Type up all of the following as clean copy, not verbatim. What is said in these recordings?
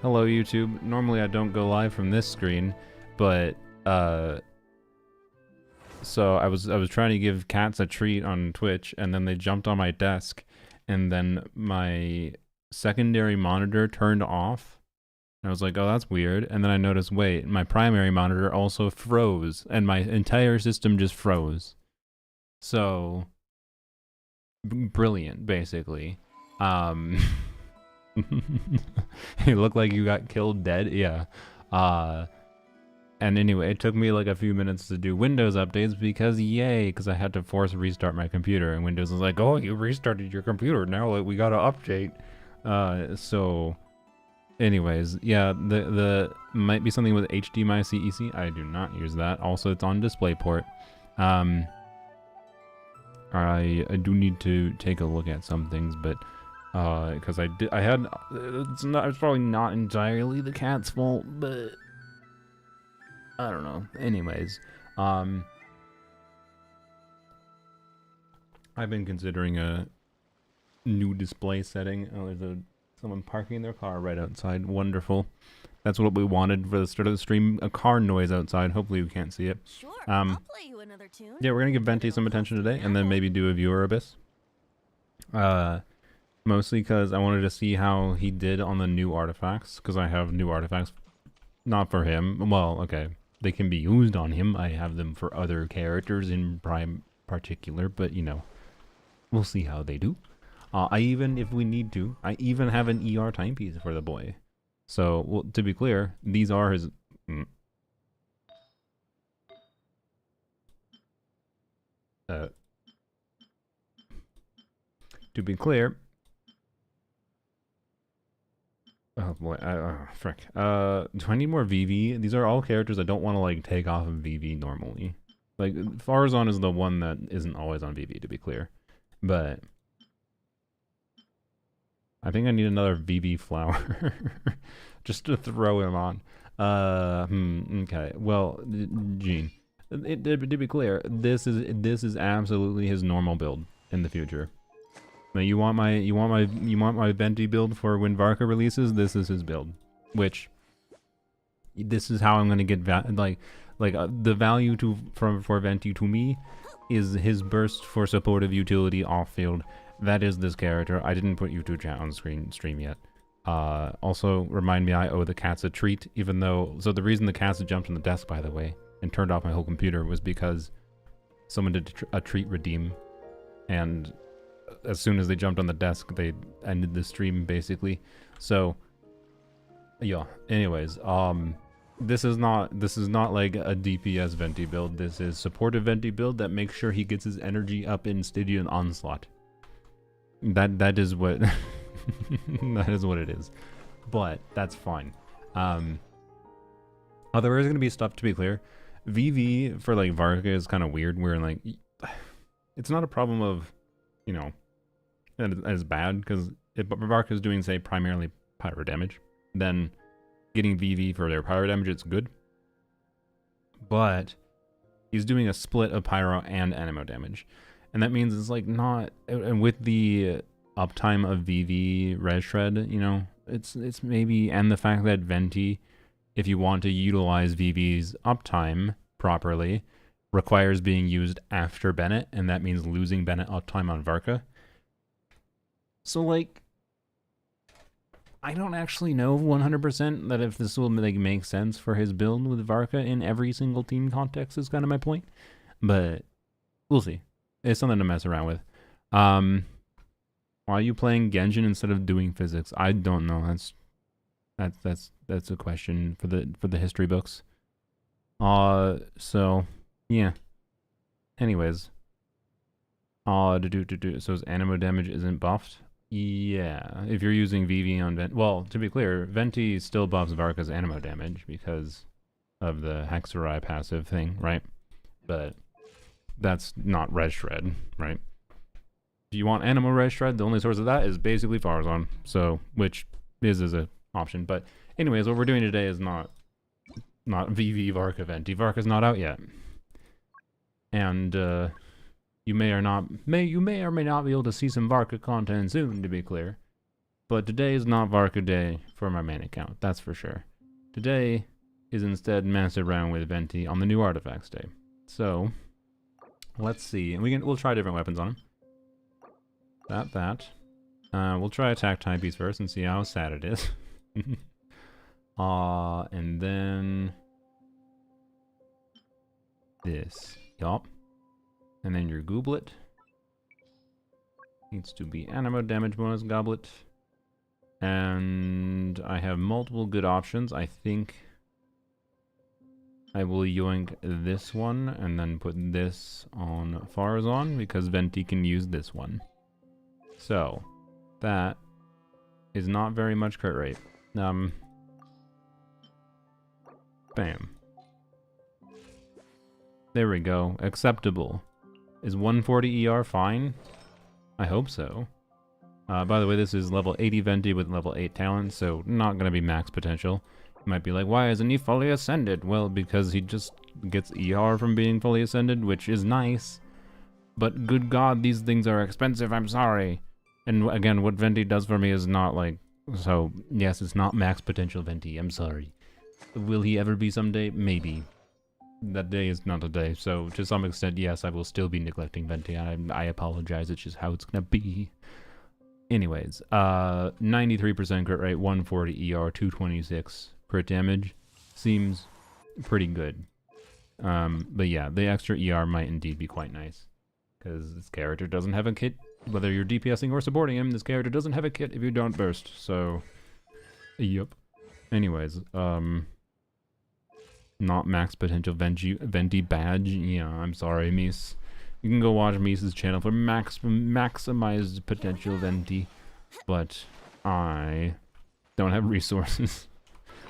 Hello YouTube. Normally I don't go live from this screen, but so I was trying to give cats a treat on Twitch, and then they jumped on my desk, and then my secondary monitor turned off. And I was like, oh, that's weird. And then I noticed, wait, my primary monitor also froze, and my entire system just froze. So brilliant, basically. You look like you got killed dead. Yeah. And anyway, it took me like a few minutes to do Windows updates because yay, because I had to force restart my computer, and Windows was like, oh, you restarted your computer, now we gotta update. So anyways, yeah, the might be something with HDMI CEC. I do not use that. Also, it's on DisplayPort. I do need to take a look at some things, but because it's probably not entirely the cat's fault, but I don't know. Anyways, I've been considering a new display setting. Oh, there's someone parking their car right outside. Wonderful. That's what we wanted for the start of the stream. A car noise outside. Hopefully you can't see it. Sure, I'll play you another tune. Yeah, we're gonna give Venti some attention today, and then maybe do a viewer abyss. Mostly because I wanted to see how he did on the new artifacts, because I have new artifacts, not for him. Well, okay, they can be used on him. I have them for other characters in Prime particular, but you know, we'll see how they do. I even, if we need to, I even have an ER timepiece for the boy. So, well, to be clear, these are his... to be clear... Oh boy, frick. Do I need more VV? These are all characters I don't want to, like, take off of VV normally. Like, Farzan is the one that isn't always on VV, to be clear. But... I think I need another VV flower. Just to throw him on. Okay. Well, Gene. To be clear, this is absolutely his normal build in the future. Now you want my Venti build for when Varka releases? This is his build, which this is how I'm gonna get the value for Venti to me is his burst for supportive utility off field. That is this character. I didn't put YouTube chat on stream yet. Also remind me I owe the cats a treat, even though so the reason the cats jumped on the desk, by the way, and turned off my whole computer was because someone did a treat redeem, and as soon as they jumped on the desk, they ended the stream, basically. So, yeah. Anyways, this is not like a DPS Venti build. This is supportive Venti build that makes sure he gets his energy up in Stygian Onslaught. That is what that is what it is. But that's fine. There is gonna be stuff, to be clear. VV for like Varka is kind of weird. Where like it's not a problem of, you know, as bad, because if Varka is doing, say, primarily pyro damage, then getting VV for their pyro damage, it's good. But he's doing a split of pyro and anemo damage, and that means it's like not, and with the uptime of VV res shred, you know, it's maybe, and the fact that Venti, if you want to utilize VV's uptime properly, requires being used after Bennett, and that means losing Bennett uptime on Varka. So, like, I don't actually know 100% that if this will like make sense for his build with Varka in every single team context is kind of my point. But we'll see. It's something to mess around with. Why are you playing Genshin instead of doing physics? I don't know. That's a question for the history books. So yeah. Anyways. So his anemo damage isn't buffed? Yeah, if you're using VV on Venti, well, to be clear, Venti still buffs Varka's anemo damage because of the Hexerai passive thing, right? But that's not res shred, right? If you want anemo res shred, the only source of that is basically Farzan, so which is an option. But anyways, what we're doing today is not VV Varka Venti. Varka's not out yet, and you may or may not be able to see some Varka content soon, to be clear. But today is not Varka day for my main account, that's for sure. Today is instead messed around with Venti on the new artifacts day. So, let's see. And we'll try different weapons on him. That. We'll try attack timepiece first and see how sad it is. And then this. Yup. And then your goblet. Needs to be animo damage bonus goblet. And I have multiple good options. I think I will yoink this one and then put this on Farazan because Venti can use this one. So, that is not very much crit rate. Bam. There we go. Acceptable. Is 140 ER fine? I hope so. By the way, this is level 80 Venti with level 8 talent, so not going to be max potential. You might be like, why isn't he fully ascended? Well, because he just gets ER from being fully ascended, which is nice. But good god, these things are expensive, I'm sorry. And again, what Venti does for me is not like... So, yes, it's not max potential Venti, I'm sorry. Will he ever be someday? Maybe. That day is not a day, so to some extent, yes, I will still be neglecting Venti. I apologize, it's just how it's gonna be. Anyways, 93% crit rate, 140 ER, 226 crit damage. Seems pretty good. But yeah, the extra ER might indeed be quite nice. Because this character doesn't have a kit. Whether you're DPSing or supporting him, this character doesn't have a kit if you don't burst, so... Yup. Anyways, not max potential Venti badge. Yeah, I'm sorry, Mies. You can go watch Mies's channel for maximized potential Venti, but I don't have resources.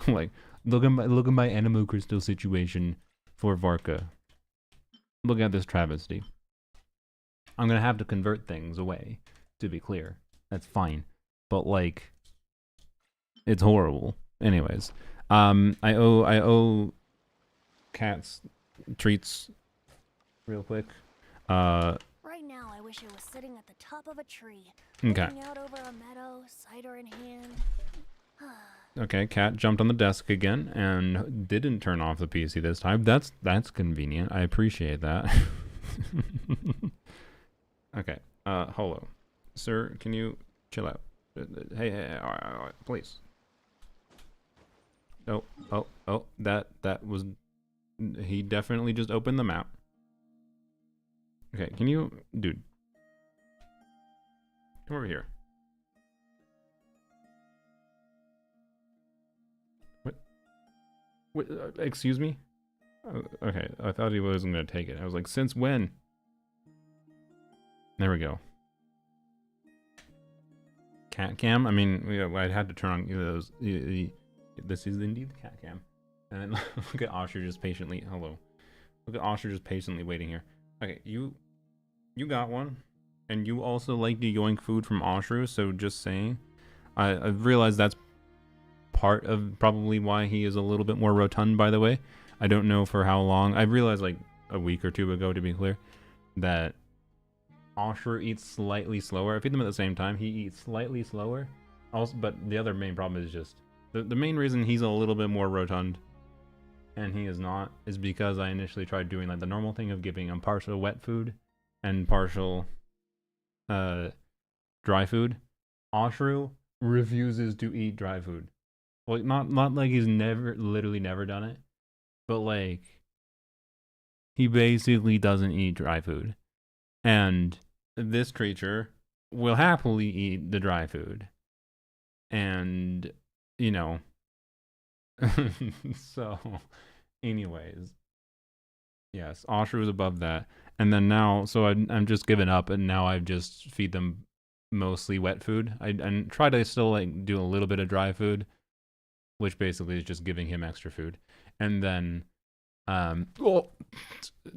Like, look at my Animo Crystal situation for Varka. Look at this travesty. I'm gonna have to convert things away, to be clear. That's fine, but like, it's horrible. Anyways, I owe cats treats real quick. Right now, I wish I was sitting at the top of a tree, Okay. looking out over a meadow, cider in hand. Okay, cat jumped on the desk again and didn't turn off the PC this time. That's convenient. I appreciate that. Okay. Hello, sir. Can you chill out? Hey, all right, please. Oh, that was. He definitely just opened the map. Okay, can you, dude? Come over here. What? Excuse me? Okay, I thought he wasn't gonna take it. I was like, since when? There we go. Cat cam? I mean, I'd had to turn on those. This is indeed the cat cam. And then look at Osher just patiently. Hello. Look at Osher just patiently waiting here. Okay, you got one. And you also like to yoink food from Osher, so just saying. I've realized that's part of probably why he is a little bit more rotund, by the way. I don't know for how long. I realized like a week or two ago, to be clear, that Osher eats slightly slower. I feed them at the same time. He eats slightly slower. Also, but the other main problem is just the main reason he's a little bit more rotund and he is not is because I initially tried doing like the normal thing of giving him partial wet food and partial dry food. Osher refuses to eat dry food. Like not like he's literally never done it, but like he basically doesn't eat dry food. And this creature will happily eat the dry food. And, you know. So, anyways. Yes, Osher was above that. And then now, so I'm just giving up, and now I just feed them mostly wet food. I try to still like do a little bit of dry food, which basically is just giving him extra food. And then oh,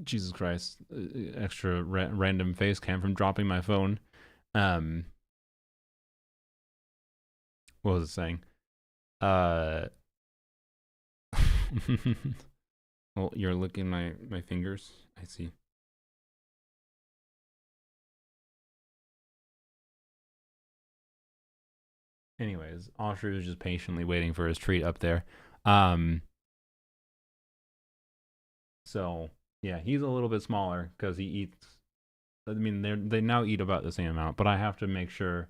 Jesus Christ, extra random face cam from dropping my phone. What was it saying? Well, you're licking my fingers. I see. Anyways, Oshru is just patiently waiting for his treat up there. So yeah, he's a little bit smaller because he eats. I mean, they now eat about the same amount, but I have to make sure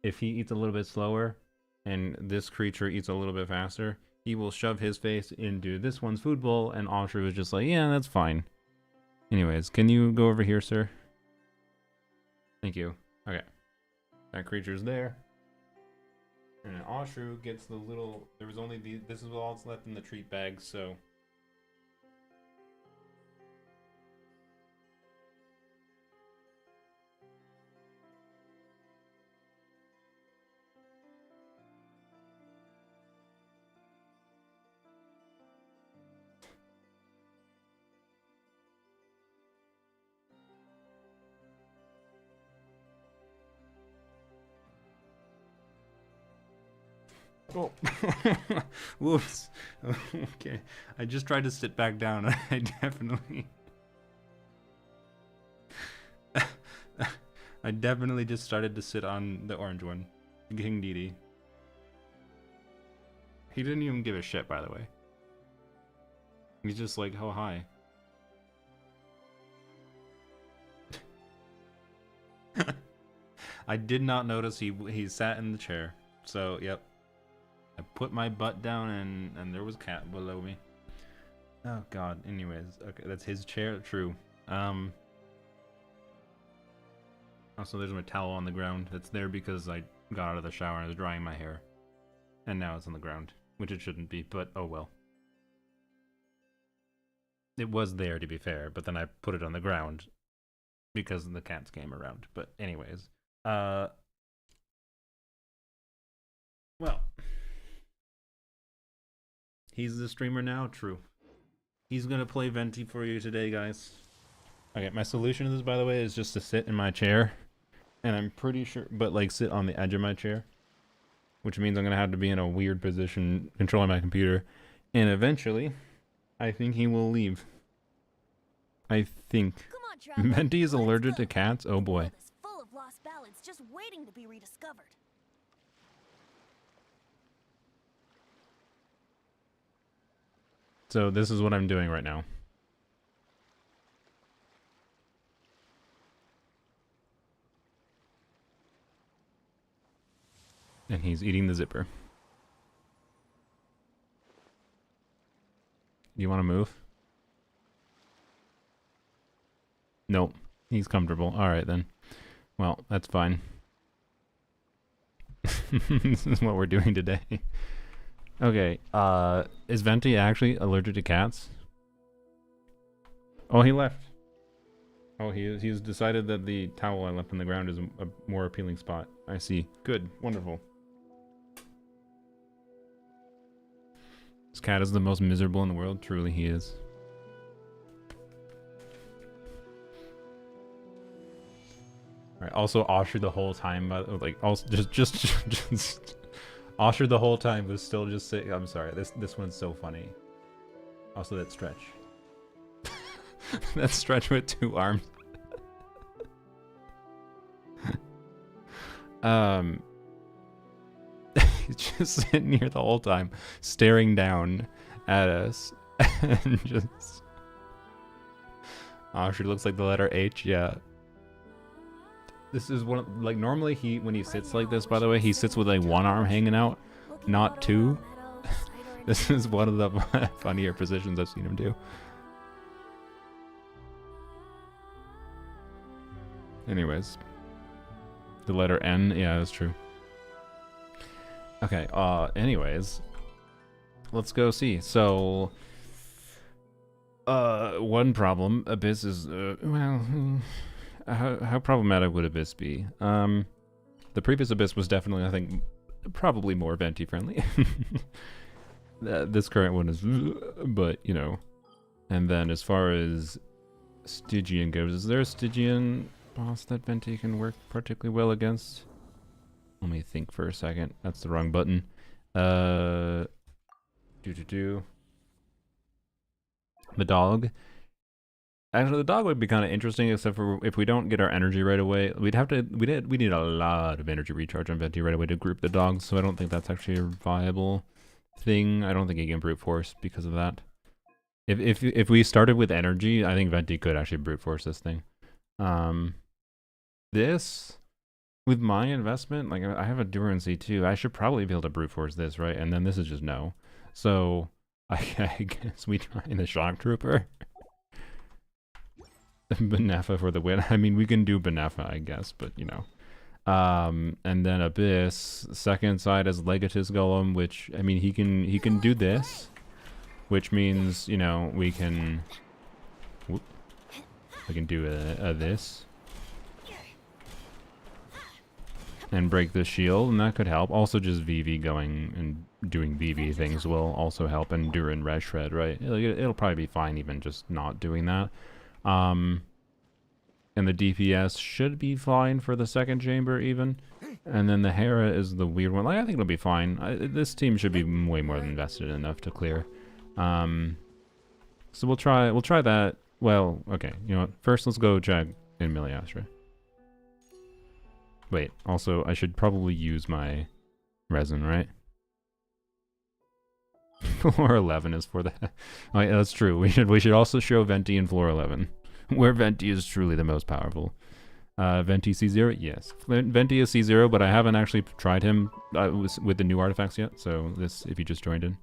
if he eats a little bit slower and this creature eats a little bit faster, he will shove his face into this one's food bowl, and Oshru is just like, yeah, that's fine. Anyways, can you go over here, sir? Thank you. Okay. That creature's there. And Oshru gets the little... There was only the... This is all that's left in the treat bag, so... Oh, whoops. Okay, I just tried to sit back down. I definitely just started to sit on the orange one. King Dedede. He didn't even give a shit, by the way. He's just like, oh, hi. I did not notice he sat in the chair. So, yep. I put my butt down and there was cat below me. Oh god. Anyways, okay, that's his chair. True. Also, there's my towel on the ground. It's there because I got out of the shower and I was drying my hair, and now it's on the ground, which it shouldn't be. But oh well. It was there, to be fair, but then I put it on the ground because the cats came around. But anyways, well. He's the streamer now? True. He's gonna play Venti for you today, guys. Okay, my solution to this, by the way, is just to sit in my chair. And I'm pretty sure, but like sit on the edge of my chair. Which means I'm gonna have to be in a weird position controlling my computer. And eventually, I think he will leave. I think. Come on, Venti is let's allergic go. to cats? Oh boy. The world is full of lost ballads just waiting to be rediscovered. So this is what I'm doing right now. And he's eating the zipper. Do you want to move? Nope. He's comfortable. Alright then. Well, that's fine. This is what we're doing today. Okay, is Venti actually allergic to cats? Oh, he left. Oh, he's decided that the towel I left on the ground is a more appealing spot. I see. Good. Wonderful. This cat is the most miserable in the world. Truly, he is. Alright, also Oshru the whole time, like, also, just Oshru the whole time was still just saying, I'm sorry, this one's so funny. Also that stretch. That stretch with 2 arms. He's just sitting here the whole time, staring down at us, and just... Oshru looks like the letter H, yeah. This is one of, like, normally when he sits like this, by the way, he sits with like 1 arm hanging out, not 2. This is one of the funnier positions I've seen him do. Anyways. The letter N, yeah, that's true. Okay, anyways. Let's go see. So, one problem, Abyss is, well... How problematic would Abyss be? The previous Abyss was definitely, I think, probably more Venti friendly. This current one is, but, you know. And then as far as Stygian goes, is there a Stygian boss that Venti can work particularly well against? Let me think for a second. That's the wrong button. The dog. Actually, the dog would be kind of interesting, except for if we don't get our energy right away. We'd have to. We need a lot of energy recharge on Venti right away to group the dogs. So I don't think that's actually a viable thing. I don't think he can brute force because of that. If we started with energy, I think Venti could actually brute force this thing. This with my investment, like I have a Duran C2, I should probably be able to brute force this, right? And then this is just no. So I guess we try the shock trooper. Benefa for the win. I mean, we can do Benefa, I guess, but you know. And then Abyss, second side as Legatus Golem, which I mean he can do this, which means, you know, we can do a this and break the shield, and that could help. Also, just VV going and doing VV things will also help, and Duran Red Shred, right? It'll probably be fine even just not doing that. And the DPS should be fine for the second chamber even. And then the Hera is the weird one. Like, I think it'll be fine. This team should be way more than invested enough to clear. So we'll try that. Well, okay. You know what? First, let's go check in Miliastra. Wait, also, I should probably use my resin, right? Floor 11 is for that. Oh, yeah, that's true. We should also show Venti in floor 11, where Venti is truly the most powerful. Venti C0, yes. Venti is C0, but I haven't actually tried him with the new artifacts yet. So this, if you just joined in,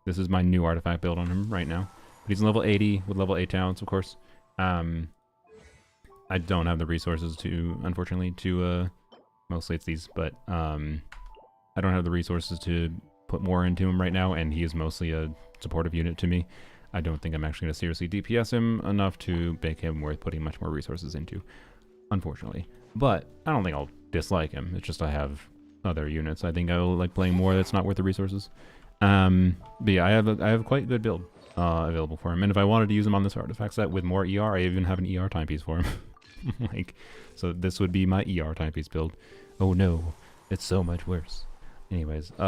this is my new artifact build on him right now. But he's level 80 with level 8 talents, of course. I don't have the resources to, unfortunately, to mostly it's these, but I don't have the resources to put more into him right now, and he is mostly a supportive unit to me. I don't think I'm actually going to seriously DPS him enough to make him worth putting much more resources into, unfortunately. But I don't think I'll dislike him. It's just I have other units I think I'll like playing more that's not worth the resources. But yeah, I have quite a good build available for him, and if I wanted to use him on this artifact set with more ER, I even have an ER timepiece for him. Like, so this would be my ER timepiece build. Oh no, it's so much worse. Anyways, wins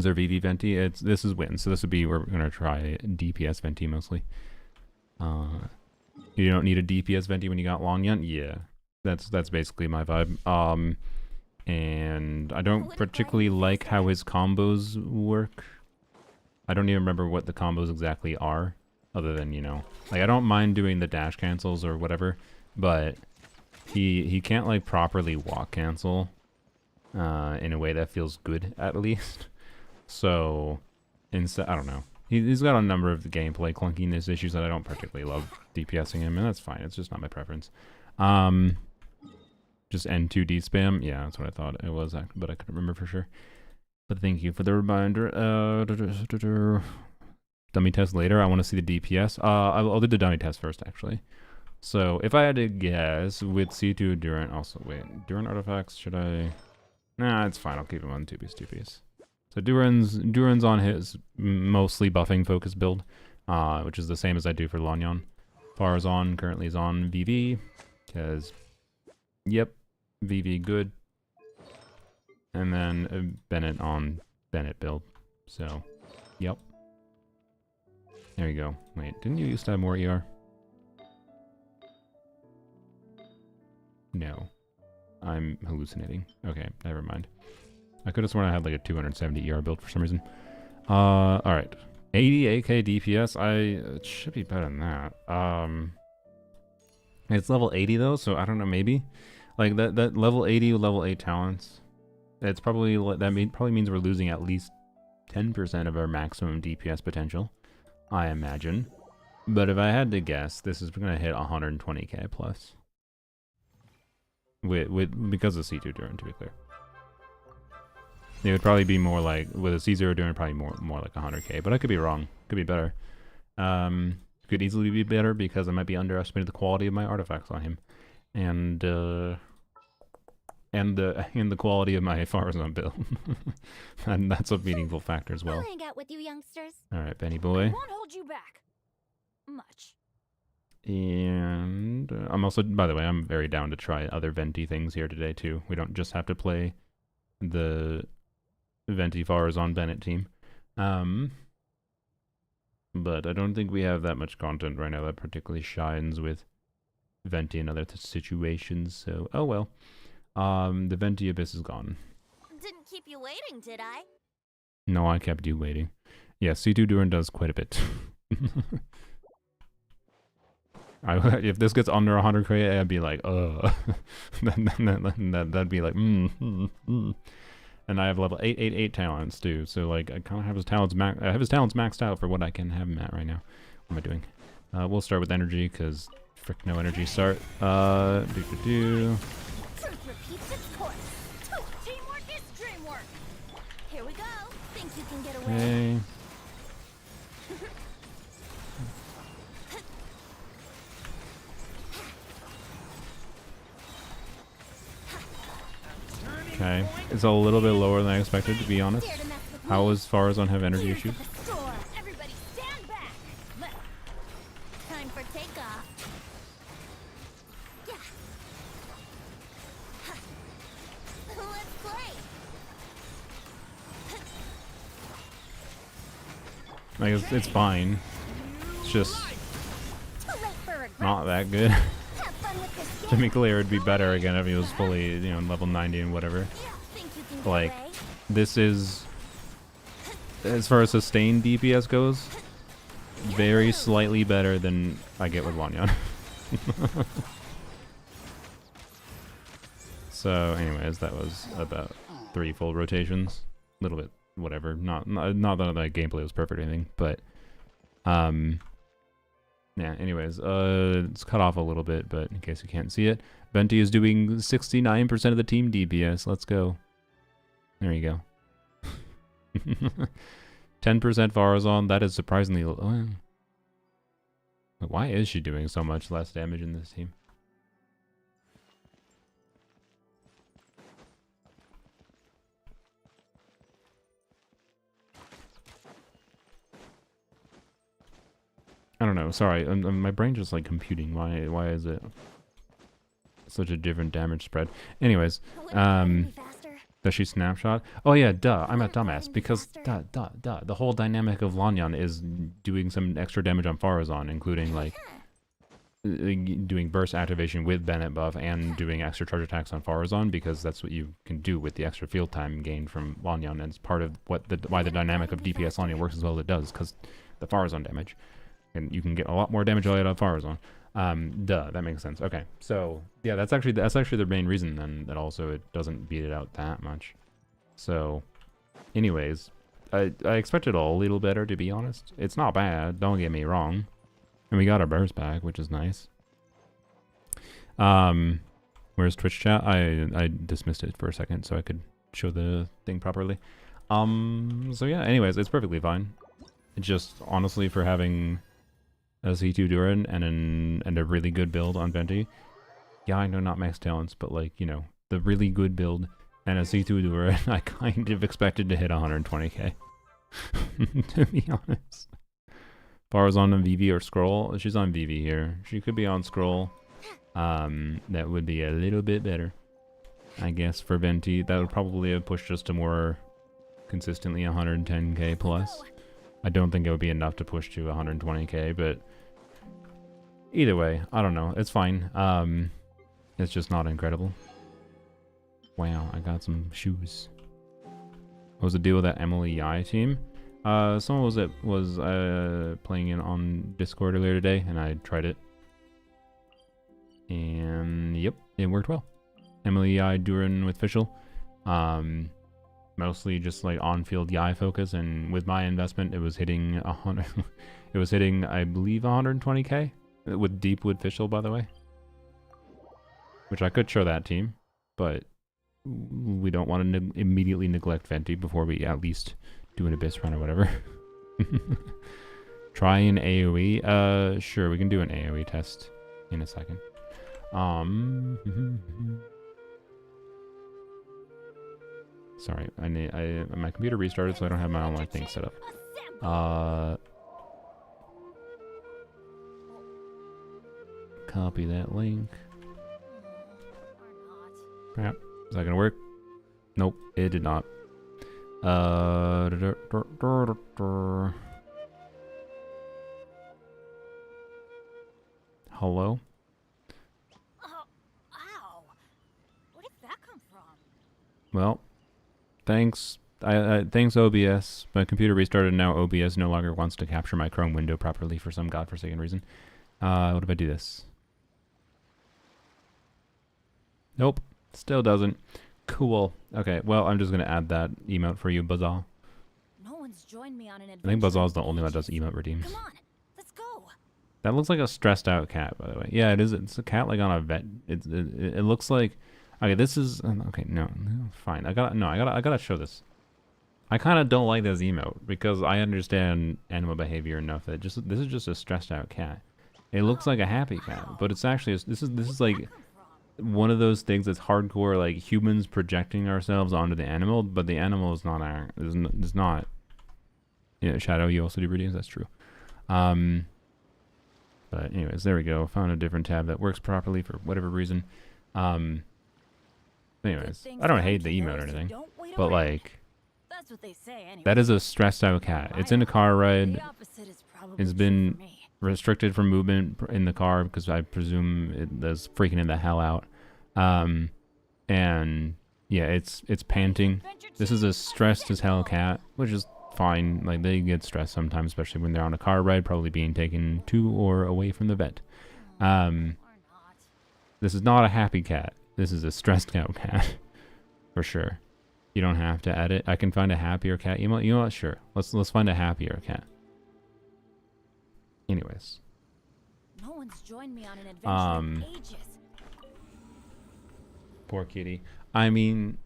or VV Venti. This is wins, so this would be where we're gonna try DPS Venti mostly. You don't need a DPS Venti when you got Long Yunt? Yeah, that's basically my vibe. And I don't particularly like how his combos work. I don't even remember what the combos exactly are, other than, you know, like I don't mind doing the dash cancels or whatever, but he can't like properly walk cancel in a way that feels good, at least. So instead, I don't know. He's got a number of gameplay clunkiness issues that I don't particularly love DPSing him, and that's fine. It's just not my preference. Just N2D spam. Yeah, that's what I thought it was, but I couldn't remember for sure. But thank you for the reminder. Dummy test later. I want to see the DPS. I'll do the dummy test first, actually. So if I had to guess, with C2 Duran, also wait, Duran artifacts, should I? Nah, it's fine. I'll keep him on 2-piece. So Duran's on his mostly buffing focused build, which is the same as I do for Lanyan. Farazan currently is on VV, because, yep, VV good. And then Bennett on Bennett build. So, yep. There you go. Wait, didn't you used to have more ER? No. I'm hallucinating. Okay, never mind. I could have sworn I had like a 270 ER build for some reason. Alright. 80 AK DPS. It should be better than that. It's level 80 though, so I don't know, maybe. Like that level 80 with level 8 talents. It's probably, probably means we're losing at least 10% of our maximum DPS potential, I imagine. But if I had to guess, this is going to hit 120k plus. Because of C2 Duran, to be clear. It would probably be more like, with a C0 Duran, probably more like 100k, but I could be wrong. Could be better. Could easily be better because I might be underestimating the quality of my artifacts on him. And the quality of my Farazan build. And that's a meaningful factor as well. I'll hang out with you youngsters. Alright, Benny boy. I won't hold you back. Much. And I'm also, by the way, I'm very down to try other Venti things here today too. We don't just have to play the Venti Farazan Bennett team. but I don't think we have that much content right now that particularly shines with Venti and other situations, so oh well. The Venti Abyss is gone. Didn't keep you waiting, did I? No, I kept you waiting. Yeah, C2 Duran does quite a bit. If this gets under 100k, I'd be like, that'd be like, And I have level 888 talents too, so like I kind of have his talents maxed out for what I can have him at right now. What am I doing? We'll start with energy because frick no energy start. Truth repeats its course. Teamwork is dreamwork. Here we go. Think you can get away? Okay. Okay, it's a little bit lower than I expected, to be honest. How as far as on have energy issues? Everybody stand back. Time for takeoff. Yeah. Let's play. Like it's fine. It's just Too late for regret. not that good. Have fun with this To game. be clear, it'd be better again if he was fully, level 90 and whatever. Think you can get Like, away? this is, as far as sustained DPS goes, very slightly better than I get with Wanyan. So, anyways, that was about 3 full rotations. A little bit, whatever. Not that the gameplay was perfect or anything, but, yeah, anyways, it's cut off a little bit, but in case you can't see it, Venti is doing 69% of the team DPS. Let's go. There you go. 10% Farazon. That is surprisingly low. Why is she doing so much less damage in this team? I don't know. Sorry, my brain just like computing. Why is it such a different damage spread? Anyways, does she snapshot? Oh yeah, duh. I'm a dumbass because duh. The whole dynamic of Lanyan is doing some extra damage on Farazon, including like doing burst activation with Bennett buff and doing extra charge attacks on Farazon, because that's what you can do with the extra field time gained from Lanyan, and it's part of why the dynamic of DPS Lanyan works as well as it does, because the Farazon damage. And you can get a lot more damage out of Farazon. Duh, that makes sense. Okay, so yeah, that's actually the main reason then, that also it doesn't beat it out that much. So, anyways, I expected a little better, to be honest. It's not bad, don't get me wrong. And we got our burst back, which is nice. Where's Twitch chat? I dismissed it for a second so I could show the thing properly. So yeah, anyways, it's perfectly fine. It's just honestly for having a C2 Duran and a really good build on Venti. Yeah, I know not max talents, but like, the really good build and a C2 Duran, I kind of expected to hit 120k. To be honest. Farazon on VV or Scroll? She's on VV here. She could be on Scroll. That would be a little bit better, I guess, for Venti. That would probably have pushed us to more consistently 110k plus. I don't think it would be enough to push to 120k, but either way, I don't know. It's fine. It's just not incredible. Wow, I got some shoes. What was the deal with that Emily I team? Someone was playing it on Discord earlier today, and I tried it. And yep, it worked well. Emily I Duran with Fischl. Mostly just like on-field Yai focus, and with my investment, it was hitting 100. It was hitting, I believe, 120k with Deepwood Fischl, by the way. Which I could show that team, but we don't want to immediately neglect Venti before we at least do an Abyss run or whatever. Try an AoE. Sure, we can do an AoE test in a second. Sorry, my computer restarted, so I don't have my online thing set up. Copy that link. Crap. Is that gonna work? Nope, it did not. Hello? Oh, ow. Where did that come from? Well, thanks. Thanks OBS. My computer restarted and now OBS no longer wants to capture my Chrome window properly for some godforsaken reason. What if I do this? Nope. Still doesn't. Cool. Okay, well, I'm just gonna add that emote for you, Bazaar. No one's joined me on an adventure. I think Bazaar's the only one that does emote redeems. Come on, let's go. That looks like a stressed out cat, by the way. Yeah, it is. It's a cat like on a vet. It looks like. Okay, this is okay. No, fine. I gotta show this. I kind of don't like this emote because I understand animal behavior enough that this is just a stressed out cat. It looks like a happy cat, but it's actually this is like one of those things that's hardcore, like humans projecting ourselves onto the animal, but the animal is not. Yeah, Shadow, you also do readings. That's true. But anyways, there we go. Found a different tab that works properly for whatever reason. Anyways, I don't hate the emote or anything, but like, That's what they say anyway. that is a stressed out cat. It's in a car ride. It's been restricted from movement in the car because I presume it is freaking it the hell out. And yeah, it's panting. This is a stressed as hell cat, which is fine. Like, they get stressed sometimes, especially when they're on a car ride, probably being taken to or away from the vet. This is not a happy cat. This is a stressed out cat, for sure. You don't have to edit. I can find a happier cat. You know what? Sure. Let's find a happier cat. Anyways. No one's joined me on an adventure in ages. Poor kitty. I mean,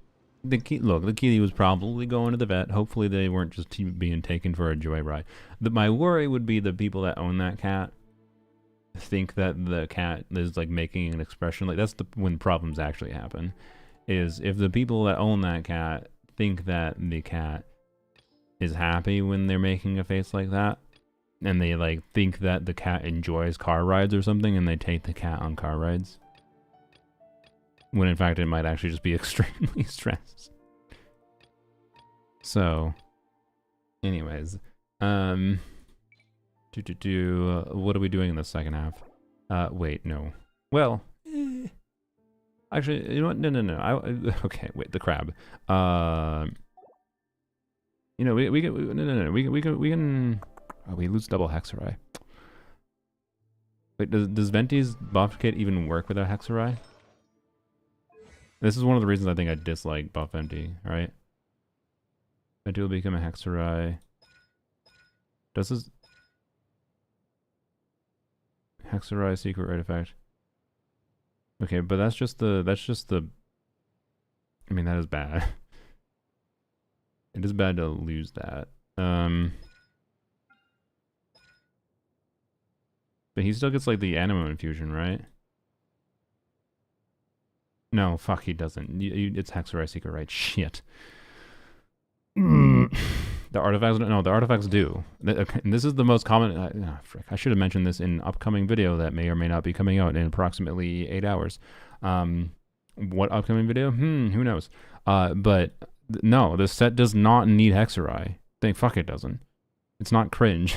the kitty was probably going to the vet. Hopefully they weren't just being taken for a joyride. My worry would be the people that own that cat think that the cat is like making an expression. Like, that's when problems actually happen. Is if the people that own that cat think that the cat is happy when they're making a face like that, and they like think that the cat enjoys car rides or something, and they take the cat on car rides, when in fact it might actually just be extremely stressed. So, anyways, what are we doing in the second half? Wait, no. Well, actually, you know what? No. Okay, wait, the crab. You know, we can, we can. Oh, we lose double Hexerai. Wait, does Venti's buff kit even work without Hexerai? This is one of the reasons I think I dislike buff Venti, right? Venti will become a Hexerai. Does this Hexerai secret artifact? Okay, but that's just the I mean, that is bad. It is bad to lose that. But he still gets like the animo infusion, right? No, fuck, he doesn't. It's Hexerai secret, right? Shit. The artifacts, no, the artifacts do. Okay, and this is the most common. Frick, I should have mentioned this in upcoming video that may or may not be coming out in approximately 8 hours. What upcoming video? Who knows? But no, this set does not need Hexerai. Fuck, it doesn't. It's not cringe.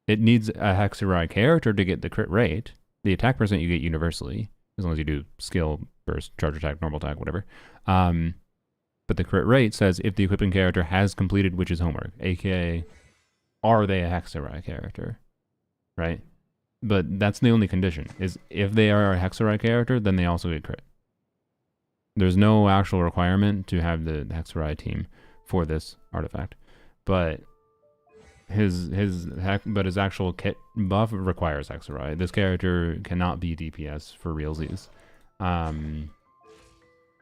It needs a Hexerai character to get the crit rate. The attack percent you get universally, as long as you do skill, burst, charge attack, normal attack, whatever. But the crit rate says if the equipping character has completed Witch's homework, aka, are they a Hexerai character, right? But that's the only condition, is if they are a Hexerai character, then they also get crit. There's no actual requirement to have the Hexerai team for this artifact, but his actual kit buff requires Hexerai. This character cannot be DPS for realsies.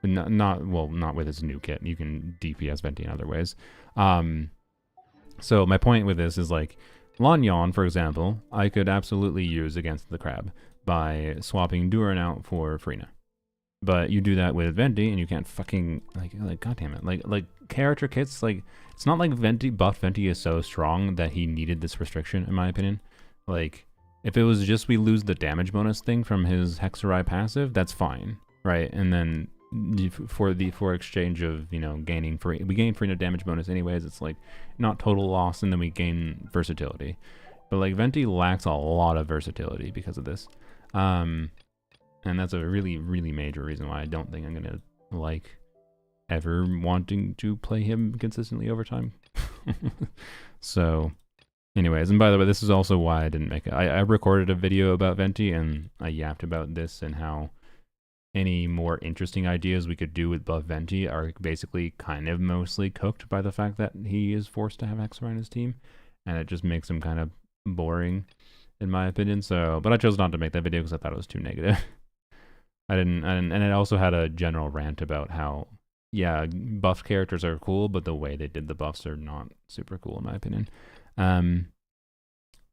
Not with his new kit. You can DPS Venti in other ways. So my point with this is, like, Lanyon, for example, I could absolutely use against the crab by swapping Duran out for Frina. But you do that with Venti, and you can't fucking, like, goddamn it. Like character kits, like, it's not like buff Venti is so strong that he needed this restriction, in my opinion. Like, if it was just we lose the damage bonus thing from his Hexerai passive, that's fine, right? And then for exchange of, you know, we gain Frina damage bonus anyways. It's like not total loss, and then we gain versatility. But like Venti lacks a lot of versatility because of this. And that's a really, really major reason why I don't think I'm gonna like ever wanting to play him consistently over time. So, anyways, and by the way, this is also why I didn't make it. I recorded a video about Venti, and I yapped about this and how any more interesting ideas we could do with Buff Venti are basically kind of mostly cooked by the fact that he is forced to have Extra in his team, and it just makes him kind of boring, in my opinion. So, but I chose not to make that video because I thought it was too negative. I didn't, and it also had a general rant about how, yeah, buff characters are cool, but the way they did the buffs are not super cool, in my opinion.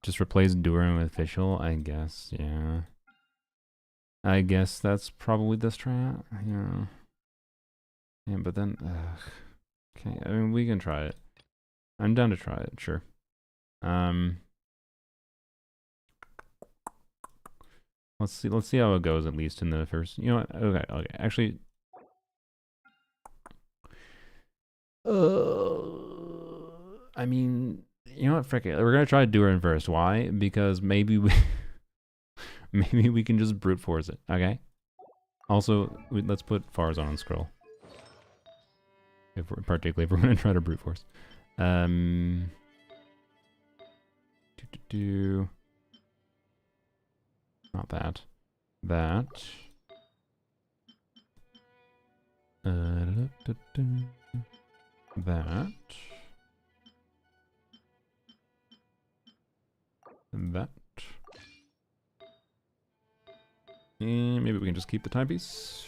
Just replace Durin with Fischl, I guess, yeah. I guess that's probably the strat, yeah. Yeah, but then, okay, I mean, we can try it. I'm down to try it, sure. Let's see how it goes, at least in the first, you know what, okay, actually. I mean, you know what, frick it, we're gonna try Durin first, why? Because maybe we... Maybe we can just brute force it, okay? Also, let's put Farzan on scroll. Particularly if we're gonna try to brute force. Not that. That. That. That. And maybe we can just keep the timepiece.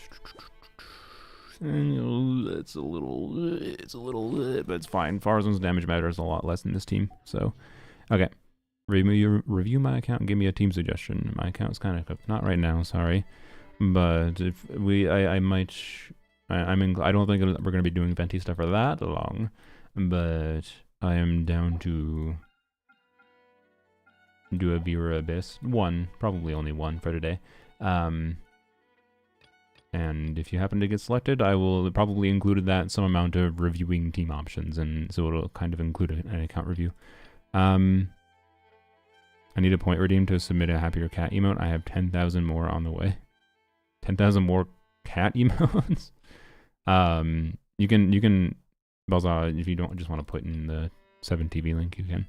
It's a little, but it's fine. Farzan's damage matters a lot less in this team. So, okay. Review my account and give me a team suggestion. My account's kind of cooked. Not right now, sorry. But if I might, I don't think we're going to be doing Venti stuff for that long. But I am down to do a Vera Abyss. One, probably only one for today. And if you happen to get selected, I will probably include that some amount of reviewing team options, and so it'll kind of include an account review. I need a point redeem to submit a happier cat emote. I have 10,000 more on the way. 10,000 more cat emotes. You can Balza, if you don't just want to put in the 7TV link, you can.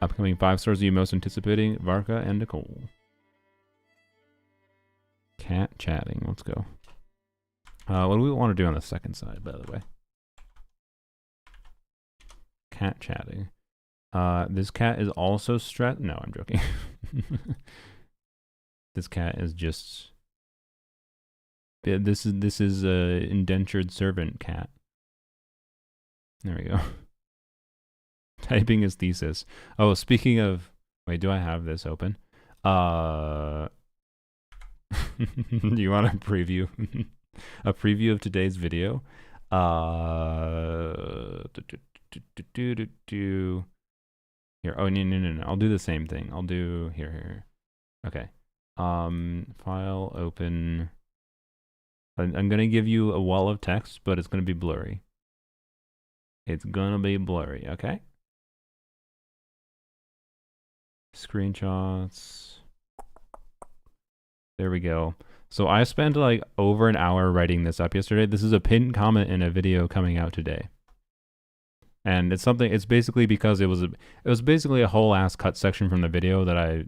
Upcoming 5 stars you most anticipating, Varka and Nicole. Cat chatting, let's go. What do we want to do on the second side, by the way? Cat chatting. This cat is also stressed. No, I'm joking. This cat is just... This is a indentured servant cat. There we go. Typing his thesis. Oh, speaking of... Wait, do I have this open? Do you want a preview? A preview of today's video? Here. Oh, no. I'll do the same thing. I'll do... Here. Okay. File, open... I'm going to give you a wall of text, but it's going to be blurry. It's going to be blurry, okay? Screenshots. There we go. So I spent like over an hour writing this up yesterday. This is a pinned comment in a video coming out today. And it's basically because it was basically a whole ass cut section from the video that I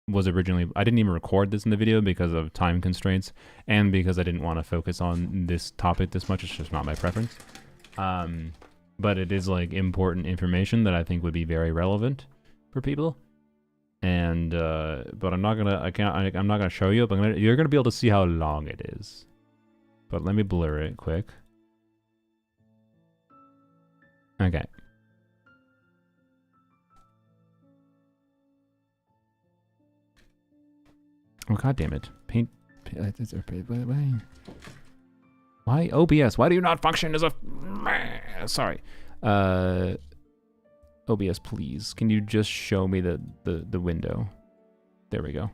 didn't even record this in the video because of time constraints and because I didn't want to focus on this topic this much. It's just not my preference. But it is like important information that I think would be very relevant for people. And but I'm not gonna show you, but you're gonna be able to see how long it is. But let me blur it quick. Okay. Oh, god damn it. Paint. Why OBS? Why do you not function as a... Sorry. OBS, please. Can you just show me the window? There we go.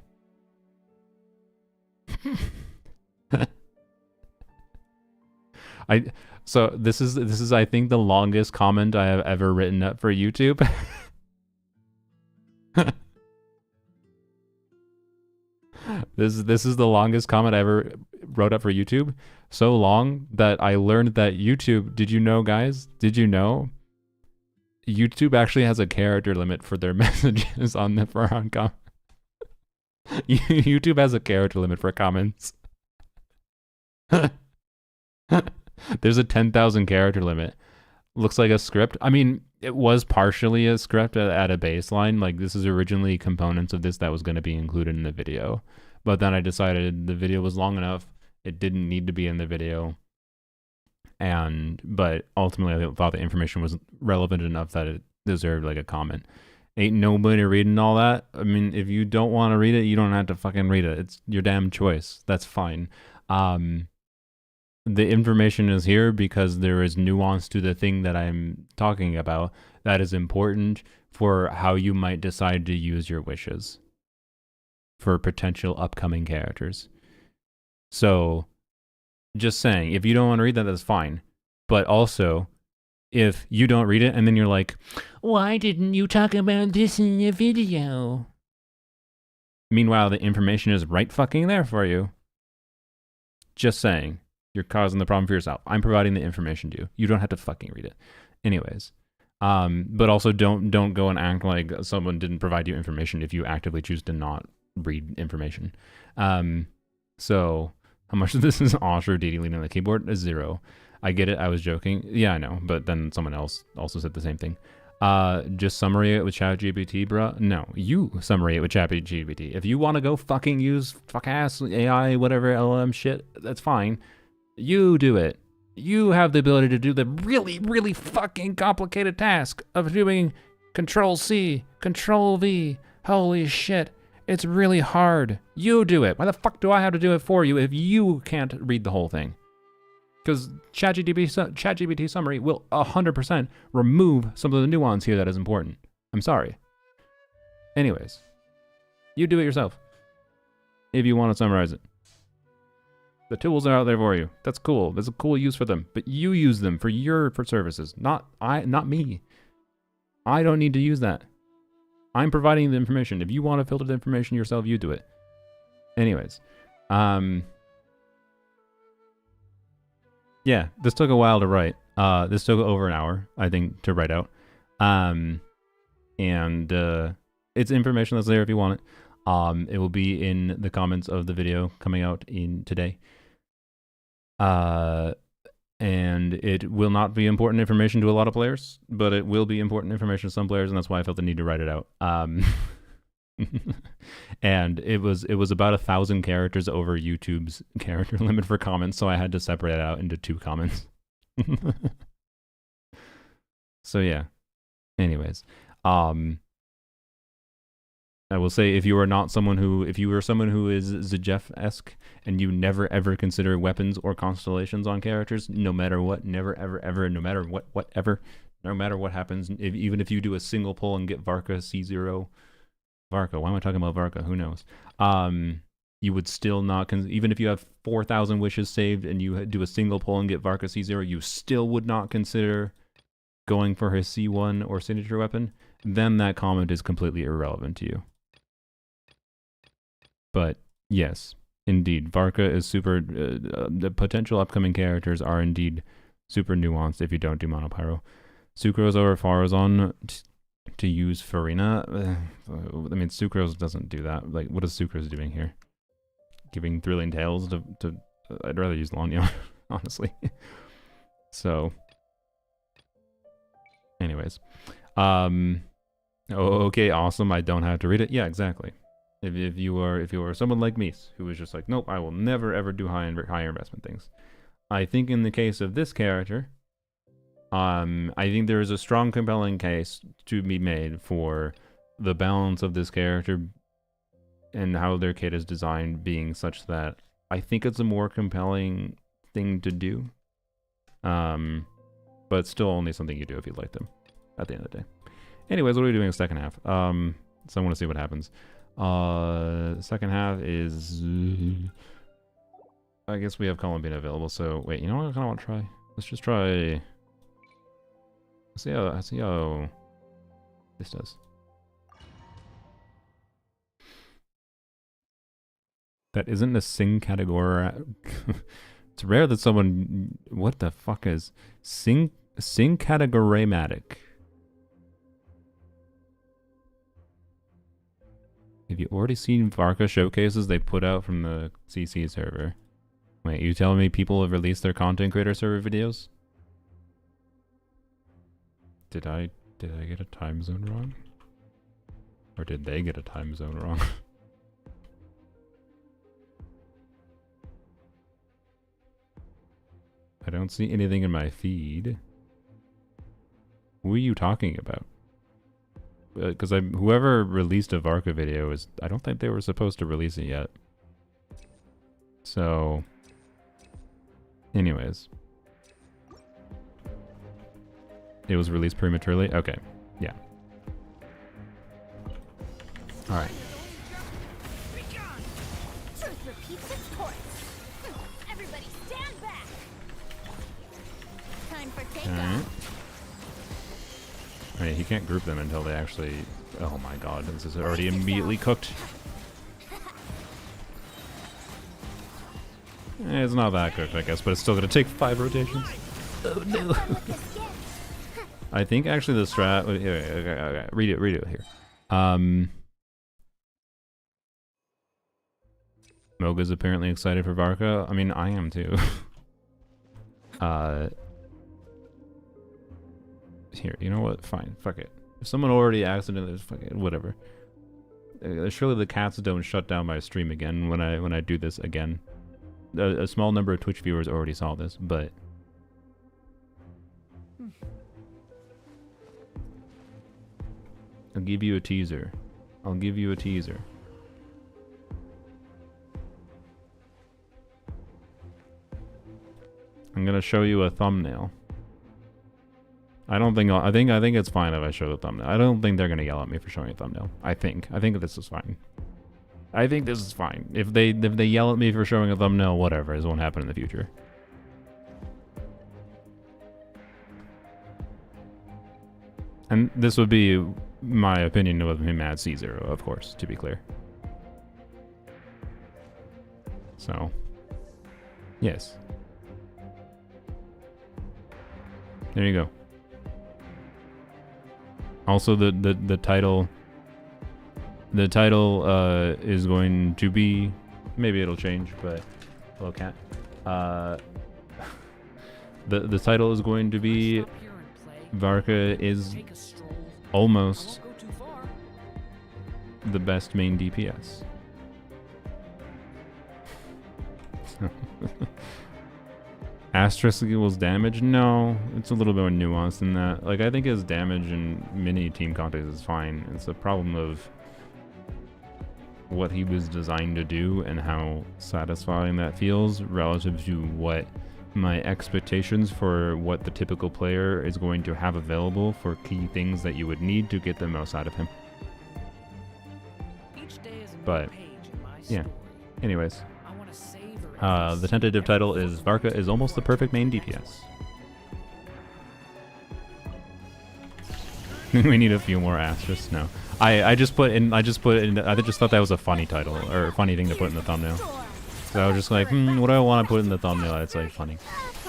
So this is I think the longest comment I have ever written up for YouTube. This is the longest comment I ever wrote up for YouTube. So long that I learned that YouTube, did you know, guys? Did you know? YouTube actually has a character limit for their messages on the for on com. YouTube has a character limit for comments. There's a 10,000 character limit. Looks like a script. I mean, it was partially a script at a baseline. Like, this is originally components of this that was going to be included in the video. But then I decided the video was long enough. It didn't need to be in the video. But ultimately, I thought the information was relevant enough that it deserved like a comment. Ain't nobody reading all that. I mean, if you don't want to read it, you don't have to fucking read it. It's your damn choice. That's fine. The information is here because there is nuance to the thing that I'm talking about that is important for how you might decide to use your wishes for potential upcoming characters. So, just saying, if you don't want to read that, that's fine. But also, if you don't read it and then you're like, why didn't you talk about this in the video? Meanwhile, the information is right fucking there for you. Just saying. You're causing the problem for yourself. I'm providing the information to you. You don't have to fucking read it. Anyways. But also don't go and act like someone didn't provide you information if you actively choose to not read information. So how much of this is Osher leaning on the keyboard? 0. I get it. I was joking. Yeah, I know. But then someone else also said the same thing. Just summary it with ChatGPT, bruh. No, you summary it with ChatGPT. If you want to go fucking use fuck-ass AI, whatever, LLM shit, that's fine. You do it. You have the ability to do the really, really fucking complicated task of doing Control-C, Control-V. Holy shit. It's really hard. You do it. Why the fuck do I have to do it for you if you can't read the whole thing? Because ChatGPT summary will 100% remove some of the nuance here that is important. I'm sorry. Anyways, you do it yourself if you want to summarize it. The tools are out there for you. That's cool. There's a cool use for them, but you use them for services, not me. I don't need to use that. I'm providing the information. If you want to filter the information yourself, you do it. Anyways, yeah, this took a while to write. This took over an hour, I think, to write out. It's information that's there if you want it. It will be in the comments of the video coming out in today. And it will not be important information to a lot of players, but it will be important information to some players, and that's why I felt the need to write it out. And it was about 1,000 characters over YouTube's character limit for comments, so I had to separate it out into 2 comments. So yeah. Anyways, I will say, if you are someone who is Zajeff-esque and you never ever consider weapons or constellations on characters, no matter what, never ever ever, no matter what happens, even if you do a single pull and get Varka C0, Varka, why am I talking about Varka? Who knows? You would still not, even if you have 4,000 wishes saved and you do a single pull and get Varka C0, you still would not consider going for his C1 or signature weapon. Then that comment is completely irrelevant to you. But yes, indeed, Varka is super. The potential upcoming characters are indeed super nuanced if you don't do Monopyro. Sucrose over Farazon to use Farina. I mean, Sucrose doesn't do that. Like, what is Sucrose doing here? Giving Thrilling Tales to I'd rather use Lanyon, honestly. So, anyways. Okay, awesome. I don't have to read it. Yeah, exactly. If you are someone like me who is just like, nope, I will never ever do higher investment things. I think in the case of this character, I think there is a strong, compelling case to be made for the balance of this character and how their kit is designed being such that I think it's a more compelling thing to do. But still only something you do if you like them at the end of the day. Anyways, what are we doing in the second half? So I want to see what happens. Second half is... I guess we have Columbine available, so... Wait, you know what I kind of want to try? Let's just try... Let's see how this does. That isn't a sing category. It's rare that someone... What the fuck is... Sing categorematic. Have you already seen Varka showcases they put out from the CC server? Wait, you telling me people have released their content creator server videos? Did I get a time zone wrong? Or did they get a time zone wrong? I don't see anything in my feed. Who are you talking about? Because whoever released a Varka video is... I don't think they were supposed to release it yet. So... Anyways. It was released prematurely? Okay. Yeah. Alright. Truth repeats its course. Everybody stand back. Time for takeoff. Alright, he can't group them until they actually... Oh my god, this is already immediately cooked. It's not that cooked, I guess, but it's still gonna take 5 rotations. Oh no. I think actually the strat... Okay, read it here. Moga's apparently excited for Varka. I mean, I am too. Here, you know what? Fine, fuck it. If someone already accidentally... Fuck it, whatever. Surely the cats don't shut down my stream again when I do this again. A small number of Twitch viewers already saw this, but... I'll give you a teaser. I'll give you a teaser. I'm gonna show you a thumbnail. I think it's fine if I show the thumbnail. I don't think they're gonna yell at me for showing a thumbnail. I think this is fine. I think this is fine. If they yell at me for showing a thumbnail, whatever, it won't happen in the future. And this would be my opinion of him at C0, of course, to be clear. So, yes. There you go. Also, the title is going to be, maybe it'll change, but hello cat. The title is going to be Varka is almost the best main DPS. Asterisk equals damage? No, it's a little bit more nuanced than that. Like, I think his damage in mini team context is fine. It's a problem of what he was designed to do and how satisfying that feels relative to what my expectations for what the typical player is going to have available for key things that you would need to get the most out of him. But, yeah. Anyways. The tentative title is Varka is almost the perfect main DPS. We need a few more asterisks. No, I just thought that was a funny title or a funny thing to put in the thumbnail. So I was just like, what do I want to put in the thumbnail that's like funny?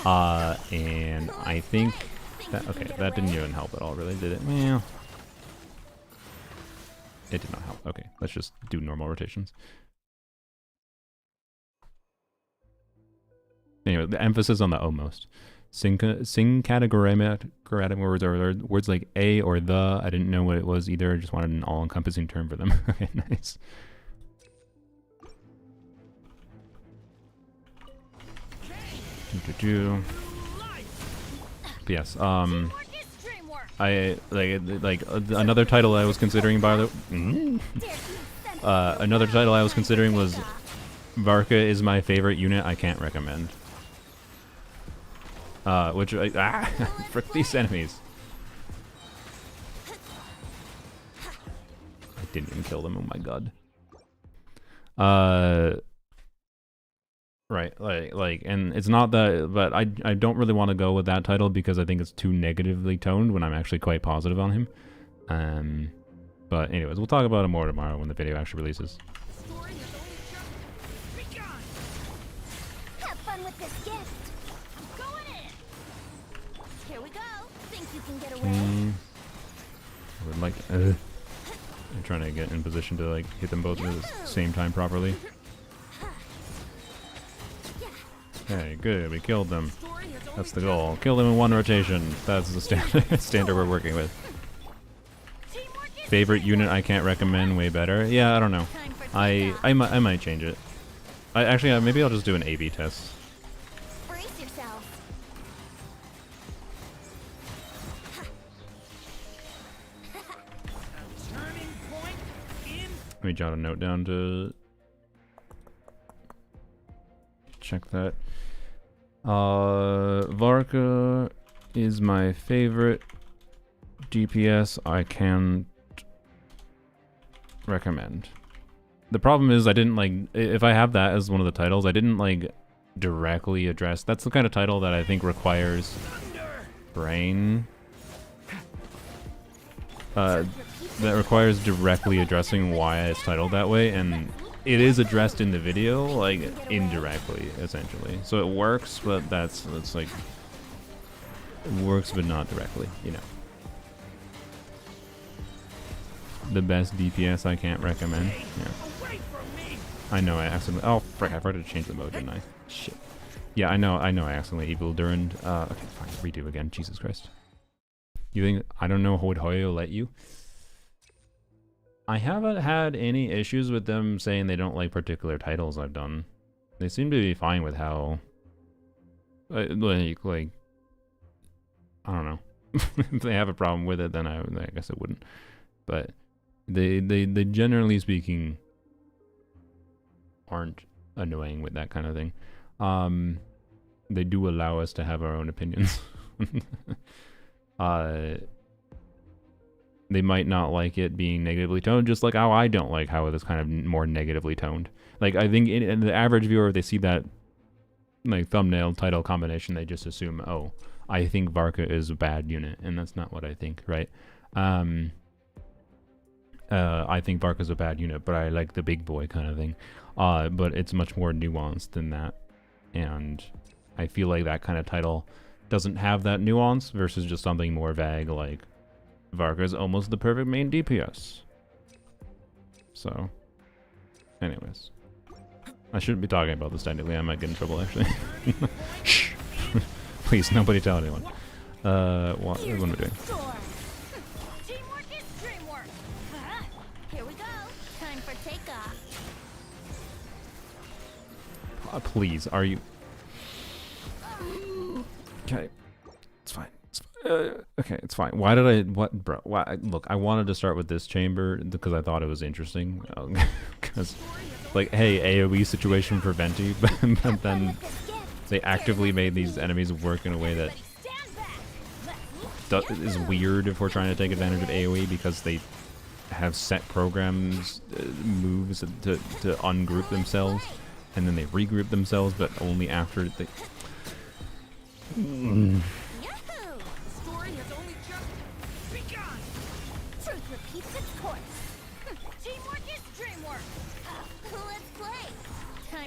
And I think that, okay, that didn't even help at all, really, did it? Well, it did not help. Okay, let's just do normal rotations. Anyway, the emphasis on the almost. Sing categorematic words are words like a or the. I didn't know what it was either. I just wanted an all-encompassing term for them. Okay, nice. Yes. I like another title I was considering. By the another title I was considering was Varka is my favorite unit I can't recommend. Which frick these enemies. I didn't even kill them. Oh my god. Right, like, and it's not that, but I don't really want to go with that title because I think it's too negatively toned when I'm actually quite positive on him. But anyways, we'll talk about it more tomorrow when the video actually releases. can get away? I would like to, I'm trying to get in position to like hit them both at the same time properly. Okay, good. We killed them. That's the goal. Kill them in one rotation. That's the standard we're working with. Favorite unit I can't recommend. Way better. Yeah, I don't know. I might change it. Actually, maybe I'll just do an A/B test. Brace yourself. Let me jot a note down to check that. Varka is my favorite DPS I can recommend. The problem is I didn't like, if I have that as one of the titles, I didn't like directly address. That's the kind of title that I think requires brain. That requires directly addressing why it's titled that way, and it is addressed in the video, like, indirectly, essentially. So it works, but that's like, it works but not directly, you know. The best DPS I can't recommend. Yeah. I know I accidentally, oh frick, I forgot to change the mode, didn't I? Shit. Yeah, I know I accidentally evil Durand. Okay, fine, redo again, Jesus Christ. You think, I don't know, would Hoyo let you? I haven't had any issues with them saying they don't like particular titles I've done. They seem to be fine with how, like I don't know. If they have a problem with it, then I guess it wouldn't. But they generally speaking aren't annoying with that kind of thing. They do allow us to have our own opinions. They might not like it being negatively toned, just like how I don't like how it is kind of more negatively toned. Like, I think in the average viewer, if they see that like thumbnail title combination, they just assume, oh, I think Varka is a bad unit, and that's not what I think, right? I think Varka's a bad unit, but I like the big boy kind of thing. But it's much more nuanced than that, and I feel like that kind of title doesn't have that nuance versus just something more vague like Varka is almost the perfect main DPS. So, anyways. I shouldn't be talking about this technically, I might get in trouble actually. Shh! Please, nobody tell anyone. What am I doing? Teamwork is dreamwork. Here we go. Time for takeoff. Please, are you... Okay. It's fine. Okay, it's fine. Why did I... What, bro? Why? Look, I wanted to start with this chamber because I thought it was interesting. Because, like, hey, AoE situation for Venti, but then they actively made these enemies work in a way that is weird if we're trying to take advantage of AoE because they have set programs, moves to ungroup themselves, and then they regroup themselves, but only after they...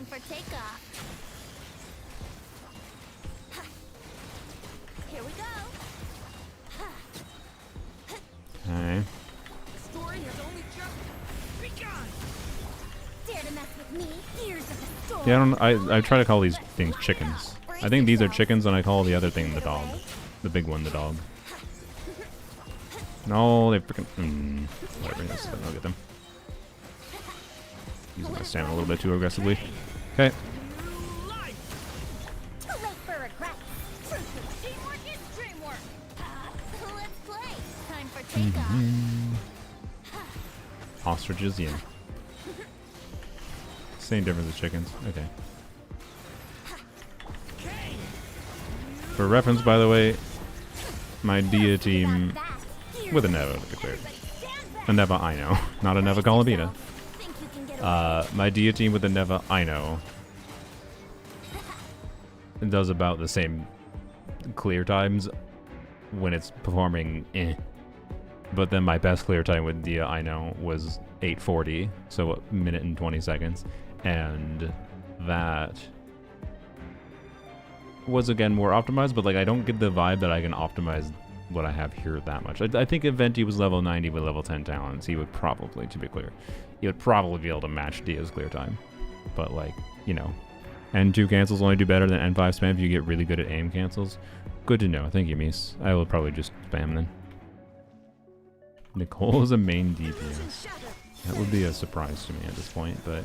For takeoff. Here we go. Okay. Story has only just begun. Dare to mess with me, ears of the storm. Yeah, I try to call these things chickens. I think these are chickens, and I call the other thing the dog. The big one the dog. No, they freaking... whatever it is, I'll get them. Using my stamina a little bit too aggressively. Okay. Too late for regret. Teamwork is dreamwork. Let's play. Time for takeoff. Ostriches, yeah. Same difference as chickens. Okay. For reference, by the way, my Dia team with a Neva, to be clear. A Neva I know, not a Neva Columina. My Dia team with the Neva I know. It does about the same clear times when it's performing But then my best clear time with Dia I know was 8:40, so a minute and 20 seconds. And that was again more optimized, but like I don't get the vibe that I can optimize what I have here that much. I think if Venti was level 90 with level 10 talents, he would probably, to be clear, he would probably be able to match Dia's clear time. But like, you know, N2 cancels only do better than N5 spam if you get really good at aim cancels. Good to know. Thank you, Mies. I will probably just spam then. Nicole is a main DPS. That would be a surprise to me at this point, but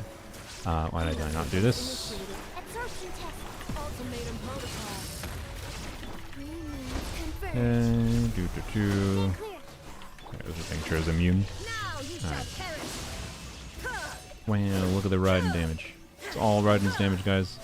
why did I not do this? There's a make sure it's immune. Alright. Wow, look at the riding damage. It's all riding's damage, guys.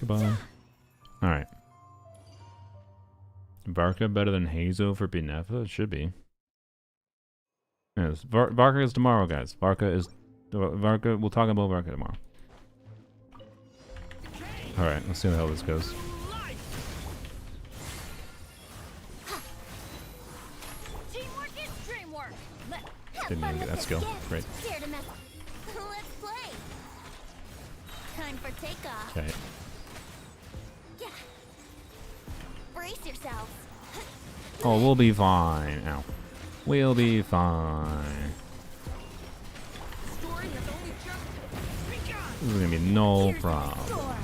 Goodbye. Alright. Varka better than Hazo for Benefa? It should be. Yes, Varka is tomorrow, guys. Varka, we'll talk about Varka tomorrow. Alright, let's see how the hell this goes. Didn't even get that skill. Great. Let's play. Time for takeoff. Okay. Brace yourselves. Oh, we'll be fine. Ow. We'll be fine. This is gonna be no problem.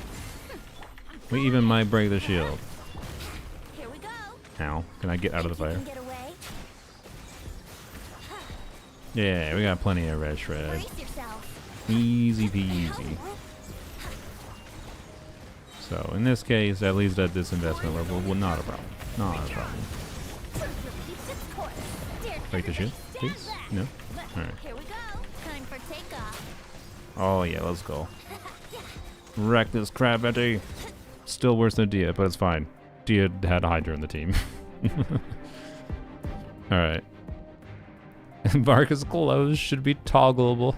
We even might break the shield. Here we go. Ow. Can I get out of the fire? Yeah, we got plenty of red shred. Easy peasy. So in this case, at least at this investment level, well, not a problem. Not a problem. Break the shield, please? No? Alright. Here we go. Time for takeoff. Oh yeah, let's go. Wreck this crap, Venti. Still worse than Dia, but it's fine. Dia had Hydra in the team. Alright. Varka's clothes should be toggleable.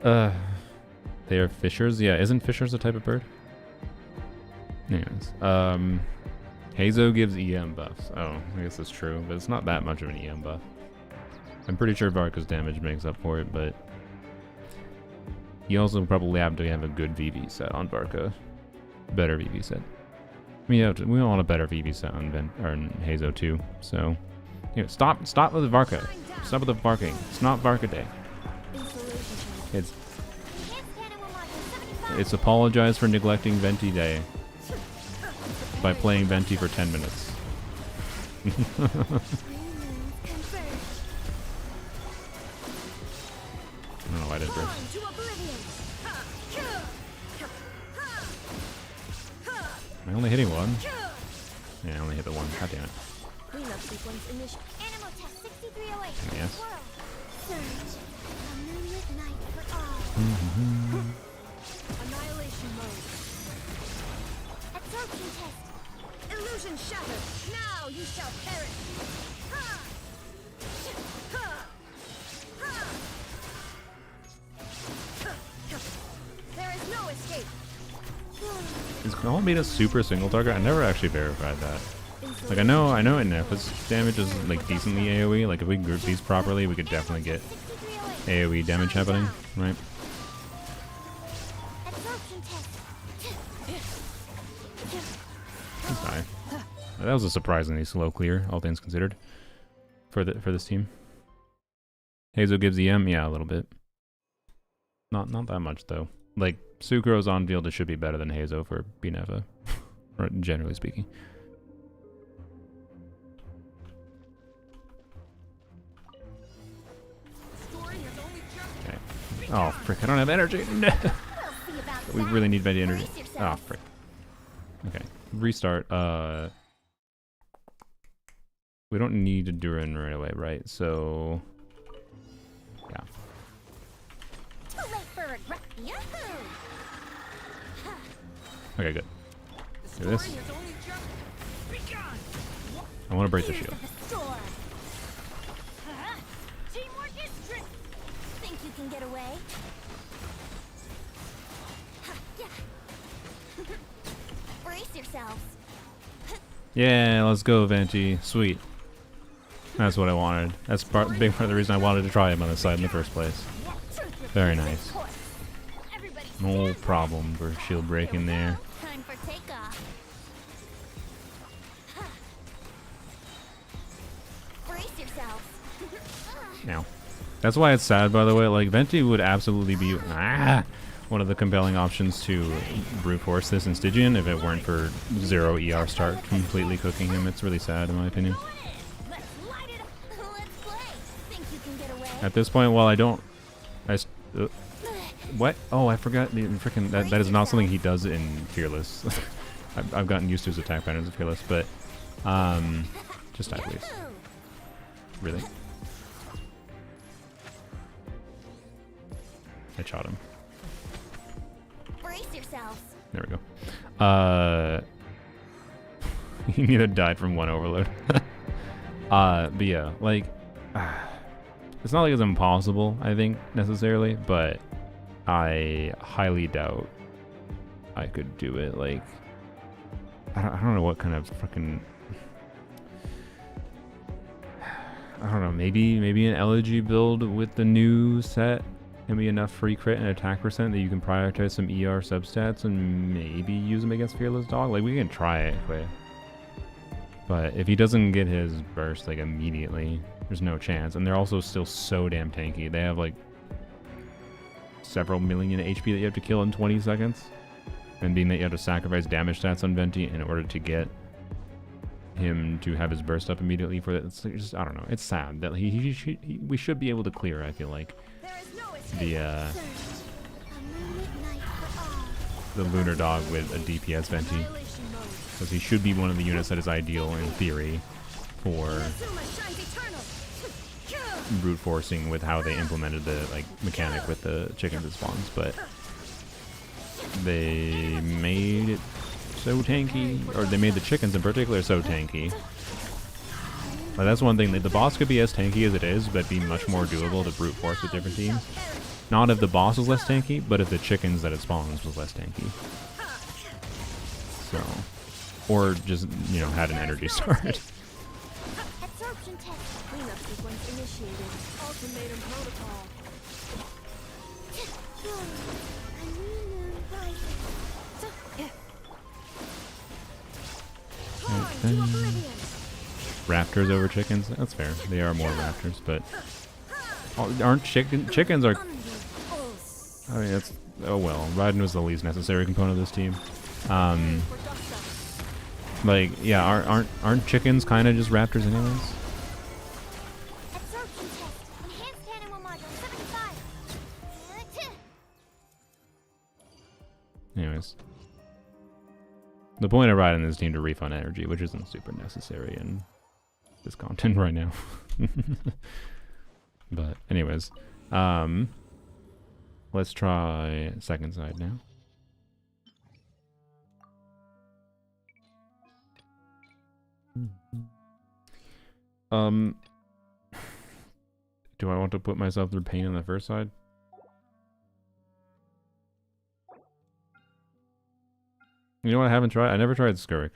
They are fishers? Yeah, isn't fishers a type of bird? Anyways, Hazo gives EM buffs. Oh, I guess that's true, but it's not that much of an EM buff. I'm pretty sure Varka's damage makes up for it, but you also probably have to have a good VV set on Varka. Better VV set. We want a better VV set on Hazo too. So, you know, stop with the Varka. Stop with the Varking. It's not Varka day. It's apologize for neglecting Venti day by playing Venti for 10 minutes. I don't know why I did this. Am I only hitting one? Yeah, I only hit the one. God damn it. Yes. Annihilation mode. Absorption test. Illusion shattered. Now you shall perish. Ha! Ha! Ha! There is no escape. Is Call made a super single target? I never actually verified that. Like I know Inef's damage is like decently AoE. Like if we group these properly, we could definitely get AoE damage happening, right? Let's die. That was a surprisingly slow clear, all things considered, for this team. Hazo gives EM, yeah, a little bit. Not that much though. Like Sucrose on field, it should be better than Hazo for Benefa, or generally speaking. Okay. Oh frick! I don't have energy. No. We really need Venti energy. Oh frick. Okay. Restart. We don't need to Durin right away, right? So yeah. Okay, good. Do this. I want to break the shield. Think you can get away? Brace yourselves. Yeah, let's go, Venti. Sweet. That's what I wanted. That's big part of the reason I wanted to try him on this side in the first place. Very nice. No problem for shield breaking there. Time for takeoff. Brace yourselves. Now, that's why it's sad, by the way. Like, Venti would absolutely be one of the compelling options to brute force this in Stygian if it weren't for 0 ER start completely cooking him. It's really sad, in my opinion. Let's light it up. Let's play. Think you can get away? At this point, while I don't... what? Oh, I forgot. Freaking that is not something he does in Fearless. I've gotten used to his attack patterns in Fearless, but... just die, please. Really? I shot him. Brace yourselves. There we go. He neither died from one overload. But yeah, like, it's not like it's impossible, I think, necessarily, but I highly doubt I could do it. Like, I don't know what kind of fucking... I don't know, maybe an elegy build with the new set can be enough free crit and attack percent that you can prioritize some ER substats and maybe use them against Fearless Dog. Like, we can try it, but if he doesn't get his burst like immediately, there's no chance. And they're also still so damn tanky. They have like several million HP that you have to kill in 20 seconds. And being that you have to sacrifice damage stats on Venti in order to get him to have his burst up immediately for that, it's just, I don't know. It's sad that we should be able to clear, I feel like, the Lunar Dog with a DPS Venti. Because he should be one of the units that is ideal in theory for brute forcing with how they implemented the like mechanic with the chickens and spawns, but they made it so tanky, or they made the chickens in particular so tanky. But that's one thing, that the boss could be as tanky as it is, but be much more doable to brute force with different teams. Not if the boss was less tanky, but if the chickens that it spawns was less tanky. So, or just, you know, had an energy start. Absorption test. Cleanup sequence initiated. Ultimatum protocol. Raptors over chickens? That's fair. They are more raptors, but aren't chickens are... I mean, that's... Oh well, Raiden was the least necessary component of this team. Like, yeah, aren't chickens kind of just raptors anyways? Absorption test. Enhanced animal module 75. Anyways. The point of Raiden is team to refund energy, which isn't super necessary in this content right now. But anyways, let's try second side now. Do I want to put myself through pain on the first side? You know what I haven't tried? I never tried Skirk.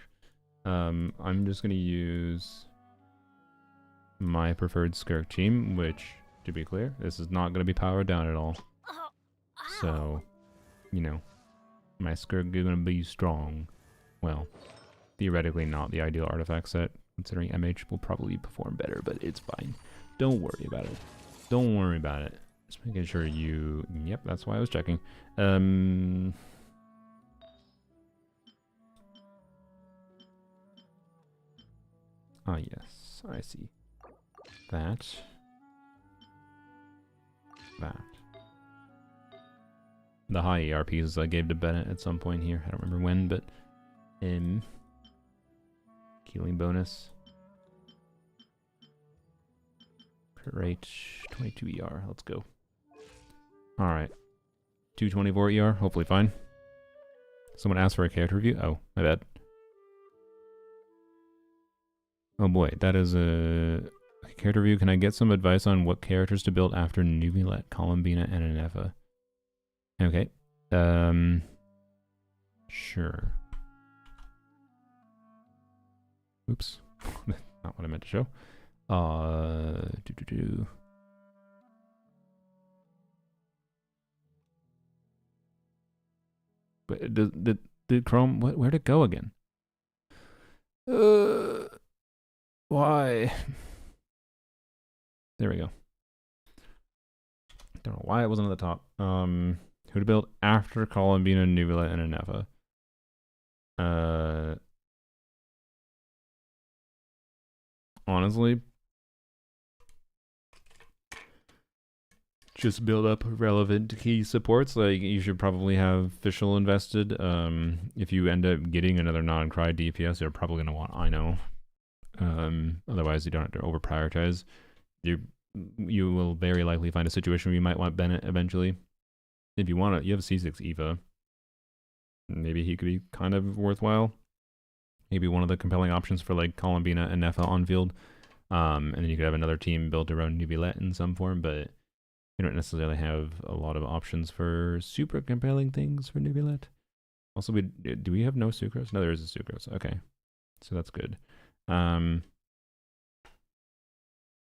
I'm just gonna use my preferred Skirk team, which, to be clear, this is not gonna be powered down at all. So, you know, my Skirk is gonna be strong. Well, theoretically not the ideal artifact set, considering MH will probably perform better, but it's fine. Don't worry about it. Don't worry about it. Just making sure you... Yep, that's why I was checking. Ah, yes, I see. That. The high ER pieces I gave to Bennett at some point here. I don't remember when, but... Healing bonus. Crit rate, 22 ER. Let's go. Alright. 224 ER, hopefully fine. Someone asked for a character review? Oh, my bad. Oh boy, that is a character review. Can I get some advice on what characters to build after Nubilet, Columbina, and Anefa? Okay. Sure. Oops. Not what I meant to show. Do. But did Chrome, where'd it go again? Why? There we go. Don't know why it wasn't at the top. Who to build after Columbina, Nuvula, and Anefa? Honestly, just build up relevant key supports. Like, you should probably have Fischl invested. If you end up getting another non-cry DPS, you're probably gonna want Ino. Otherwise, you don't have to over prioritize. You will very likely find a situation where you might want Bennett eventually. If you want it, you have a C6 Eva. Maybe he could be kind of worthwhile. Maybe one of the compelling options for like Columbina and Nefa on field. And then you could have another team built around Nubilet in some form, but you don't necessarily have a lot of options for super compelling things for Nubilet. Also, do we have no sucrose? No, there is a sucrose. Okay, so that's good.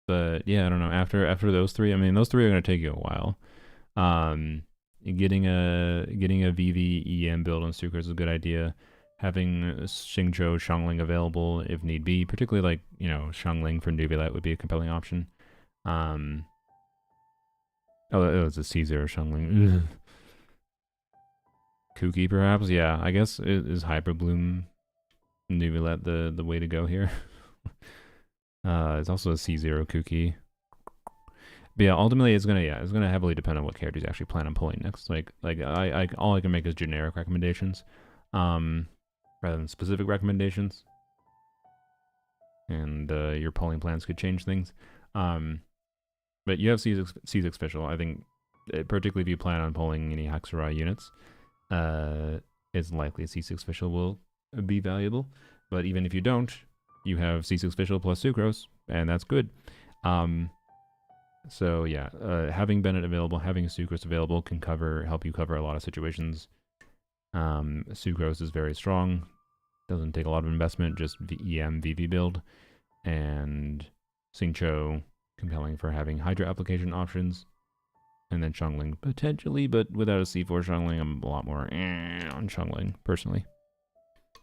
But yeah, I don't know. After those three, I mean, those three are going to take you a while. Getting a VV EM build on sucrose is a good idea. Having Xingqiu Xiangling available if need be, particularly like, you know, Xiangling for Nubilet would be a compelling option. Oh, it was a C0 Xiangling. Kooky, perhaps? Yeah, I guess is Hyperbloom Nubilet the way to go here. It's also a C0 Kooky. But yeah, ultimately it's gonna heavily depend on what characters you actually plan on pulling next. Like I all I can make is generic recommendations, rather than specific recommendations. And your pulling plans could change things. But you have C6 Fischl. I think, particularly if you plan on pulling any Haxorai units, it's likely C6 Fischl will be valuable. But even if you don't, you have C6 Fischl plus Sucrose, and that's good. So yeah, having Bennett available, having Sucrose available can help you cover a lot of situations. Sucrose is very strong, doesn't take a lot of investment, just EM VV build, and Xingqiu compelling for having Hydra application options, and then Xiangling potentially, but without a C4 Xiangling, I'm a lot more on Xiangling personally.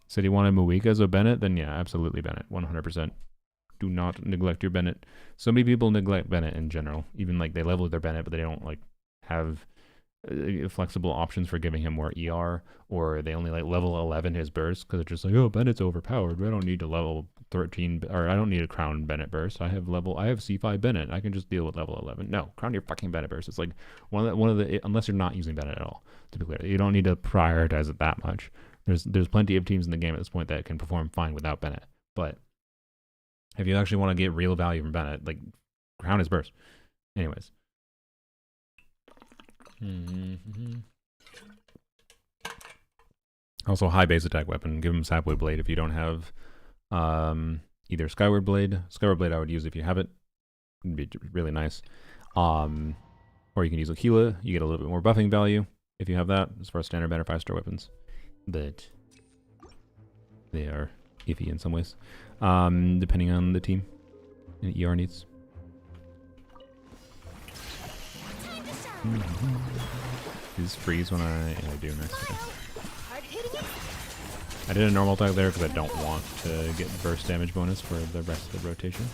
Said he wanted Muika as a Bennett, then yeah, absolutely Bennett, 100%. Do not neglect your Bennett. So many people neglect Bennett in general. Even like they level their Bennett, but they don't like have flexible options for giving him more ER, or they only like level 11 his burst because it's just like, oh, Bennett's overpowered. I don't need to level 13, or I don't need a crown Bennett burst. I have C5 Bennett. I can just deal with level 11. No, crown your fucking Bennett burst. It's like one of the unless you're not using Bennett at all. To be clear, you don't need to prioritize it that much. There's plenty of teams in the game at this point that can perform fine without Bennett, but if you actually want to get real value from Bennett, like, crown his burst. Anyways. Also, high base attack weapon. Give him Sapwood Blade if you don't have either Skyward Blade. Skyward Blade I would use if you have it. It'd be really nice. Or you can use Aquila. You get a little bit more buffing value if you have that, as far as standard banner 5-star weapons. But they are iffy in some ways, depending on the team and ER needs. Is freeze when I do nice. I did a normal tag there because I don't want to get burst damage bonus for the rest of the rotation.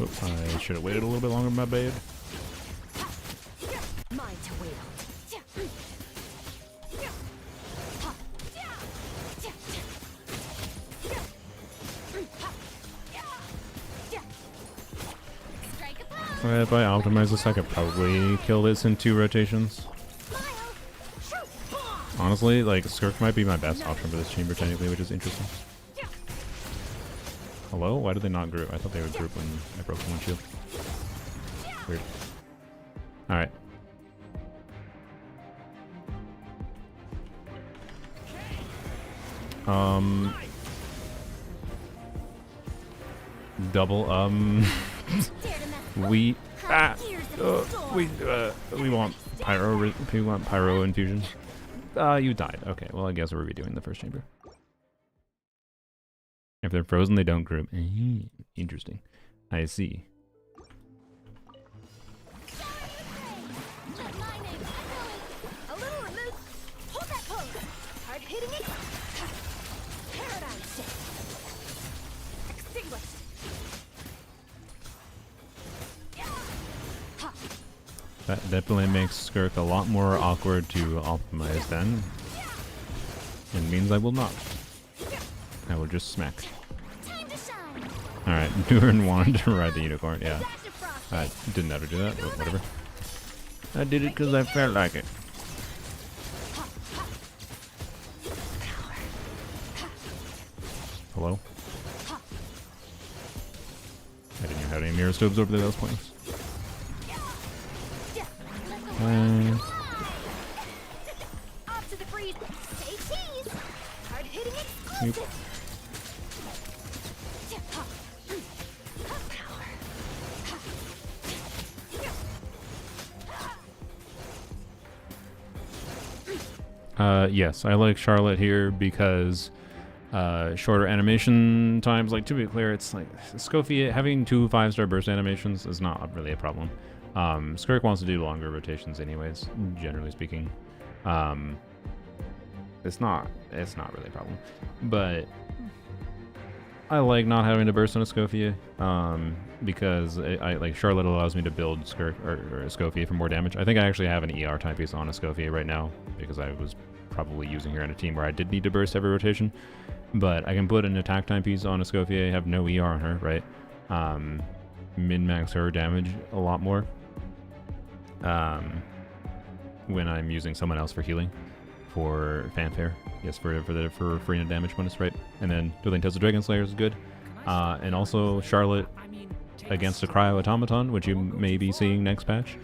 Oops, I should have waited a little bit longer, my bad. If I optimize this, I could probably kill this in 2 rotations. Honestly, like, Skirk might be my best option for this chamber technically, which is interesting. Hello? Why did they not group? I thought they would group when I broke the windshield. Weird. Alright. double, Dare to mess we, ah, Here's the storm. we want pyro infusion. You died. Okay, well, I guess we're redoing the first chamber. If they're frozen, they don't group. Interesting. I see. Let my name echoing. A little removed. Hold that pose. Hard hitting it. Paradigm shift. Extinguished. That definitely makes Skirk a lot more awkward to optimize then. And means I will not. I will just smack. Time to shine. Alright, Duran wanted to ride the unicorn, yeah. Dash of frost. I didn't ever do that, but whatever. I did it because I felt like it. Hello? I didn't even have any mirrors to absorb those points. Off to the breeze. Say cheese. Hard hitting Nope. exclusive. Yes, I like Charlotte here because shorter animation times. Like, to be clear, it's like Scofield having 2 5-star burst animations is not really a problem. Skirk wants to do longer rotations anyways, generally speaking. It's not really a problem. But I like not having to burst on a Scofield, because I like Charlotte allows me to build Skirk or Scofield for more damage. I think I actually have an ER timepiece on a Scofield right now because I was probably using her in a team where I did need to burst every rotation. But I can put an attack timepiece on a Scofield, have no ER on her, right? Min-max her damage a lot more when I'm using someone else for healing, for fanfare. Yes, for free damage bonus, right? And then Dueling Tales of Dragon Slayer is good. And also Charlotte against a Cryo Automaton, which you may be seeing next patch,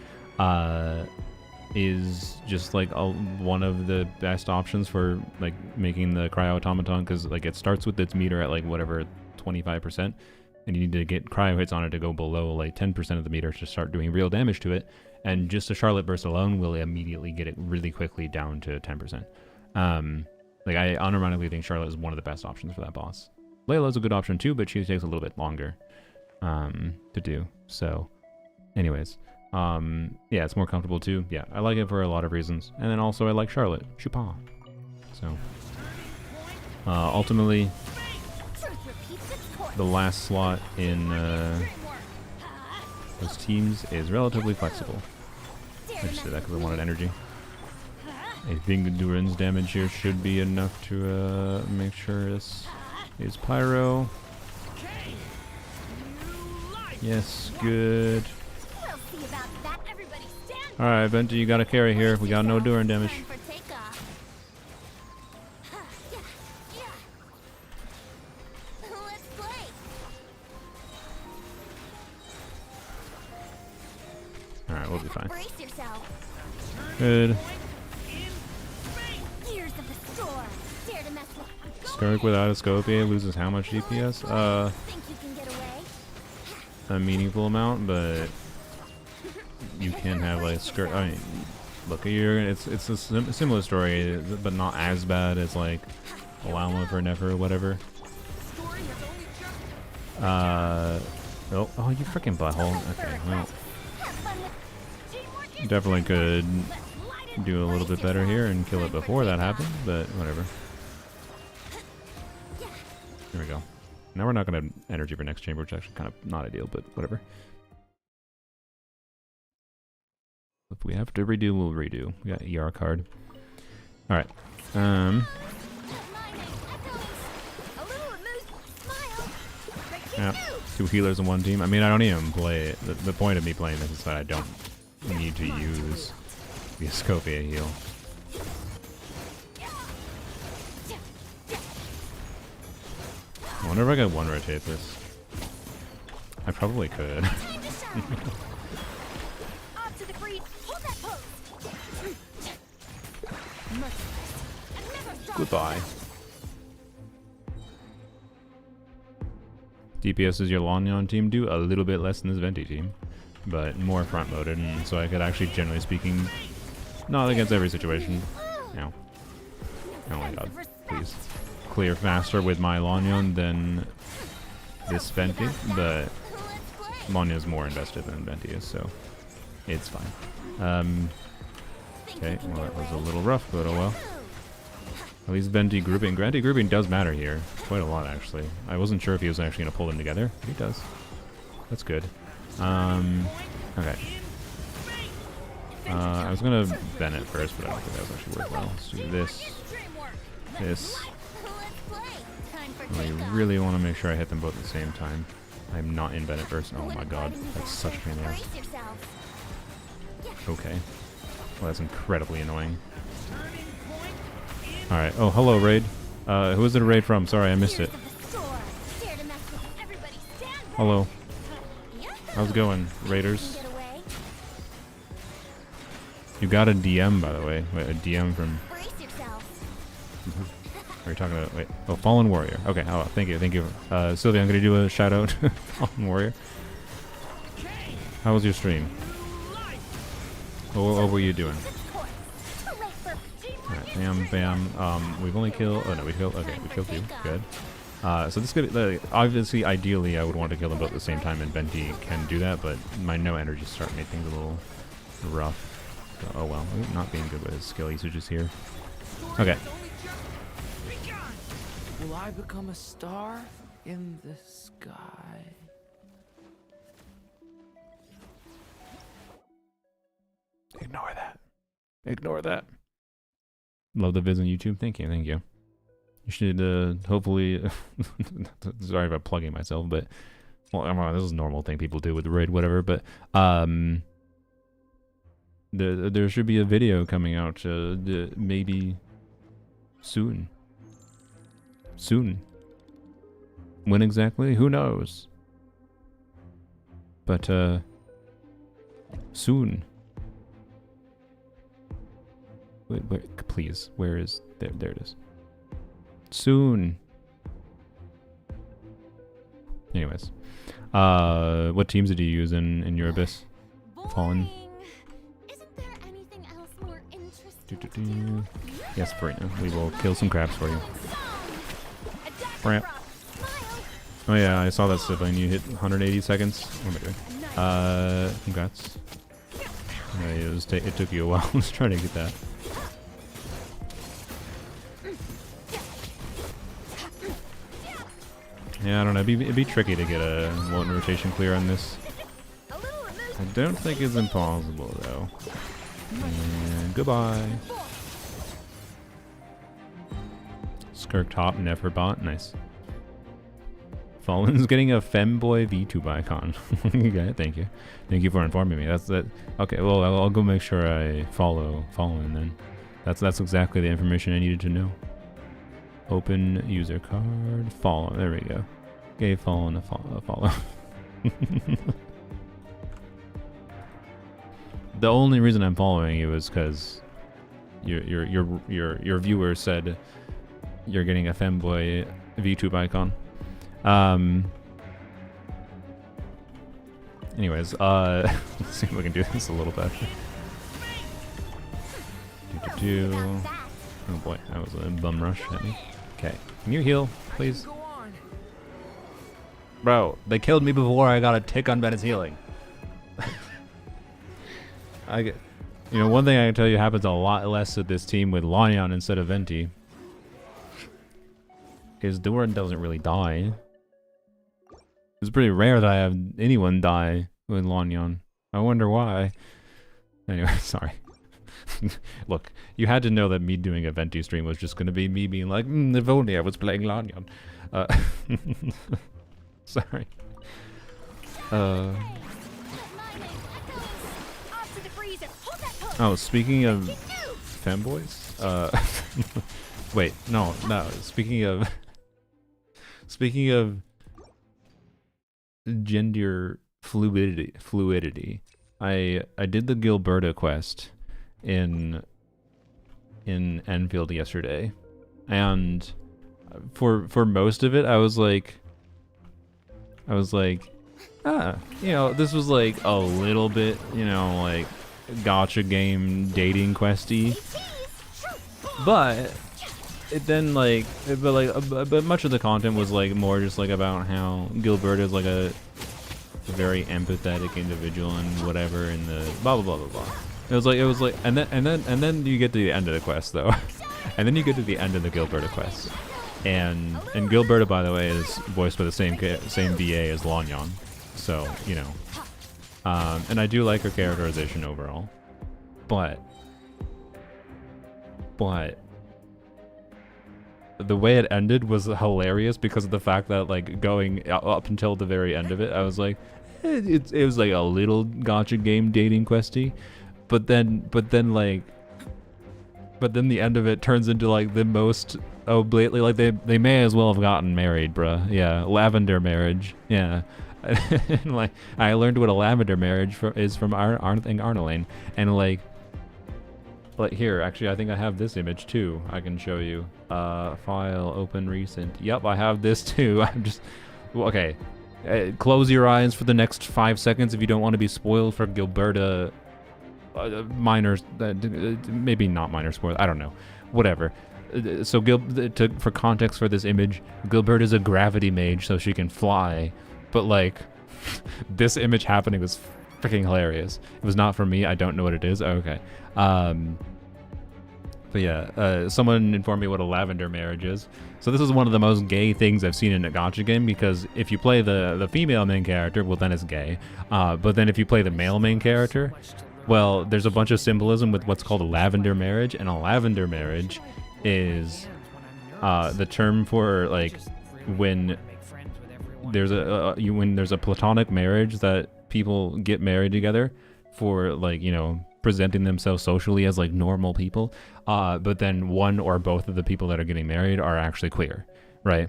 is just like one of the best options for like making the Cryo Automaton, because like it starts with its meter at like whatever 25%, and you need to get cryo hits on it to go below like 10% of the meter to start doing real damage to it. And just a Charlotte burst alone will immediately get it really quickly down to 10%. Like I unironically think Charlotte is one of the best options for that boss. Layla's a good option too, but she takes a little bit longer to do. So anyways, yeah, it's more comfortable too. Yeah, I like it for a lot of reasons. And then also I like Charlotte. Chupin. So ultimately, the last slot in those teams is relatively flexible. I just did that because I wanted energy. I think Duran's damage here should be enough to make sure this is Pyro. Yes, good. Alright, Venti, you got a carry here. We got no Duran damage. Alright, we'll be fine. Good. Skirk without a Scopia loses how much DPS? A meaningful amount, but you can have like Skirk. I mean, look at your. It's a similar story, but not as bad as like Alama for Nefer or whatever. Oh, you freaking butthole. Okay, well, definitely could do a little bit better here and kill it before that happened, but whatever. Here we go. Now we're not going to have energy for next chamber, which is actually kind of not ideal, but whatever. If we have to redo, we'll redo. We got ER card. Alright. Yeah, 2 healers in one team. I mean, I don't even play it. The point of me playing this is that I don't need to use the Scopia heal. I wonder if I could one rotate this. I probably could. Goodbye. DPS your Lanyon team do, a little bit less than this Venti team, but more front-loaded, and so I could actually, generally speaking, not against every situation. Ow. Oh my god, please. Clear faster with my Lanyon than this Venti, but Lanyon more invested than Venti is, so it's fine. Okay, well that was a little rough, but oh well. At least Venti grouping. Venti grouping does matter here. Quite a lot, actually. I wasn't sure if he was actually going to pull them together, but he does. That's good. Okay. I was going to Bennett first, but I don't think that was actually worthwhile. Let's do this. This. I really want to make sure I hit them both at the same time. I'm not in Bennett first. Oh my god. That's such a pain in the ass. Okay. Well, that's incredibly annoying. Alright. Oh, hello, raid. Who is it a raid from? Sorry, I missed it. Hello. How's it going, raiders? You got a DM, by the way. Wait, a DM from... Are you talking about... Wait. Oh, Fallen Warrior. Okay, oh, thank you, thank you. Sylvia, I'm going to do a shout-out. Fallen Warrior. How was your stream? What were you doing? Alright, bam, bam. We've only killed... Oh, no, we killed... Okay, we killed 2. Good. So this could... obviously, ideally, I would want to kill them both at the same time, and Venti can do that, but my no energy start making things a little rough. So, oh, well. Not being good with his skill usages here. Okay. Will I become a star in the sky? Ignore that. Ignore that. Love the vids on YouTube. Thank you, thank you. You should, hopefully... Sorry about plugging myself, but... Well, this is a normal thing people do with the raid, whatever, but... There should be a video coming out, maybe... soon. Soon. When exactly? Who knows? But, soon. Wait, please. Where is... There it is. Soon. Anyways. What teams did you use in your Abyss? Fallen? Isn't there anything else more interesting? Yes, Farina. We will kill some crabs for you. Ramp. Oh yeah, I saw that sibling. You hit 180 seconds. Oh my god. Congrats. Yeah, it took you a while. I was trying to get that. Yeah, I don't know. It'd be tricky to get a one rotation clear on this. I don't think it's impossible though. And goodbye. Skirk top Neferbot, nice. Fallen's getting a femboy VTube icon. Okay, thank you. Thank you for informing me. That's that. Okay, well I'll go make sure I follow Fallen then. That's exactly the information I needed to know. Open user card. Fallen. There we go. Gave Fallen a follow. The only reason I'm following you is because your viewer said you're getting a femboy VTube icon. Anyways, let's see if we can do this a little better. Oh boy, that was a bum rush at me. Okay, can you heal, please? Bro, they killed me before I got a tick on Bennett's healing. You know, one thing I can tell you happens a lot less with this team with Lanyon instead of Venti. Is Duran doesn't really die. It's pretty rare that I have anyone die with Lanyon. I wonder why. Anyway, sorry. Look, you had to know that me doing a Venti stream was just going to be me being like, if only I was playing Lanyon. Sorry. Oh, speaking of femboys, wait, no. Speaking of gender fluidity, I did the Gilberta quest in Enfield yesterday, and for most of it, I was like, I was like, you know, this was like a little bit, you know, like gotcha game dating questy, but but much of the content was like more just like about how Gilbert is like a very empathetic individual and whatever, and the blah blah blah blah blah. It was like, and then you get to the end of the quest though, and then you get to the end of the Gilberta quest, and Gilberta, by the way, is voiced by the same VA as Lanyan, so you know, and I do like her characterization overall, but the way it ended was hilarious because of the fact that like going up until the very end of it, I was like, it was like a little gotcha game dating questy, but then the end of it turns into like the most blatantly like they may as well have gotten married, bruh. Yeah, lavender marriage. Yeah. Like I learned what a lavender marriage is from Arnolaine, and like here, actually, I think I have this image too. I can show you. File, open recent. Yep, I have this too. I'm just okay. Close your eyes for the next 5 seconds if you don't want to be spoiled for Gilberta. Minor, maybe not minor spoiler. I don't know. Whatever. So for context for this image, Gilbert is a gravity mage, so she can fly. But like, this image happening was freaking hilarious. It was not for me. I don't know what it is. Oh, okay. But yeah, someone informed me what a lavender marriage is. So this is one of the most gay things I've seen in a gacha game, because if you play the female main character, well then it's gay. But then if you play the male main character, well, there's a bunch of symbolism with what's called a lavender marriage, and a lavender marriage is the term for like when there's a platonic marriage that people get married together for, like, you know, presenting themselves socially as like normal people, but then one or both of the people that are getting married are actually queer, right?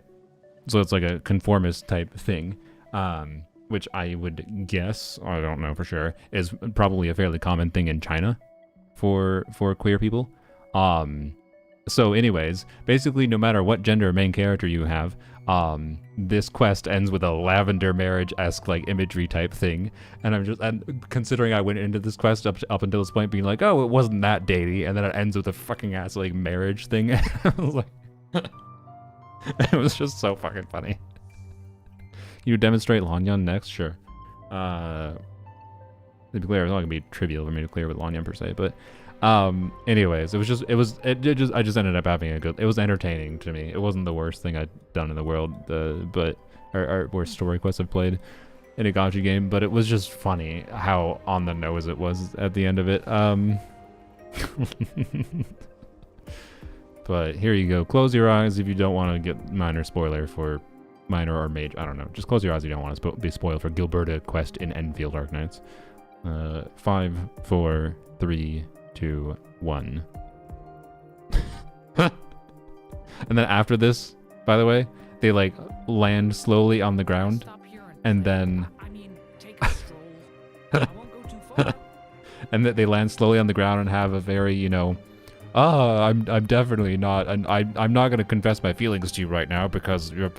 So it's like a conformist type thing, which I would guess, I don't know for sure, is probably a fairly common thing in China for queer people. So anyways, basically no matter what gender main character you have, this quest ends with a lavender marriage-esque like imagery type thing, and considering I went into this quest up until this point being like, oh, it wasn't that datey, and then it ends with a fucking ass like marriage thing. I was like, it was just so fucking funny. You demonstrate Lanyan next, sure. To be clear, it's not gonna be trivial for me to clear with Lanyan per se, but anyways, I just ended up having it was entertaining to me. It wasn't the worst thing I'd done in the world, or worst story quest I've played in a gacha game, but it was just funny how on the nose it was at the end of it. But here you go. Close your eyes if you don't want to get minor spoiler for minor or mage. I don't know. Just close your eyes if you don't want to be spoiled for Gilberta quest in Enfield Arknights. 5, 4, 3, 2, 1. And then after this, by the way, they like land slowly on the ground, and then and that they land slowly on the ground and have a very, you know, I'm definitely not, and I'm not gonna confess my feelings to you right now because you're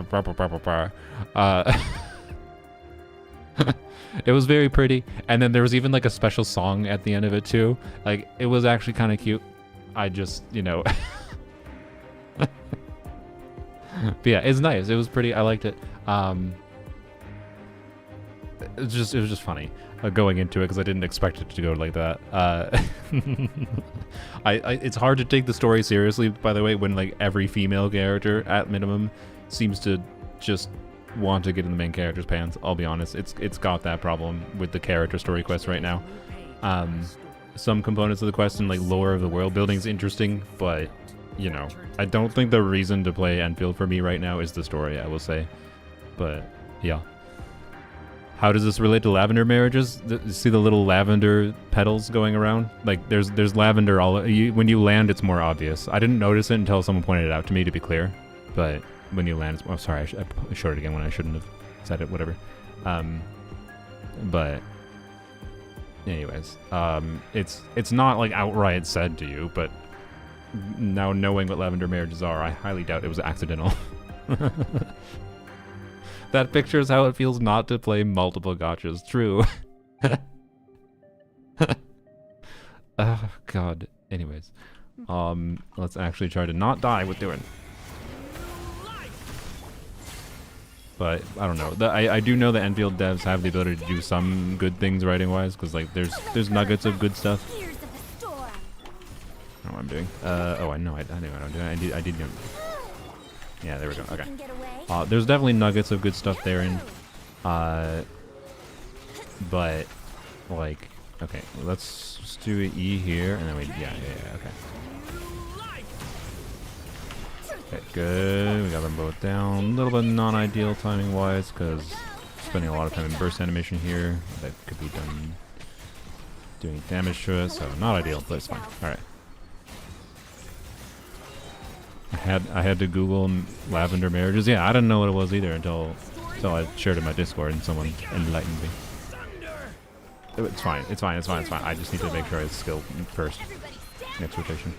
it was very pretty, and then there was even like a special song at the end of it too. Like, it was actually kind of cute. I just, you know, but yeah, it's nice. It was pretty. I liked it. It was just funny going into it because I didn't expect it to go like that. It's hard to take the story seriously, by the way, when like every female character at minimum seems to just want to get in the main character's pants. I'll be honest, it's got that problem with the character story quest right now. Some components of the quest and like lore of the world building is interesting, but you know, I don't think the reason to play Enfield for me right now is the story, I will say. But yeah. How does this relate to lavender marriages? See the little lavender petals going around? Like there's lavender all when you land, it's more obvious. I didn't notice it until someone pointed it out to me, to be clear. But when you land, oh sorry, I showed it again when I shouldn't have said it, whatever. But anyways, it's not like outright said to you, but now knowing what lavender marriages are, I highly doubt it was accidental. That pictures how it feels not to play multiple gotchas. True. Oh god. Anyways, let's actually try to not die with doing. But I don't know. I do know that Enfield devs have the ability to do some good things writing wise, because like there's nuggets of good stuff. Here's of the storm. I don't know what I'm doing. Oh, I know. I know what I'm doing. I did know. Yeah, there we go. Okay. Can get away. There's definitely nuggets of good stuff therein. But like, okay, let's just do an E here, and then yeah, okay. Okay, good. We got them both down. A little bit non-ideal timing-wise, because spending a lot of time in burst animation here. That could be done doing damage to us, so not ideal, but it's fine. All right. I had to Google lavender marriages. Yeah, I didn't know what it was either until I shared it in my Discord and someone enlightened me. It's fine. It's fine. It's fine. It's fine. I just need to make sure I skill first. Next rotation.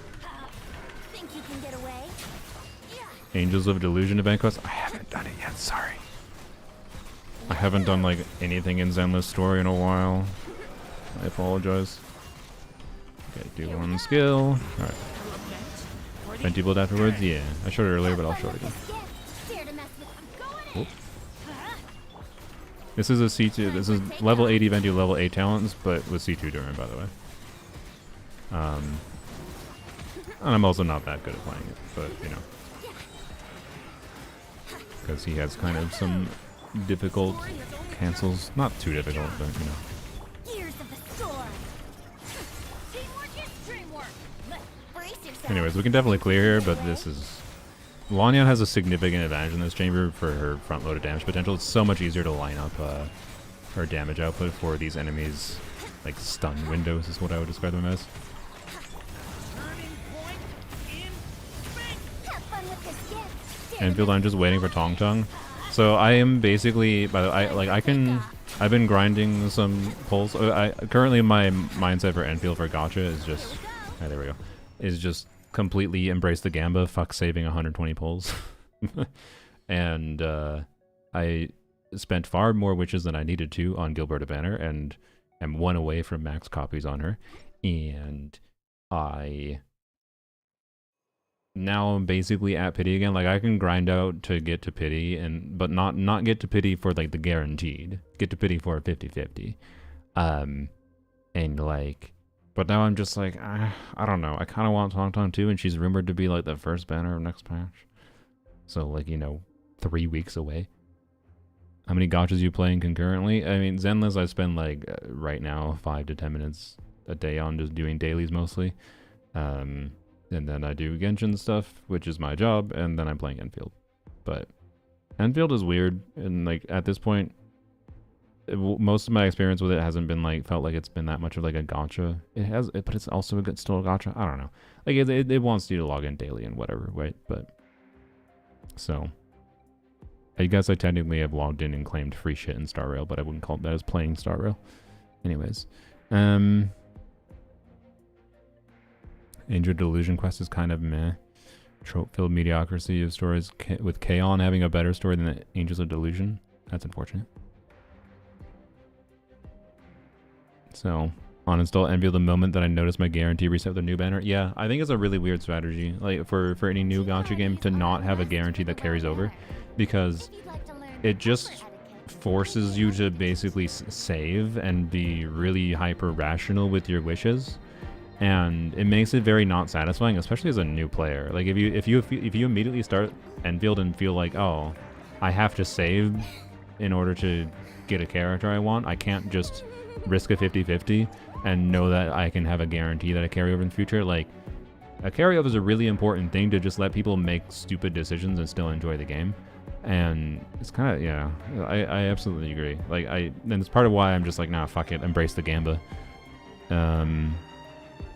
Think you can get away? Angels of Delusion event quest. I haven't done it yet. Sorry. I haven't done like anything in Zenless story in a while. I apologize. Okay, do one skill. All right. Venti build afterwards? Yeah. I showed it earlier, but I'll show it again. Whoop. This is a C2. This is level 80 Venti, level A talents, but with C2 Durin, by the way. And I'm also not that good at playing it, but you know. Because he has kind of some difficult cancels. Not too difficult, but you know. Gears of the storm. Teamwork is dreamwork. Brace yourself. Anyways, we can definitely clear here, but this is... Lanyan has a significant advantage in this chamber for her front-loaded damage potential. It's so much easier to line up her damage output for these enemies, like stun windows is what I would describe them as. Have fun with this gift. Enfield, I'm just waiting for Tong Tong. So I am basically, by the I've been grinding some pulls. Currently my mindset for Enfield for Gacha is just, there we go, is just completely embrace the Gamba, fuck saving 120 pulls. And I spent far more witches than I needed to on Gilberta Banner, and am one away from max copies on her. And now I'm basically at pity again. Like I can grind out to get to pity, but not get to pity for like the guaranteed. Get to pity for a 50-50. And like, but now I'm just like, I don't know. I kind of want Tong Tong too, and she's rumored to be like the first banner of next patch. So like, you know, 3 weeks away. How many gachas you playing concurrently? I mean, Zenless I spend like right now 5 to 10 minutes a day on just doing dailies mostly. And then I do Genshin stuff, which is my job, and then I'm playing Enfield. But Enfield is weird, and like at this point, most of my experience with it hasn't been like, felt like it's been that much of like a gacha. It has, but it's also still a gacha. I don't know. Like it wants you to log in daily and whatever, right? But so I guess I technically have logged in and claimed free shit in Star Rail, but I wouldn't call that as playing Star Rail. Anyways, Angel Delusion quest is kind of meh. Trope-filled mediocrity of stories with Kaon having a better story than the Angels of Delusion. That's unfortunate. So, uninstall Envy the moment that I notice my guarantee reset with a new banner. Yeah, I think it's a really weird strategy, like for any new gacha game, to not have a guarantee that carries over, because it just forces you to basically save and be really hyper rational with your wishes, and it makes it very not satisfying, especially as a new player. Like if you immediately start Enfield and feel like, oh, I have to save in order to get a character I want, I can't just risk a 50-50 and know that I can have a guarantee that I carry over in the future. Like, a carryover is a really important thing to just let people make stupid decisions and still enjoy the game. And it's kind of, yeah, I absolutely agree. Like, and it's part of why I'm just like, nah, fuck it, embrace the Gamba.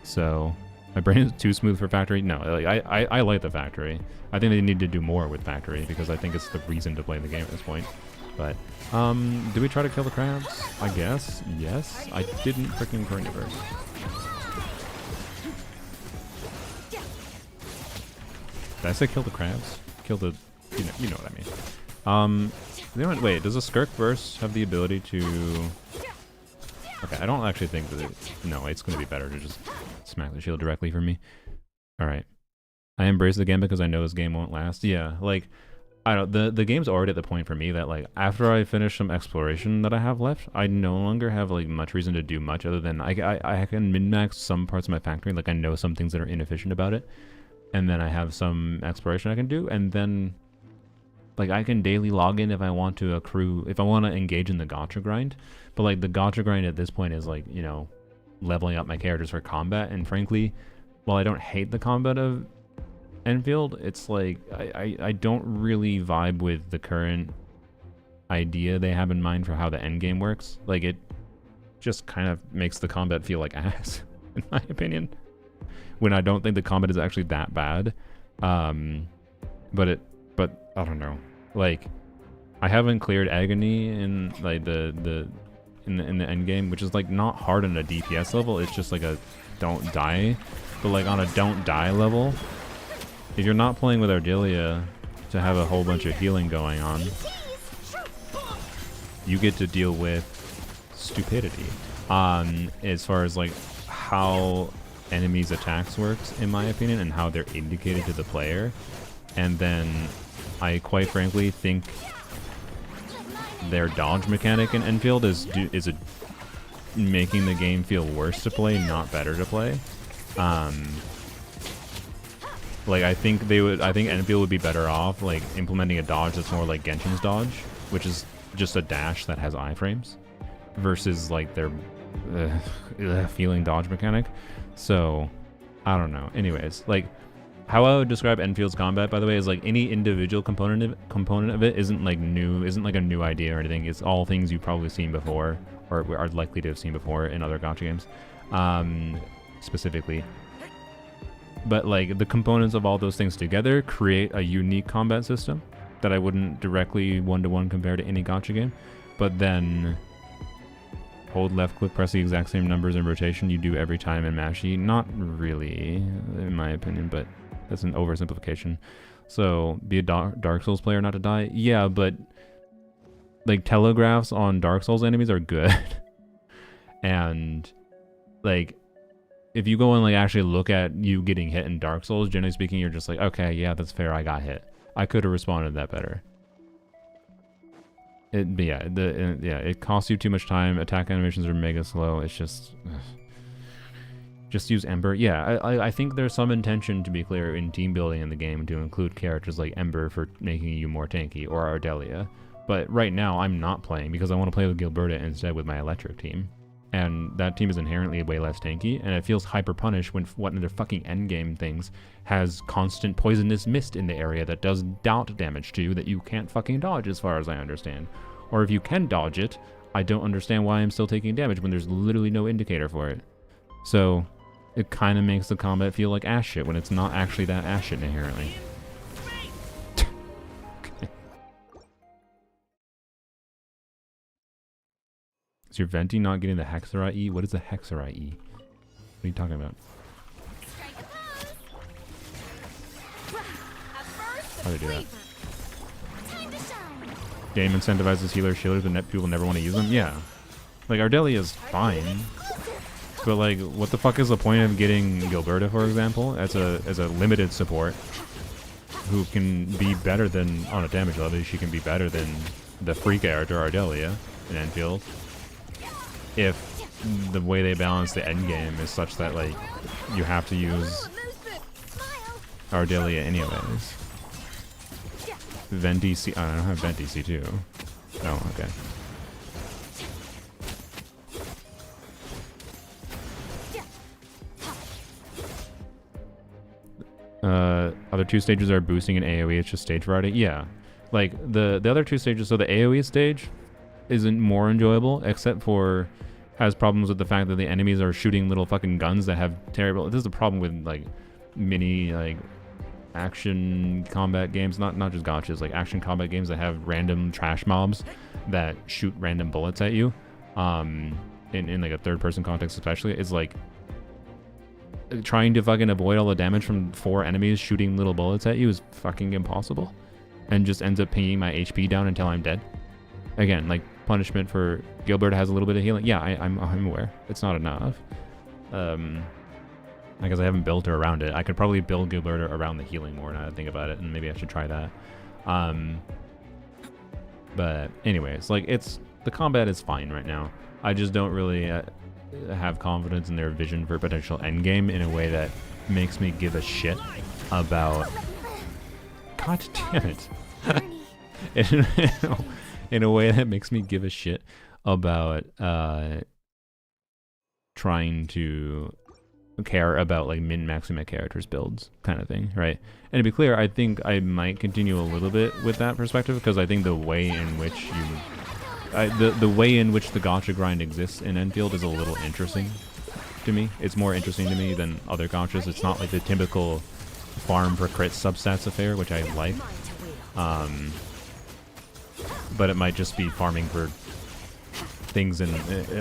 So my brain is too smooth for Factory. No, like I like the Factory. I think they need to do more with Factory because I think it's the reason to play the game at this point. But do we try to kill the crabs? I guess. Yes. I didn't freaking Chronoverse. Did I say kill the crabs? Kill the, you know what I mean. Wait, does a Skirk Burst have the ability to... Okay, I don't actually think that no, it's going to be better to just smack the shield directly for me. Alright. I embrace the game because I know this game won't last. Yeah, like, I don't... The game's already at the point for me that, like, after I finish some exploration that I have left, I no longer have, like, much reason to do much other than... I can min-max some parts of my factory. Like, I know some things that are inefficient about it. And then I have some exploration I can do, and then... Like, I can daily log in if I want to accrue, if I want to engage in the gacha grind. But, like, the gacha grind at this point is, like, you know, leveling up my characters for combat. And frankly, while I don't hate the combat of Enfield, it's like, I don't really vibe with the current idea they have in mind for how the endgame works. Like, it just kind of makes the combat feel like ass, in my opinion. When I don't think the combat is actually that bad. But I don't know. Like, I haven't cleared Agony in like the end game, which is like not hard on a DPS level. It's just like a don't die. But like on a don't die level, if you're not playing with Ardelia to have a whole bunch of healing going on, you get to deal with stupidity. As far as like how enemies' attacks works, in my opinion, and how they're indicated to the player. And then I quite frankly think their dodge mechanic in Enfield is making the game feel worse to play, not better to play. Like I think Enfield would be better off like implementing a dodge that's more like Genshin's dodge, which is just a dash that has iframes, versus like their feeling dodge mechanic. So I don't know. Anyways, like. How I would describe Enfield's combat, by the way, is like any individual component of it isn't like new, isn't like a new idea or anything. It's all things you've probably seen before, or are likely to have seen before in other gacha games, specifically. But like the components of all those things together create a unique combat system that I wouldn't directly one-to-one compare to any gacha game. But then hold left click, press the exact same numbers in rotation you do every time in Mashi. Not really, in my opinion, but that's an oversimplification. So, be a Dark Souls player not to die? Yeah, but like telegraphs on Dark Souls enemies are good. And like if you go and like actually look at you getting hit in Dark Souls, generally speaking, you're just like, okay, yeah, that's fair, I got hit. I could have responded that better. It costs you too much time. Attack animations are mega slow. It's just... Just use Ember. Yeah, I think there's some intention, to be clear, in team building in the game to include characters like Ember for making you more tanky, or Ardelia. But right now, I'm not playing because I want to play with Gilberta instead with my electric team. And that team is inherently way less tanky, and it feels hyper-punished when one of their fucking endgame things has constant poisonous mist in the area that does doubt damage to you that you can't fucking dodge, as far as I understand. Or if you can dodge it, I don't understand why I'm still taking damage when there's literally no indicator for it. So... it kind of makes the combat feel like ass shit when it's not actually that ass shit inherently. Okay. Is your Venti not getting the Hexarai E? What is the Hexarai E? What are you talking about? How do they do that? Game incentivizes healers, shielders, but people never want to use them? Yeah. Like, Ardelia is fine. But like, what the fuck is the point of getting Gilberta, for example, as a limited support, who can be better than, on a damage level, she can be better than the free character Ardelia in Enfield, if the way they balance the end game is such that like you have to use Ardelia anyways. Venti C. I don't have Venti C2. Oh, okay. Other two stages are boosting in AoE, it's just stage variety. Yeah. Like, the other two stages, so the AoE stage isn't more enjoyable, except for has problems with the fact that the enemies are shooting little fucking guns that have terrible... This is a problem with, like, mini, like, action combat games, not just gachas, like action combat games that have random trash mobs that shoot random bullets at you. In like a third-person context especially, is like... trying to fucking avoid all the damage from 4 enemies shooting little bullets at you is fucking impossible, and just ends up pinging my HP down until I'm dead. Again, like, punishment for Gilbert has a little bit of healing. Yeah, I'm aware. It's not enough. I guess I haven't built her around it. I could probably build Gilbert around the healing more now that I think about it, and maybe I should try that. But anyways, like, the combat is fine right now. I just don't really have confidence in their vision for potential endgame in a way that makes me give a shit about... God damn it. In a way that makes me give a shit about trying to care about like min-maxing my character's builds kind of thing, right? And to be clear, I think I might continue a little bit with that perspective because I think the way in which the way in which the gacha grind exists in Enfield is a little interesting to me. It's more interesting to me than other gachas. It's not like the typical farm for crit substats affair, which I like. But it might just be farming for things in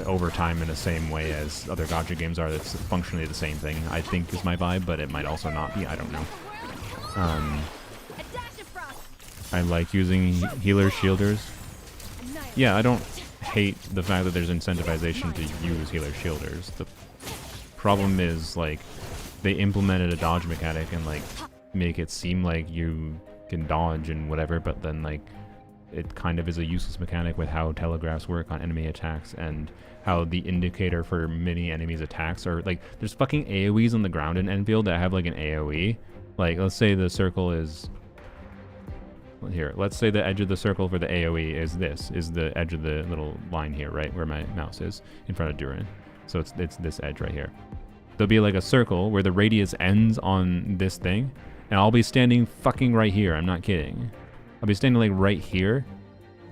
over time in the same way as other gacha games are. That's functionally the same thing, I think, is my vibe, but it might also not be. I don't know. I like using healer shielders. Yeah, I don't hate the fact that there's incentivization to use healer shielders. The problem is, like, they implemented a dodge mechanic and, like, make it seem like you can dodge and whatever, but then, like, it kind of is a useless mechanic with how telegraphs work on enemy attacks and how the indicator for many enemies' attacks are, like, there's fucking AoEs on the ground in Enfield that have, like, an AoE. Like, let's say the circle is... Here, let's say the edge of the circle for the AoE is this, is the edge of the little line here, right, where my mouse is, in front of Durin. So it's this edge right here. There'll be like a circle where the radius ends on this thing, and I'll be standing fucking right here, I'm not kidding. I'll be standing like right here,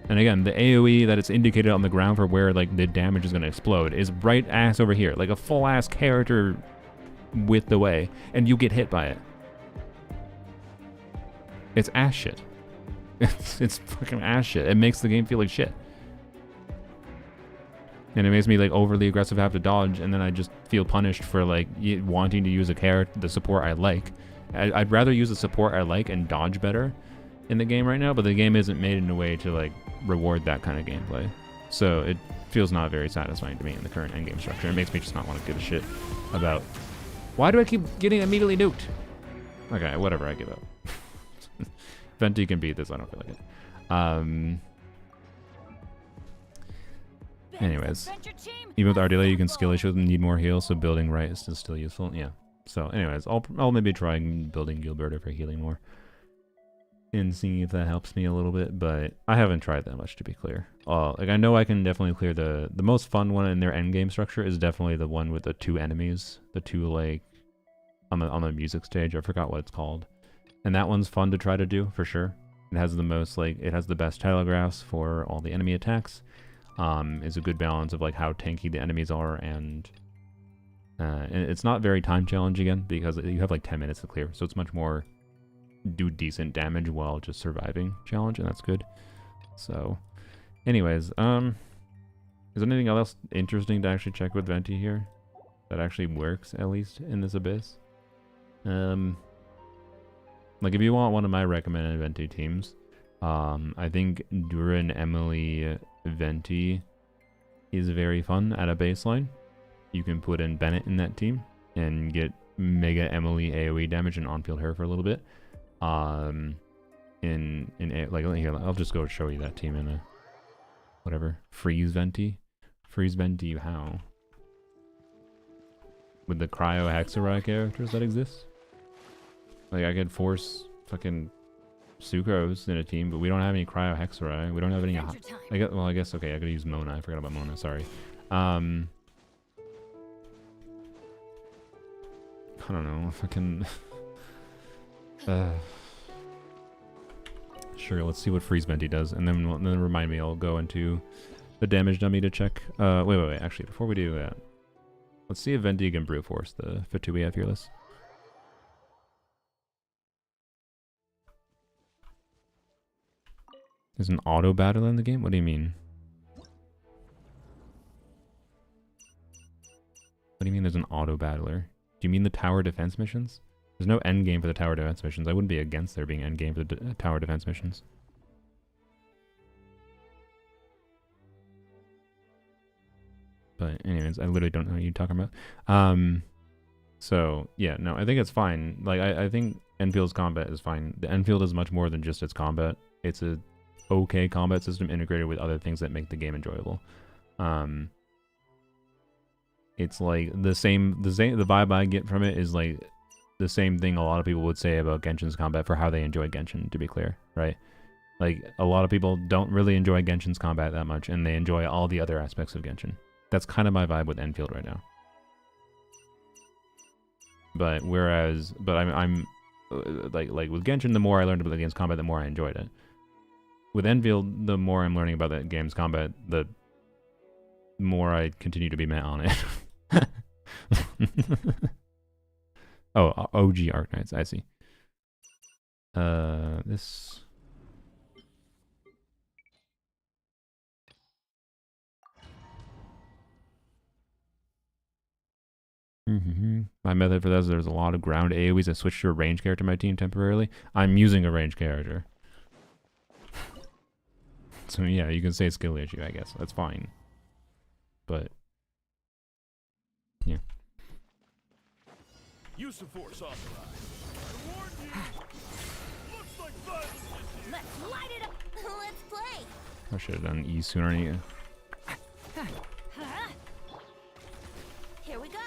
and again, the AoE that it's indicated on the ground for where like the damage is gonna explode is right ass over here, like a full ass character width away, and you get hit by it. It's ass shit. It's fucking ass shit. It makes the game feel like shit. And it makes me like overly aggressive, have to dodge, and then I just feel punished for like wanting to use a character, the support I like. I'd rather use the support I like and dodge better in the game right now, but the game isn't made in a way to like reward that kind of gameplay. So it feels not very satisfying to me in the current endgame structure. It makes me just not want to give a shit about why do I keep getting immediately nuked? Okay, whatever, I give up. Venti can beat this, I don't feel like it. Anyways, even with Ardila, you can skill issues and need more heals, so building right is still useful. Yeah. So, anyways, I'll maybe try building Gilberta for healing more and seeing if that helps me a little bit, but I haven't tried that much, to be clear. Like, I know I can definitely clear the most fun one in their endgame structure is definitely the one with the two enemies, the two, like, on the music stage. I forgot what it's called. And that one's fun to try to do, for sure. It has the most, like, it has the best telegraphs for all the enemy attacks. Is a good balance of, like, how tanky the enemies are, and it's not very time challenge again, because you have, like, 10 minutes to clear, so it's much more do decent damage while just surviving challenge, and that's good. So, anyways, is there anything else interesting to actually check with Venti here? That actually works, at least, in this abyss? Like, if you want one of my recommended Venti teams, I think Durin, Emily, Venti is very fun at a baseline. You can put in Bennett in that team and get Mega Emily AoE damage and on-field her for a little bit. Like, here, I'll just go show you that team in a whatever. Freeze Venti, how? With the Cryo Hexarai characters that exist. Like, I could force fucking Sucrose in a team, but we don't have any Cryo Hexarai. We don't have any... I guess, okay, I could use Mona. I forgot about Mona, sorry. I don't know, fucking... Sure, let's see what Freeze Venti does, and then remind me, I'll go into the damage dummy to check. Wait, actually, before we do that, let's see if Venti can brute force the Fatu we have Fearless. There's an auto battle in the game? What do you mean? What do you mean there's an auto battler? Do you mean the tower defense missions? There's no end game for the tower defense missions. I wouldn't be against there being end game for the tower defense missions. But anyways, I literally don't know what you're talking about. So yeah, no, I think it's fine. Like I think Enfield's combat is fine. The Enfield is much more than just its combat. It's a okay combat system integrated with other things that make the game enjoyable. It's like the vibe I get from it is like the same thing a lot of people would say about Genshin's combat for how they enjoy Genshin, to be clear, right? Like, a lot of people don't really enjoy Genshin's combat that much, and they enjoy all the other aspects of Genshin. That's kind of my vibe with Enfield right now. But I'm like with Genshin, the more I learned about the game's combat, the more I enjoyed it. With Enfield, the more I'm learning about that game's combat, the more I continue to be mad on it. Oh, OG Arknights, I see. This... My method for that is there's a lot of ground AoEs. I switched to a range character in my team temporarily. I'm using a range character. So yeah, you can say skill issue, I guess. That's fine. But... yeah. Use of force authorized. I warned you. Looks like fun. Let's light it up. Let's play. I should have done E sooner. Here we go.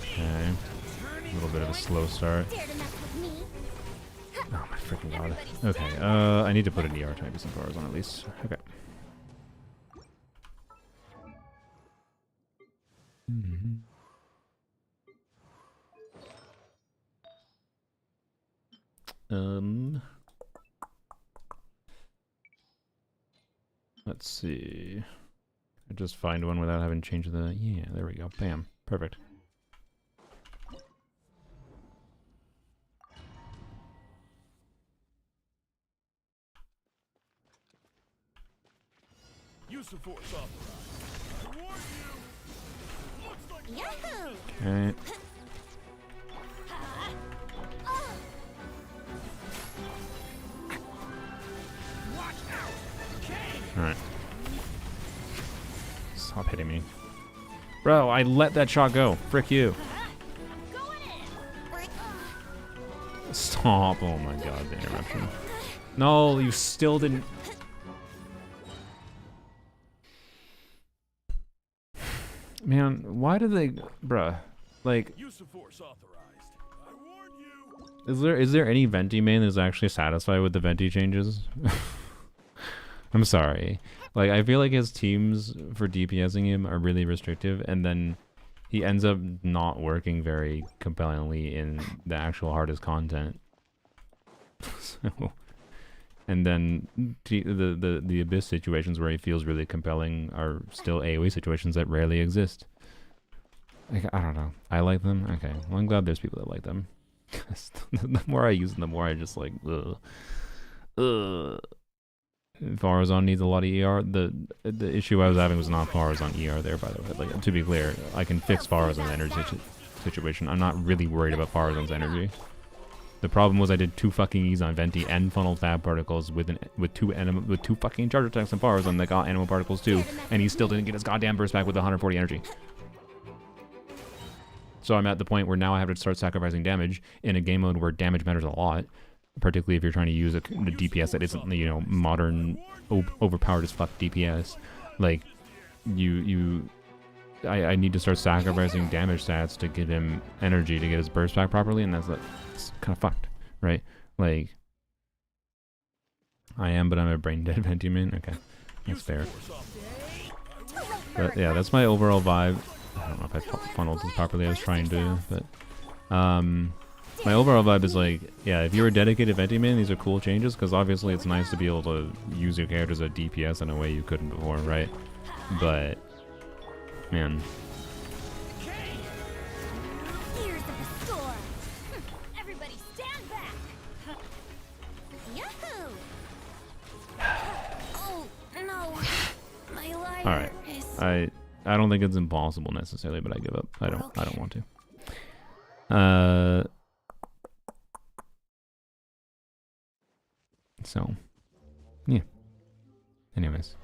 Okay. A little bit of a slow start. Dare to mess with me. Oh my freaking god. Okay, I need to put an ER type of some powers on at least. Okay. Let's see. I just find one without having changed the... yeah, there we go. Bam. Perfect. Use of force authorized. I warned you. Looks like Yahoo! Okay. watch out. Okay. Alright. Stop hitting me. Bro, I let that shot go. Frick you. Going in. Stop. Oh my god, the interruption. No, you still didn't... Man, why do they... bruh. Like, Use of force authorized. I warned you. is there any Venti main that's actually satisfied with the Venti changes? I'm sorry. Like, I feel like his teams for DPSing him are really restrictive, and then he ends up not working very compellingly in the actual hardest content. So, and then the Abyss situations where he feels really compelling are still AoE situations that rarely exist. Like, I don't know. I like them. Okay, well, I'm glad there's people that like them. The more I use them, the more I just like, ugh. Farazan needs a lot of ER. The issue I was having was not Farazan ER there, by the way. Like, to be clear, I can fix Farazan's energy situation. I'm not really worried about Farazan's energy. The problem was I did 2 fucking E's on Venti and funneled fab particles with two fucking charge attacks on Farazan that got animal particles too, and he still didn't get his goddamn burst back with 140 energy. So I'm at the point where now I have to start sacrificing damage in a game mode where damage matters a lot, particularly if you're trying to use a DPS that isn't, you know, modern, overpowered as fuck DPS. Like, I need to start sacrificing damage stats to give him energy to get his burst back properly, and that's kind of fucked, right? Like, I am, but I'm a brain dead Venti main. Okay, that's fair. But yeah, that's my overall vibe. I don't know if I funneled this properly. I was trying to, but my overall vibe is like, yeah, if you're a dedicated Venti main, these are cool changes, because obviously it's nice to be able to use your character as a DPS in a way you couldn't before, right? But man, Here's the storm. Everybody stand back. Yahoo! Oh no, my lighter all right. is... I don't think it's impossible necessarily, but I give up. I don't want to. So, yeah. Anyways,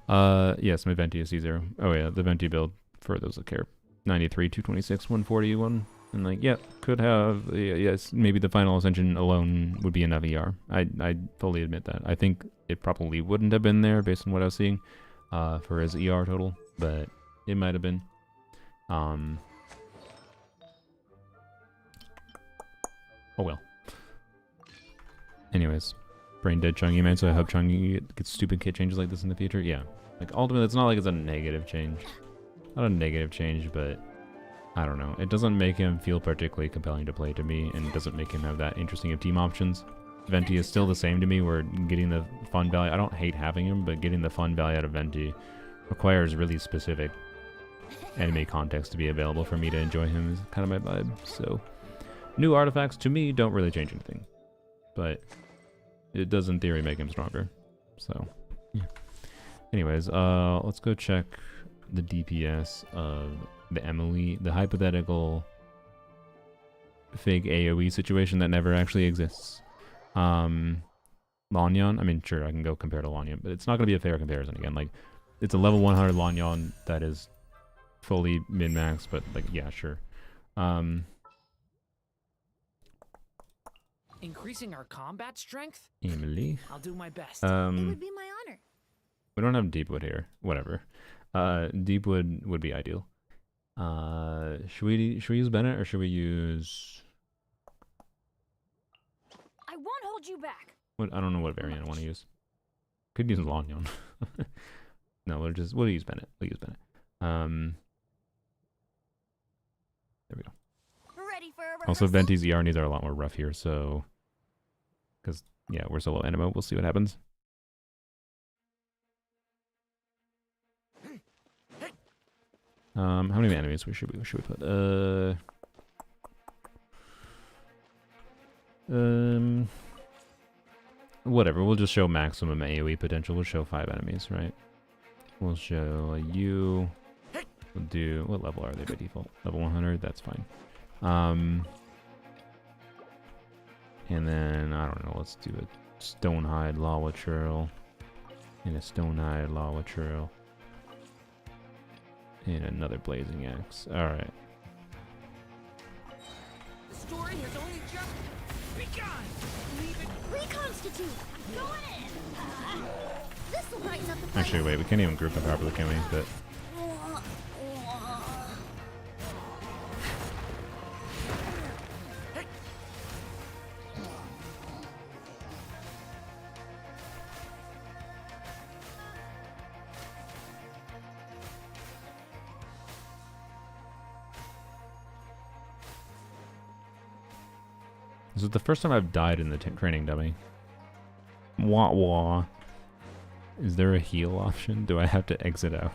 Yes, my Venti is C0. Oh yeah, the Venti build, for those that care. 93, 226, 141. And like, yeah, could have, yes, maybe the Final Ascension alone would be enough ER. I fully admit that. I think it probably wouldn't have been there based on what I was seeing for his ER total, but it might have been. Oh well. Anyways, brain dead Chungy, man, so I hope Chungy gets stupid kit changes like this in the future. Yeah. Like, ultimately, it's not like it's a negative change. Not a negative change, but I don't know. It doesn't make him feel particularly compelling to play to me, and it doesn't make him have that interesting of team options. Venti is still the same to me, where getting the fun value, I don't hate having him, but getting the fun value out of Venti requires really specific anime context to be available for me to enjoy him, is kind of my vibe. So, new artifacts to me don't really change anything, but it does in theory make him stronger. So, yeah. Anyways, let's go check the DPS of the Emily, the hypothetical fake AoE situation that never actually exists. Lanyon, I mean, sure, I can go compare to Lanyon, but it's not going to be a fair comparison again. Like, it's a level 100 Lanyon that is fully min-max, but, like, yeah, sure. Increasing our combat strength? Emily. I'll do my best. It would be my honor. We don't have Deepwood here. Whatever. Deepwood would be ideal. Should we use Bennett or should we use? I won't hold you back. What, I don't know what variant I want to use. Could use Lanyon. No, we'll use Bennett. We'll use Bennett. There we go. Ready for a Also, rehearsal? Venti's ER needs are a lot more rough here, so because yeah, we're so low animo. We'll see what happens. How many enemies should we put? Whatever. We'll just show maximum AoE potential. We'll show 5 enemies, right? We'll show you. We'll do. What level are they by default? Level 100. That's fine. And then I don't know. Let's do a Stonehide Lawa Churl and a Stonehide Lawa Churl. And another Blazing Axe. Alright. The story has only just begun. Leave it. Reconstitute. Going in. This will brighten up the Actually, wait. We can't even group them properly, can we? But this is the first time I've died in the training dummy. Wah wah. Is there a heal option? Do I have to exit out?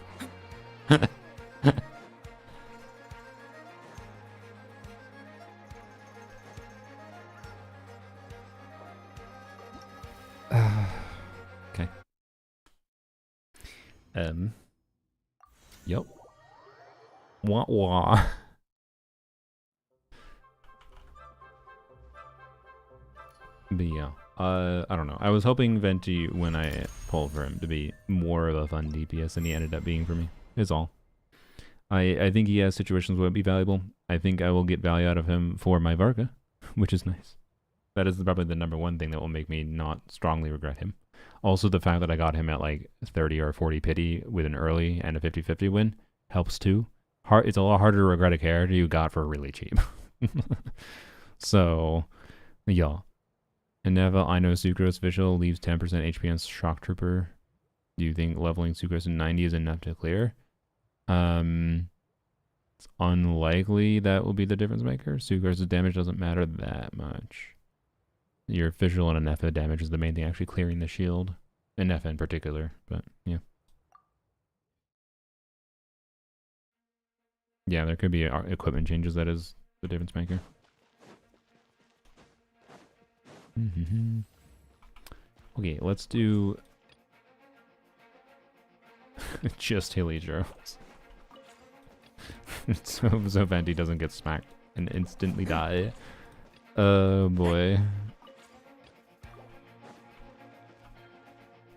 Okay. Yep. Wah wah. But yeah, I don't know. I was hoping Venti, when I pulled for him, to be more of a fun DPS than he ended up being for me. Is all. I think he has situations where it would be valuable. I think I will get value out of him for my Varka, which is nice. That is probably the #1 thing that will make me not strongly regret him. Also, the fact that I got him at like 30 or 40 pity with an early and a 50-50 win helps too. It's a lot harder to regret a character you got for really cheap. So, yeah. And Neva, I know Sucrose visual leaves 10% HP on Shock Trooper. Do you think leveling Sucrose to 90 is enough to clear? It's unlikely that will be the difference maker. Sucrose's damage doesn't matter that much. Your visual and Nefa damage is the main thing, actually clearing the shield. And Nefa in particular, but yeah. Yeah, there could be equipment changes that is the difference maker. Okay, let's do just Hilly Jones. so Venti doesn't get smacked and instantly die. Oh boy.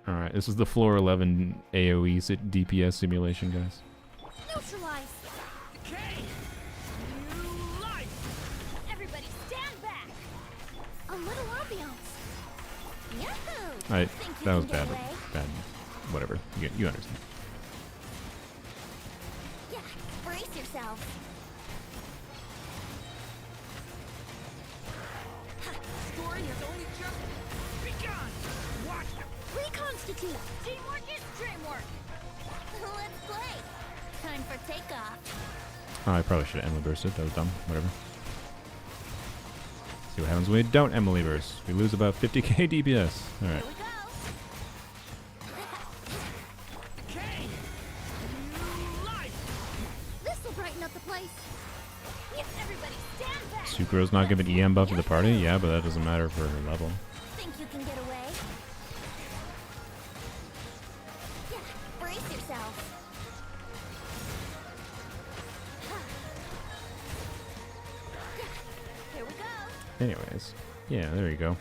Alright, this is the floor 11 AoE DPS simulation, guys. Neutralize. Decay. New life. Everybody stand back. A little ambiance. Yahoo! I Think you that was can get bad. away? Bad. Whatever. You understand. Yeah, brace yourselves. Story has only just begun. Watch them. Reconstitute. Teamwork is dreamwork. Let's play. Time for takeoff. Oh, I probably should have Emily bursted. That was dumb. Whatever. See what happens when we don't Emily burst. We lose about 50k DPS. Alright. Here we go. Decay. New life. This will brighten up the place. Yes, everybody stand back. Sucro's not giving EM buff to the party? Yeah, but that doesn't matter for her level. Think you can get away? Yeah, brace yourself. Here we go. Anyways. Yeah, there you go.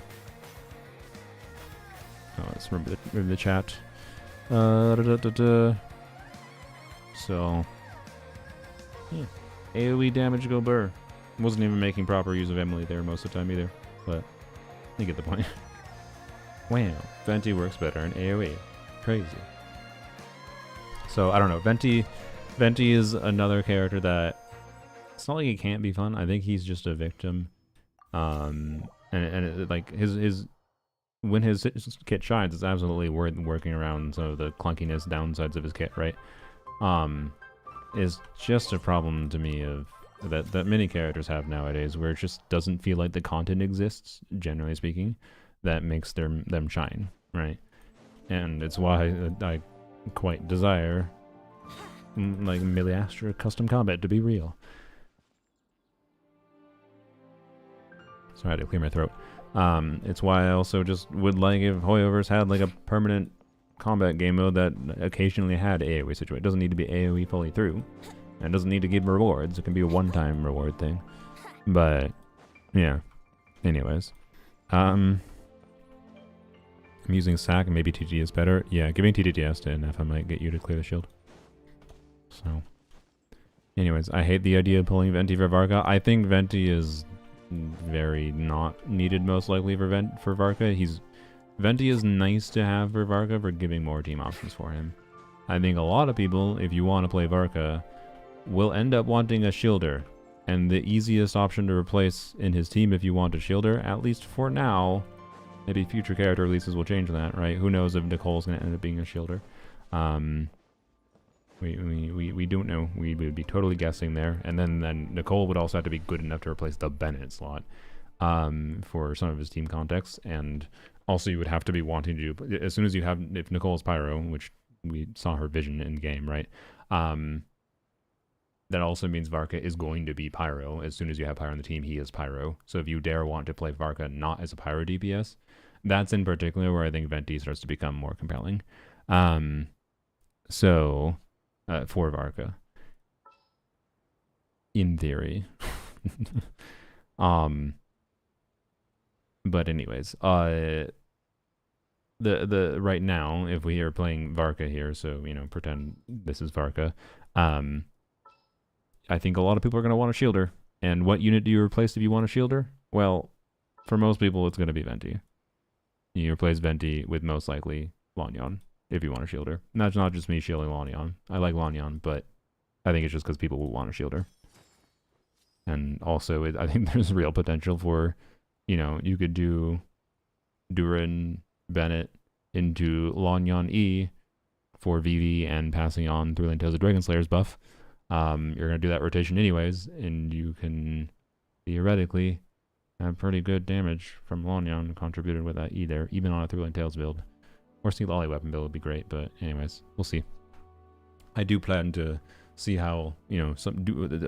Oh, let's remember the chat. So, yeah. AoE damage go burr. Wasn't even making proper use of Emily there most of the time either, but you get the point. Wow, Venti works better in AoE. Crazy. So I don't know. Venti is another character that it's not like he can't be fun. I think he's just a victim. Like his when his kit shines, it's absolutely worth working around some of the clunkiness downsides of his kit, right? Is just a problem to me of that many characters have nowadays, where it just doesn't feel like the content exists, generally speaking, that makes them shine, right? And it's why I quite desire like Miliastra custom combat to be real. Sorry, I had to clear my throat. It's why I also just would like if Hoyoverse had like a permanent combat game mode that occasionally had AoE situation. It doesn't need to be AoE fully through. And it doesn't need to give rewards. It can be a one-time reward thing. But, yeah. Anyways. I'm using SAC and maybe TT is better. Yeah, giving TTTS to NF I might get you to clear the shield. So. Anyways, I hate the idea of pulling Venti for Varka. I think Venti is very not needed most likely for Varka. Venti is nice to have for Varka for giving more team options for him. I think a lot of people, if you want to play Varka, will end up wanting a shielder. And the easiest option to replace in his team if you want a shielder, at least for now, maybe future character releases will change that, right? Who knows if Nicole's going to end up being a shielder. We don't know. We would be totally guessing there. And then Nicole would also have to be good enough to replace the Bennett slot for some of his team contexts. And also you would have to be wanting to do, as soon as you have, if Nicole's Pyro, which we saw her vision in game, right? That also means Varka is going to be Pyro. As soon as you have Pyro on the team, he is Pyro. So if you dare want to play Varka not as a Pyro DPS, that's in particular where I think Venti starts to become more compelling. For Varka. In theory. But anyways, the right now, if we are playing Varka here, so pretend this is Varka, I think a lot of people are going to want a shielder. And what unit do you replace if you want a shielder? Well, for most people, it's going to be Venti. You replace Venti with most likely Lanyan if you want a shielder. And that's not just me shielding Lanyan. I like Lanyan, but I think it's just because people will want a shielder. And also, I think there's real potential for, you could do Durin Bennett into Lanyan E for VV and passing on Thrilling Tales of Dragon Slayer's buff. You're going to do that rotation anyways, and you can theoretically have pretty good damage from Lanyan contributed with that E there, even on a Thrilling Tales build. Or Sea Lolly weapon build would be great, but anyways, we'll see. I do plan to see how,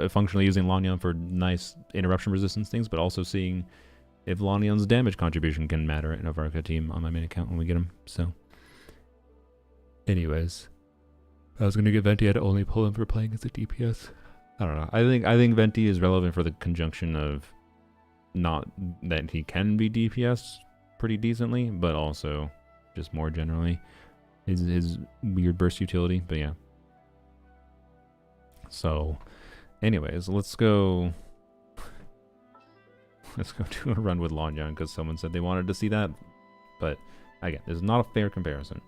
functionally using Lanyan for nice interruption resistance things, but also seeing if Lanyan's damage contribution can matter in a Varka team on my main account when we get him. So, anyways, I was gonna get Venti. I'd only pull him for playing as a DPS. I don't know. I think Venti is relevant for the conjunction of not that he can be DPS pretty decently, but also just more generally. his weird burst utility, but yeah. So, anyways, let's go do a run with Lanyan because someone said they wanted to see that. But again, this is not a fair comparison.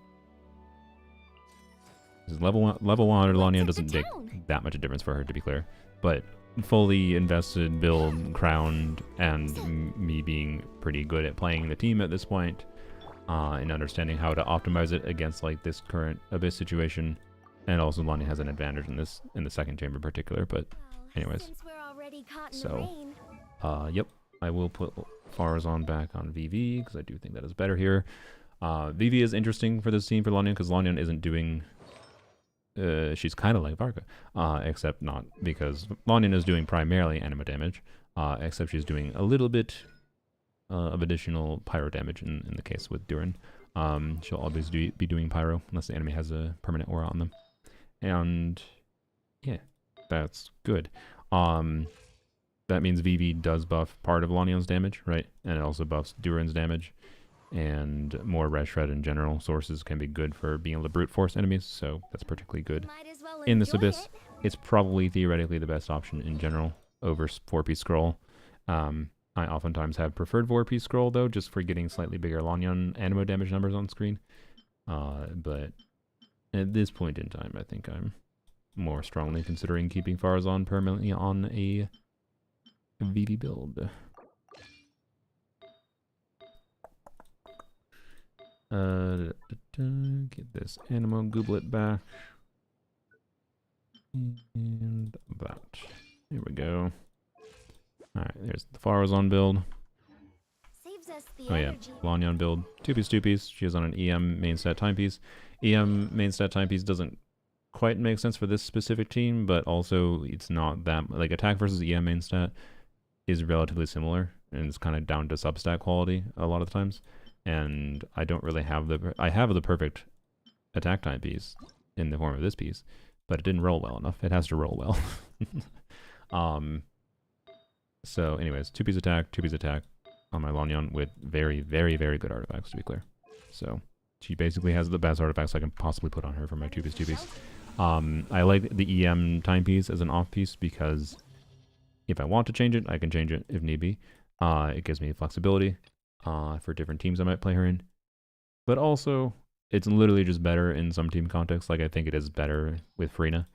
This is level 100 Lanyan doesn't make that much a difference for her, to be clear. But fully invested, build, crowned, and me being pretty good at playing the team at this point, and understanding how to optimize it against like this current Abyss situation. And also Lanyan has an advantage in this, in the second chamber in particular, but anyways. Since we're already caught in the So, rain, yep, I will put Farazan back on VV, because I do think that is better here. VV is interesting for this team for Lanyan, because Lanyan isn't doing... she's kind of like Varka, except not, because Lanyan is doing primarily anima damage, except she's doing a little bit of additional pyro damage in the case with Durin. She'll always be doing pyro, unless the enemy has a permanent aura on them. And yeah, that's good. That means VV does buff part of Lanyan's damage, right? And it also buffs Durin's damage. And more red shred in general sources can be good for being able to brute force enemies, so that's particularly good. might as well In this enjoy Abyss, it. it's probably theoretically the best option in general over 4-piece scroll. I oftentimes have preferred 4-piece scroll though, just for getting slightly bigger Lanyan animo damage numbers on screen. But at this point in time, I think I'm more strongly considering keeping Farazan permanently on a VV build. Get this animo gooblet back. And that. There we go. Alright, there's the Farazan build. Saves us the Oh yeah, energy. Lanyan build. 2-piece. She is on an EM main stat timepiece. EM main stat timepiece doesn't quite make sense for this specific team, but also it's not that... Like, attack versus EM main stat is relatively similar, and it's kind of down to substat quality a lot of the times. And I don't really have the... I have the perfect attack timepiece in the form of this piece, but it didn't roll well enough. It has to roll well. So anyways, 2-piece attack on my Lanyan with very, very, very good artifacts, to be clear. So she basically has the best artifacts I can possibly put on her for my 2-piece. I like the EM timepiece as an off piece because if I want to change it, I can change it if need be. It gives me flexibility for different teams I might play her in. But also, it's literally just better in some team contexts. Like I think it is better with Farina,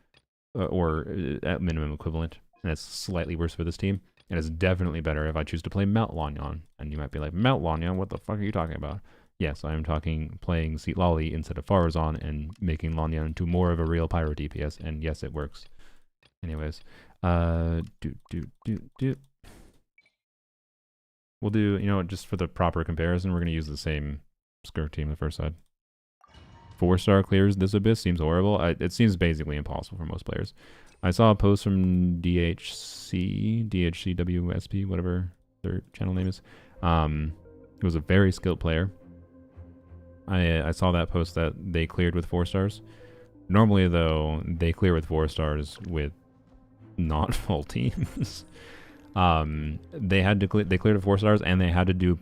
or at minimum equivalent. And it's slightly worse for this team. And it's definitely better if I choose to play Mount Lanyan. And you might be like, Mount Lanyan? What the fuck are you talking about? Yes, I am playing Seat Lolly instead of Farazan and making Lanyan into more of a real pyro DPS. And yes, it works. Anyways, we'll do, you know, just for the proper comparison, we're going to use the same Skirk team the first side. 4-star clears this Abyss seems horrible. It seems basically impossible for most players. I saw a post from DHCWSP, whatever their channel name is. It was a very skilled player. I saw that post that they cleared with 4 stars. Normally, though, they clear with 4 stars with not full teams. They cleared with 4 stars, and they had to do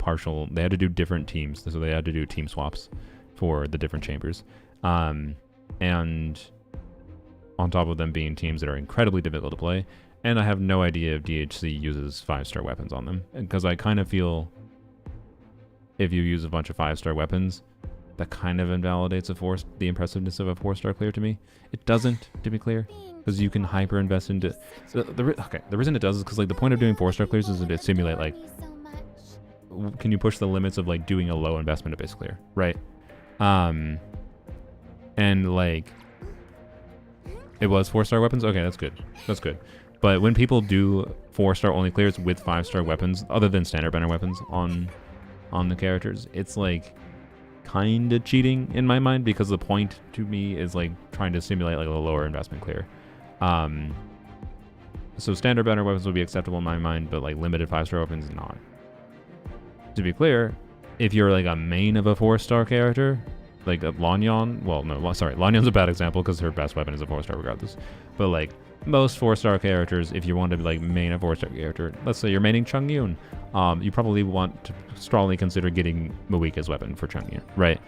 different teams, so they had to do team swaps for the different chambers. And on top of them being teams that are incredibly difficult to play, and I have no idea if DHC uses 5-star weapons on them, because I kind of feel if you use a bunch of 5-star weapons, that kind of invalidates the impressiveness of a 4-star clear to me. It doesn't, to be clear, because you can hyper invest into... the reason it does is because like the point of doing 4-star clears is to simulate like, can you push the limits of like doing a low investment Abyss clear, right? And like, it was 4-star weapons. Okay, that's good. That's good. But when people do 4-star only clears with 5-star weapons, other than standard banner weapons on the characters, it's like kind of cheating in my mind, because the point to me is like trying to simulate like a lower investment clear. So standard banner weapons would be acceptable in my mind, but like limited 5-star weapons not. To be clear, if you're like a main of a 4-star character, like a Lanyan, well, no, sorry, Lanyan's a bad example because her best weapon is a 4-star regardless. But like most 4-star characters, if you want to like main a 4-star character, let's say you're maining Chungyun, you probably want to strongly consider getting Mawika's weapon for Chungyun, right?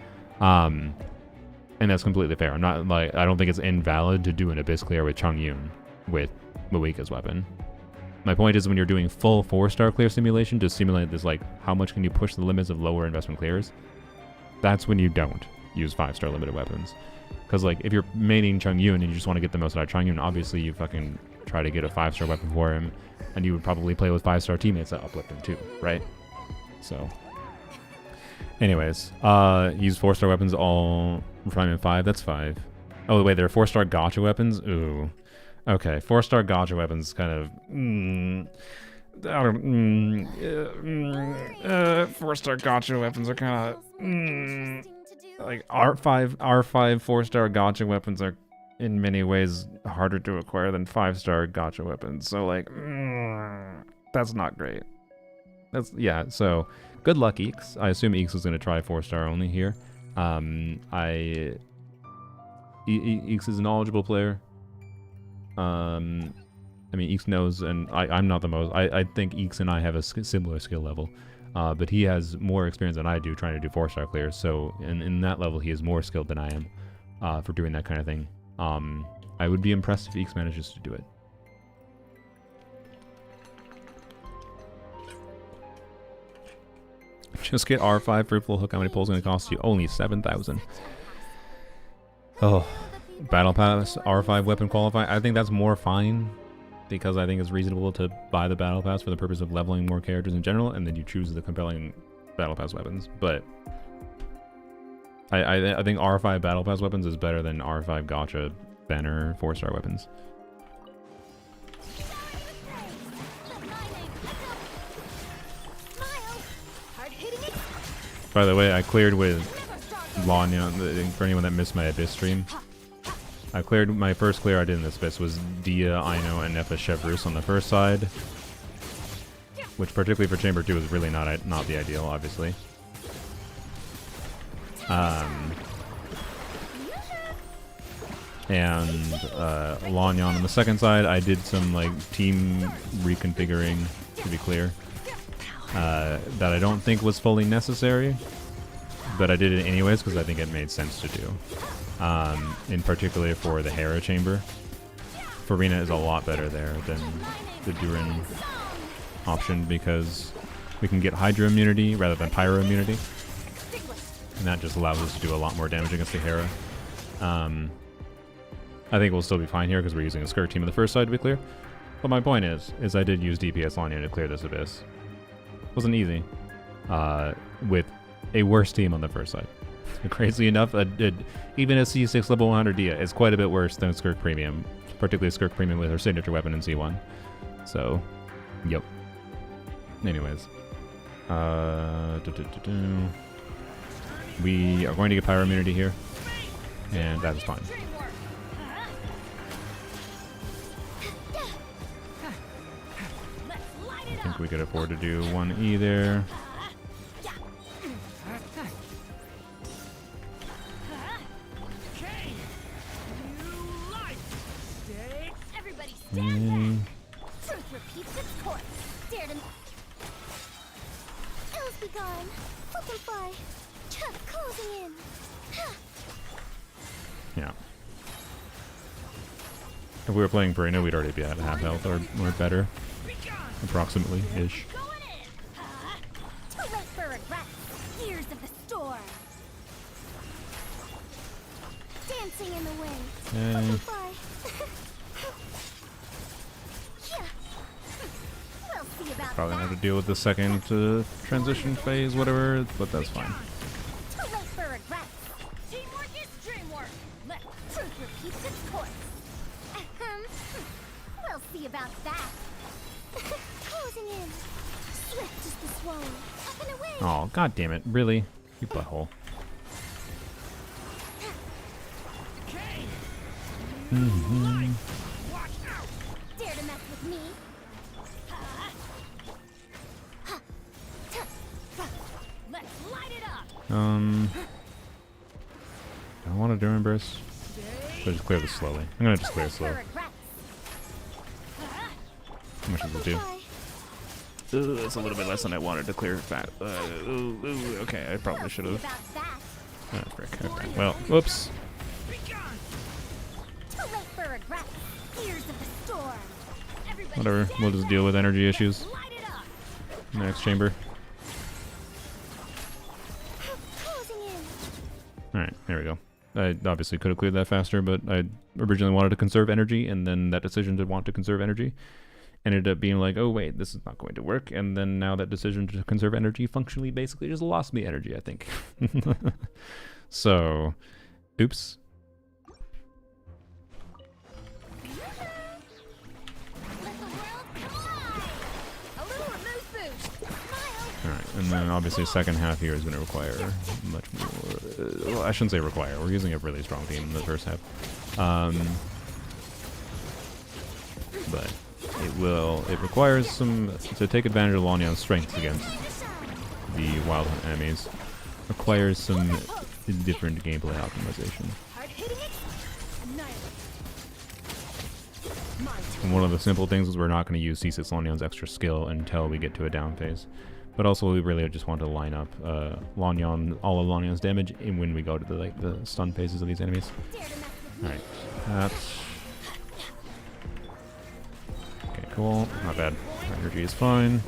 And that's completely fair. I'm not like, I don't think it's invalid to do an Abyss clear with Chung Yun with Moika's weapon. My point is, when you're doing full 4-star clear simulation to simulate this, like, how much can you push the limits of lower investment clears, that's when you don't use 5-star limited weapons. Because, like, if you're maining Chung Yun and you just want to get the most out of Chung Yun, obviously you fucking try to get a 5-star weapon for him, and you would probably play with 5-star teammates that uplift him too, right? So, anyways, use 4-star weapons all Prime 5, that's 5. Oh, wait, there are 4-star gotcha weapons? Ooh. Okay, 4-star gotcha weapons kind of... 4-star gotcha weapons are kind of... like, R5 4-star gotcha weapons are in many ways harder to acquire than 5-star gotcha weapons. So, like, that's not great. That's, yeah, so good luck, Eeks. I assume Eeks was going to try 4-star only here. Eeks is a knowledgeable player. I mean, Eeks knows, and I'm not the most. I think Eeks and I have a similar skill level, but he has more experience than I do trying to do 4-star clears. So in that level, he is more skilled than I am for doing that kind of thing. I would be impressed if Eeks manages to do it. Just get R5 fruitful hook. How many pulls going to cost you? Only 7,000. Oh. Battle Pass, R5 weapon qualify. I think that's more fine because I think it's reasonable to buy the Battle Pass for the purpose of leveling more characters in general, and then you choose the compelling Battle Pass weapons. But I think R5 Battle Pass weapons is better than R5 Gotcha banner 4-star weapons. By the way, I cleared with Lanya, for anyone that missed my Abyss stream. I cleared, my first clear I did in this Abyss was Dia, Aino, and Nepha Chevrus on the first side. Which particularly for Chamber 2 is really not the ideal, obviously. And Lanyan on the second side, I did some like team reconfiguring, to be clear. That I don't think was fully necessary. But I did it anyways because I think it made sense to do. In particular for the Hera chamber. Farina is a lot better there than the Durin option because we can get Hydra immunity rather than Pyro immunity. And that just allows us to do a lot more damage against the Hera. I think we'll still be fine here because we're using a Skirk team on the first side to be clear. But my point is I did use DPS Lanya to clear this Abyss. Wasn't easy. With a worse team on the first side. Crazy enough, even a C6 level 100 Dia is quite a bit worse than Skirk Premium, particularly Skirk Premium with her signature weapon in C1. So, yep. Anyways. We are going to get Pyro immunity here, and that is fine. I think we could afford to do 1E there. Truth repeats its course. Dare to ills be gone. Flip and fly. Closing in. Yeah. If we were playing Brina, we'd already be at half health or better. Approximately ish. Too late for regret. Years of the storm. Dancing in the wind. Flip and fly. Probably gonna have to deal with the second transition phase, whatever, but that's fine. Too late for regret. Teamwork is dreamwork. Let truth repeats its course. We'll see about that. Closing in. Swift as the swallow. Up and away. Oh, god damn it. Really? You butthole. Dare to mess with me? Let's light it up. I want to Durin Burst. So just clear this slowly. I'm gonna just clear it slow. How much does it do? Ooh, that's a little bit less than I wanted to clear fat. Okay, I probably should have. Frick. Okay. Well, whoops. Ears of the storm. Everybody Whatever, stand we'll just back. deal with energy issues Light it up. in the next chamber. Closing in. Alright, there we go. I obviously could have cleared that faster, but I originally wanted to conserve energy, and then that decision to want to conserve energy ended up being like, oh wait, this is not going to work, and then now that decision to conserve energy functionally basically just lost me energy, I think. So, oops. Let the world come alive. A little remove boost. Smile. Alright, and then obviously second half here is going to require much more... well, I shouldn't say require. We're using a really strong team in the first half. But it requires some... to take advantage of Lanyan's strengths against the Wild Hunt enemies. Requires some different gameplay optimization. Hard hitting it. Annihilate. My And one of the simple things is we're not going to use C6 Lanyan's extra skill until we get to a down phase. But also we really just want to line up Lanyan, all of Lanyan's damage in when we go to the stun phases of these enemies. dare to mess with me. Alright. That's... okay, cool. Not bad. Energy is fine.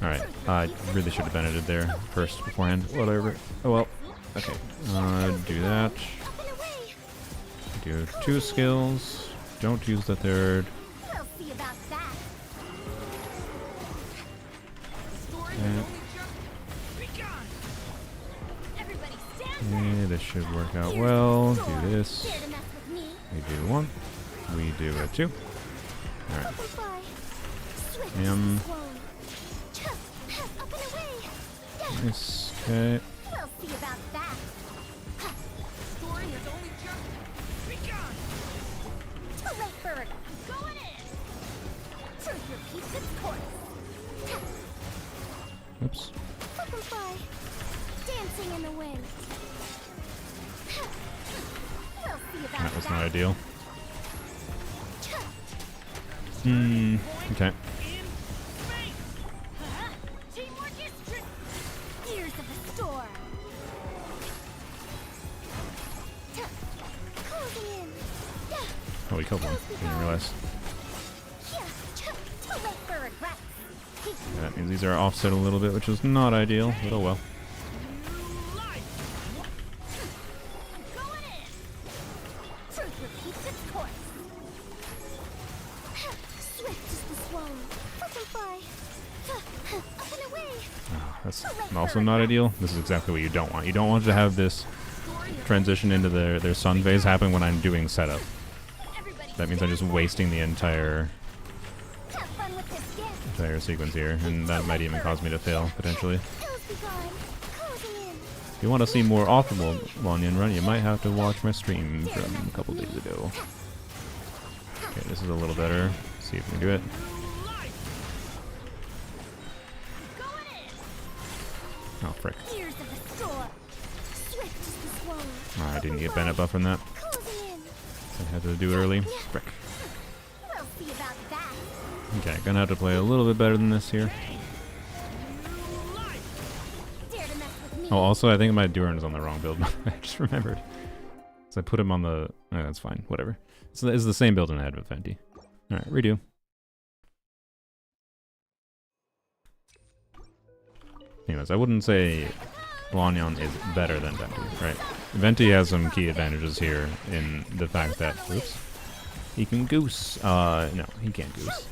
Alright. I really should have ended there first beforehand. Whatever. Oh well. Okay. Do that. Up and away. Do 2 skills. Don't use the third. We'll see about that. Yeah. Everybody stand back. Yeah, this should work out well. Do this. Dare to mess with me. We do 1. We do a 2. Alright. Up and fly. Swift Yum. as swallow. Up and away. Yeah, Nice. Okay. we'll see about that. Story has only just begun. Too late for it. I'm going in. Truth repeats its course. Oops. Up and fly. Dancing in the wind. We'll see about That was that. not ideal. Okay. In space. Teamwork is true. Ears of the storm. Closing in. Oh, we killed one. Didn't realize. Too late for regrets. Yeah, that means these are offset a little bit, which is not ideal, but oh well. New life. I'm going in. Truth repeats its course. Swift as the swallow. Up and fly. Up and away. That's also not ideal. This is exactly what you don't want. You don't want to have this transition into their sun phase happen when I'm doing setup. Everybody That means I'm just wasting the entire have fun with this gift. sequence here, and that might even cause me to fail, potentially. Pills be gone. Closing in. If you want to see more optimal Lanyan run, you might have to watch my stream from a couple days ago. Okay, this is a little better. See if we can do it. New life. Going in. Oh, frick. Ears of the storm. Swift as the swallow. Oh, I didn't get Bennett buff from that. Closing in. I had to do it early. Frick. We'll see about that. Okay, gonna have to play a little bit better than this here. New life. Dare to mess with me. Oh, also, I think my Duran is on the wrong build. I just remembered. So I put him on the... oh, that's fine. Whatever. So it's the same build in I had with Venti. Alright, redo. Anyways, I wouldn't say Lanyan is better than Venti, right? Venti has some key advantages here in the fact that... oops. He can goose. No, he can't goose.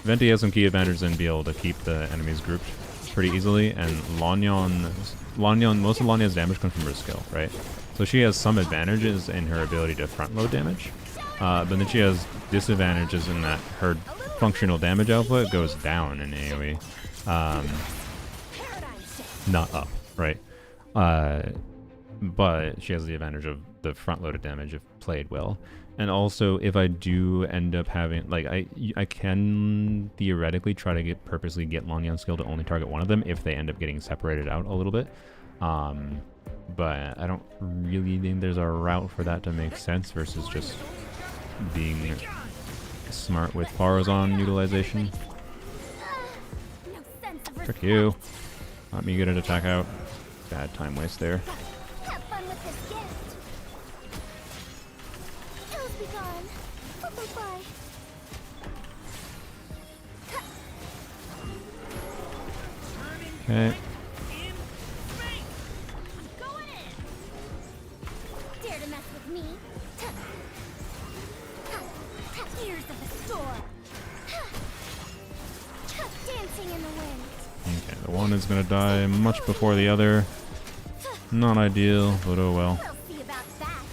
Venti has some key advantages in being able to keep the enemies grouped pretty easily, and Lanyan, most of Lanyan's damage comes from her skill, right? So she has some advantages in her ability to front load damage, but then she has disadvantages in that her functional damage output goes down in AoE, not up, right? But she has the advantage of the front loaded damage if played well. And also, if I do end up having, like, I can theoretically try to purposely get Lanyan's skill to only target one of them if they end up getting separated out a little bit. But I don't really think there's a route for that to make sense versus just being smart with Farazan utilization. No sense of Frick you. Let me get an attack out. Bad time waste there. Have fun with this gift. Pills Hills be gone. Bye-bye. Okay. Going in. Dare to mess with me? Ears of the storm. Dancing in the wind. Okay, the one is gonna die much before the other. Not ideal, but oh well. We'll see about that.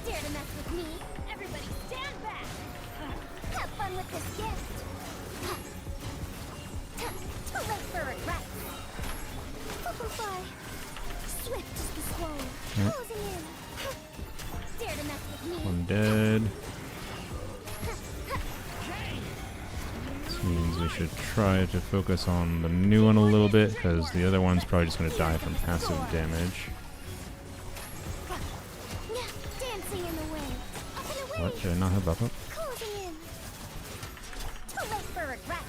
Dare to mess with me? Everybody stand back. Have fun with this gift. Too late for regret. Bye-bye. Swift as the swallow. Closing in. Dare to mess with me? One dead. This means we should try to focus on the new one a little bit, because the other one's probably just going to die from passive damage. Dancing in the wind. Up and away. What? Did I not have buff up? Closing in. Too late for regret.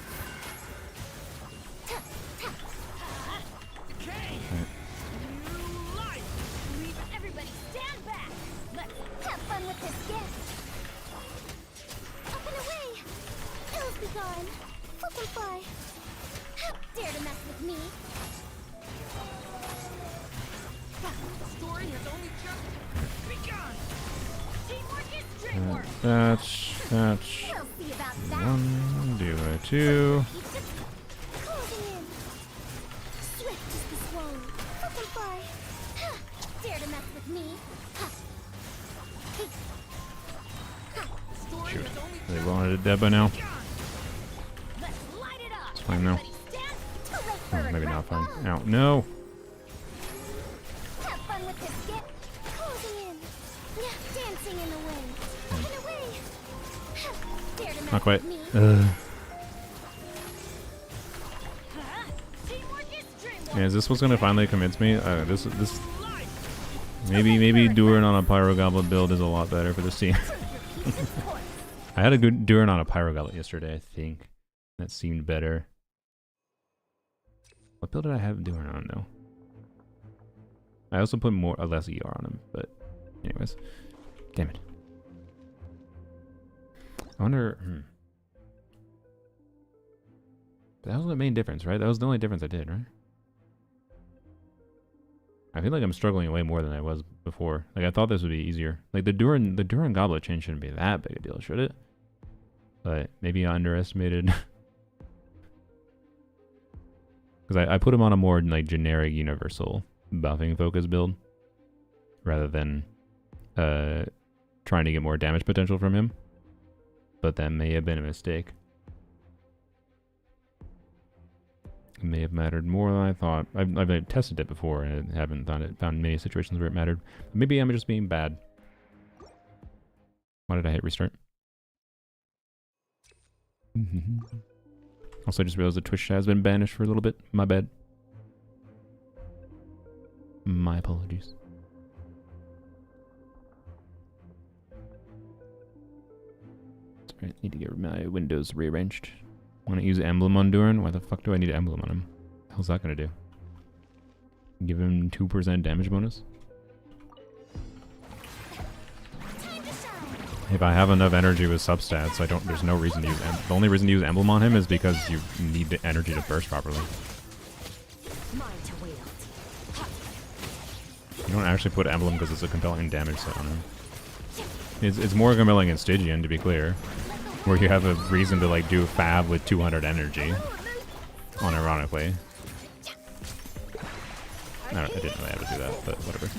Everybody stand back. Let's have fun with this gift. Up and away. Hills be gone. Bye. Dare to mess with me? Story has only just begun. Teamwork is dreamwork. That's We'll see about that. one, do a two. Closing in. Swift as the swallow. Bye. Dare to mess with me? Story Shoot. has only They wanted it dead by now. Let's light it up. It's fine now. Everybody stand. Too late for Oh, maybe regret. not fine. Ow, no! Have fun with this gift. Closing in. Dancing in the wind. Up and away. Dare to mess Not quite. with me? Teamwork is dreamwork. Yeah, is this what's gonna finally convince me? This maybe Durin on a Pyro Goblet build is a lot better for this team. I had a good Durin on a Pyro Goblet yesterday, I think. That seemed better. What build did I have Durin on though? I also put less ER on him, but anyways. Damn it. I wonder That was the main difference, right? That was the only difference I did, right? I feel like I'm struggling way more than I was before. Like I thought this would be easier. Like the Durin Goblet change shouldn't be that big a deal, should it? But maybe I underestimated. Because I put him on a more like generic universal buffing focus build rather than trying to get more damage potential from him. But that may have been a mistake. It may have mattered more than I thought. I've tested it before and I haven't found many situations where it mattered. Maybe I'm just being bad. Why did I hit restart? Also, I just realized that Twitch has been banished for a little bit. My bad. My apologies. Sorry, I need to get my windows rearranged. Want to use Emblem on Durin? Why the fuck do I need Emblem on him? The hell's that gonna do? Give him 2% damage bonus? If I have enough energy with substats, there's no reason to use the only reason to use Emblem on him is because you need the energy to burst properly. You don't actually put Emblem because it's a compelling damage set on him. It's more compelling in Stygian, to be clear, where you have a reason to like do Fab with 200 energy, unironically. I didn't really have to do that, but whatever.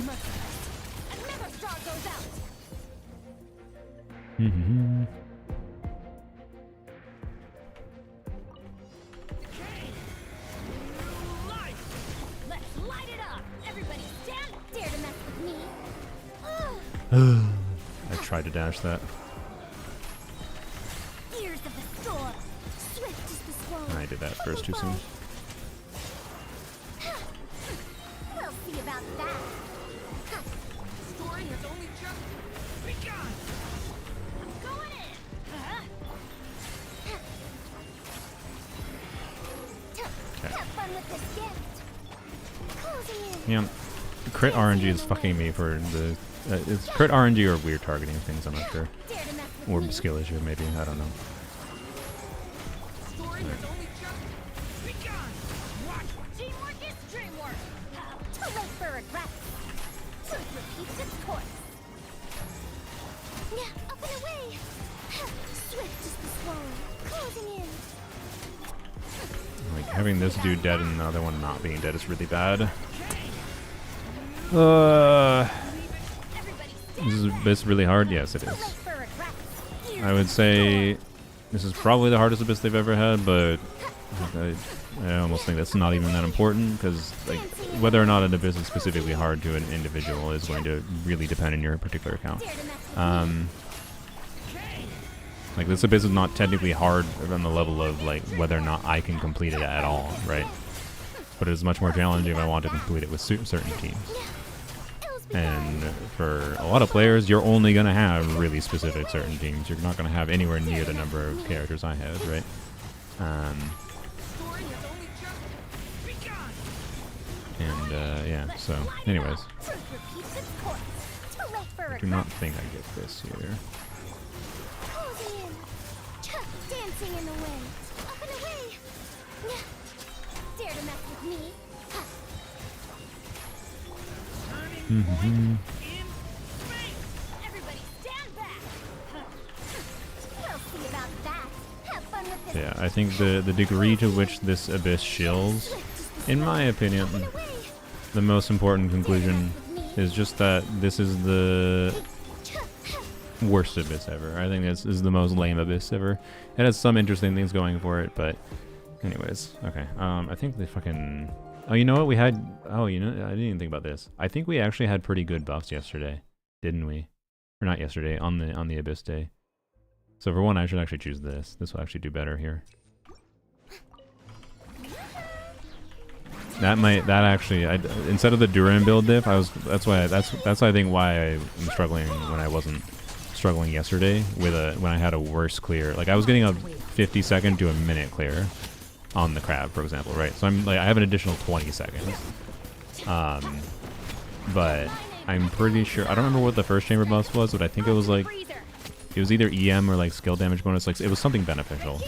Let's light it up. Everybody stand. Dare to mess with me? I tried to dash that. Ears of the storm. Swift as the swallow. And I did that first too soon. We'll see about that. Story has only just begun. Going in. Have fun with this gift. Closing in. Yeah. crit RNG is fucking me for the. It's crit RNG or weird targeting things. I'm not sure. Dare to mess with Or me. skill issue, maybe. I don't know. Story has only just begun. Watch. Teamwork is dreamwork. Too late for regrets. Truth repeats its course. Yeah, up and away. Swift is the swallow, closing in. Like having this dude dead and the other one not being dead is really bad. This is really hard. Yes, it Too late is. for regrets. I would say this is probably the hardest abyss they've ever had, but I almost think that's not even that important because like whether or not an abyss is specifically hard to an individual is going to really depend on your particular account. Dare to mess with Like this abyss is not technically hard on the level of like whether or not I can complete it at all, right? But it is much more challenging if I want to complete it with certain teams. And for a lot of players, you're only going to have really specific certain teams. You're not going to have anywhere near the number of characters I have, right? Story has only just begun. And yeah, so anyways, Truth repeats its course. Too late for I do regrets. not think I get this here. Closing in. Dancing in the wind. Up and away. Dare to mess with me. Mm-hmm. Everybody stand back. We'll see about that. Have fun with this. Yeah, I think the degree to which this abyss shills, in my opinion, the most important conclusion is just that this is the worst abyss ever. I think this is the most lame abyss ever. It has some interesting things going for it, but anyways, okay. I think they fucking... Oh, you know what? We had... Oh, you know, I didn't even think about this. I think we actually had pretty good buffs yesterday, didn't we? Or not yesterday, on the abyss day. So for one, I should actually choose this. This will actually do better here. That actually, instead of the Duran build diff, that's I think why I'm struggling when I wasn't struggling yesterday with when I had a worse clear. Like I was getting a 50-second to a minute clear on the crab, for example, right? So I have an additional 20 seconds. But I'm pretty sure, I don't remember what the first chamber buff was, but I think it was like, it was either EM or like skill damage bonus. Like it was something beneficial.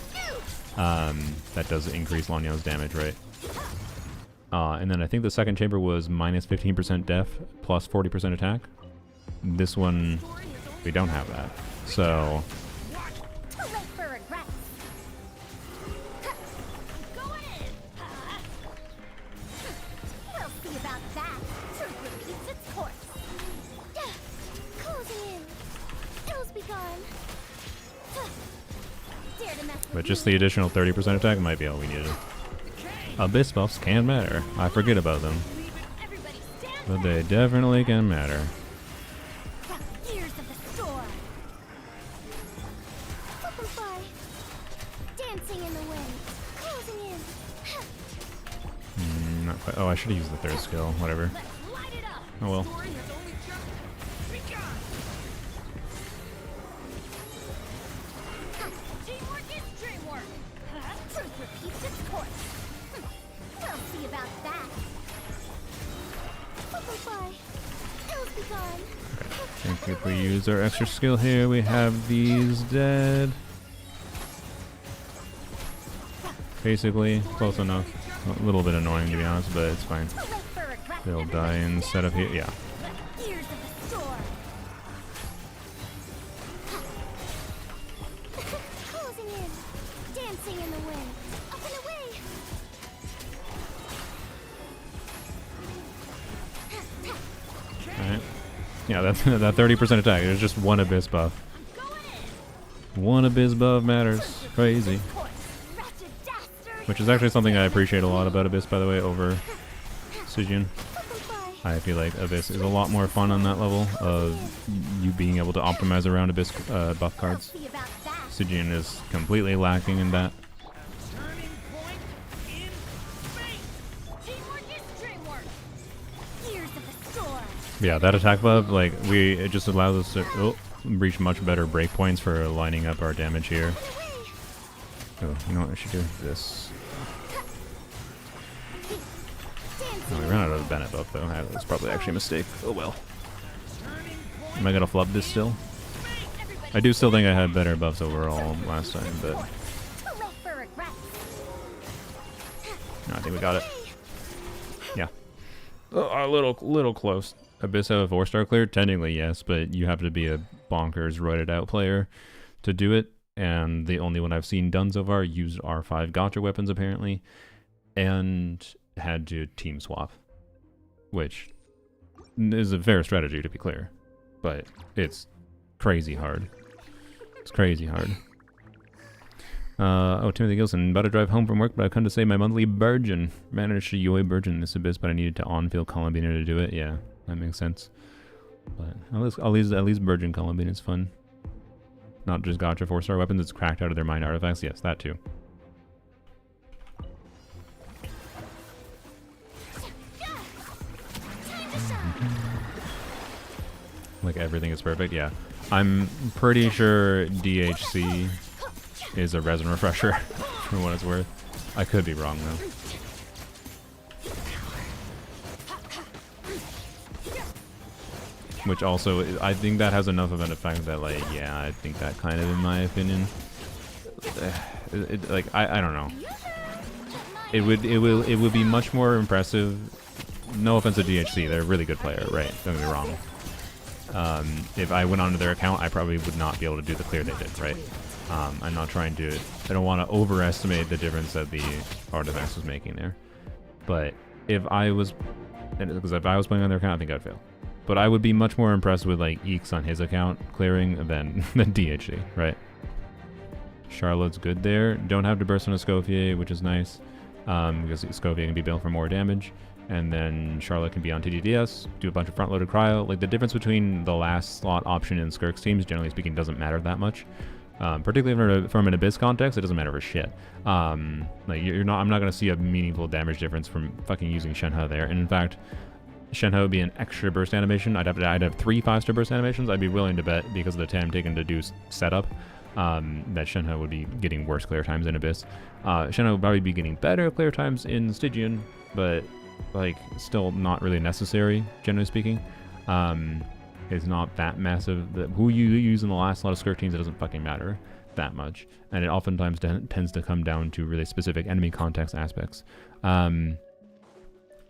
That does increase Lanyo's damage, right? And then I think the second chamber was minus 15% def plus 40% attack. This one, we don't have that. So Too late for regrets. Going in. We'll see about that. Truth repeats its course. Closing in. Ills be gone. Dare to mess with but just me. the additional 30% attack might be all we needed. Abyss buffs can matter. I forget about them, Everybody stand but they definitely can matter. Gears of the storm. Simplify. Dancing in the wind. Closing in. Not quite. Oh, I should have used the third skill. Whatever. Let's light it up. Oh well. Story has only just begun. Teamwork is dreamwork. Truth repeats its course. We'll see about that. Simplify. Ills be gone. I think if we use our extra skill here, we have these dead. Basically, close enough. A little bit annoying to be honest, but it's fine. Too late for regret. They'll die instead of here. Yeah. Gears of the storm. Closing in. Dancing in the wind. Up and away. Alright. Yeah, that's that 30% attack. There's just one abyss buff. Going in. One abyss buff matters. Crazy. Course. Wretched dastard. Which is actually something I appreciate a lot about Abyss, by the way, over Sujin. Simplify. I feel like Abyss is a lot more fun on that level of you being able to optimize around Abyss buff cards. See about that. Sujin is completely lacking in that. Turning point in space. Teamwork is dreamwork. Gears of the storm. Yeah, that attack buff, like, it just allows us to reach much better breakpoints for lining up our damage here. Oh, you know what I should do? This. Oh, we ran out of Bennett buff though. That was probably actually a mistake. Oh well. Am I gonna flub this still? I do still think I had better buffs overall last time, but no, I think we got it. Yeah. Oh, a little close. Abyss have a 4-star clear? Technically yes, but you have to be a bonkers roided out player to do it. And the only one I've seen done so far used R5 gotcha weapons apparently, and had to team swap, which is a fair strategy to be clear, but it's crazy hard. It's crazy hard. Oh, Timothy Gilson, about to drive home from work, but I've come to say my monthly Burgeon. Managed to UA Burgeon this Abyss, but I needed to on-field Columbina to do it. Yeah, that makes sense. But at least Burgeon Columbina is fun. Not just gotcha 4-star weapons, it's cracked out of their mind artifacts. Yes, that too. Like everything is perfect, yeah. I'm pretty sure DHC is a resin refresher for what it's worth. I could be wrong though. Which also, I think that has enough of an effect that, like, yeah, I think that kind of, in my opinion, like, I don't know. It would be much more impressive. No offense to DHC, they're a really good player, right? Don't get me wrong. If I went onto their account, I probably would not be able to do the clear they did, right? I'm not trying to. I don't want to overestimate the difference that the artifacts was making there. But if I was, because if I was playing on their account, I think I'd fail. But I would be much more impressed with like Eeks on his account clearing than DHC, right? Charlotte's good there. Don't have to burst on a Scofier, which is nice, because Scofier can be built for more damage. And then Charlotte can be on TDDS, do a bunch of front-loaded cryo. Like the difference between the last slot option in Skirk's teams, generally speaking, doesn't matter that much. Particularly from an Abyss context, it doesn't matter for shit. Like I'm not gonna see a meaningful damage difference from fucking using Shenhe there. And in fact, Shenhe would be an extra burst animation. I'd have 3 5-star burst animations. I'd be willing to bet, because of the time taken to do setup, that Shenhe would be getting worse clear times in Abyss. Shenhe would probably be getting better clear times in Stygian, but like still not really necessary, generally speaking. It's not that massive. Who you use in the last lot of Skirk teams, it doesn't fucking matter that much, and it oftentimes tends to come down to really specific enemy context aspects.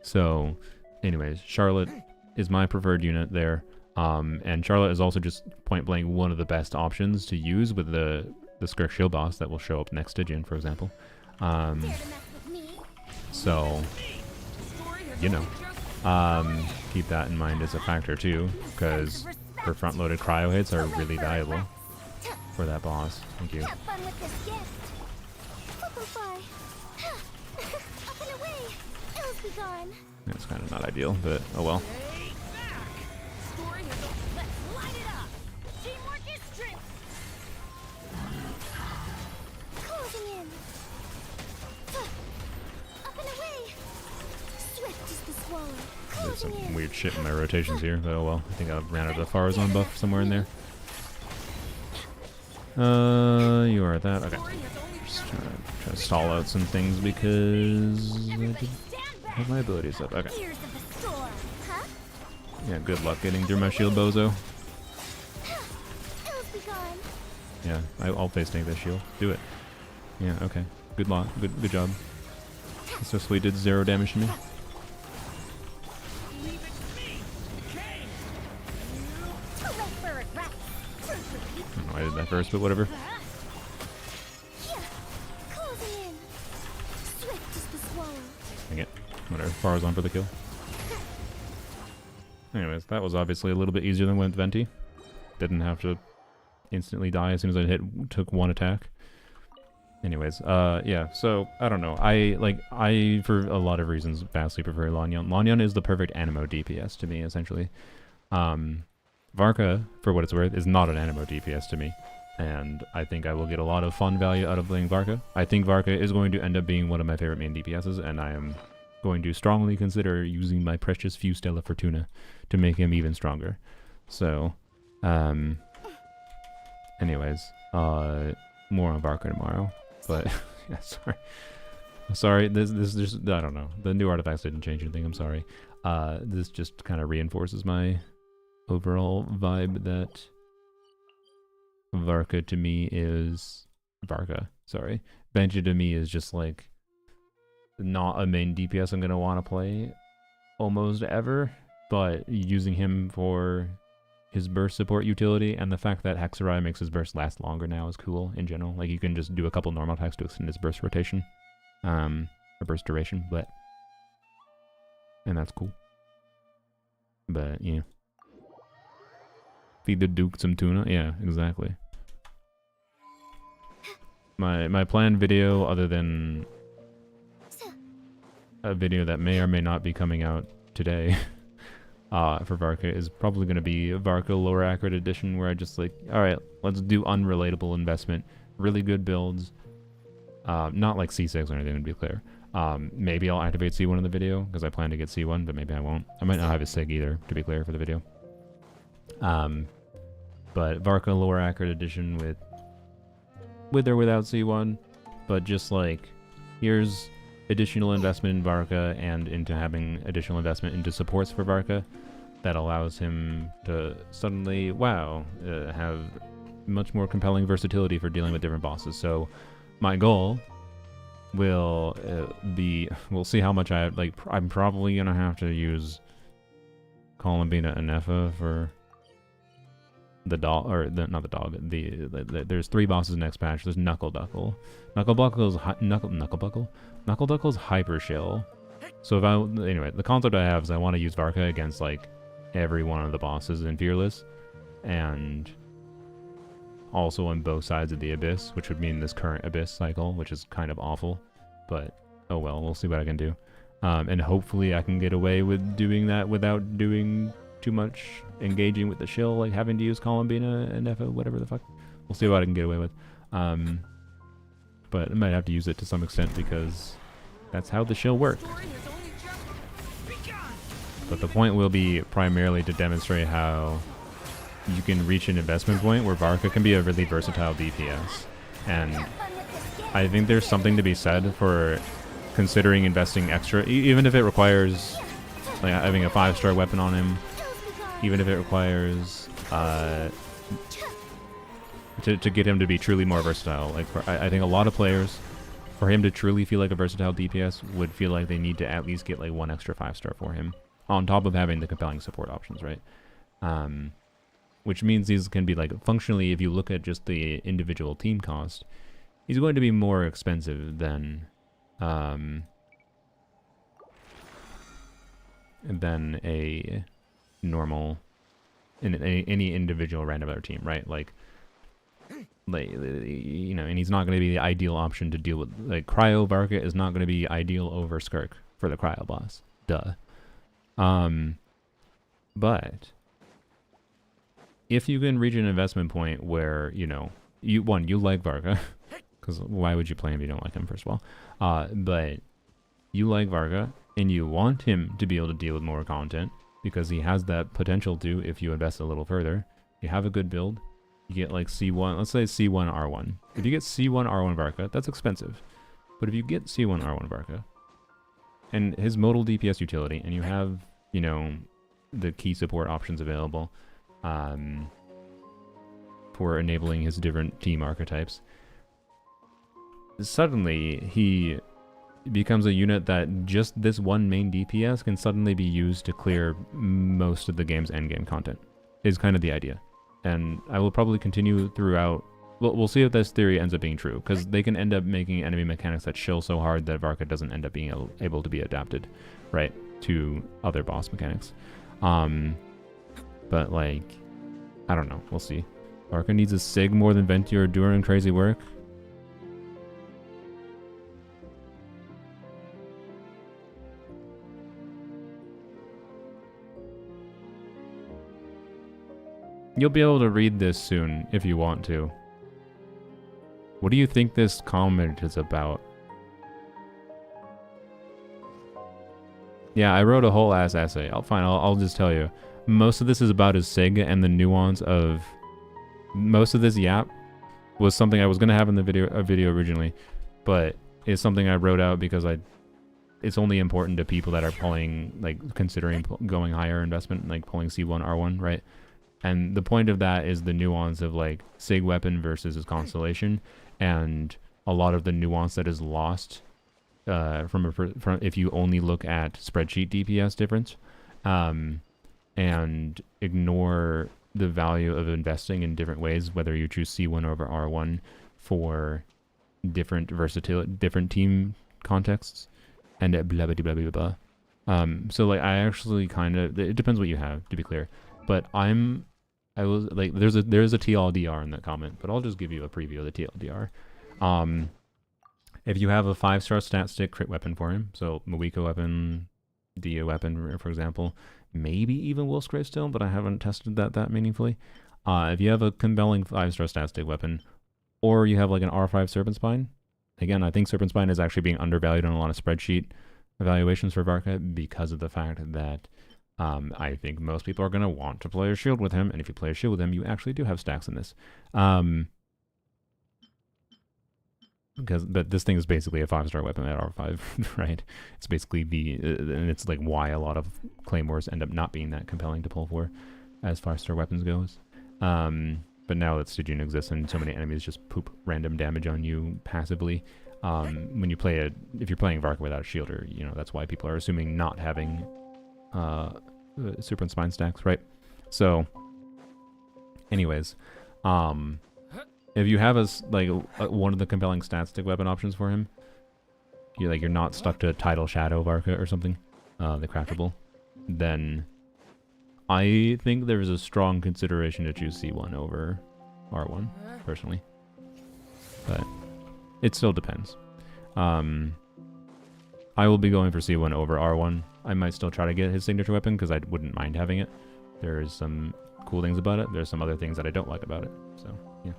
So anyways, Charlotte is my preferred unit there, and Charlotte is also just point blank one of the best options to use with the Skirk shield boss that will show up next Stygian, for example. So you know, keep that in mind as a factor too, because her front-loaded cryo hits are really valuable for that boss. Thank you. Have fun with this gift. Up and away. Ills be gone. That's kind of not ideal, but oh well. Let's light it up. Teamwork is strength. Closing in. Up and away. Swift is the swallow. There's some weird shit in my rotations here, but oh well. I think I ran out of the Farazan buff somewhere in there. You are that. Okay. Just try to stall out some things because I did have my abilities up. Okay. Ears of the storm. Huh? Yeah, good luck getting through my shield, bozo. Ills be gone. Yeah, I'll face tank this shield. Do it. Yeah, okay. Good luck. Good job. So sweet, did 0 damage to me. Leave it to me. Okay. I don't know why I did that first, but whatever. Closing in. Swift is the swallow. Dang it. Whatever. Farazan for the kill. Anyways, that was obviously a little bit easier than with Venti. Didn't have to instantly die as soon as I took 1 attack. Anyways, yeah, so, I don't know. I, for a lot of reasons, vastly prefer Lanyan. Lanyan is the perfect Animo DPS to me, essentially. Varka, for what it's worth, is not an Animo DPS to me. And I think I will get a lot of fun value out of playing Varka. I think Varka is going to end up being one of my favorite main DPSs, and I am going to strongly consider using my precious few Stella Fortuna to make him even stronger. So, anyways, more on Varka tomorrow. But, yeah, sorry. Sorry, this just, I don't know. The new artifacts didn't change anything, I'm sorry. This just kind of reinforces my overall vibe that Varka to me is... Venti to me is just like not a main DPS I'm going to want to play almost ever, but using him for his burst support utility and the fact that Hexarai makes his burst last longer now is cool in general. Like you can just do a couple normal attacks to extend his burst rotation, or burst duration, and that's cool. But yeah. Feed the Duke some tuna? Yeah, exactly. My planned video, other than a video that may or may not be coming out today for Varka, is probably going to be Varka Lower Accurate Edition, where I just like, alright, let's do unrelatable investment, really good builds, not like C6 or anything, to be clear. Maybe I'll activate C1 in the video, because I plan to get C1, but maybe I won't. I might not have a SIG either, to be clear, for the video. But Varka Lower Accurate Edition with or without C1, but just like, here's additional investment in Varka and into having additional investment into supports for Varka that allows him to suddenly, have much more compelling versatility for dealing with different bosses. So my goal will be, we'll see how much I'm probably gonna have to use Columbina and Neffa for the dog, or not the dog. There's 3 bosses next patch. There's Knuckle Duckle. Knuckle Duckle's hyper chill. So anyway, the concept I have is I want to use Varka against like every one of the bosses in Fearless, and also on both sides of the Abyss, which would mean this current Abyss cycle, which is kind of awful, but oh well, we'll see what I can do. And hopefully I can get away with doing that without doing too much engaging with the shill, like having to use Columbina and Neffa, whatever the fuck. We'll see what I can get away with. But I might have to use it to some extent because that's how the shill works. But the point will be primarily to demonstrate how you can reach an investment point where Varka can be a really versatile DPS. And I think there's something to be said for considering investing extra, even if it requires like having a 5-star weapon on him, even if it requires to get him to be truly more versatile. Like I think a lot of players, for him to truly feel like a versatile DPS, would feel like they need to at least get like 1 extra 5-star for him, on top of having the compelling support options, right? Which means these can be like, functionally, if you look at just the individual team cost, he's going to be more expensive than a normal any individual random other team, right? Like you know, and he's not going to be the ideal option to deal with. Like Cryo Varka is not going to be ideal over Skirk for the Cryo boss, duh. But if you can reach an investment point where, you know, you like Varka, because why would you play him if you don't like him, first of all? But you like Varka, and you want him to be able to deal with more content, because he has that potential to if you invest a little further. You have a good build, you get like C1, let's say C1 R1. If you get C1 R1 Varka, that's expensive. But if you get C1 R1 Varka, and his modal DPS utility, and you have, you know, the key support options available for enabling his different team archetypes, suddenly he becomes a unit that just this one main DPS can suddenly be used to clear most of the game's endgame content, is kind of the idea. And I will probably continue throughout. We'll see if this theory ends up being true, because they can end up making enemy mechanics that chill so hard that Varka doesn't end up being able to be adapted, right, to other boss mechanics. But like, I don't know, we'll see. Varka needs a SIG more than Venti or doing crazy work. You'll be able to read this soon if you want to. What do you think this comment is about? Yeah, I wrote a whole ass essay. I'll just tell you. Most of this is about his SIG and the nuance of most of this yap was something I was gonna have in the video originally, but is something I wrote out because it's only important to people that are pulling, like, considering going higher investment, like pulling C1, R1, right? And the point of that is the nuance of, like, Sig weapon versus his constellation, and a lot of the nuance that is lost from if you only look at spreadsheet DPS difference, and ignore the value of investing in different ways, whether you choose C1 over R1 for different versatility, different team contexts, and blah blah blah blah blah. So like I actually kind of, it depends what you have, to be clear, but I was like, there's a TLDR in that comment, but I'll just give you a preview of the TLDR. If you have a 5-star stat stick crit weapon for him, so Mawika weapon, Dia weapon, for example, maybe even Wolf's Grave still, but I haven't tested that meaningfully. If you have a compelling 5-star stat stick weapon, or you have like an R5 Serpent Spine, again, I think Serpent Spine is actually being undervalued on a lot of spreadsheet evaluations for Varka because of the fact that I think most people are going to want to play a shield with him, and if you play a shield with him, you actually do have stacks in this. But this thing is basically a 5-star weapon at R5, right? It's basically and it's like why a lot of claymores end up not being that compelling to pull for as 5-star weapons goes. But now that Stygian exists and so many enemies just poop random damage on you passively, when you play if you're playing Varka without a shielder, you know, that's why people are assuming not having Super and Spine stacks, right? So, anyways, if you have one of the compelling stat stick weapon options for him, you're not stuck to Tidal Shadow Varka or something, the craftable, then I think there's a strong consideration to choose C1 over R1, personally. But it still depends. I will be going for C1 over R1. I might still try to get his signature weapon because I wouldn't mind having it. There's some cool things about it. There's some other things that I don't like about it. So, yeah.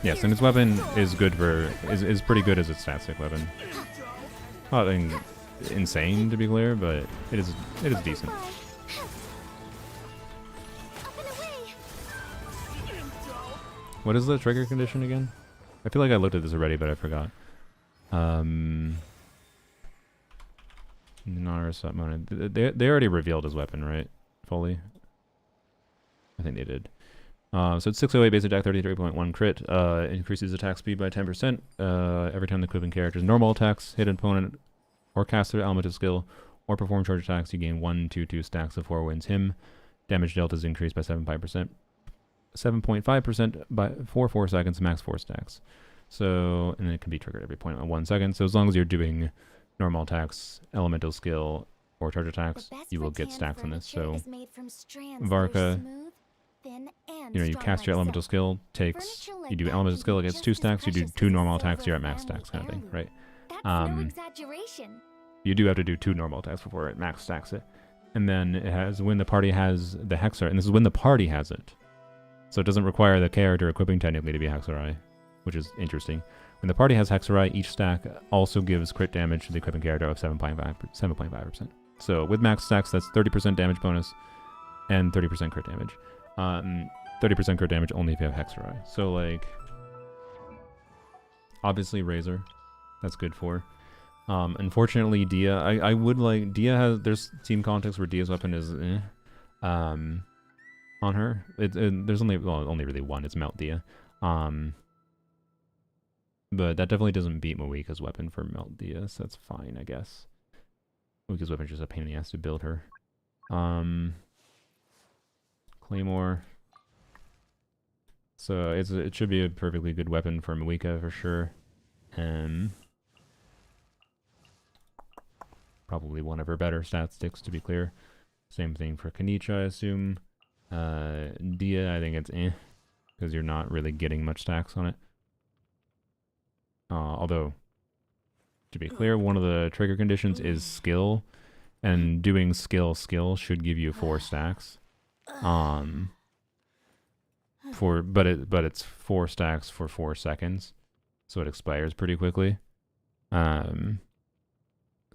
Yes, and his weapon is good is pretty good as a stat stick weapon. Not insane, to be clear, but it is decent. What is the trigger condition again? I feel like I looked at this already, but I forgot. They already revealed his weapon, right? Fully. I think they did. So it's 608 basic attack, 33.1 crit. Increases attack speed by 10%. Every time the equipping character's normal attacks hit an opponent or cast their elemental skill or perform charge attacks, you gain 1/2/2 stacks of 4 wins him. Damage delta is increased by 7.5% for 4 seconds, max 4 stacks. So, and then it can be triggered every 0.1 second. So as long as you're doing normal attacks, elemental skill, or charge attacks, you will get stacks on this. So Varka, you cast your elemental skill, you do elemental skill, it gets 2 stacks, you do 2 normal attacks, you're at max stacks kind of thing, right? You do have to do 2 normal attacks before it max stacks it. And then it has, when the party has the Hexar, and this is when the party has it. So it doesn't require the character equipping technically to be Hexarai, which is interesting. When the party has Hexarai, each stack also gives crit damage to the equipping character of 7.5%. So with max stacks, that's 30% damage bonus and 30% crit damage. 30% crit damage only if you have Hexarai. So like, obviously Razor, that's good for. Unfortunately, Dia, I would like, Dia has, there's team context where Dia's weapon is on her. There's only really one, it's Melt Dia. But that definitely doesn't beat Mawika's weapon for Melt Dia, so that's fine, I guess. Mawika's weapon is just a pain in the ass to build her. Claymore. So it should be a perfectly good weapon for Mawika for sure. Probably one of her better stat sticks, to be clear. Same thing for Kanicha, I assume. Dia, I think it's because you're not really getting much stacks on it. Although, to be clear, one of the trigger conditions is skill, and doing skill should give you 4 stacks. But it's 4 stacks for 4 seconds, so it expires pretty quickly.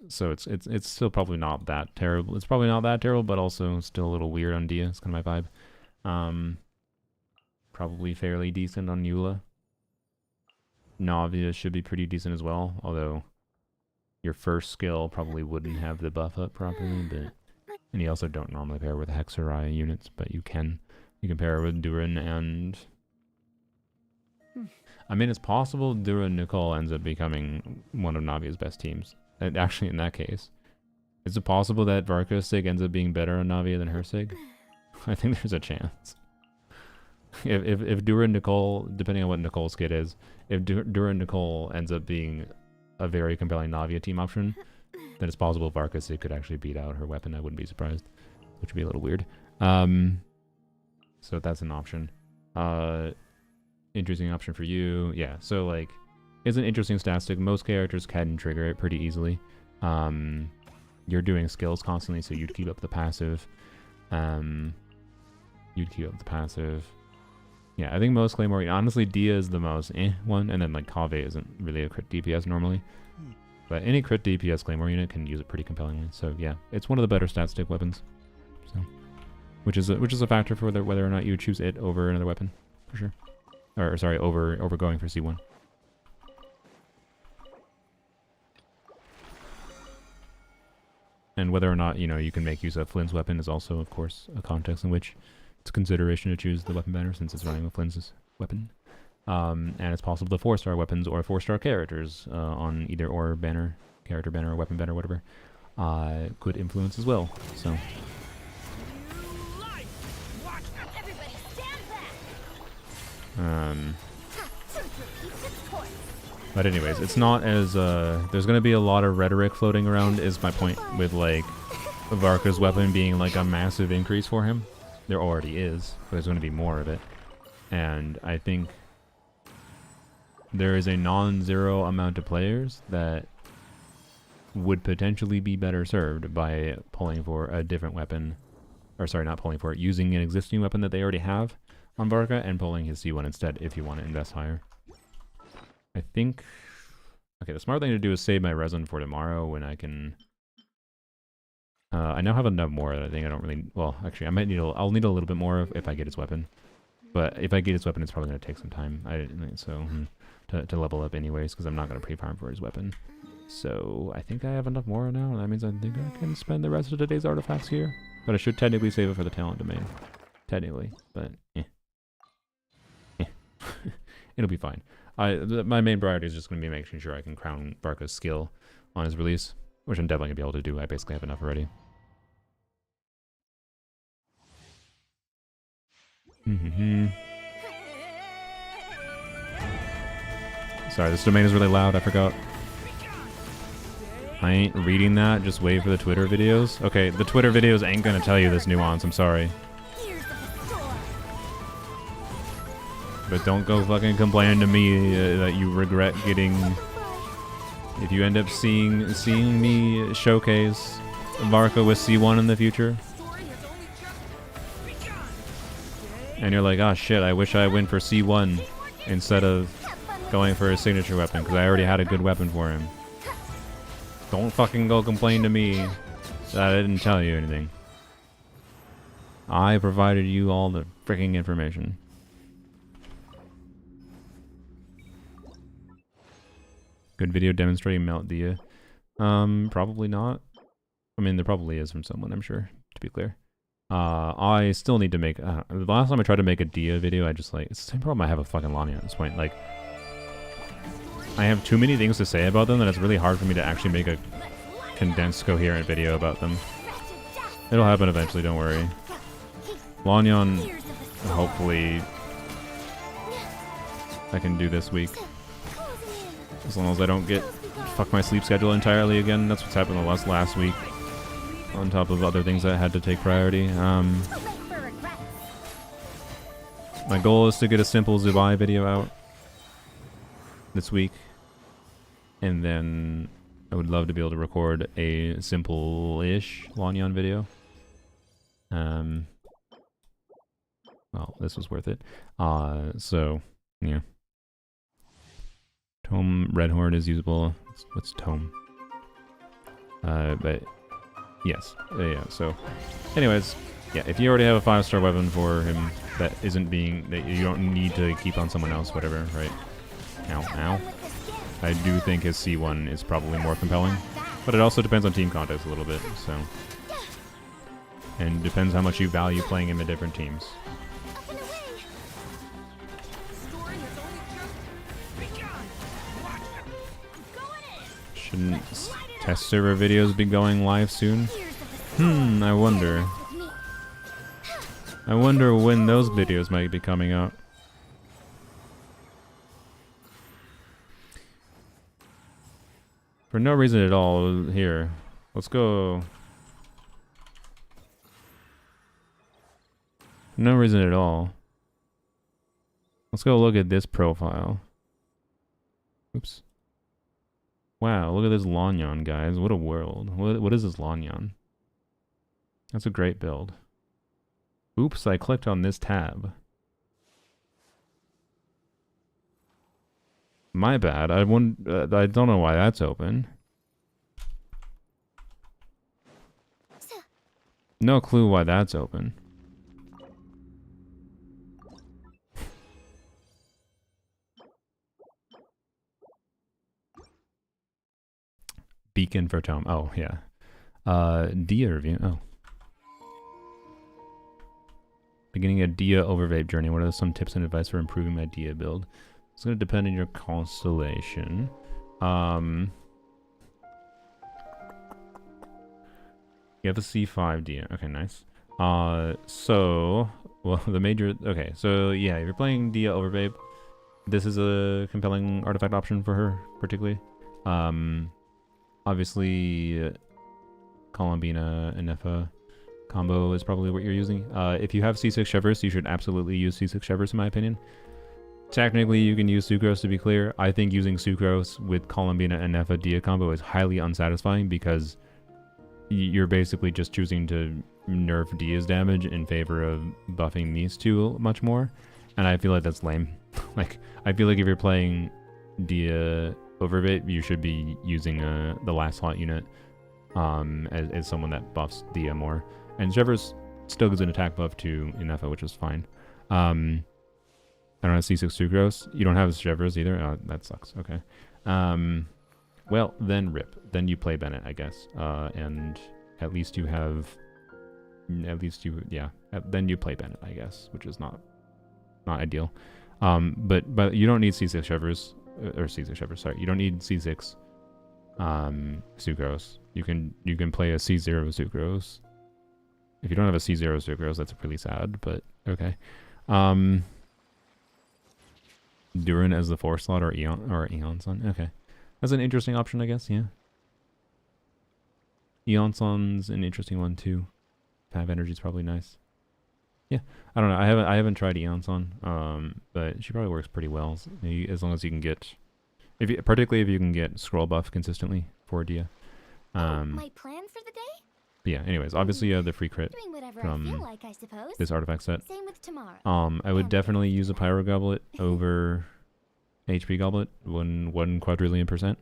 So it's still probably not that terrible. It's probably not that terrible, but also still a little weird on Dia. It's kind of my vibe. probably fairly decent on Eula. Navia should be pretty decent as well, although your first skill probably wouldn't have the buff up properly, but and you also don't normally pair with Hexerai units, but you can. You can pair with Durin and... I mean, it's possible Durin Nicole ends up becoming one of Navia's best teams. And actually, in that case, is it possible that Varka's Sig ends up being better on Navia than her Sig? I think there's a chance. If Durin Nicole, depending on what Nicole's kit is, if Durin Nicole ends up being a very compelling Navia team option, then it's possible Varka's Sig could actually beat out her weapon. I wouldn't be surprised, which would be a little weird. So that's an option. Interesting option for you. Yeah, so like, it's an interesting stat stick. Most characters can trigger it pretty easily. You're doing skills constantly, so you'd keep up the passive. You'd keep up the passive. Yeah, I think most Claymore... Honestly, Dia is the most one, and then like Kave isn't really a crit DPS normally. But any crit DPS Claymore unit can use it pretty compellingly. So yeah, it's one of the better stat stick weapons. So, which is a factor for whether or not you choose it over another weapon, for sure. Or sorry, over going for C1. And whether or not, you know, you can make use of Flynn's weapon is also, of course, a context in which it's a consideration to choose the weapon banner since it's running with Flynn's weapon. And it's possible the 4-star weapons or 4-star characters on either or banner, character banner or weapon banner, whatever, could influence as well. So. Everybody stand back. But anyways, it's not as, there's going to be a lot of rhetoric floating around is my point with like Varka's weapon being like a massive increase for him. There already is, but there's going to be more of it. And I think there is a non-zero amount of players that would potentially be better served by pulling for a different weapon. Or sorry, not pulling for it, using an existing weapon that they already have on Varka and pulling his C1 instead if you want to invest higher. I think... Okay, the smart thing to do is save my resin for tomorrow when I can... I now have enough more that I think I don't really... Well, actually, I might need I'll need a little bit more if I get his weapon. But if I get his weapon, it's probably going to take some time. To level up anyways, because I'm not going to pre-farm for his weapon. So I think I have enough more now, and that means I think I can spend the rest of today's artifacts here. But I should technically save it for the talent domain. Technically, but it'll be fine. My main priority is just going to be making sure I can crown Varka's skill on his release, which I'm definitely going to be able to do. I basically have enough already. Sorry, this domain is really loud, I forgot. I ain't reading that, just wait for the Twitter videos. Okay, the Twitter videos ain't gonna tell you this nuance, I'm sorry. But don't go fucking complaining to me that you regret getting... If you end up seeing me showcase Varka with C1 in the future, and you're like, oh shit, I wish I went for C1 instead of going for a signature weapon, because I already had a good weapon for him. Don't fucking go complain to me that I didn't tell you anything. I provided you all the freaking information. Good video demonstrating Mount Dia. Probably not. I mean, there probably is from someone, I'm sure, to be clear. I still need to make... the last time I tried to make a Dia video, I just like... It's the same problem I have with fucking Lamia at this point. Like, I have too many things to say about them that it's really hard for me to actually make a condensed, coherent video about them. It'll happen eventually, don't worry. Lanyon, hopefully, I can do this week. As long as I don't fuck my sleep schedule entirely again. That's what's happened the last week. On top of other things that had to take priority. My goal is to get a simple Zubai video out this week. And then I would love to be able to record a simple-ish Lanyon video. Well, this was worth it. So, yeah. Tome Redhorn is usable. What's Tome? But, yes. Yeah, so, anyways, yeah, if you already have a 5-star weapon for him, that isn't being, that you don't need to keep on someone else, whatever, right? Ow, ow. I do think his C1 is probably more compelling, but it also depends on team context a little bit, so. And depends how much you value playing him in different teams. Up and away. Story has only just begun. Watch it. I'm going in. Shouldn't test server videos be going live soon? Years of the storm. I wonder. With me. I wonder when those videos might be coming out. For no reason at all, here. Let's go. For no reason at all. Let's go look at this profile. Oops. Wow, look at this Lanyan, guys. What a world. What is this Lanyan? That's a great build. Oops, I clicked on this tab. My bad. I don't know why that's open. No clue why that's open. Beacon for Tome. Oh, yeah. Dia review. Oh. Beginning a Dia overvape journey. What are some tips and advice for improving my Dia build? It's going to depend on your constellation. You have a C5 Dia. Okay, nice. So, well, the major... Okay, so yeah, if you're playing Dia overvape, this is a compelling artifact option for her, particularly. Obviously, Columbina and Nefa combo is probably what you're using. If you have C6 Shivers, you should absolutely use C6 Shivers, in my opinion. Technically, you can use Sucrose, to be clear. I think using Sucrose with Columbina and Nefa Dia combo is highly unsatisfying because you're basically just choosing to nerf Dia's damage in favor of buffing these two much more. And I feel like that's lame. Like, I feel like if you're playing Dia overvape, you should be using the last slot unit as someone that buffs Dia more. And Shivers still gives an attack buff to Nefa, which is fine. I don't have C6 Sucrose. You don't have Shivers either? Oh, that sucks. Okay. Well, then rip. Then you play Bennett, I guess. And at least you have... yeah. Then you play Bennett, I guess, which is not ideal. But you don't need C6 Shivers. Or C6 Shivers, sorry. You don't need C6 Sucrose. You can play a C0 Sucrose. If you don't have a C0 Sucrose, that's really sad, but okay. Durin as the 4 slot or Eon Sun. Okay. That's an interesting option, I guess, yeah. Eon Sun's an interesting one too. 5 energy is probably nice. Yeah. I don't know. I haven't tried Eon Sun, but she probably works pretty well as long as you can get particularly if you can get scroll buff consistently for Dia. My plan for the day? But yeah, anyways, obviously the free crit Doing whatever I from feel like, I suppose. this artifact set. Same with tomorrow. I would definitely use a Pyro Goblet over HP Goblet, 1 quadrillion %.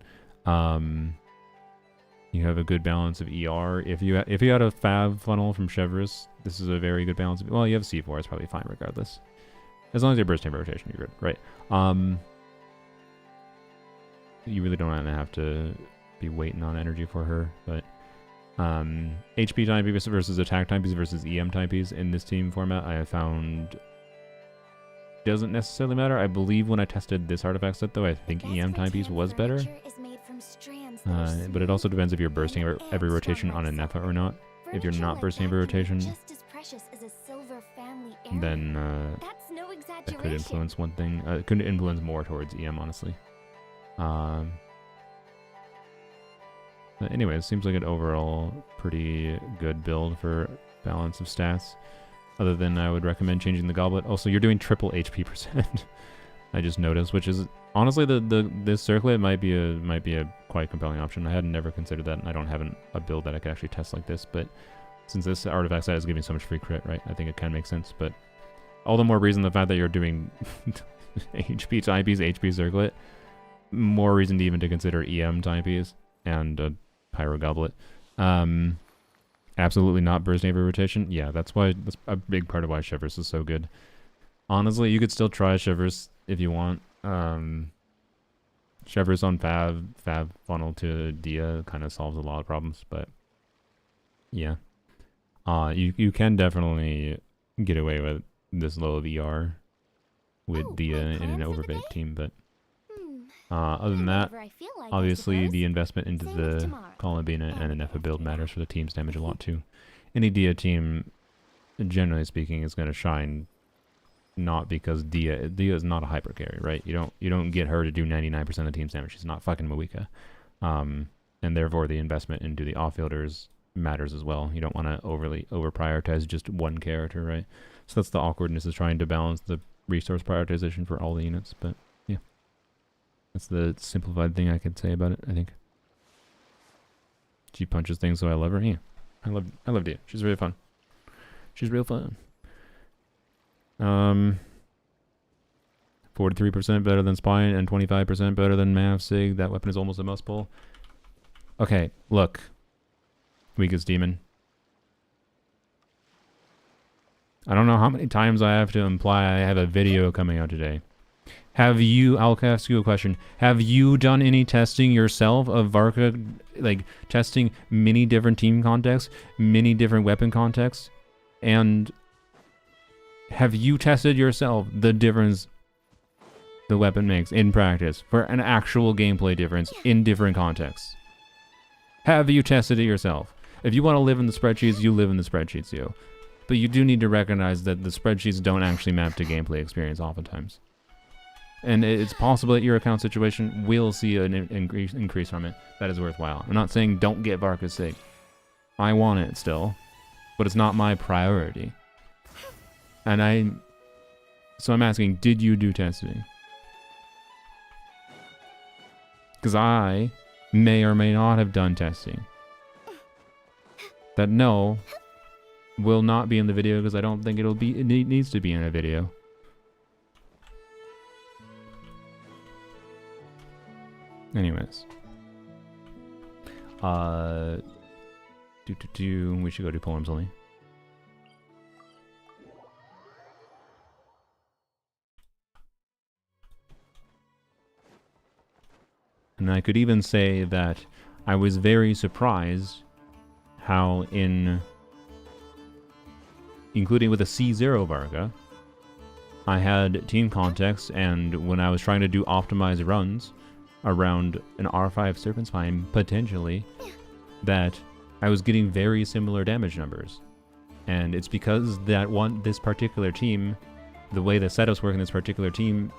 You have a good balance of ER. If you had a Fab funnel from Chevreuse, this is a very good balance. Well, you have C4, it's probably fine regardless. As long as you're bursting rotation, you're good, right? You really don't have to be waiting on energy for her, but HP time piece versus attack time piece versus EM time piece in this team format, I have found doesn't necessarily matter. I believe when I tested this artifact set, though, I think EM time piece was better. But it also depends if you're bursting every rotation on a Nefa or not. If you're not bursting every rotation, then that could influence one thing. It could influence more towards EM, honestly. But anyways, seems like an overall pretty good build for balance of stats. Other than I would recommend changing the goblet. Also, you're doing triple HP %. I just noticed, which is honestly this circlet might be a quite compelling option. I had never considered that, and I don't have a build that I could actually test like this. But since this artifact set is giving so much free crit, right? I think it kind of makes sense. But all the more reason the fact that you're doing HP timepiece, HP circlet, more reason to even to consider EM timepiece and a Pyro Goblet. Absolutely not bursting every rotation. Yeah, that's a big part of why Chevreuse is so good. Honestly, you could still try Shivers if you want. Shivers on Fab funnel to Dia kind of solves a lot of problems, but yeah. You can definitely get away with this low of ER with Oh, Dia my in plan an for the overbait day? team, but Hmm. other than that, Whenever I feel like, I obviously suppose. the investment into Same with the tomorrow. Columbina and an And Efa build after that. matters for the team's damage a lot too. Any Dia team, generally speaking, is going to shine not because Dia is not a hyper carry, right? You don't get her to do 99% of the team's damage. She's not fucking Moika. And therefore the investment into the off-fielders matters as well. You don't want to overly over-prioritize just one character, right? So that's the awkwardness, is trying to balance the resource prioritization for all the units, but yeah. That's the simplified thing I could say about it, I think. She punches things, so I love her. Yeah. I love Dia. She's really fun. She's real fun. 43% better than Spine and 25% better than Mav Sig. That weapon is almost a must pull. Okay, look. Weakest demon. I don't know how many times I have to imply I have a video coming out today. I'll ask you a question. Have you done any testing yourself of Varka, like testing many different team contexts, many different weapon contexts? And have you tested yourself the difference the weapon makes in practice for an actual gameplay difference in different contexts? Have you tested it yourself? If you want to live in the spreadsheets, you live in the spreadsheets, yo. But you do need to recognize that the spreadsheets don't actually map to gameplay experience oftentimes. And it's possible that your account situation will see an increase from it that is worthwhile. I'm not saying don't get Varka's Sig. I want it still, but it's not my priority. So I'm asking, did you do testing? Because I may or may not have done testing. That no will not be in the video because I don't think it needs to be in a video. Anyways. We should go do poems only. And I could even say that I was very surprised how including with a C0 Varga, I had team context, and when I was trying to do optimized runs around an R5 Serpent Spine, potentially, that I was getting very similar damage numbers. And it's because this particular team, the way the setups work in this particular team,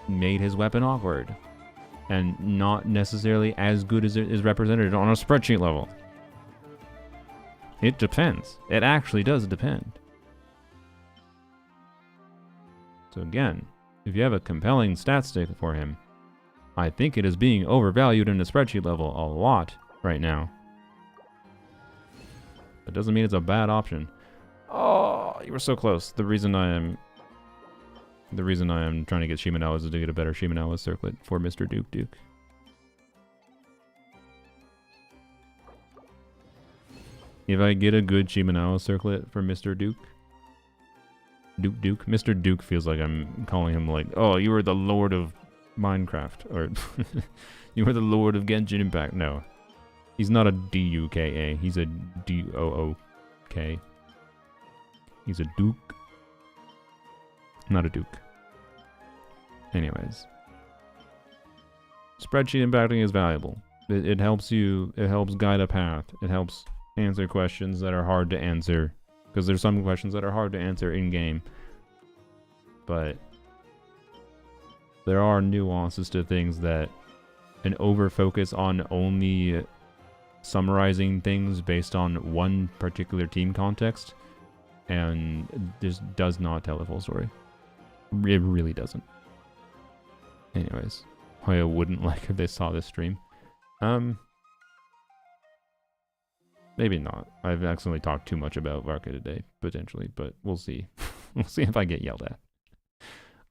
made his weapon awkward. And not necessarily as good as it is represented on a spreadsheet level. It depends. It actually does depend. So again, if you have a compelling stat stick for him, I think it is being overvalued in the spreadsheet level a lot right now. That doesn't mean it's a bad option. Oh, you were so close. The reason I am trying to get Shimenawas is to get a better Shimenawa circlet for Mr. Duke. If I get a good Shimenawa circlet for Mr. Duke, Mr. Duke feels like I'm calling him like, oh, you were the Lord of Minecraft, or you were the Lord of Genshin Impact. No, he's not a D-U-K-A. He's a D-O-O-K. He's a Duke. Not a Duke. Anyways. Spreadsheet impacting is valuable. It helps you, it helps guide a path. It helps answer questions that are hard to answer. Because there's some questions that are hard to answer in-game. But there are nuances to things that an over-focus on only summarizing things based on one particular team context and just does not tell the full story. It really doesn't. Anyways, I wouldn't like if they saw this stream. Maybe not. I've accidentally talked too much about Varka today, potentially, but we'll see. We'll see if I get yelled at.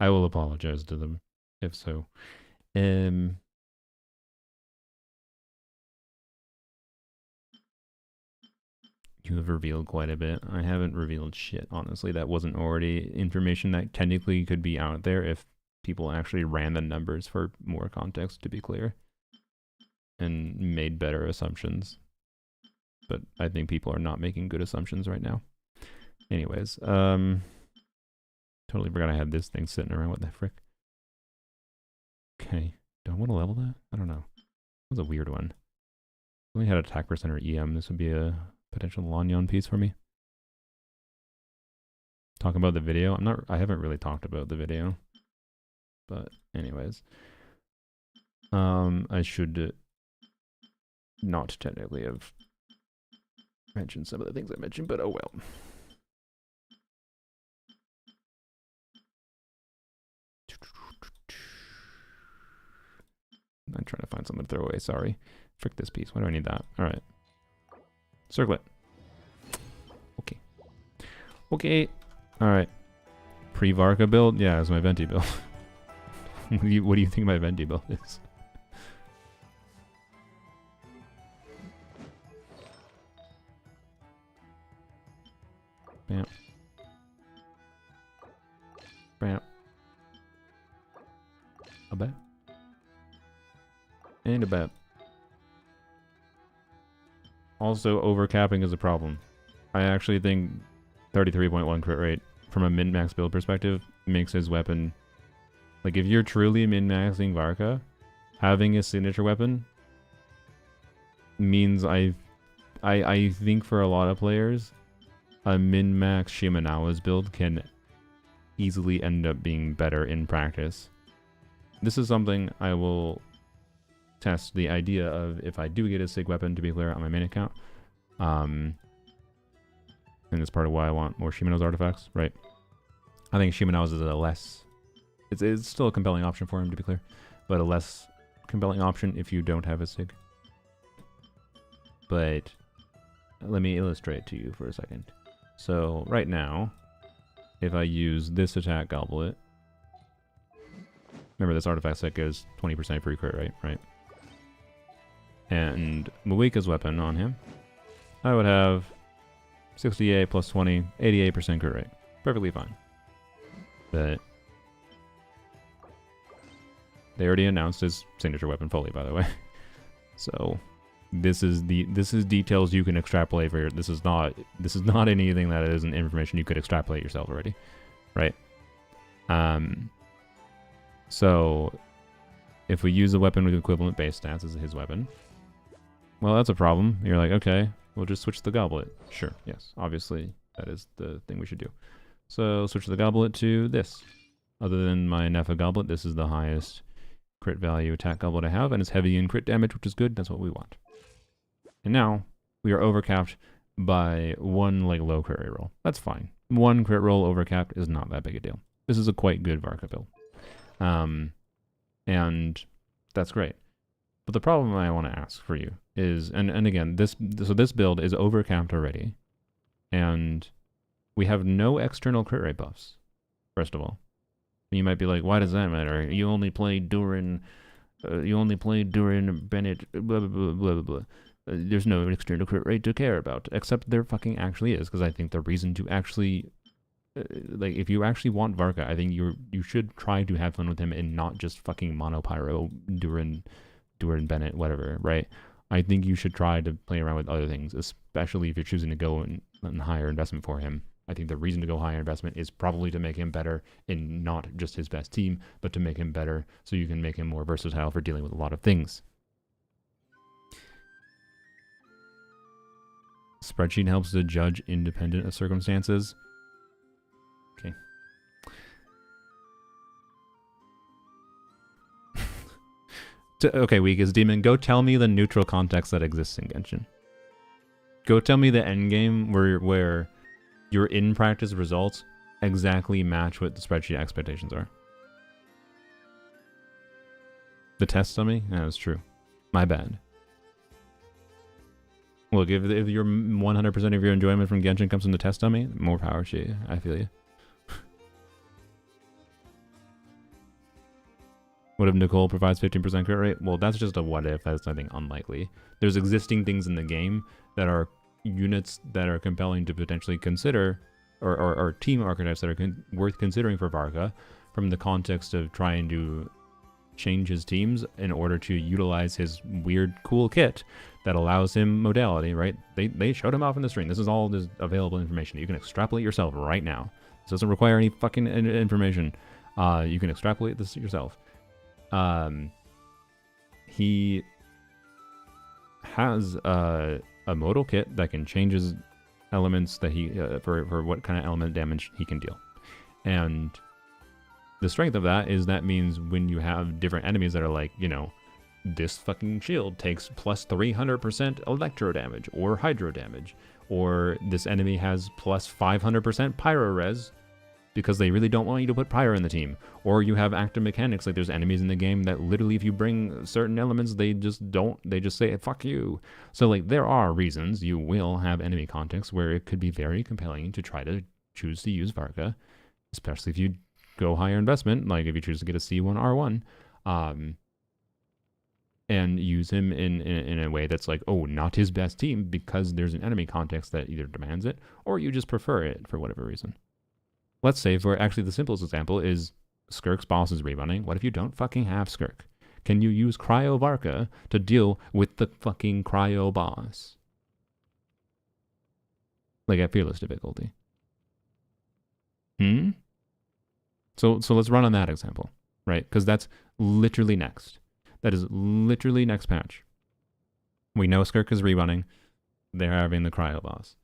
I will apologize to them, if so. You have revealed quite a bit. I haven't revealed shit, honestly. That wasn't already information that technically could be out there if people actually ran the numbers for more context, to be clear, and made better assumptions. But I think people are not making good assumptions right now. Anyways, totally forgot I had this thing sitting around. What the frick? Okay, do I want to level that? I don't know. That was a weird one. If I only had attack percent or EM, this would be a potential Lanyon piece for me. Talk about the video. I haven't really talked about the video. But anyways. I should not technically have mentioned some of the things I mentioned, but oh well. I'm trying to find something to throw away, sorry. Frick this piece. Why do I need that? Alright. Circle it. Okay. Okay. Alright. Pre-Varka build? Yeah, it's my Venti build. What do you think my Venti build is? Bam. Bam. A bet. And a bet. Also, overcapping is a problem. I actually think 33.1 crit rate, from a min-max build perspective, makes his weapon... Like, if you're truly min-maxing Varka, having a signature weapon means I think for a lot of players, a min-max Shimenawa's build can easily end up being better in practice. This is something I will test the idea of if I do get a sig weapon, to be clear, on my main account. And that's part of why I want more Shimenawa's artifacts, right? I think Shimenawa's is a less... It's still a compelling option for him, to be clear, but a less compelling option if you don't have a sig. But let me illustrate to you for a second. So right now, if I use this attack goblet, remember this artifact set goes 20% free crit, right? And Mawika's weapon on him, I would have 68 plus 20, 88% crit rate. Perfectly fine. But they already announced his signature weapon fully, by the way. So this is details you can extrapolate for your... This is not anything that isn't information you could extrapolate yourself already, right? So if we use a weapon with equivalent base stats as his weapon, well, that's a problem. You're like, okay, we'll just switch the goblet. Sure, yes, obviously that is the thing we should do. So switch the goblet to this. Other than my Nefa goblet, this is the highest crit value attack goblet I have, and it's heavy in crit damage, which is good. That's what we want. And now we are overcapped by one like low crit rate roll. That's fine. One crit roll overcapped is not that big a deal. This is a quite good Varka build. And that's great. But the problem I want to ask for you is, and again, this build is overcapped already, and we have no external crit rate buffs, first of all. You might be like, why does that matter? You only play Durin, Bennett, blah, blah, blah, blah, blah. There's no external crit rate to care about, except there fucking actually is, because I think the reason to actually, like, if you actually want Varka, I think you should try to have fun with him and not just fucking monopyro, Durin, Bennett, whatever, right? I think you should try to play around with other things, especially if you're choosing to go in higher investment for him. I think the reason to go higher investment is probably to make him better in not just his best team, but to make him better so you can make him more versatile for dealing with a lot of things. Spreadsheet helps the judge independent of circumstances. Okay. Okay, Weak is Demon, go tell me the neutral context that exists in Genshin. Go tell me the endgame where your in-practice results exactly match what the spreadsheet expectations are. The test dummy? Yeah, that's true. My bad. Look, if your 100% of your enjoyment from Genshin comes from the test dummy, more power to you. I feel you. What if Nicole provides 15% crit rate? Well, that's just a what if. That's, I think, unlikely. There's existing things in the game that are units that are compelling to potentially consider, or team archetypes that are worth considering for Varka, from the context of trying to change his teams in order to utilize his weird cool kit that allows him modality, right? They showed him off in the stream. This is all this available information. You can extrapolate yourself right now. This doesn't require any fucking information. You can extrapolate this yourself. He has a modal kit that can change his elements that he for what kind of element damage he can deal. And the strength of that is that means when you have different enemies that are like, you know, this fucking shield takes plus 300% electro damage or hydro damage, or this enemy has plus 500% pyro res because they really don't want you to put pyro in the team, or you have active mechanics, like there's enemies in the game that literally if you bring certain elements they just say fuck you. So like there are reasons you will have enemy contexts where it could be very compelling to try to choose to use Varka, especially if you go higher investment, like if you choose to get a C1R1, and use him in a way that's like, oh, not his best team because there's an enemy context that either demands it or you just prefer it for whatever reason. Let's say, for actually the simplest example is Skirk's boss is rerunning. What if you don't fucking have Skirk? Can you use Cryo Varka to deal with the fucking Cryo boss? Like at fearless difficulty. So let's run on that example, right? Because that's literally next. That is literally next patch. We know Skirk is rerunning. They're having the Cryo boss.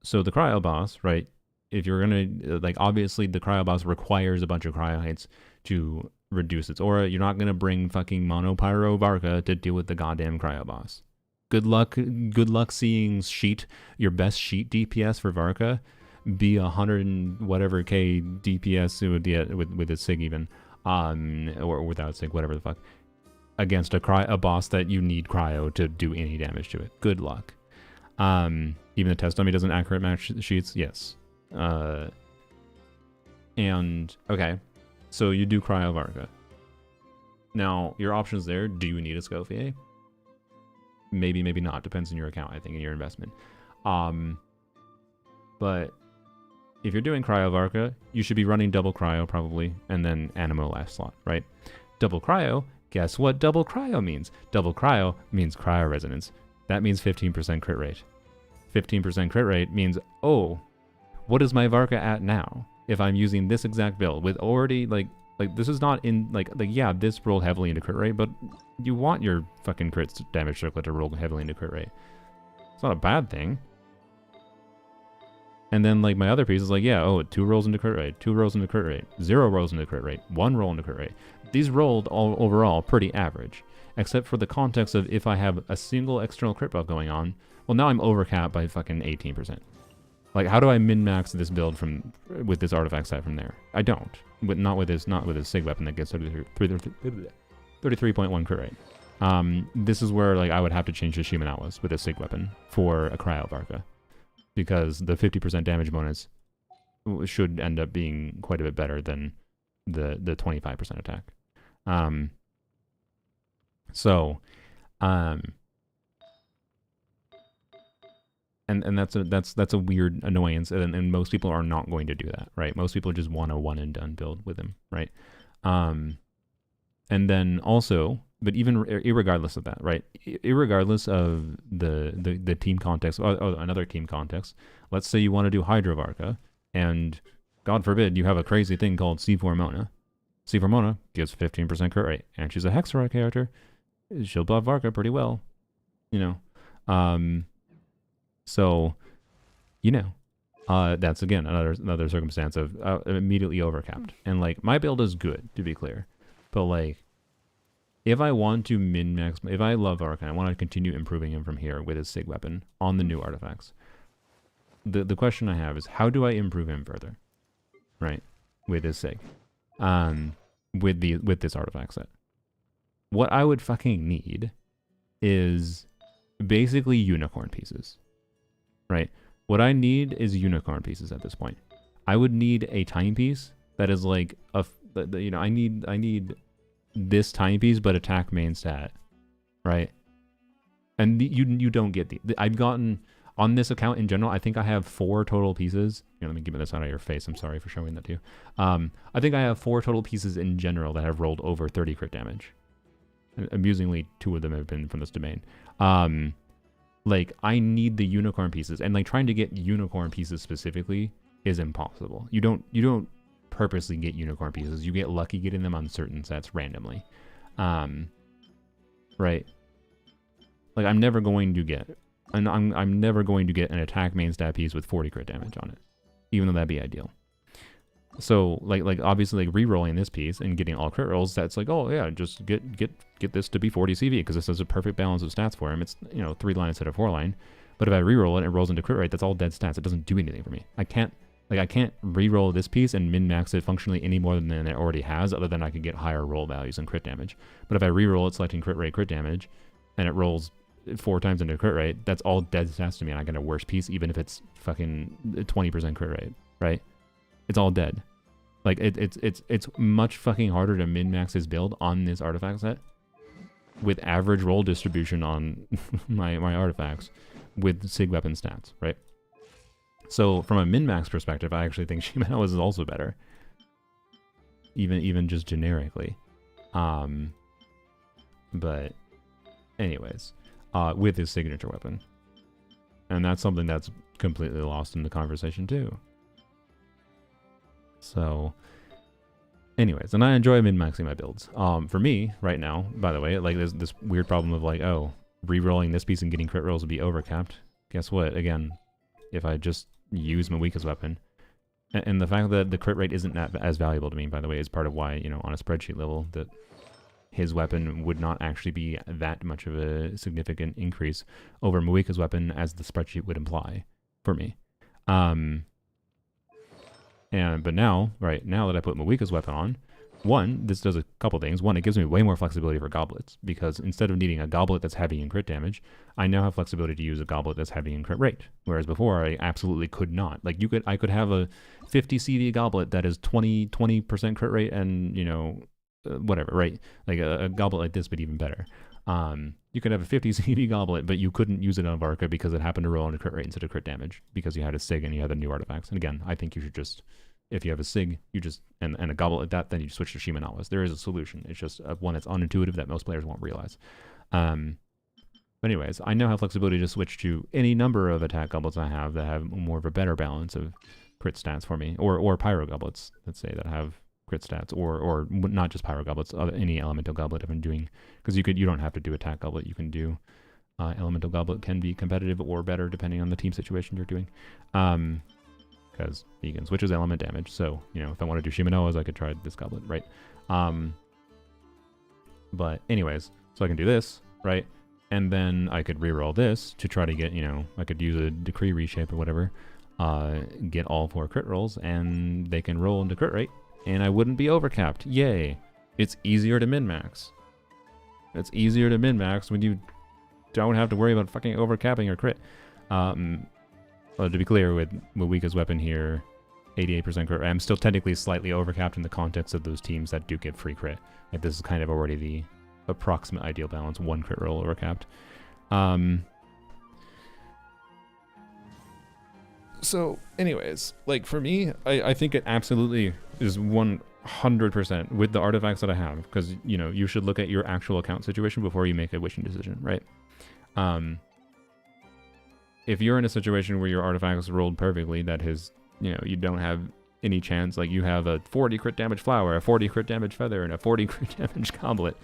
So the Cryo boss, right? If you're gonna, like, obviously the Cryo boss requires a bunch of Cryo heights to reduce its aura. You're not gonna bring fucking Mono Pyro Varka to deal with the goddamn Cryo boss. Good luck seeing sheet, your best sheet DPS for Varka be 100 and whatever K DPS with its SIG even, or without SIG, whatever the fuck, against a boss that you need Cryo to do any damage to it. Good luck. Even the test dummy doesn't accurate match sheets. Yes. And okay, so you do Cryo Varka. Now your options there. Do you need a Scofier? Maybe, maybe not. Depends on your account, I think, and your investment. But if you're doing Cryo Varka, you should be running double Cryo probably, and then Animo last slot, right? Double Cryo, guess what double Cryo means? Double Cryo means Cryo Resonance. That means 15% crit rate. 15% crit rate means, oh, what is my Varka at now? If I'm using this exact build with already, like this is not in, like yeah, this rolled heavily into crit rate, but you want your fucking crit damage circlet to roll heavily into crit rate. It's not a bad thing. And then, like, my other piece is like, yeah, oh, 2 rolls into crit rate, 2 rolls into crit rate, 0 rolls into crit rate, 1 roll into crit rate. These rolled all overall pretty average, except for the context of if I have a single external crit buff going on, well, now I'm overcapped by fucking 18%. Like, how do I min-max this build with this artifact set from there? I don't. Not with his SIG weapon that gets 33.1 crit rate. This is where, like, I would have to change the Shimenawas with a SIG weapon for a Cryo Varka, because the 50% damage bonus should end up being quite a bit better than the 25% attack. And that's a weird annoyance, and most people are not going to do that, right? Most people just want a one and done build with him, right? And then also, but even irregardless of that, right? Irregardless of the team context, another team context, let's say you want to do Hydro Varka, and God forbid you have a crazy thing called C4 Mona. C4 Mona gives 15% crit rate, and she's a Hexarite character. She'll buff Varka pretty well, you know. So, you know, that's again another circumstance of immediately overcapped. And like, my build is good, to be clear, but like, if I want to min-max, if I love Varka, I want to continue improving him from here with his SIG weapon on the new artifacts. The question I have is, how do I improve him further, right? With his SIG, with this artifact set. What I would fucking need is basically unicorn pieces, right? What I need is unicorn pieces at this point. I would need a timepiece that is like you know, I need this timepiece but attack main stat, right? And you don't get I've gotten on this account in general. I think I have 4 total pieces. Let me get this out of your face. I'm sorry for showing that to you. I think I have 4 total pieces in general that have rolled over 30 crit damage. Amusingly, 2 of them have been from this domain. Like, I need the unicorn pieces, and like trying to get unicorn pieces specifically is impossible. You don't purposely get unicorn pieces. You get lucky getting them on certain sets randomly. Right. Like, I'm never going to get an attack main stat piece with 40 crit damage on it, even though that'd be ideal. So like obviously like re-rolling this piece and getting all crit rolls, that's like, oh yeah, just get this to be 40 CV because this has a perfect balance of stats for him. It's 3 line instead of 4 line. But if I re-roll it and it rolls into crit rate, that's all dead stats. It doesn't do anything for me. I can't re-roll this piece and min-max it functionally any more than it already has, other than I could get higher roll values and crit damage. But if I re-roll it selecting crit rate, crit damage, and it rolls 4 times into crit rate, that's all dead stats to me, and I get a worse piece even if it's fucking 20% crit rate, right? It's all dead. Like, it's much fucking harder to min-max his build on this artifact set with average roll distribution on my artifacts with SIG weapon stats, right? So from a min-max perspective, I actually think Shimano is also better. Even just generically. But anyways, with his signature weapon. And that's something that's completely lost in the conversation too. So anyways, and I enjoy min-maxing my builds. For me, right now, by the way, like there's this weird problem of like, oh, re-rolling this piece and getting crit rolls would be overcapped. Guess what? Again, if I just use Mawika's weapon, and the fact that the crit rate isn't as valuable to me, by the way, is part of why, on a spreadsheet level, that his weapon would not actually be that much of a significant increase over Mawika's weapon as the spreadsheet would imply for me. But now that I put Mawika's weapon on, one, this does a couple things. One, it gives me way more flexibility for goblets, because instead of needing a goblet that's heavy in crit damage, I now have flexibility to use a goblet that's heavy in crit rate. Whereas before, I absolutely could not. Like, I could have a 50 CV goblet that is 20% crit rate and, whatever, right? Like a goblet like this, but even better. You could have a 50 CV goblet, but you couldn't use it on Varka because it happened to roll into crit rate instead of crit damage because you had a SIG and you had the new artifacts. And again, I think you should just, if you have a SIG, you just, and a goblet like that, then you switch to Shimenawas. There is a solution. It's just one that's unintuitive that most players won't realize. But anyways, I now have flexibility to switch to any number of attack goblets I have that have more of a better balance of crit stats for me, or pyro goblets, let's say, that have crit stats, or not just pyro goblets, any elemental goblet if I'm doing, because you don't have to do attack goblet, you can do elemental goblet, can be competitive or better depending on the team situation you're doing, because you can switch his element damage. So if I want to do Shimanoas, I could try this goblet, right? But anyways, so I can do this, right? And then I could reroll this to try to get, I could use a decree reshape or whatever, get all 4 crit rolls, and they can roll into crit rate, and I wouldn't be overcapped. Yay. It's easier to min-max. It's easier to min-max when you don't have to worry about fucking overcapping or crit. Well, to be clear, with Mawika's weapon here, 88% crit rate, I'm still technically slightly overcapped in the context of those teams that do get free crit. Like, this is kind of already the approximate ideal balance, 1 crit roll overcapped. So anyways, like, for me, I think it absolutely is 100% with the artifacts that I have, because you should look at your actual account situation before you make a wishing decision, right? If you're in a situation where your artifacts rolled perfectly, that is, you don't have any chance, like you have a 40 crit damage flower, a 40 crit damage feather, and a 40 crit damage goblet,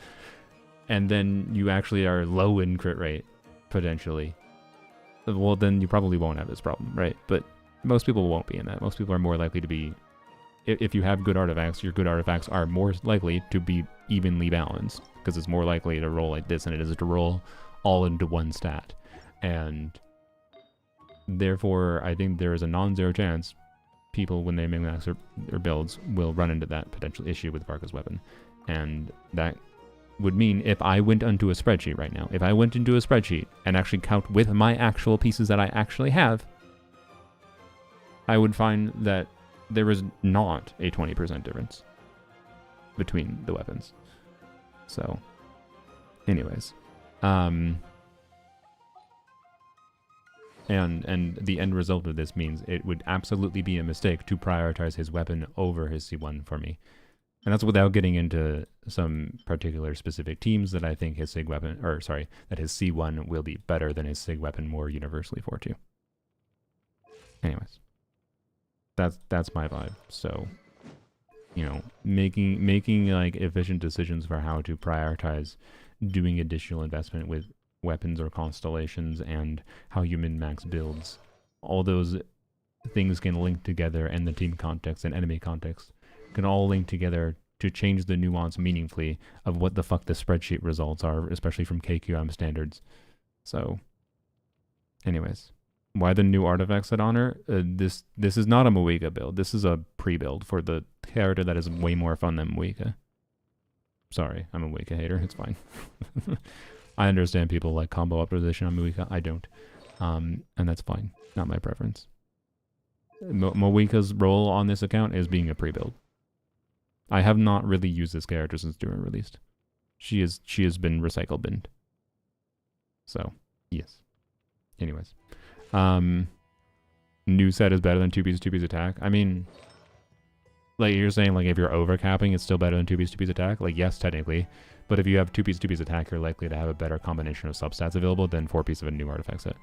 and then you actually are low in crit rate, potentially, well, then you probably won't have this problem, right? But most people won't be in that. Most people are more likely to be, if you have good artifacts, your good artifacts are more likely to be evenly balanced, because it's more likely to roll like this than it is to roll all into one stat. And therefore, I think there is a non-zero chance people, when they min-max their builds, will run into that potential issue with Varka's weapon. And that would mean, if I went onto a spreadsheet right now, if I went into a spreadsheet and actually count with my actual pieces that I actually have, I would find that there is not a 20% difference between the weapons. So anyways, And the end result of this means it would absolutely be a mistake to prioritize his weapon over his C1 for me. And that's without getting into some particular specific teams that I think his SIG weapon, or sorry, that his C1 will be better than his SIG weapon more universally for too. Anyways, that's my vibe. So, you know, making like efficient decisions for how to prioritize doing additional investment with weapons or constellations and how you min-max builds. All those things can link together, and the team context and enemy context can all link together to change the nuance meaningfully of what the fuck the spreadsheet results are, especially from KQM standards. So, anyways, why the new artifacts at Honor? This is not a Moika build. This is a pre-build for the character that is way more fun than Moika. Sorry, I'm a Moika hater. It's fine. I understand people like combo optimization on Moika. I don't. And that's fine. Not my preference. Moika's role on this account is being a pre-build. I have not really used this character since Dura released. She has been recycle binned. So, yes. Anyways. New set is better than 2P's attack. I mean, like you're saying, like if you're overcapping, it's still better than 2P's attack? Like, yes, technically. But if you have 2P's attack, you're likely to have a better combination of substats available than 4P's of a new artifact set.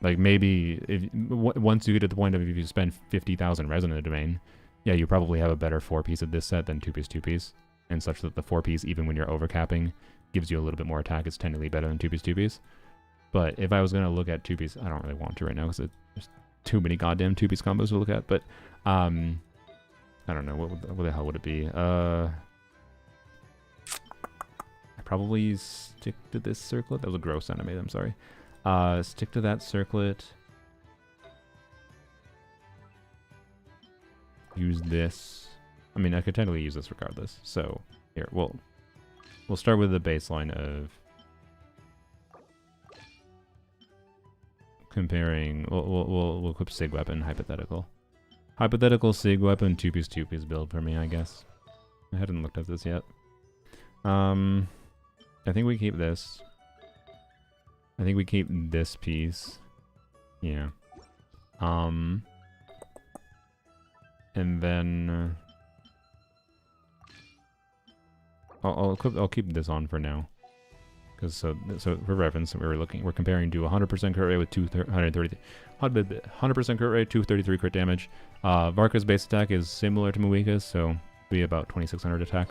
Like, maybe if once you get to the point of if you spend 50,000 res in the domain, yeah, you probably have a better 4P's of this set than 2P's, and such that the 4P's, even when you're overcapping, gives you a little bit more attack. It's technically better than 2P's. But if I was going to look at 2P's, I don't really want to right now because there's too many goddamn 2P's combos to look at, but I don't know, what the hell would it be? I probably stick to this circlet. That was a gross animate, I'm sorry. Stick to that circlet. Use this. I mean, I could technically use this regardless. So here, we'll start with the baseline of comparing. We'll equip Sig weapon hypothetical. Hypothetical Sig weapon 2P's build for me, I guess. I hadn't looked at this yet. I think we keep this. I think we keep this piece. Yeah. And then I'll keep this on for now. Because so for reference, we're comparing to 100% crit rate with 100% crit rate, 233 crit damage. Varka's base attack is similar to Moika's, so be about 2600 attack.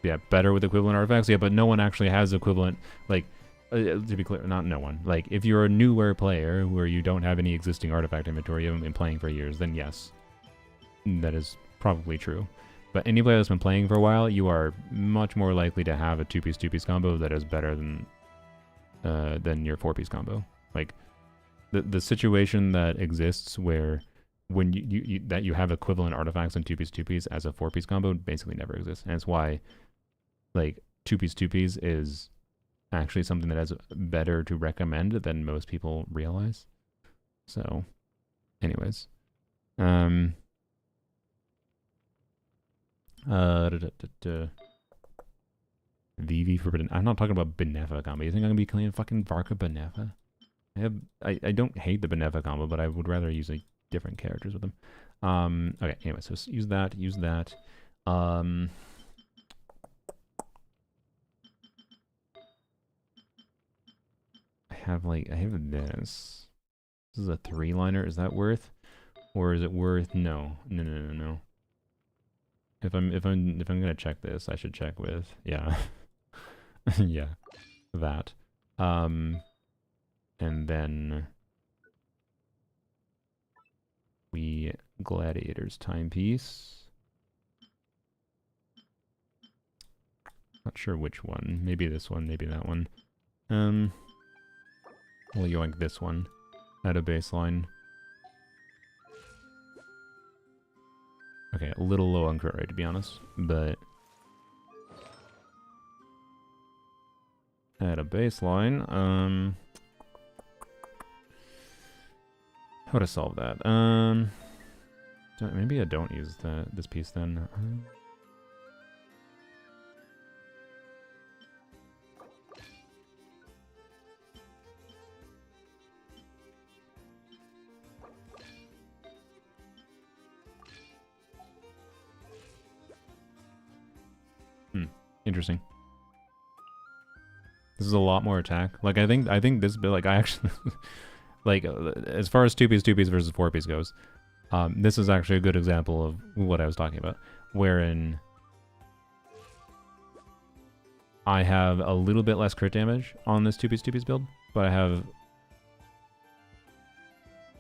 Yeah, better with equivalent artifacts. Yeah, but no one actually has equivalent. Like, to be clear, not no one. Like, if you're a newer player where you don't have any existing artifact inventory, you haven't been playing for years, then yes, that is probably true. But any player that's been playing for a while, you are much more likely to have a 2P's combo that is better than your 4P's combo. Like, the situation that exists where when you have equivalent artifacts in 2P's as a 4P's combo basically never exists. And it's why, like, 2P's is actually something that is better to recommend than most people realize. So, anyways. VV for Benefa. I'm not talking about Benefa combo. You think I'm gonna be playing fucking Varka Benefa? I don't hate the Benefa combo, but I would rather use like different characters with them. Okay, anyway, so use that. I have this. This is a 3-liner. Is that worth? Or is it worth? No. If I'm gonna check this, I should check with yeah. Yeah. That. And then we Gladiator's timepiece. Not sure which one. Maybe this one, maybe that one. We'll yoink this one at a baseline. Okay, a little low on crit rate to be honest, but at a baseline, how to solve that? Maybe I don't use this piece then. Interesting. This is a lot more attack. Like I think this build, like I actually like as far as 2-piece versus 4-piece goes, this is actually a good example of what I was talking about, wherein I have a little bit less crit damage on this 2-piece build, but I have...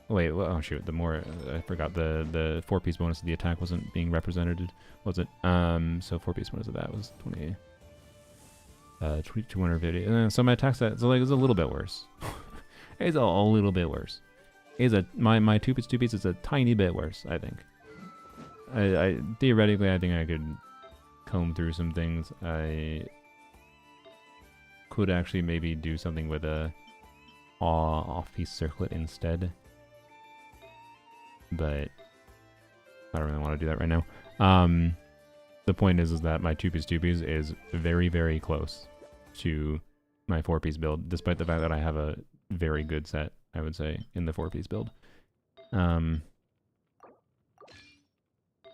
Wait, oh shoot, the more... I forgot the 4-piece bonus of the attack wasn't being represented, was it? So 4-piece bonus of that was 20... 250. So my attack stat, so like, it's a little bit worse. It's a little bit worse. It's my 2-piece is a tiny bit worse, I think. I theoretically, I think I could comb through some things. I could actually maybe do something with a off-piece circlet instead, but I don't really want to do that right now. The point is that my 2-piece is very, very close to my 4-piece build, despite the fact that I have a very good set, I would say, in the 4-piece build.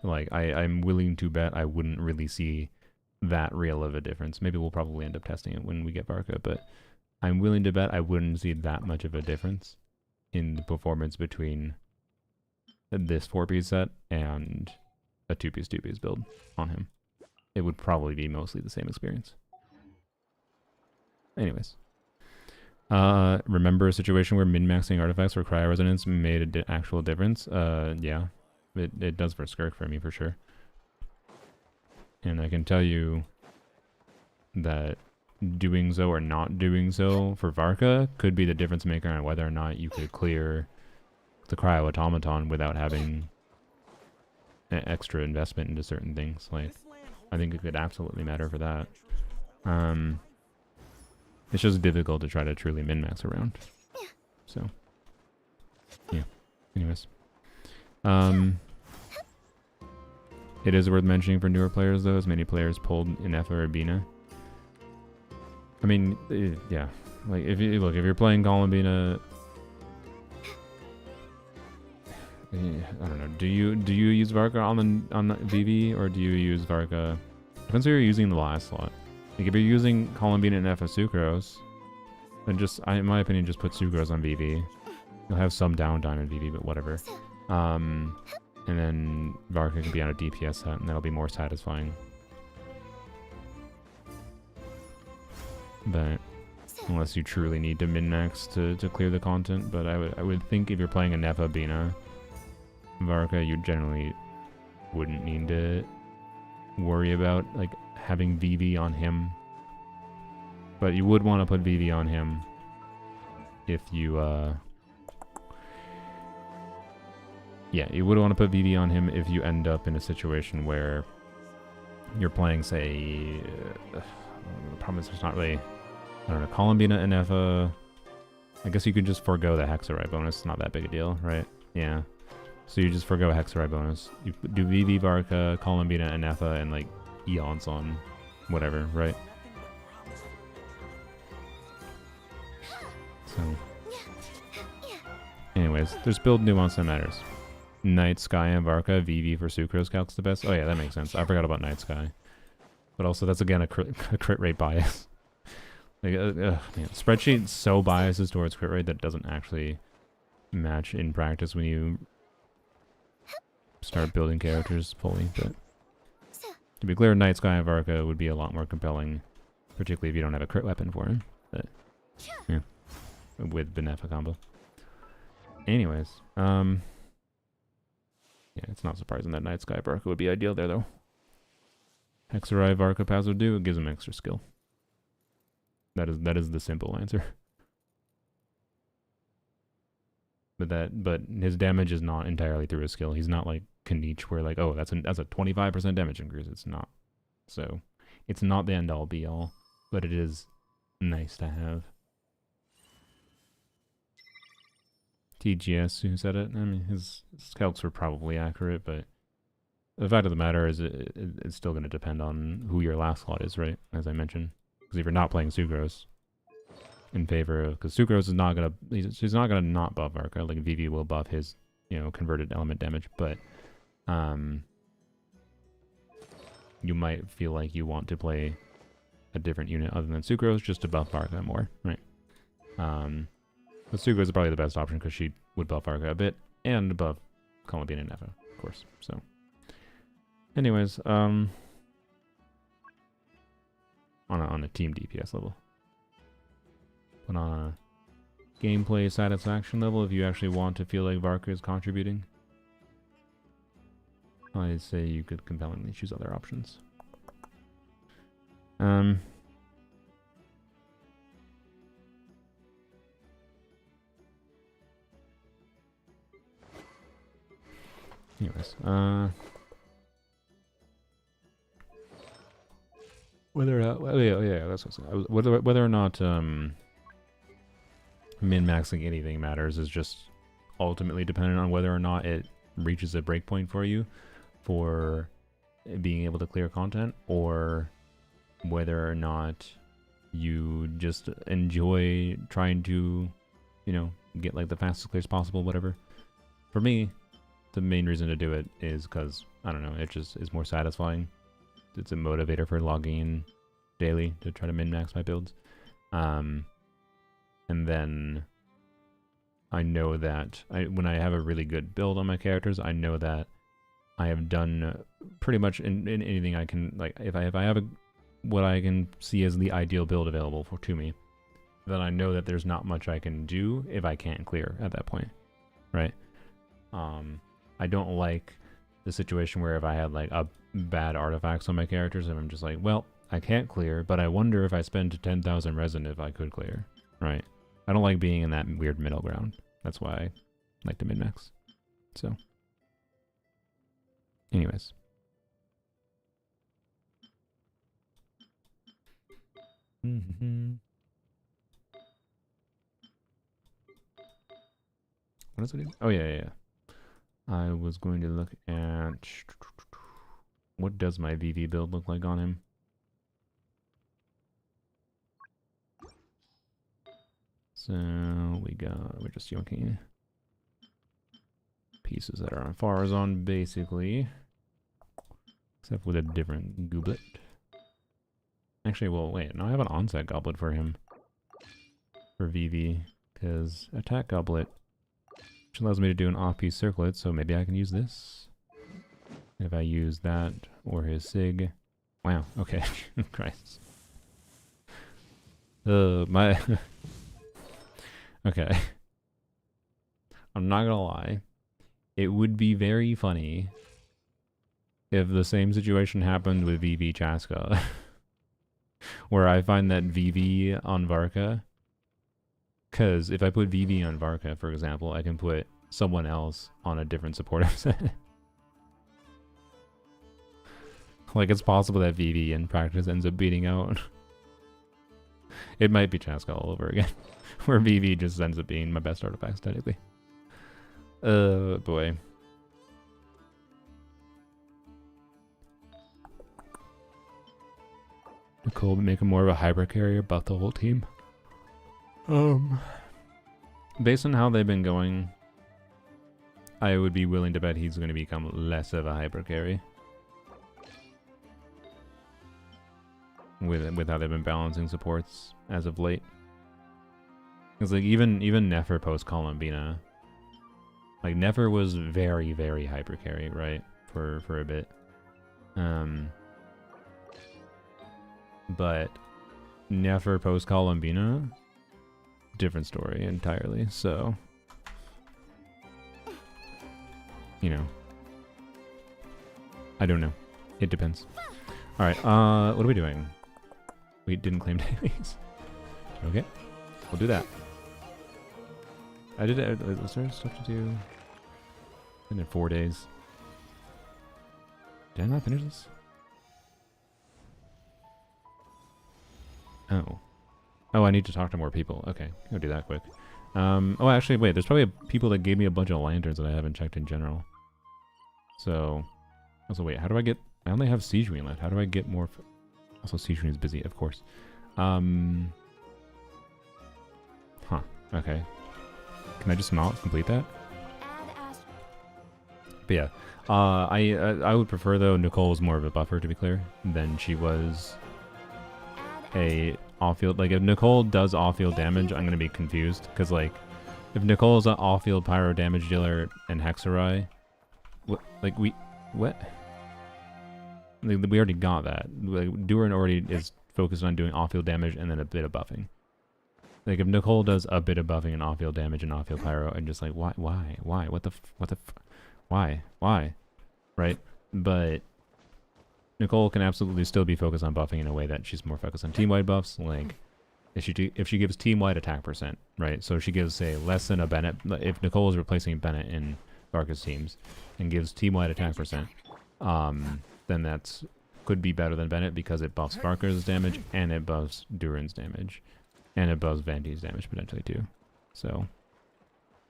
Like, I'm willing to bet I wouldn't really see that real of a difference. Maybe we'll probably end up testing it when we get Varka, but I'm willing to bet I wouldn't see that much of a difference in the performance between this 4-piece set and a 2-piece build on him. It would probably be mostly the same experience. Anyways. Remember a situation where min-maxing artifacts for cryo resonance made an actual difference? Yeah. It does for Skirk for me, for sure. And I can tell you that doing so or not doing so for Varka could be the difference maker on whether or not you could clear the cryo automaton without having an extra investment into certain things. Like, I think it could absolutely matter for that. It's just difficult to try to truly min-max around. So, yeah. Anyways. It is worth mentioning for newer players, though, as many players pulled in F or Bina. I mean, yeah. Like, if you're playing Columbina... I don't know. Do you use Varka on the VV, or do you use Varka? Depends who you're using the last slot. Like if you're using Columbina and F of Sucrose, then just, in my opinion, just put Sucrose on VV. You'll have some downtime in VV, but whatever. And then Varka can be on a DPS set, and that'll be more satisfying. But unless you truly need to min-max to clear the content, but I would think if you're playing a Nefa Bina Varka, you generally wouldn't need to worry about like having VV on him. But you would want to put VV on him if you yeah, you would want to put VV on him if you end up in a situation where you're playing, say, the problem is it's not really, I don't know, Columbina and Efa. I guess you could just forego the Hexarai bonus. It's not that big a deal, right? Yeah. So you just forego a Hexarai bonus. You do VV, Varka, Columbina, and Efa, and like Eons on whatever, right? So, anyways, there's build nuance that matters. Night Sky and Varka, VV for Sucrose calcs the best. Oh yeah, that makes sense. I forgot about Night Sky. But also, that's again a crit rate bias. Like, man, spreadsheet so biases towards crit rate that it doesn't actually match in practice when you start building characters fully. But to be clear, Night Sky and Varka would be a lot more compelling, particularly if you don't have a crit weapon for him. But yeah, with Benefa combo. Anyways, yeah, it's not surprising that Night Sky Varka would be ideal there, though. Hexarai Varka Paz would do, it gives him extra skill. That is the simple answer. But his damage is not entirely through his skill. He's not like Kaniche, where like, oh, that's a 25% damage increase. It's not. So it's not the end all be all, but it is nice to have. TGS, who said it? I mean, his calcs were probably accurate, but the fact of the matter is it's still going to depend on who your last slot is, right? As I mentioned. Because if you're not playing Sucrose in favor of... Because Sucrose is not going to... She's not going to not buff Varka. Like, VV will buff his, you know, converted element damage. But you might feel like you want to play a different unit other than Sucrose just to buff Varka more, right? But Sucrose is probably the best option because she would buff Varka a bit and buff Columbine and Neffa, of course. So, anyways, on a team DPS level, but on a gameplay satisfaction level, if you actually want to feel like Varka is contributing, I'd say you could compellingly choose other options. Anyways, whether or not, well, yeah, that's what I was, whether or not min-maxing anything matters is just ultimately dependent on whether or not it reaches a breakpoint for you for being able to clear content, or whether or not you just enjoy trying to, you know, get like the fastest clears possible, whatever. For me, the main reason to do it is because, I don't know, it just is more satisfying. It's a motivator for logging in daily to try to min-max my builds. And then I know that when I have a really good build on my characters, I know that I have done pretty much in anything I can, like, if I have what I can see as the ideal build available to me, then I know that there's not much I can do if I can't clear at that point, right? I don't like the situation where if I had like a bad artifacts on my characters and I'm just like, well, I can't clear, but I wonder if I spend 10,000 resin if I could clear, right? I don't like being in that weird middle ground. That's why I like to min-max. So, anyways. What is it? Oh, yeah. I was going to look at what does my VV build look like on him. So we're just yoinking pieces that are on Farazon basically, except with a different goblet. Actually, well, wait, no, I have an onset goblet for him for VV, because attack goblet, which allows me to do an off-piece circlet, so maybe I can use this. If I use that, or his sig. Wow, okay. Christ. My... Okay. I'm not gonna lie. It would be very funny if the same situation happened with VV Chaska. Where I find that VV on Varka, because if I put VV on Varka, for example, I can put someone else on a different supportive set. Like, it's possible that VV in practice ends up beating out. It might be Chaska all over again, where VV just ends up being my best artifacts, technically. Boy. Nicole would make him more of a hyper carrier, buff the whole team. Based on how they've been going, I would be willing to bet he's going to become less of a hyper carry. With how they've been balancing supports as of late. Because like even Nefer post Columbina, like Nefer was very, very hyper carry, right? For a bit. But Nefer post Columbina, different story entirely. So, you know, I don't know. It depends. All right. What are we doing? We didn't claim dailies. Okay, we'll do that. I did it. Was there stuff to do? Been there 4 days. Did I not finish this? Oh. Oh, I need to talk to more people. Okay, go do that quick. Oh, actually, wait. There's probably people that gave me a bunch of lanterns that I haven't checked in general. So, also wait. How do I get? I only have Siege Queen left. How do I get more? Also, Siege Queen is busy, of course. Huh. Okay. Can I just not complete that? But yeah, I would prefer though Nicole was more of a buffer, to be clear, than she was a off-field, like if Nicole does off-field damage, I'm gonna be confused because like if Nicole's an off-field pyro damage dealer and Hexarai, what what? Like, we already got that. Like Duran already is focused on doing off-field damage and then a bit of buffing. Like if Nicole does a bit of buffing and off-field damage and off-field pyro, I'm just like why, why, right? But Nicole can absolutely still be focused on buffing in a way that she's more focused on team-wide buffs. Like if she gives team-wide attack percent, right? So she gives say less than a Bennett. If Nicole is replacing Bennett in Varka's teams and gives team-wide attack percent, then that's could be better than Bennett because it buffs Varka's damage and it buffs Duran's damage and it buffs Venti's damage potentially too. So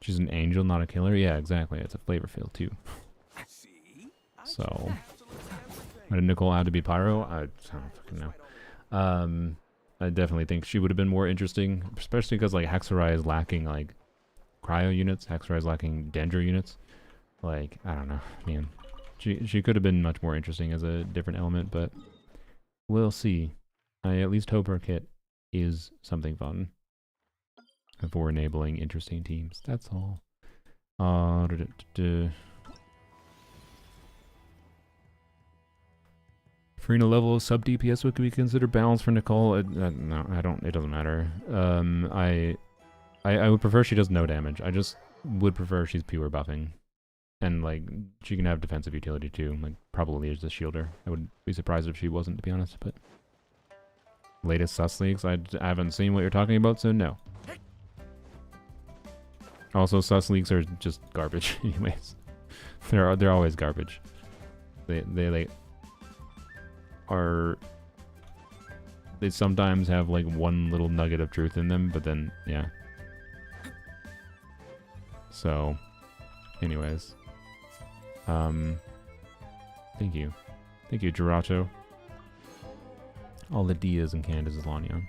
she's an angel, not a killer. Yeah, exactly. It's a flavor field too. So. Why did Nicole have to be pyro? I don't fucking know. I definitely think she would have been more interesting, especially because like Hexarai is lacking like cryo units. Hexarai is lacking danger units. Like I don't know, man. She could have been much more interesting as a different element, but we'll see. I at least hope her kit is something fun for enabling interesting teams. That's all. Farina level of sub DPS, what could we consider balance for Nicole? No, I don't. It doesn't matter. I would prefer she does no damage. I just would prefer she's pure buffing, and like she can have defensive utility too. Like probably as a shielder. I would be surprised if she wasn't, to be honest. But latest sus leaks, I haven't seen what you're talking about, so no. Also, sus leaks are just garbage, anyways. They're always garbage. They sometimes have like one little nugget of truth in them, but then yeah. So anyways, thank you Girato. All the Dias and Candace is Lanion.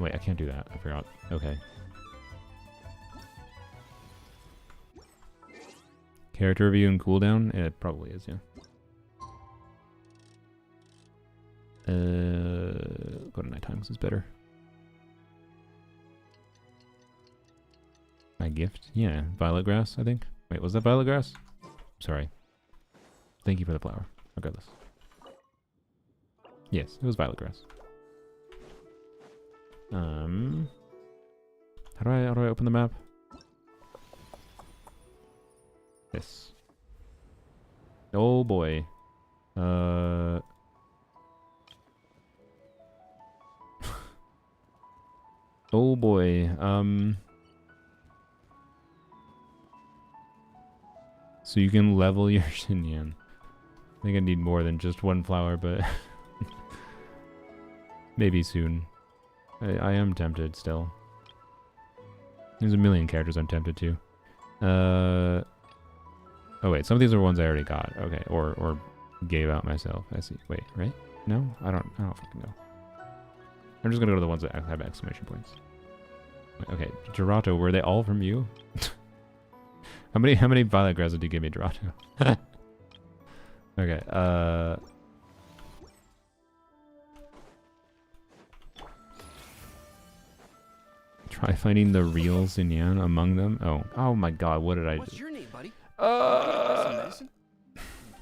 Wait, I can't do that, I forgot. Okay, character review and cooldown, it probably is, yeah. Go to nighttime because it's better. My gift? Yeah, violet grass, I think. Wait, was that violet grass? Sorry. Thank you for the flower, regardless. Yes, it was violet grass. How do I open the map? This. Oh boy. Oh boy, so you can level your Xinyan. I think I need more than just one flower, but maybe soon. I am tempted still. There's a million characters I'm tempted to. Oh wait, some of these are ones I already got. Okay, or gave out myself. I see. Wait, right? No, I don't fucking know. I'm just gonna go to the ones that have exclamation points. Okay, Girato, were they all from you? how many violet grass did you give me, Girato? Okay, try finding the real Xinyan among them. Oh my god, what did I do? What's your name, buddy? Are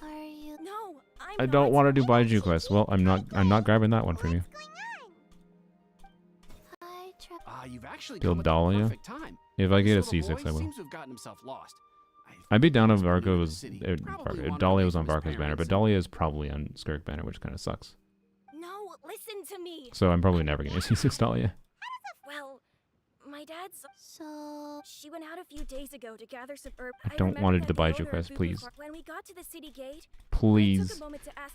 you? No, I don't want to do Baiju quest. Well, I'm not grabbing that one from you. You've actually Build come at the Dahlia. perfect time. If I get a This little C6, boy I will. seems to have gotten himself lost. I'd be down if He's Varka new to was... the city. Probably wandered Dahlia away was on from his Varka's banner, parents but and- Dahlia is probably on Skirk banner, which kind of sucks. No, listen to me. So I'm probably never going to see 6 Dahlia. Well, my dad's. So she went out a few days ago to gather some herb. I don't want to do the Baiju quest, please. When we got to the city gate, Please.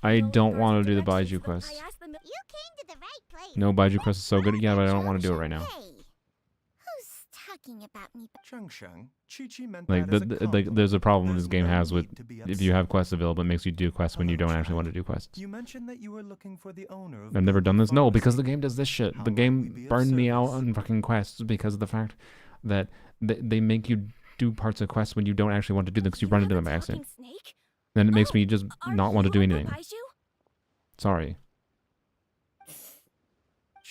I don't want to do the Baiju quest. I asked them. You came to the right place. No, Baiju quest is so good. Yeah, but I don't want to do it right now. Who's talking about me? Like, there's a problem this game has with if you have quests available, it makes you do quests when you don't actually want to do quests. You mentioned that you were looking for the owner of I've never done this. No, because the game does this shit. The game burned me out on fucking quests because of the fact that they make you do parts of quests when you don't actually want to do them because you run into them by accident. Then it makes me just not want to do anything. Sorry.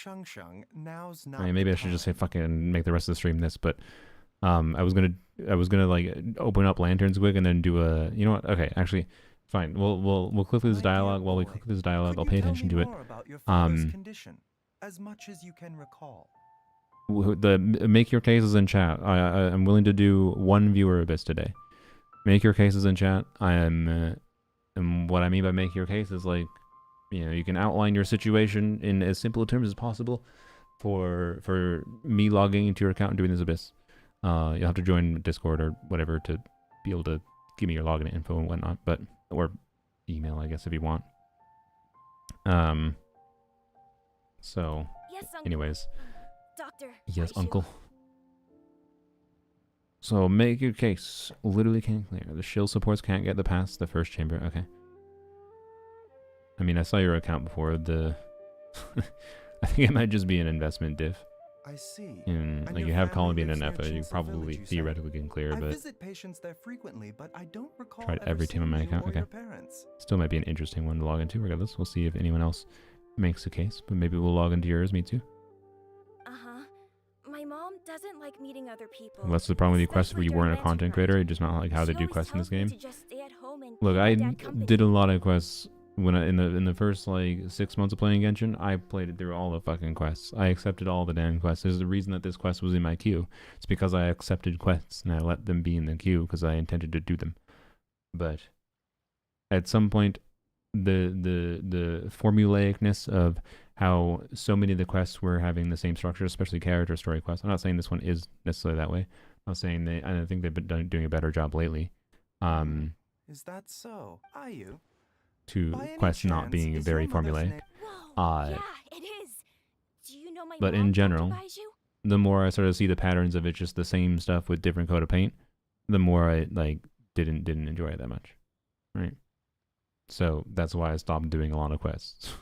Chung Chung, now's not I mean, maybe the I should just say time. fucking make the rest of the stream this, but I was gonna like open up lanterns quick and then do a, you know what? Okay, actually, fine. We'll click through this My dear dialogue. While we boy, click through this dialogue, could I'll you pay tell attention me to it. more about your father's Um, condition, as much as you can recall? Make your cases in chat. I'm willing to do one viewer abyss today. Make your cases in chat. I am, and what I mean by make your case is like, you know, you can outline your situation in as simple terms as possible for me logging into your account and doing this abyss. You'll have to join Discord or whatever to be able to give me your login info and whatnot, but or email, I guess, if you want. So, Yes, Uncle. anyways, Doctor. yes, Aishu. uncle. So make your case. Literally can't clear. The shield supports can't get the past the first chamber. Okay. I mean, I saw your account before. The I think it might just be an investment diff. I see. And And like your you have family Columbian and lives near Epa, you Chingsel probably Village, you say? theoretically can clear, I but visit patients there frequently, but I don't recall tried ever every team on seeing my you account. or Okay. your parents. Still might be an interesting one to log into regardless. We'll see if anyone else makes a case, but maybe we'll log into yours, me too. Uh-huh. My mom doesn't like meeting other people. Well, that's the problem with your quests where especially you weren't a during Venti content and creator, Varka. you just not like how they She do always quests in this tells me game. to just stay at home and Look, keep I my dad company. did a lot of quests when in the first like 6 months of playing Genshin. I played it through all the fucking quests. I accepted all the damn quests. There's the reason that this quest was in my queue. It's because I accepted quests and I let them be in the queue because I intended to do them. But at some point, the formulaicness of how so many of the quests were having the same structure, especially character story quests. I'm not saying this one is necessarily that way. I'm saying I think they've been doing a better job lately. Is that so? Are you? To By any quests not chance, being is very your mother's formulaic. name- Whoa, yeah, it is. Do you know my But mom, in Dr. general, Baiju? the more I started to see the patterns of it, just the same stuff with different coat of paint, the more I like didn't enjoy it that much, right? So that's why I stopped doing a lot of quests.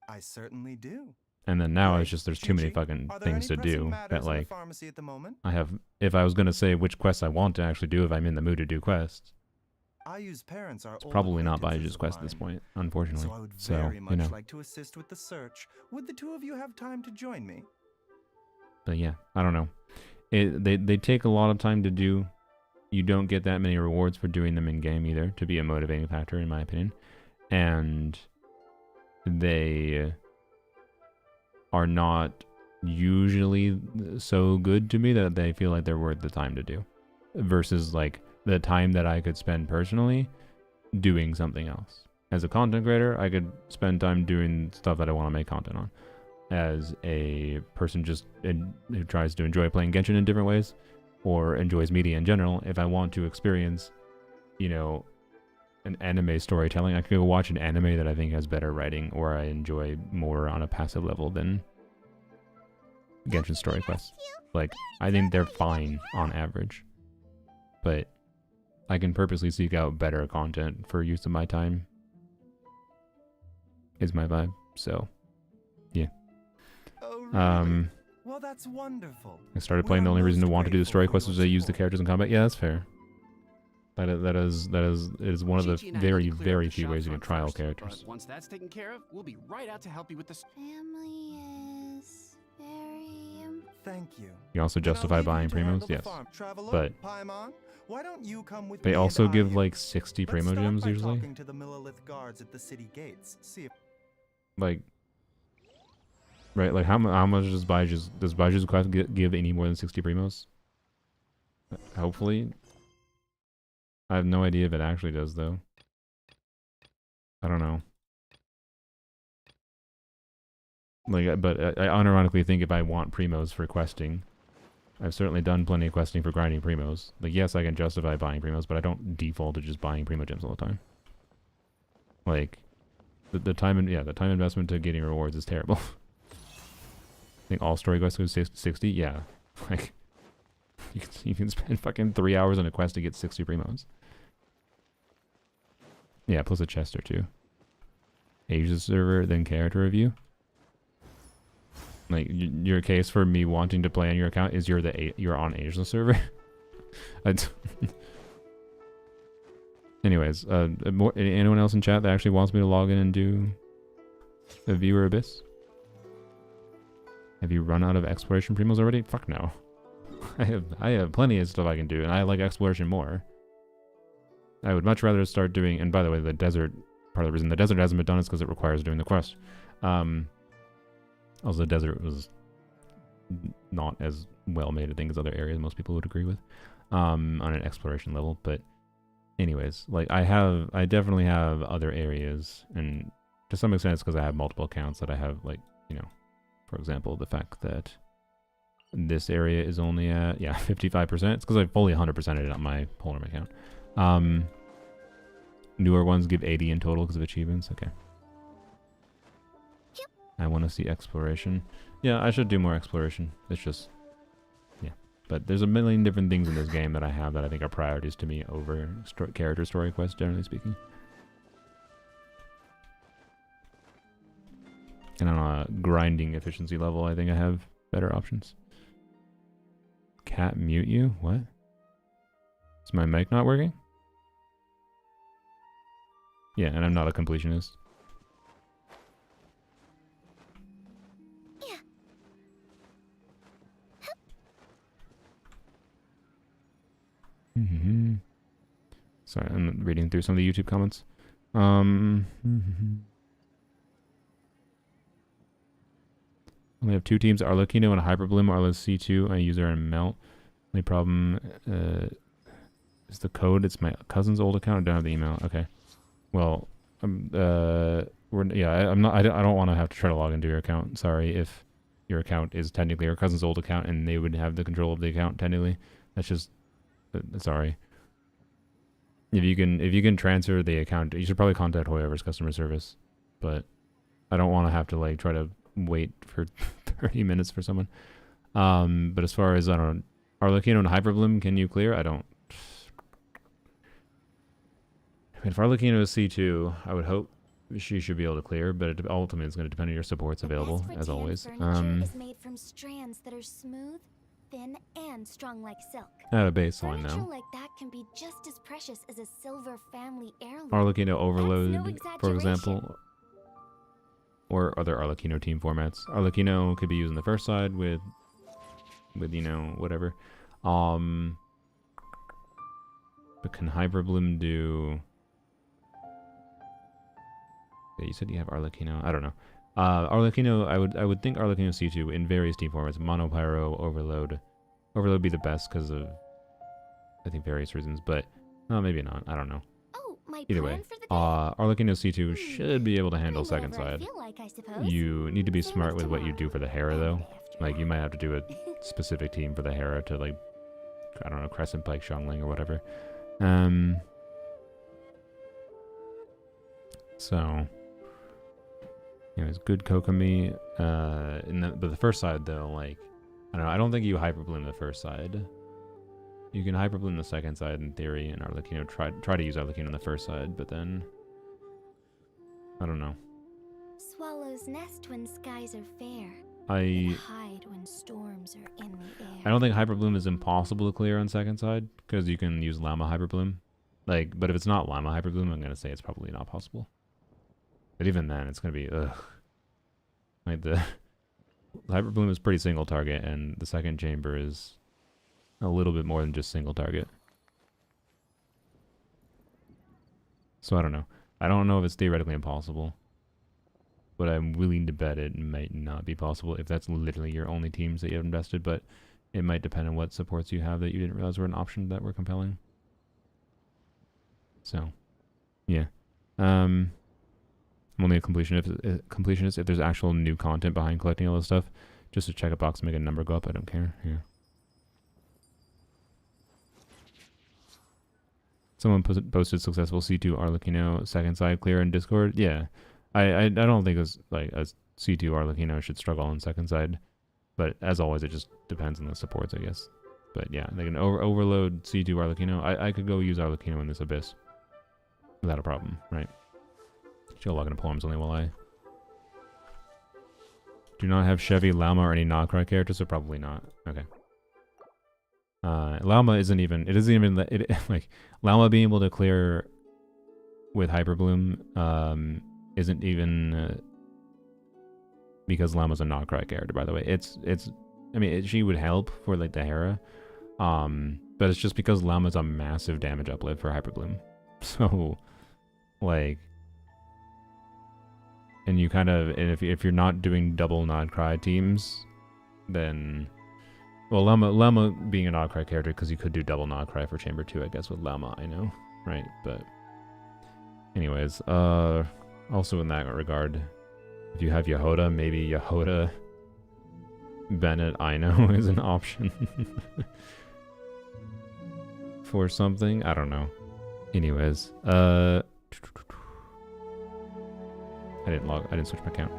I certainly do. And then now it's Great. just there's too many Chi-Chi, fucking are there things any to pressing do matters that in the like pharmacy at the moment? I have. If I was gonna say which quests I want to actually do, if I'm in the mood to do quests, Ayu's parents are it's old probably not acquaintances Baiju's of quest at this mine, point, unfortunately. So I would So very you much know, like to assist with the search. Would the two of you have time to join me? but yeah, I don't know. They take a lot of time to do. You don't get that many rewards for doing them in game either, to be a motivating factor in my opinion. And they are not usually so good to me that they feel like they're worth the time to do, versus like the time that I could spend personally doing something else. As a content creator, I could spend time doing stuff that I want to make content on. As a person who tries to enjoy playing Genshin in different ways, or enjoys media in general, if I want to experience, you know, an anime storytelling, I could go watch an anime that I think has better writing or I enjoy more on a passive level than Genshin story quests. Like, I think they're fine on average, but I can purposely seek out better content for use of my time, is my vibe. So yeah. Oh, really? I Well, that's wonderful. started We playing. The are only reason to most want to do the grateful story for quests your was to use the support. characters in combat. Yeah, that's fair. That is one of the Chi-Chi and I need very, to clear up very the few shop ways you can front trial first, characters. But once that's taken care of, we'll be right out to help you with the Family is very important. Thank you. You also Then I'll justify leave you buying to handle primos, the yes. farm. Traveler, But Paimon, why don't you come with they me also and give Ayu? like 60 Let's primo start gems by usually. talking to the Millilith guards at the city gates. See if Like, right? Like how much does Baiju's quest give any more than 60 primos? Hopefully. I have no idea if it actually does though. I don't know. Like, but I unironically think if I want primos for questing, I've certainly done plenty of questing for grinding primos. Like, yes, I can justify buying primos, but I don't default to just buying primo gems all the time. Like, the time investment to getting rewards is terrible. I think all story quests go 60. Yeah, like you can spend fucking 3 hours on a quest to get 60 primos. Yeah, plus a chest or two. Asia server, then character review. Like your case for me wanting to play on your account is you're on Asia server. Anyways, anyone else in chat that actually wants me to log in and do a viewer abyss? Have you run out of exploration primos already? Fuck no. I have plenty of stuff I can do, and I like exploration more. I would much rather start doing, and by the way, the desert, part of the reason the desert hasn't been done is because it requires doing the quest. Also, the desert was not as well made, I think, as other areas most people would agree with, on an exploration level. But anyways, like I definitely have other areas, and to some extent it's because I have multiple accounts that I have, like, you know, for example, the fact that this area is only at, yeah, 55%. It's because I fully 100%ed it on my Polar account. Newer ones give 80 in total because of achievements. Okay. I want to see exploration. Yeah, I should do more exploration. It's just, yeah. But there's a million different things in this game that I have that I think are priorities to me over character story quests, generally speaking. And on a grinding efficiency level, I think I have better options. Cat mute you? What? Is my mic not working? Yeah, and I'm not a completionist. Yeah. Sorry, I'm reading through some of the YouTube comments. Only have two teams, Arlecchino and Hyperbloom. Arlo's C2, I use her and Melt. Only problem is the code. It's my cousin's old account. I don't have the email. Okay. Well, I don't want to have to try to log into your account. Sorry if your account is technically your cousin's old account and they would have the control of the account technically. That's just sorry. If you can transfer the account, you should probably contact whoever's customer service. But I don't want to have to like try to wait for 30 minutes for someone. But as far as, I don't know, Arlecchino and Hyperbloom, can you clear? I don't. I mean, if Arlecchino is C2, I would hope she should be able to clear, but it ultimately is going to depend on your supports available, as always. Furniture is made from strands that are smooth, thin, and strong like silk. At a baseline, Furniture though. like that can be just as precious as a silver family heirloom. Arlecchino Overload, no for exaggeration. example, or other Arlecchino team formats. Arlecchino could be used on the first side with you know, whatever. But can Hyperbloom do? Yeah, you said you have Arlecchino. I don't know. Arlecchino, I would think Arlecchino C2 in various team formats. Monopyro, Overload. Overload would be the best because of, I think, various reasons, but maybe not. I don't know. Oh, my Either plan way, for the day? Arlecchino C2 should be able to handle Kind of second whatever I side. feel like, I suppose. You need to be Same smart with what you tomorrow. do for the Hera, And though. the day after. Like, you might have to do a specific team for the Hera to, like, I don't know, Crescent Pike, Xiangling, or whatever. So, anyways, good Kokomi. But the first side, though, like, I don't know, I don't think you Hyperbloom the first side. You can Hyperbloom the second side in theory, and Arlecchino try to use Arlecchino on the first side, but then I don't know. Swallows nest when skies are fair. I They hide when storms are in the air. don't think Hyperbloom is impossible to clear on second side, because you can use Llama Hyperbloom. Like, but if it's not Llama Hyperbloom, I'm gonna say it's probably not possible. But even then, it's gonna be like the Hyperbloom is pretty single target, and the second chamber is a little bit more than just single target. So I don't know. I don't know if it's theoretically impossible, but I'm willing to bet it might not be possible if that's literally your only teams that you have invested, but it might depend on what supports you have that you didn't realize were an option that were compelling. So, yeah. I'm only a completionist if there's actual new content behind collecting all this stuff. Just to check a box and make a number go up, I don't care. Yeah. Someone posted successful C2 Arlecchino second side clear in Discord. Yeah. I don't think it's like a C2 Arlecchino should struggle on second side. But as always, it just depends on the supports, I guess. But yeah, like an overload C2 Arlecchino. I could go use Arlecchino in this Abyss without a problem, right? She'll log into poems only while I do not have Chevy, Llama, or any Nocra characters, so probably not. Okay. Llama isn't even, like, Llama being able to clear with Hyperbloom, isn't even, because Llama's a not-cry character, by the way. I mean, she would help for, like, the Hera. But it's just because Llama's a massive damage uplift for Hyperbloom. So, like... And you kind of... And if you're not doing double not-cry teams, then... Well, Llama being a not-cry character, because you could do double not-cry for Chamber 2, I guess, with Llama, I know. Right, but... Anyways, also in that regard, if you have Yehoda, maybe Yehoda Bennett, I know, is an option. For something? I don't know. Anyways, I didn't switch my count.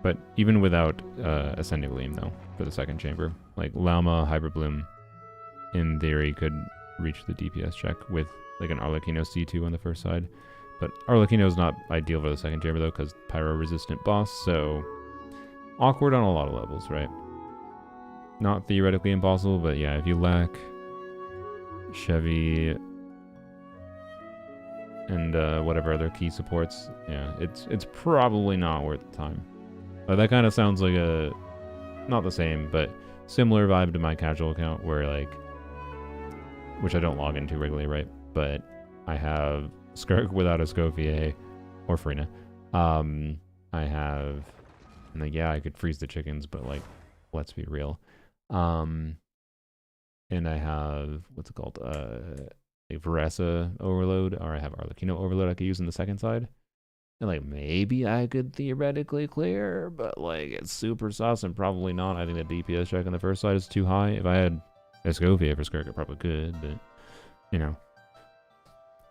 But even without Ascending Gleam, though, for the second chamber, like Llama, Hyperbloom, in theory, could reach the DPS check with like an Arlecchino C2 on the first side. But Arlecchino is not ideal for the second chamber, though, because Pyro-resistant boss, so awkward on a lot of levels, right? Not theoretically impossible, but yeah, if you lack Chevy and whatever other key supports, yeah, it's probably not worth the time. That kind of sounds like a, not the same, but similar vibe to my casual account, where like, which I don't log into regularly, right? But I have Skirk without a Scofier or Frina. I have, and like, yeah, I could freeze the chickens, but like, let's be real. And I have, what's it called? A Varesa Overload, or I have Arlecchino Overload I could use in the second side. And like, maybe I could theoretically clear, but like, it's super sus and probably not. I think the DPS check on the first side is too high. If I had Escovia for Skirk, I probably could, but you know.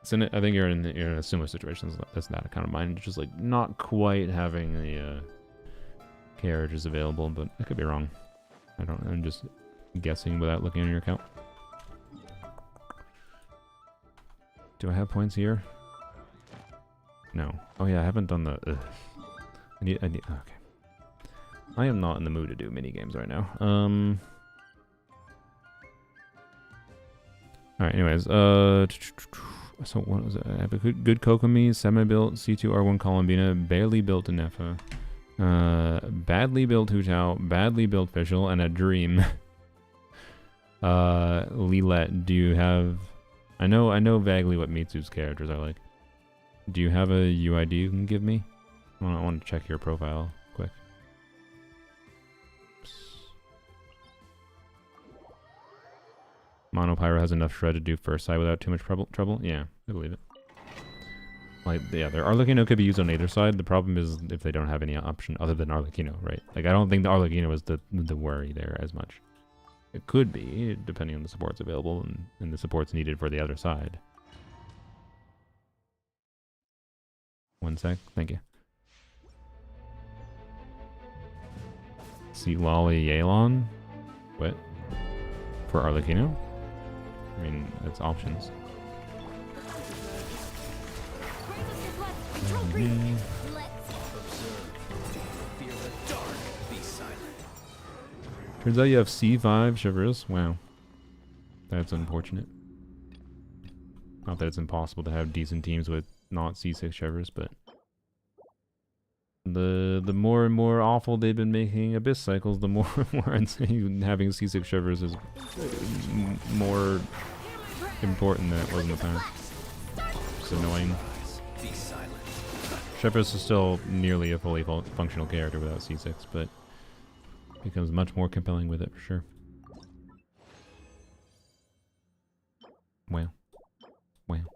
So I think you're in a similar situation as that kind of mind, just like not quite having the carriages available, but I could be wrong. I'm just guessing without looking at your account. Do I have points here? No. Oh yeah, I haven't done the... I need... Okay. I am not in the mood to do mini games right now. Alright, anyways, so what was it? I have a good Kokomi, semi-built C2 R1 Columbina, barely built Nefa, badly built Hu Tao, badly built Fischl, and a Dream. Lilet, do you have... I know vaguely what Mitsu's characters are like. Do you have a UID you can give me? I want to check your profile quick. Monopyro has enough shred to do first side without too much trouble? Yeah, I believe it. Like, yeah, their Arlecchino could be used on either side. The problem is if they don't have any option other than Arlecchino, right? Like, I don't think the Arlecchino is the worry there as much. It could be, depending on the supports available and the supports needed for the other side. One sec, thank you. See Lolly Yelan? What? For Arlecchino? I mean, that's options. Control breathing. Turns out you have C5 Chevreuse. Wow. That's unfortunate. Not that it's impossible to have decent teams with not C6 Chevreuse, but the more and more awful they've been making Abyss cycles, the more and more I'd say having C6 Chevreuse is more important than it was in the past. It's annoying. Chevreuse is still nearly a fully functional character without C6, but becomes much more compelling with it for sure. Wow. Wow.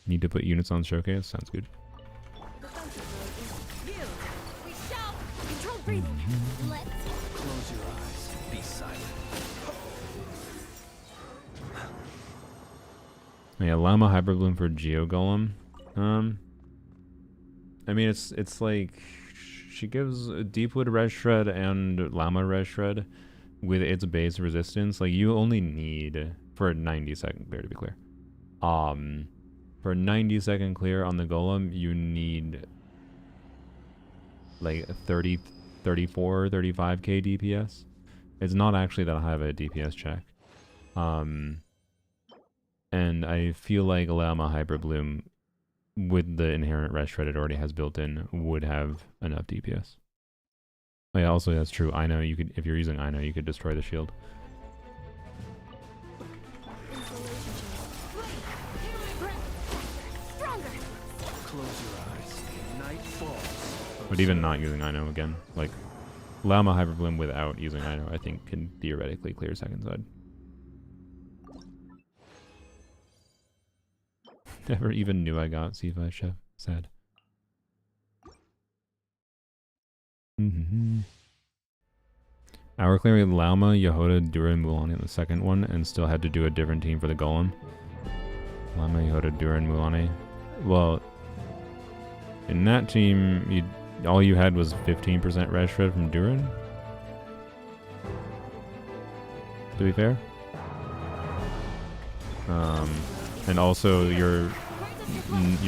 Need to put units on showcase? Sounds good. We shall control breathing. Let's Close your eyes. Be silent. Yeah, Llama Hyperbloom for Geo Golem. I mean, it's like she gives Deepwood Res Shred and Llama Res Shred with its base resistance. Like, you only need for a 90-second clear, to be clear. For a 90-second clear on the Golem, you need like 30, 34, 35k DPS. It's not actually that high of a DPS check. And I feel like Llama Hyperbloom with the inherent res shred it already has built in, would have enough DPS. Oh yeah, also that's true. I know you could, if you're using I know, you could destroy the shield. Close your eyes. Night falls. But even not using I know again, like Llama Hyperbloom without using I know, I think can theoretically clear second side. Never even knew I got C5 Chef. Sad. Our clearing Llama, Yehoda, Dura, and Mulan in the second one, and still had to do a different team for the Golem. Llama, Yehoda, Dura, and Mulan. Well, in that team, all you had was 15% res shred from Duran. To be fair. And also you're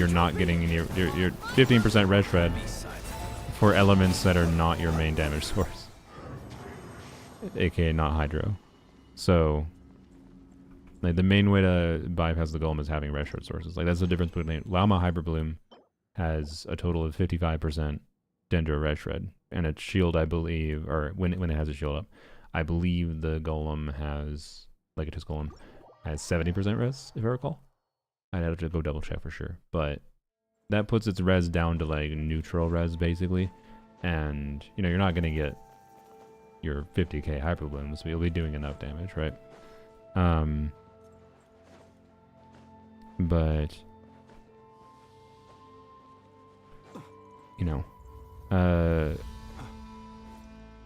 not getting any, you're 15% res shred for elements that are not your main damage source, aka not Hydro. So like the main way to bypass the Golem is having res shred sources. Like that's the difference between Llama Hyperbloom has a total of 55% Dendro res shred, and its shield, I believe, or when it has a shield up, I believe the Golem has, like it is Golem, has 70% res, if I recall. I'd have to go double check for sure, but that puts its res down to like neutral res basically, and you know you're not gonna get your 50k Hyperblooms, but you'll be doing enough damage, right? But you know,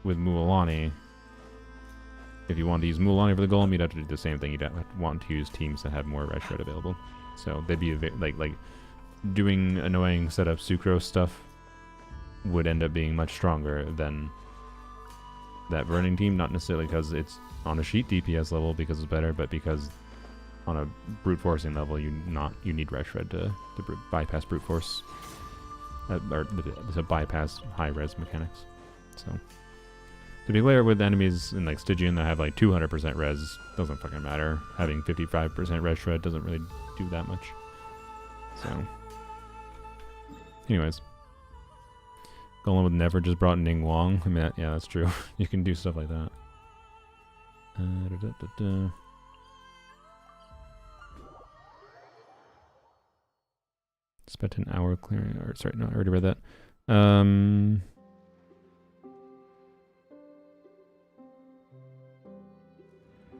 with Mualani, if you want to use Mualani for the Golem, you'd have to do the same thing. You'd want to use teams that have more res shred available. So they'd be like doing annoying setup sucrose stuff would end up being much stronger than that burning team. Not necessarily because it's on a sheet DPS level because it's better, but because on a brute forcing level you need res shred to bypass brute force, or to bypass high res mechanics. So to be clear, with enemies in like Stygian that have like 200% res, doesn't fucking matter. Having 55% res shred doesn't really do that much. So, anyways, Golem would never just brought Ning Wong. I mean, yeah, that's true. You can do stuff like that. Spent an hour clearing, or sorry, no, I already read that.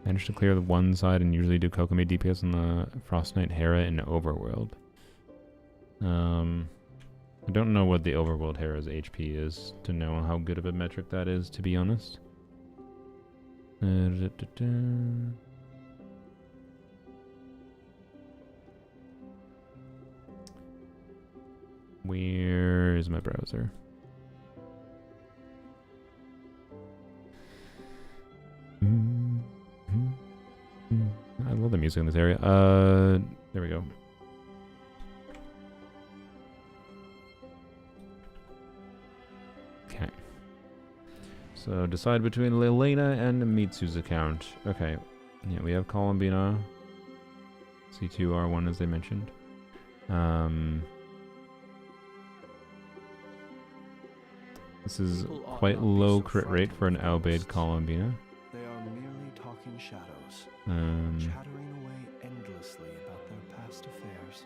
Managed to clear the one side and usually do Kokomi DPS on the Frost Knight Hera in Overworld. I don't know what the Overworld Hera's HP is to know how good of a metric that is, to be honest. Where is my browser? I love the music in this area. There we go. Okay. So decide between Lelena and Mitsu's account. Okay. Yeah, we have Columbina. C2R1 as they mentioned. This is quite low crit rate for an Albaid Columbina. They are merely talking shadows, Um, chattering away endlessly about their past affairs.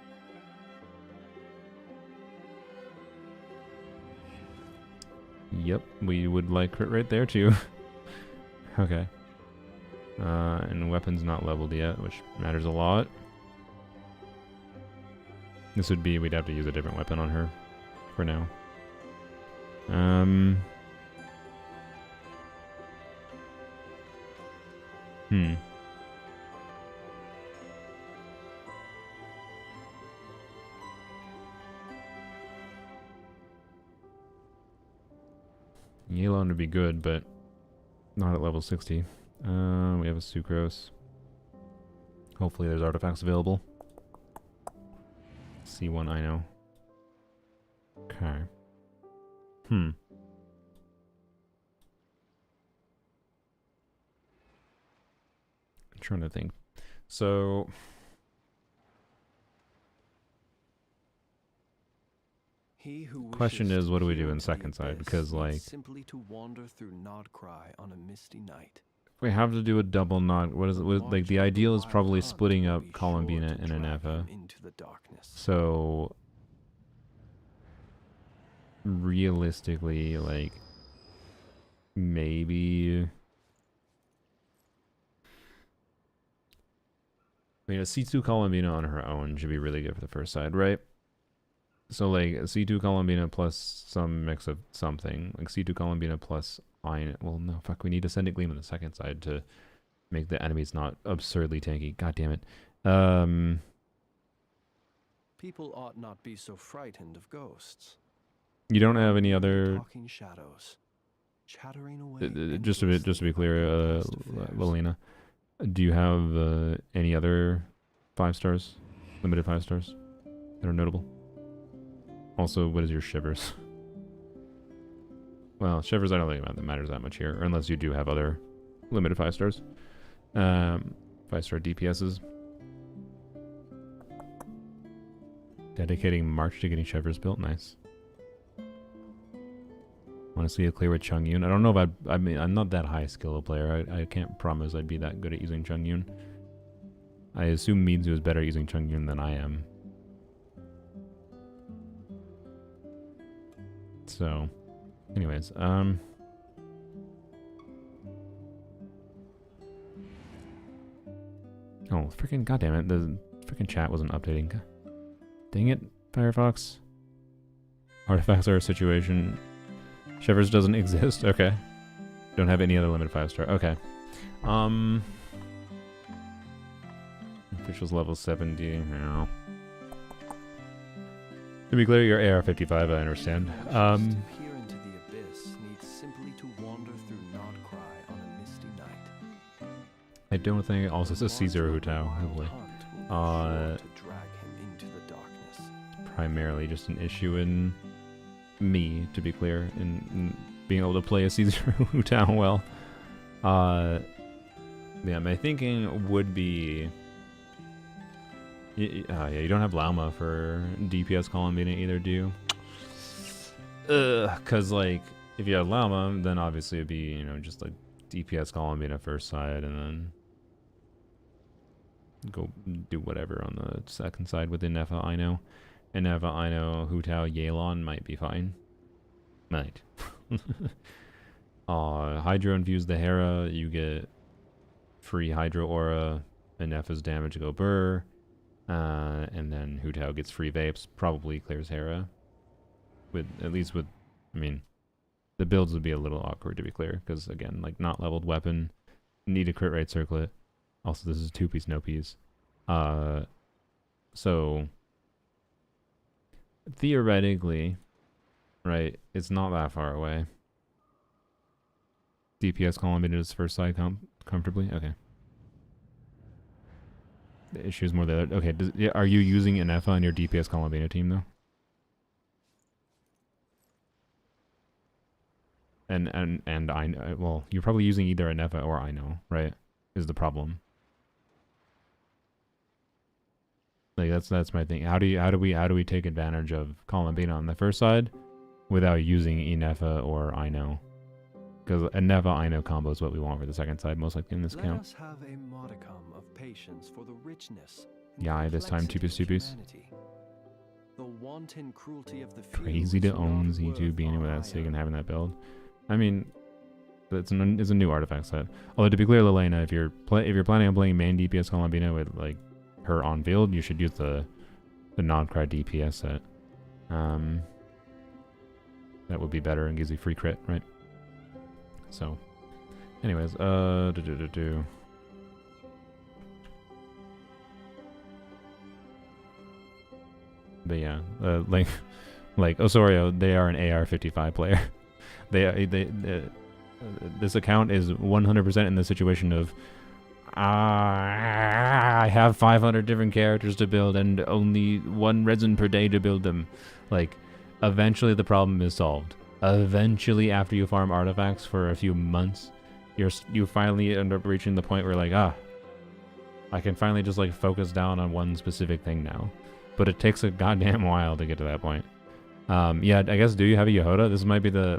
Yep, we would like crit rate there too. Okay. And weapon's not leveled yet, which matters a lot. This would be, we'd have to use a different weapon on her for now. Yelan would be good, but not at level 60. We have a Sucrose. Hopefully there's artifacts available. C1 I know. Okay. I'm trying to think. So He who Question wishes is, to what do we do peer in into the second side? abyss Because, needs like, simply to wander through Nodcry on a misty night. we have to do a double nod. What is it? Like, March the of ideal is wild probably hunt splitting will up be sure Columbina to and drag Anefa. him into the darkness. So, realistically, like, maybe... I mean, a C2 Columbina on her own should be really good for the first side, right? So, like, a C2 Columbina plus some mix of something. Like, C2 Columbina plus Iron... Well, no, fuck, we need Ascendant Gleam on the second side to make the enemies not absurdly tanky. God damn it. People ought not be so frightened of ghosts. You don't have any other... Talking shadows, chattering away just to be clear, endlessly on past affairs. Lelena, do you have any other 5 stars? Limited 5 stars that are notable? Also, what is your shivers? Well, shivers I don't think that matters that much here, unless you do have other limited 5 stars. 5-star DPSs. Dedicating March to getting shivers built, nice. Honestly, a clear with Chung Yun. I don't know if I mean, I'm not that high skill player. I can't promise I'd be that good at using Chung Yun. I assume Meads is better at using Chung Yun than I am. So, anyways, oh, freaking goddamn it! The freaking chat wasn't updating. Dang it, Firefox. Artifacts are a situation. Shivers doesn't exist. Okay. Don't have any other limited 5-star. Okay. Officials level 70. No. To be clear, your AR-55, I understand. To peer into the abyss needs simply to wander through Nodcry on a misty night. I don't think also it's a Caesar Hutao, heavily. To drag him into the darkness. Primarily just an issue in me, to be clear, in being able to play a Caesar Hutao well. Yeah, my thinking would be... yeah, you don't have Lauma for DPS Columbina either, do you? Because, like, if you have Lauma, then obviously it'd be, you know, just like DPS Columbina first side, and then go do whatever on the second side with Inefa, I know. Inefa, I know, Hutao, Yelan might be fine. Might. Hydro infuse the Hera, you get free Hydro Aura, Inefa's damage go burr. And then Hutao gets free vapes, probably clears Hera. At least with, I mean, the builds would be a little awkward to be clear, because again, like not leveled weapon, need a crit rate circlet. Also, this is 2-piece, no piece. So theoretically, right, it's not that far away. DPS Columbina is first side comfortably? Okay. The issue is more that... Okay, are you using Inefa on your DPS Columbina team, though? And I... Well, you're probably using either Inefa or I know, right? Is the problem. Like, that's my thing. How do we take advantage of Columbina on the first side without using Inefa or I know? Because Inefa I know combo is what we want for the second side, most likely in this Let count. us have a modicum of patience for the richness and Yeah, this time complexity 2-piece, of 2-piece. humanity. The wanton cruelty of the few Crazy to is own not Z2 worth being with our that sig ire. and having that build. I mean, it's a new artifact set. Although to be clear, Lelena, if you're planning on playing main DPS Columbina with like her on field, you should use the non-cry DPS set. That would be better and gives you free crit, right? So, anyways, But yeah, like Osorio, they are an AR-55 player. This account is 100% in the situation of I have 500 different characters to build and only 1 resin per day to build them. Like, eventually the problem is solved. Eventually, after you farm artifacts for a few months, you finally end up reaching the point where like, I can finally just like focus down on one specific thing now. But it takes a goddamn while to get to that point. Yeah, I guess do you have a Yehoda? This might be the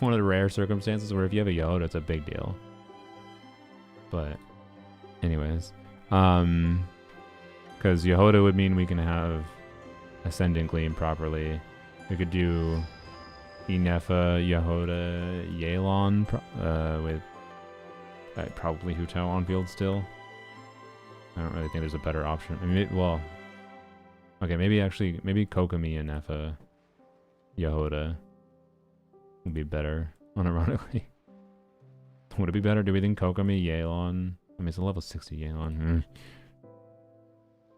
one of the rare circumstances where if you have a Yehoda, it's a big deal. But anyways, because Yehoda would mean we can have Ascendant Gleam properly. We could do Inefa, Yehoda, Yelan with probably Hutao on field still. I don't really think there's a better option. I mean, well, okay, maybe Kokomi, Inefa, Yehoda would be better, unironically. Would it be better? Do we think Kokomi, Yelan? I mean, it's a level 60 Yelan.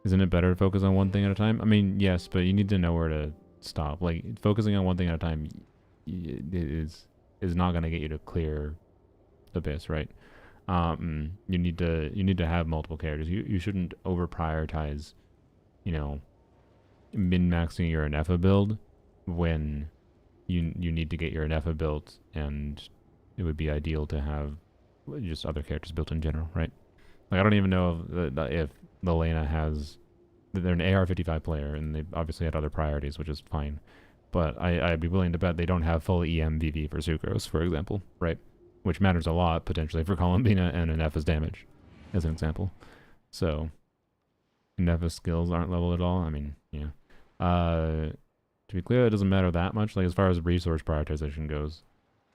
Isn't it better to focus on one thing at a time? I mean, yes, but you need to know where to stop. Like, focusing on one thing at a time is not going to get you to clear Abyss, right? You need to have multiple characters. You shouldn't over prioritize, you know, min-maxing your Anefa build when you need to get your Anefa built, and it would be ideal to have just other characters built in general, right? Like, I don't even know if Lelena has... They're an AR-55 player, and they obviously had other priorities, which is fine. But I'd be willing to bet they don't have full EMVV for Sucrose, for example, right? Which matters a lot, potentially, for Columbina and Anefa's damage, as an example. So, Anefa's skills aren't leveled at all. I mean, yeah. To be clear, it doesn't matter that much. Like, as far as resource prioritization goes,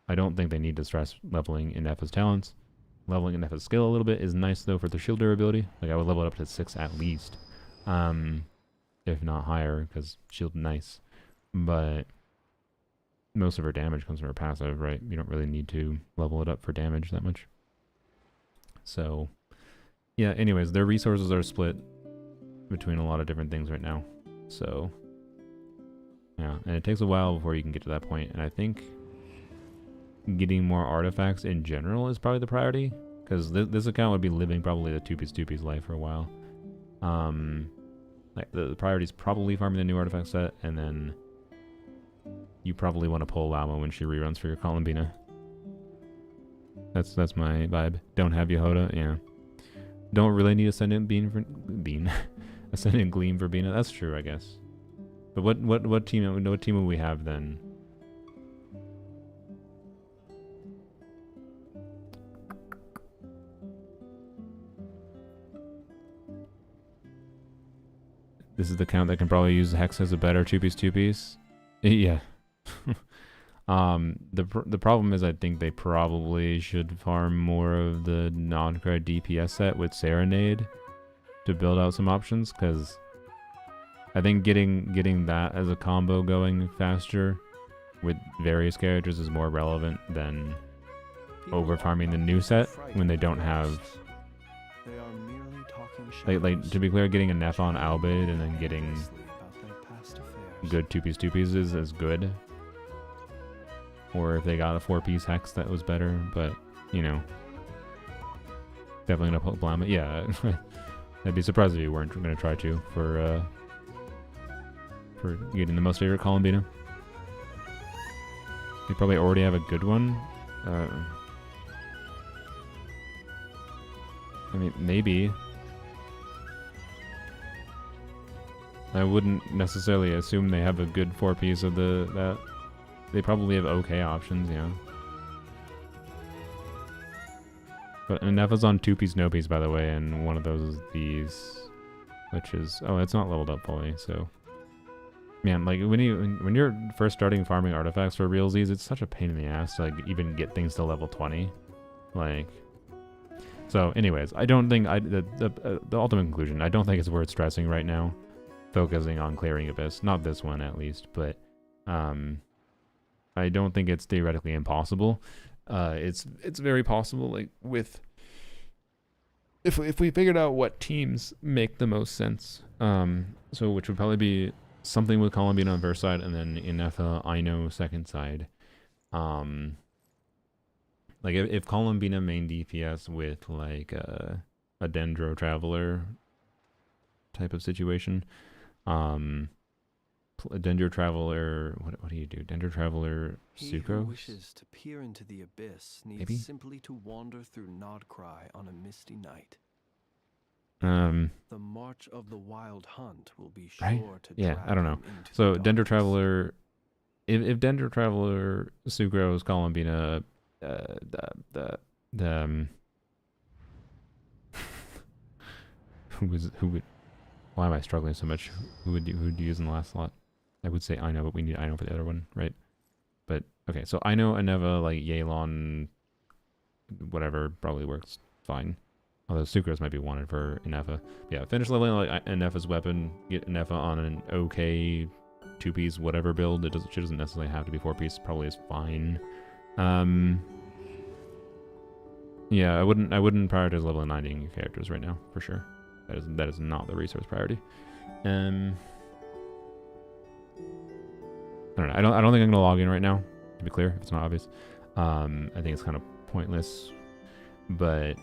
I don't think they need to stress leveling Inefa's talents. Leveling Inefa's skill a little bit is nice, though, for the shield durability. Like, I would level it up to 6 at least. If not higher, because shield nice. But most of her damage comes from her passive, right? You don't really need to level it up for damage that much. So, yeah, anyways, their resources are split between a lot of different things right now. So, yeah, and it takes a while before you can get to that point. And I think getting more artifacts in general is probably the priority, because this account would be living probably the 2-piece life for a while. Like the priority is probably farming the new artifact set, and then you probably want to pull Lama when she reruns for your Columbina. That's my vibe. Don't have Yehoda, yeah. Don't really need Ascendant Ascendant Gleam for Bina. That's true, I guess. But what team would we have then? This is the count that can probably use Hex as a better 2-piece. Yeah. The problem is I think they probably should farm more of the non-cred DPS set with Serenade to build out some options, because I think getting that as a combo going faster with various characters is more relevant than over farming the new set when they don't have... Like to be clear, getting a Nef on Albid and then getting good 2-piece is as good. Or if they got a 4-piece Hex, that was better. But, you know, definitely gonna put Blama. Yeah, I'd be surprised if you weren't gonna try to for getting the most favorite Columbina. You probably already have a good one. I mean, maybe. I wouldn't necessarily assume they have a good 4-piece of that. They probably have okay options, yeah. But Nefa's on 2-piece, no-piece, by the way, and one of those is these, which is... Oh, it's not leveled up fully, so... Man, like, when you're first starting farming artifacts for realsies, it's such a pain in the ass to, like, even get things to level 20. Like... So, anyways, I don't think... The ultimate conclusion, I don't think it's worth stressing right now, focusing on clearing Abyss. Not this one, at least, but... I don't think it's theoretically impossible. It's very possible, like, with... If we figured out what teams make the most sense, so which would probably be something with Columbina on first side, and then Inefa, Ino second side. Like, if Columbina main DPS with, like, a Dendro Traveler type of situation, Dendro Traveler, what do you do? Dendro Traveler, He who Sucrose? wishes to peer into the abyss needs Maybe? simply to wander through Nodcry on a misty night. The march of the wild hunt will be Right? sure to Yeah, drag I don't know. him into So the Dendro darkness. Traveler, if Dendro Traveler, Sucrose, Columbina, the who would why am I struggling so much? Who would you use in the last slot? I would say I know, but we need I know for the other one, right? But okay, so I know Aneva, like Yelan, whatever, probably works fine. Although Sucrose might be wanted for Inefa. Yeah, finish leveling like Inefa's weapon, get Inefa on an okay 2-piece whatever build. She doesn't necessarily have to be 4-piece, probably is fine. Yeah, I wouldn't prioritize level 90 your characters right now, for sure. That is not the resource priority. I don't know. I don't think I'm gonna log in right now, to be clear, if it's not obvious. I think it's kind of pointless, but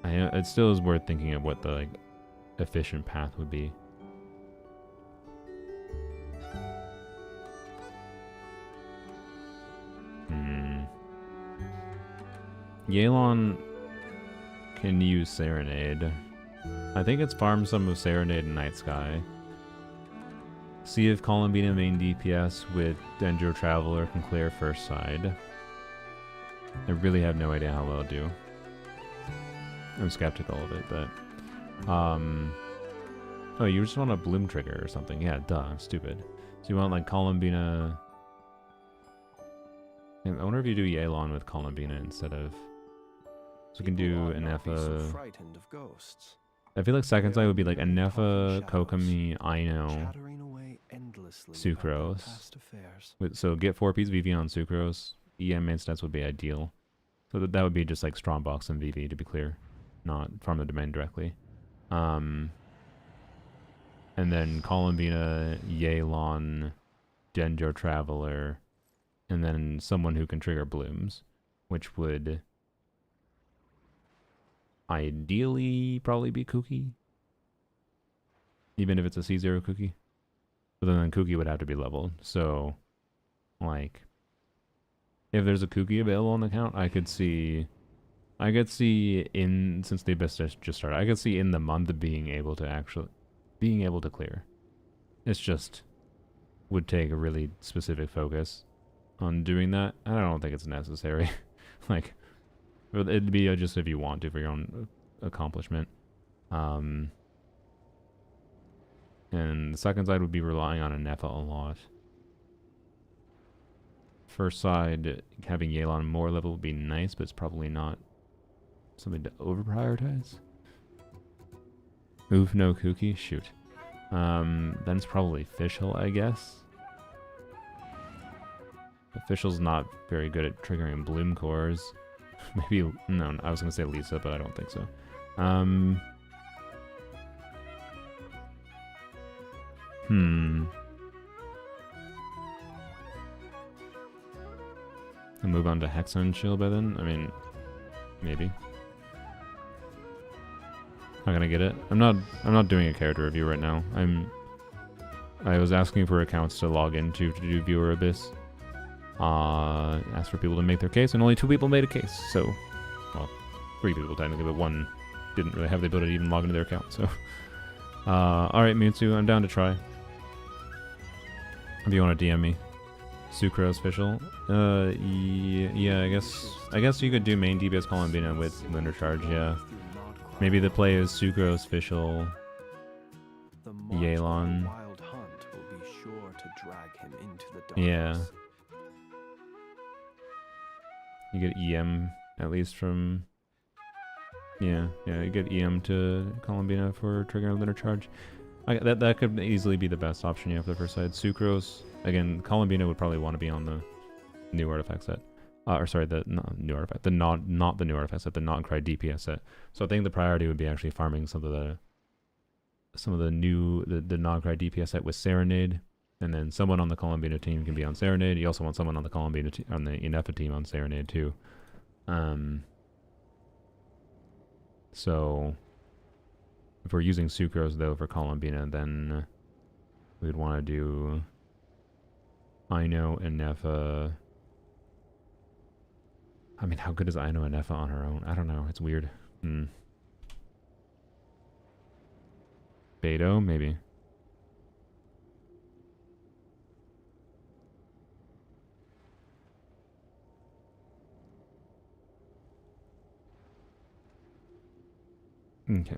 it still is worth thinking of what the like efficient path would be. Yelan can use Serenade. I think it's farm some of Serenade and Night Sky. See if Columbina main DPS with Dendro Traveler can clear first side. I really have no idea how well it'll do. I'm skeptical of it, but... Oh, you just want a Bloom Trigger or something. Yeah, duh, I'm stupid. So you want, like, Columbina... I wonder if you do Yelan with Columbina instead of... So we can do People ought not be so Anefa... frightened of ghosts. I feel like second side would be like Anefa, Talking Kokomi, Aino, chattering away endlessly about Sucrose. their past affairs. So get 4-piece VV on Sucrose. EM main stats would be ideal. So that would be just like Strongbox and VV, to be clear. Not from the domain directly. And then Columbina, Yelan, Dendro Traveler, and then someone who can trigger blooms, which would ideally probably be Kuki. Even if it's a C0 Kuki. But then Kuki would have to be leveled. So, like, if there's a Kuki available on the account, I could see in, since the Abyss just started, I could see in the month being able to clear. It's just would take a really specific focus on doing that. I don't think it's necessary. Like, it'd be just if you want to for your own accomplishment. And the second side would be relying on Anefa a lot. First side, having Yelan more level would be nice, but it's probably not something to over-prioritize. Oof, no Kuki? Shoot. Then it's probably Fischl, I guess. But Fischl's not very good at triggering Bloom Cores. Maybe, no, I was going to say Lisa, but I don't think so. I'll move on to Hexa and Chill by then? I mean, maybe. Not gonna get it. I'm not doing a character review right now. I was asking for accounts to log into to do Viewer Abyss. Asked for people to make their case, and only 2 people made a case. So, well, 3 people technically, but 1 didn't really have the ability to even log into their account. So, alright, Mewtwo, I'm down to try. If you want to DM me. Sucrose Fischl. Yeah, I guess you could do main DPS Columbina with Lunar Charge, yeah. Maybe the play is Sucrose Fischl, Yelan. Wild hunt will be sure to drag him into the darkness. Yeah. You get EM at least from... Yeah, you get EM to Columbina for triggering Lunar Charge. That could easily be the best option you have for the first side. Sucrose, again, Columbina would probably want to be on the new artifact set. Or sorry, the new artifact, not the new artifact set, the non-cry DPS set. So I think the priority would be actually farming some of the new non-cry DPS set with Serenade, and then someone on the Columbina team can be on Serenade. You also want someone on the Columbina on the Inefa team on Serenade too. So if we're using Sucrose though for Columbina, then we'd want to do Aino and Nefa. I mean, how good is Aino and Nefa on her own? I don't know. It's weird. Beto, maybe. Okay.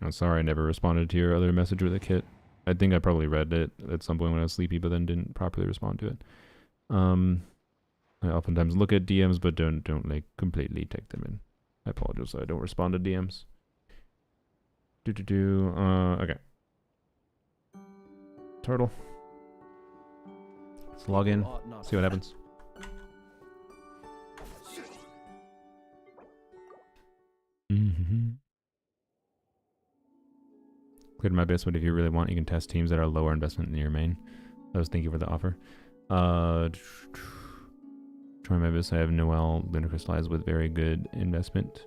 I'm sorry I never responded to your other message with a kit. I think I probably read it at some point when I was sleepy, but then didn't properly respond to it. I oftentimes look at DMs, but don't like completely take them in. I apologize. I don't respond to DMs. Okay. Turtle. Let's log in. See what happens. Cleared my base, but if you really want, you can test teams that are lower investment in your main. I was thank you for the offer. Try my best. I have Noel Lunar Crystallize with very good investment.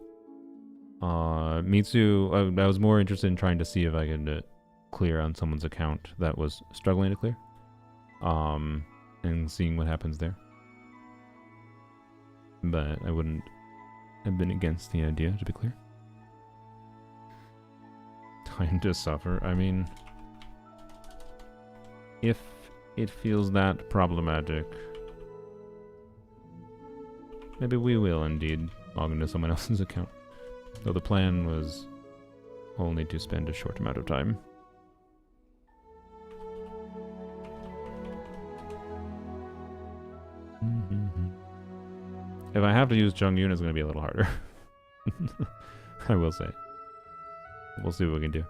Mitsu, I was more interested in trying to see if I could clear on someone's account that was struggling to clear. And seeing what happens there. But I wouldn't have been against the idea, to be clear. Time to suffer. I mean, if it feels that problematic, maybe we will indeed log into someone else's account. Though the plan was only to spend a short amount of time. If I have to use Jung-Yoon, it's going to be a little harder. I will say. We'll see what we can do.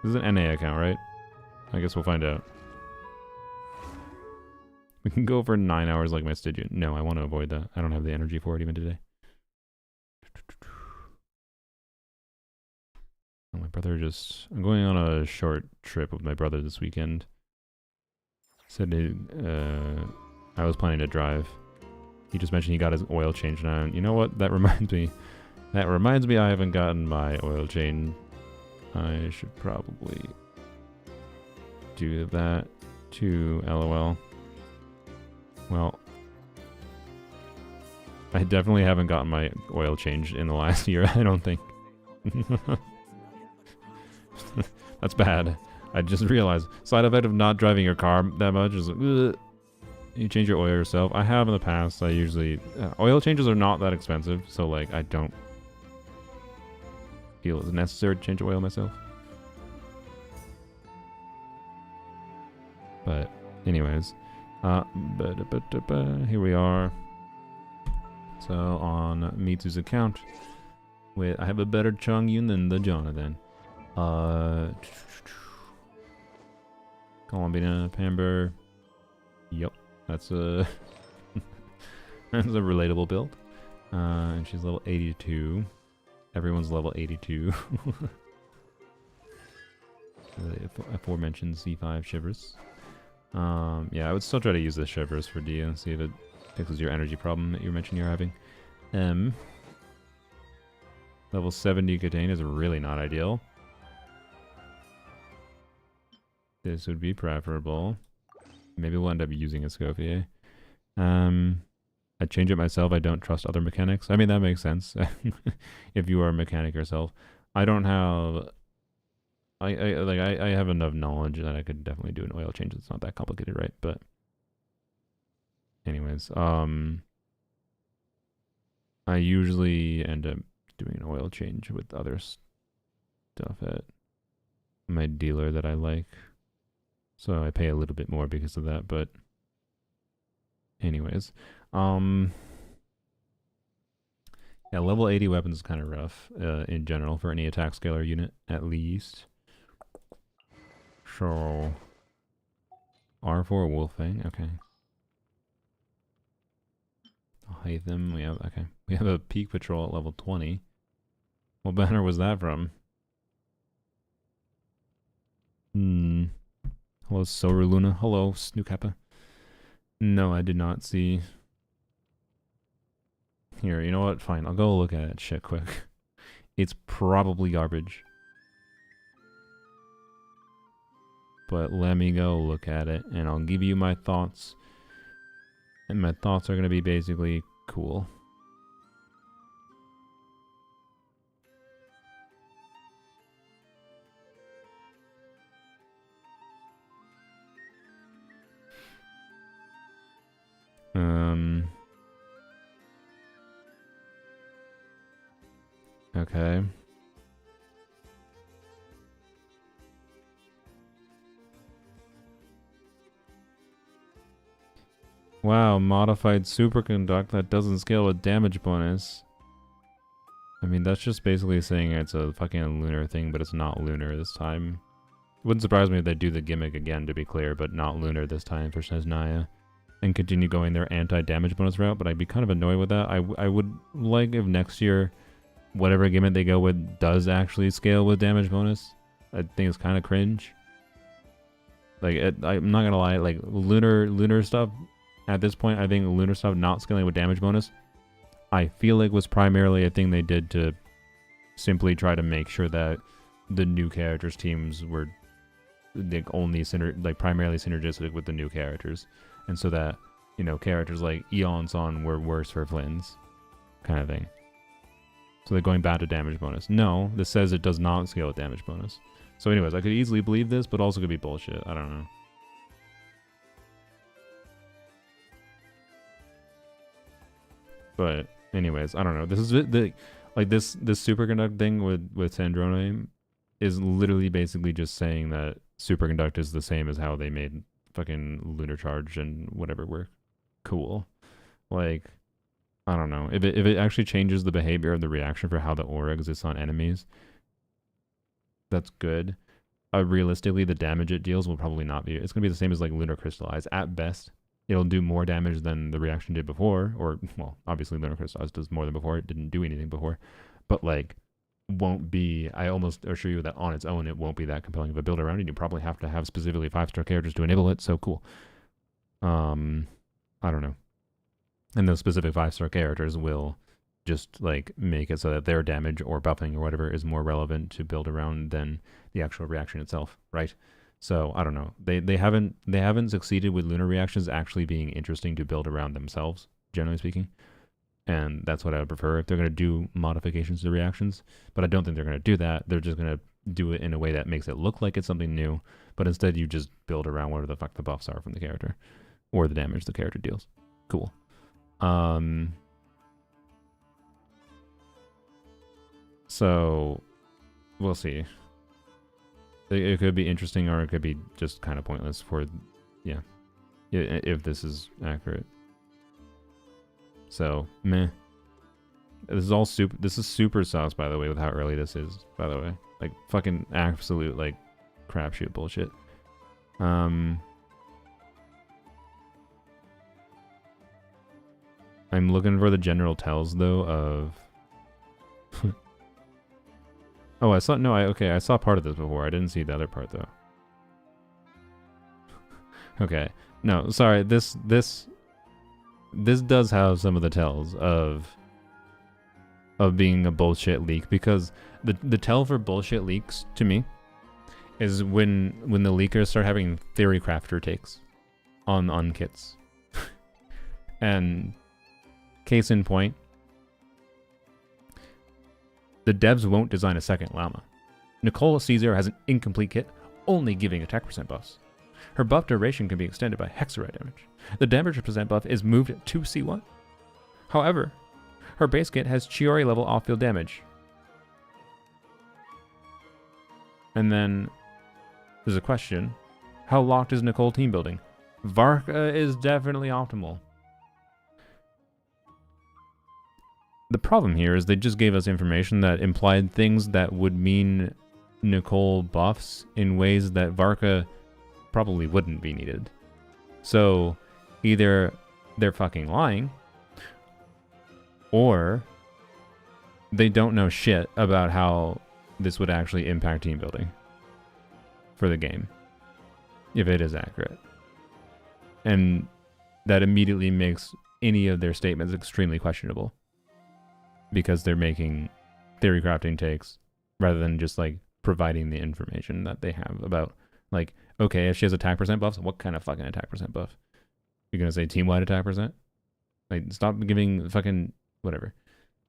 This is an NA account, right? I guess we'll find out. We can go for 9 hours like my Stygian. No, I want to avoid that. I don't have the energy for it even today. Oh, my brother just... I'm going on a short trip with my brother this weekend. Said I was planning to drive. He just mentioned he got his oil changed now. And you know what? That reminds me. That reminds me I haven't gotten my oil change. I should probably do that too, LOL. Well, I definitely haven't gotten my oil changed in the last year, I don't think. That's bad. I just realized. Side effect of not driving your car that much is ugh. You change your oil yourself. I have in the past. I usually... oil changes are not that expensive, so like I don't feel it's necessary to change oil myself. But anyways, here we are. So on Mitsu's account, I have a better Chung-Yoon than the Jonathan. Columbina, Pamber. Yep, that's a that's a relatable build. And she's level 82. Everyone's level 82. The aforementioned C5 shivers. Yeah, I would still try to use the shivers for Dia and see if it fixes your energy problem that you mentioned you're having. Level 70 Katane is really not ideal. This would be preferable. Maybe we'll end up using a Scofier. I change it myself. I don't trust other mechanics. I mean, that makes sense. If you are a mechanic yourself. I don't have... I have enough knowledge that I could definitely do an oil change. It's not that complicated, right? But anyways, I usually end up doing an oil change with other stuff at my dealer that I like. So I pay a little bit more because of that, but anyways. Yeah, level 80 weapons is kind of rough in general for any attack scalar unit, at least. So, R4 Wolfang, okay. Hytham, we have a peak patrol at level 20. What banner was that from? Hello, Soru Luna. Hello, Snookappa. No, I did not see. Here, you know what? Fine, I'll go look at it shit quick. It's probably garbage. But let me go look at it, and I'll give you my thoughts. And my thoughts are going to be basically cool. Okay. Wow, modified superconduct that doesn't scale with damage bonus. I mean, that's just basically saying it's a fucking lunar thing, but it's not lunar this time. Wouldn't surprise me if they do the gimmick again, to be clear, but not lunar this time for Snezhnaya. And continue going their anti-damage bonus route, but I'd be kind of annoyed with that. I would like if next year, whatever gimmick they go with does actually scale with damage bonus. I think it's kind of cringe. Like, I'm not gonna lie, like, lunar stuff, at this point, I think lunar stuff not scaling with damage bonus, I feel like was primarily a thing they did to simply try to make sure that the new characters teams were like only primarily synergistic with the new characters, and so that, you know, characters like Eon-san were worse for Flynn's kind of thing. So they're going back to damage bonus. No, this says it does not scale with damage bonus. So anyways, I could easily believe this, but also could be bullshit. I don't know. But anyways, I don't know. This is the like this superconduct thing with Sandrone is literally basically just saying that superconduct is the same as how they made fucking lunar charge and whatever work. Cool. Like, I don't know. If it actually changes the behavior of the reaction for how the aura exists on enemies, that's good. Realistically, the damage it deals will probably not be. It's gonna be the same as like lunar crystallize. At best, it'll do more damage than the reaction did before, or, well, obviously lunar crystallize does more than before. It didn't do anything before, but like, won't be, I almost assure you that on its own it won't be that compelling of a build around it. You probably have to have specifically 5-star characters to enable it. So cool. I don't know. And those specific 5-star characters will just like make it so that their damage or buffing or whatever is more relevant to build around than the actual reaction itself, right? So I don't know. They haven't succeeded with lunar reactions actually being interesting to build around themselves, generally speaking. And that's what I would prefer if they're going to do modifications to reactions. But I don't think they're going to do that. They're just going to do it in a way that makes it look like it's something new. But instead you just build around whatever the fuck the buffs are from the character. Or the damage the character deals. Cool. So we'll see. It could be interesting or it could be just kind of pointless for, yeah, if this is accurate. So, meh. This is all super, this is super sauce, by the way, with how early this is, by the way. Like, fucking absolute, like, crapshoot bullshit. I'm looking for the general tells, though, of... Oh, I saw, no, okay, I saw part of this before. I didn't see the other part, though. Okay. No, sorry, this does have some of the tells of being a bullshit leak, because the tell for bullshit leaks to me is when the leakers start having theory crafter takes on kits. And case in point, the devs won't design a second llama. Nicole C0 has an incomplete kit, only giving attack percent buffs. Her buff duration can be extended by Hexarite damage. The damage percent buff is moved to C1. However, her base kit has Chiori level off-field damage. And then there's a question. How locked is Nicole team building? Varka is definitely optimal. The problem here is they just gave us information that implied things that would mean Nicole buffs in ways that Varka probably wouldn't be needed. So either they're fucking lying, or they don't know shit about how this would actually impact team building for the game, if it is accurate. And that immediately makes any of their statements extremely questionable, because they're making theory crafting takes rather than just like providing the information that they have about, like, okay, if she has attack percent buffs, what kind of fucking attack percent buff? You're gonna say team-wide attack percent? Like, stop giving fucking whatever.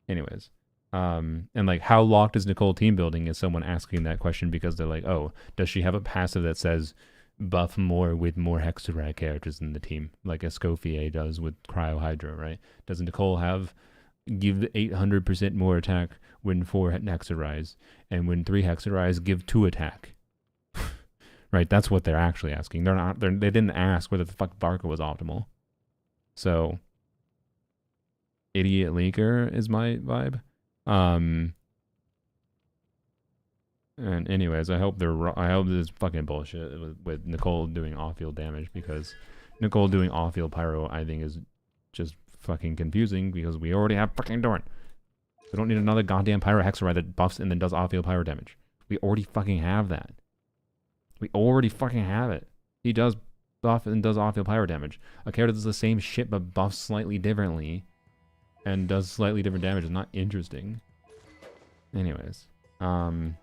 Anyways, and like, how locked is Nicole team building is someone asking that question because they're like, oh, does she have a passive that says buff more with more Hexarite characters in the team, like Escoffier does with Cryo Hydro, right? Does Nicole have give 800% more attack when 4 hex arise, and when 3 hex arise, give 2 attack. Right, that's what they're actually asking. They didn't ask whether the fuck Varka was optimal. So, idiot leaker is my vibe. And anyways, I hope this is fucking bullshit with Nicole doing off-field damage, because Nicole doing off-field pyro, I think, is just fucking confusing, because we already have fucking Doran. We don't need another goddamn pyro hexarite that buffs and then does off-field pyro damage. We already fucking have that. We already fucking have it. He does buff and does off-field pyro damage. A character does the same shit but buffs slightly differently and does slightly different damage is not interesting. Anyways, but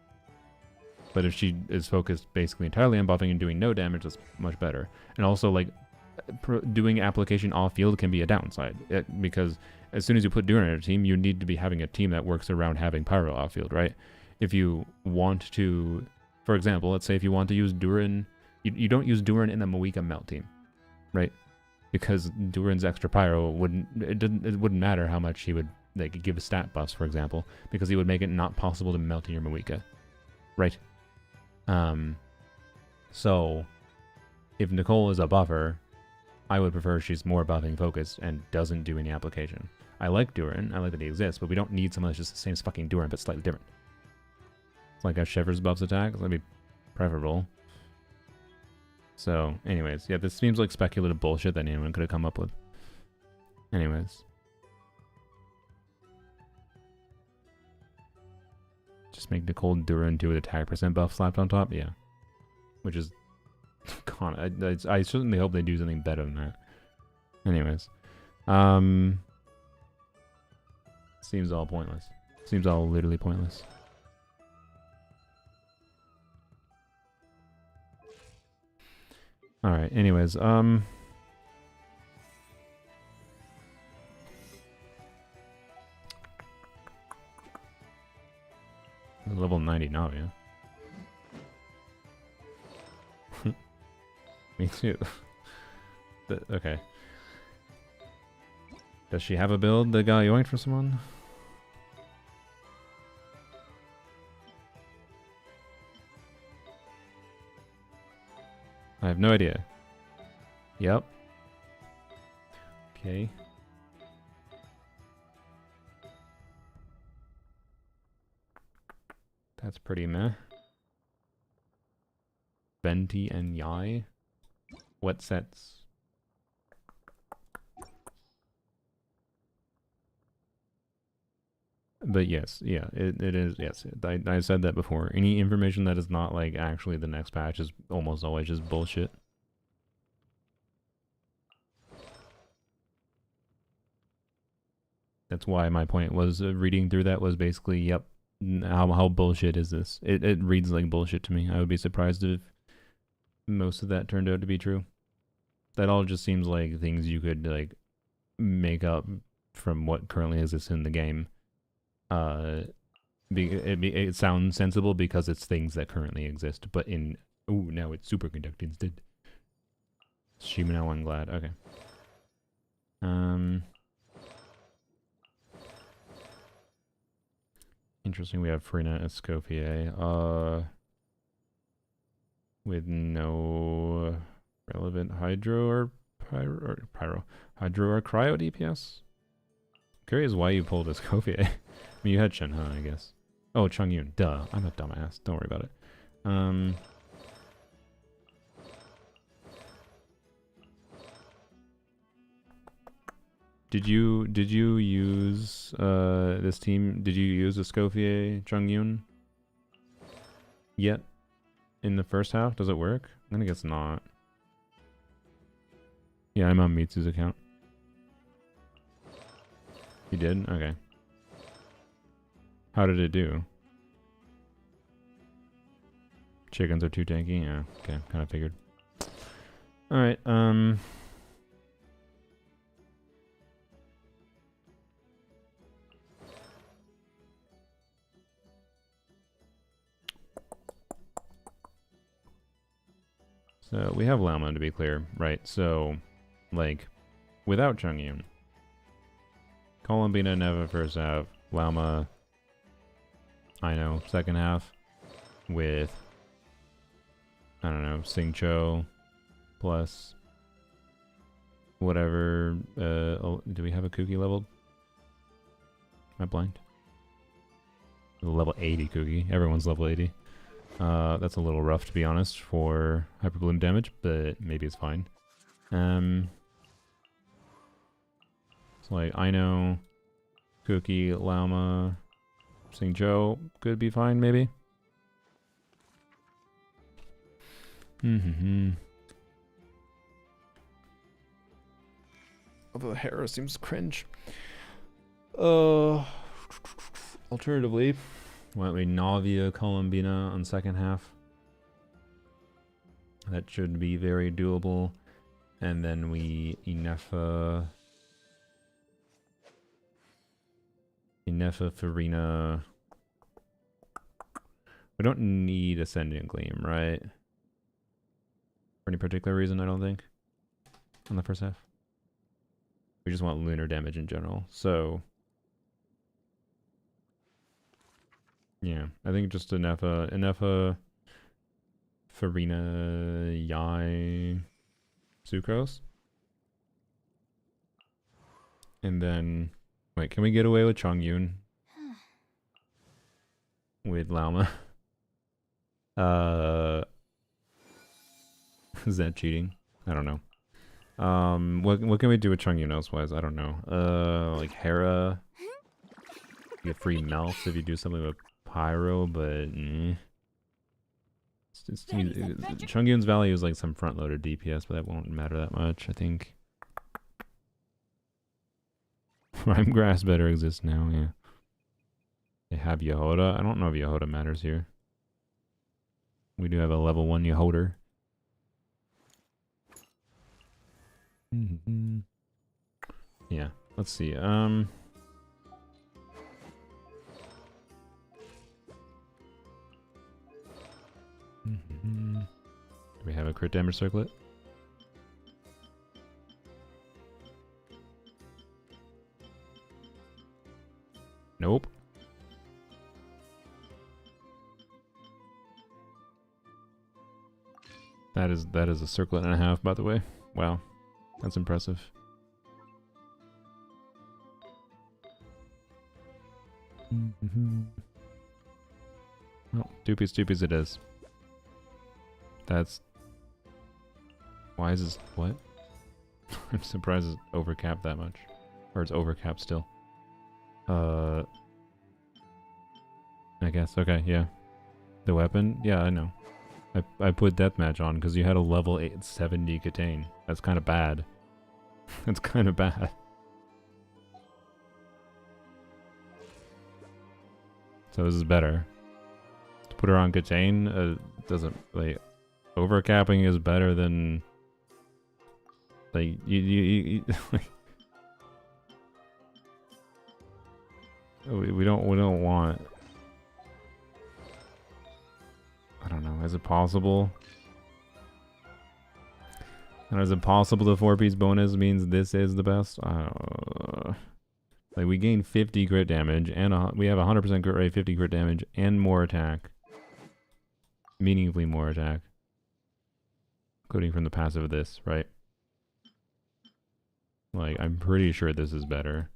if she is focused basically entirely on buffing and doing no damage, that's much better. And also, like, doing application off-field can be a downside, because as soon as you put Duran in a team, you need to be having a team that works around having pyro off-field, right? If you want to, for example, let's say if you want to use Duran, you don't use Duran in the Moika melt team, right? Because Duran's extra pyro it wouldn't matter how much he would like give stat buffs, for example, because he would make it not possible to melt in your Moika, right? So if Nicole is a buffer, I would prefer she's more buffing focused and doesn't do any application. I like Duran, I like that he exists, but we don't need someone that's just the same as fucking Duran but slightly different. It's like a Shivers buffs attack, that'd be preferable. So, anyways, yeah, this seems like speculative bullshit that anyone could have come up with. Anyways. Just make Nicole Duran do with attack percent buff slapped on top? Yeah. Which is... I certainly hope they do something better than that. Anyways. Seems all pointless. Seems all literally pointless. Alright, anyways, level 90 Navia. Me too. Okay. Does she have a build that got yoinked for someone? I have no idea. Yep. Okay. That's pretty meh. Venti and Yai. What sets? But yes, yeah, it is, yes. I said that before. Any information that is not, like, actually the next patch is almost always just bullshit. That's why my point was, reading through that was basically, yep, how bullshit is this? It reads like bullshit to me. I would be surprised if most of that turned out to be true. That all just seems like things you could, like, make up from what currently exists in the game. It sounds sensible because it's things that currently exist, but in... Ooh, now it's superconducting instead. Shimano, I'm glad. Okay. Interesting, we have Frina Escoffier. With no relevant hydro or pyro. Hydro or cryo DPS? Curious why you pulled Escoffier. I mean, you had Shenhe, I guess. Oh, Chongyun. Duh. I'm a dumbass. Don't worry about it. Did you use this team? Did you use Escoffier Chongyun yet in the first half? Does it work? I'm gonna guess not. Yeah, I'm on Mitsu's account. You did? Okay. How did it do? Chickens are too tanky? Yeah, okay, kind of figured. Alright, so we have Llama, to be clear, right? So, like, without Chongyun, Columbina Neva first half, Lauma, I know, second half, with, I don't know, Singcho, plus whatever, oh, do we have a Kuki leveled? Am I blind? Level 80 Kuki, everyone's level 80. That's a little rough to be honest for Hyper Bloom damage, but maybe it's fine. It's like, I know, Cookie, Llama, Sing Joe could be fine, maybe. Although Hera seems cringe. Alternatively, why don't we Navia Columbina on second half? That should be very doable. And then we Inefa Farina. We don't need Ascendant Gleam, right? For any particular reason, I don't think. On the first half. We just want lunar damage in general. So yeah, I think just Inefa Farina Yai Sucrose. And then wait, can we get away with Chongyun? With Lauma? Is that cheating? I don't know. What can we do with Chongyun elsewise? I don't know. Like Hera. You get free melts if you do something with Pyro, but Chongyun's value is like some front-loaded DPS, but that won't matter that much, I think. Rhyme Grass better exists now, yeah. They have Yehoda. I don't know if Yehoda matters here. We do have a level 1 Yehoda. Yeah, let's see. Do we have a crit damage circlet? Nope. That is a circlet and a half, by the way. Wow, that's impressive. Oh, doopies it is. That's... Why is this... What? I'm surprised it's overcapped that much. Or it's overcapped still. I guess, okay, yeah. The weapon? Yeah, I know. I put Deathmatch on because you had a level 870 Katane. That's kind of bad. That's kind of bad. So this is better. To put her on Katane doesn't, like, overcapping is better than, like, you like, we don't want, I don't know, is it possible? And is it possible the 4-piece bonus means this is the best? Like, we gain 50 crit damage, and we have 100% crit rate, 50 crit damage, and more attack. Meaningfully more attack. Including from the passive of this, right? Like, I'm pretty sure this is better.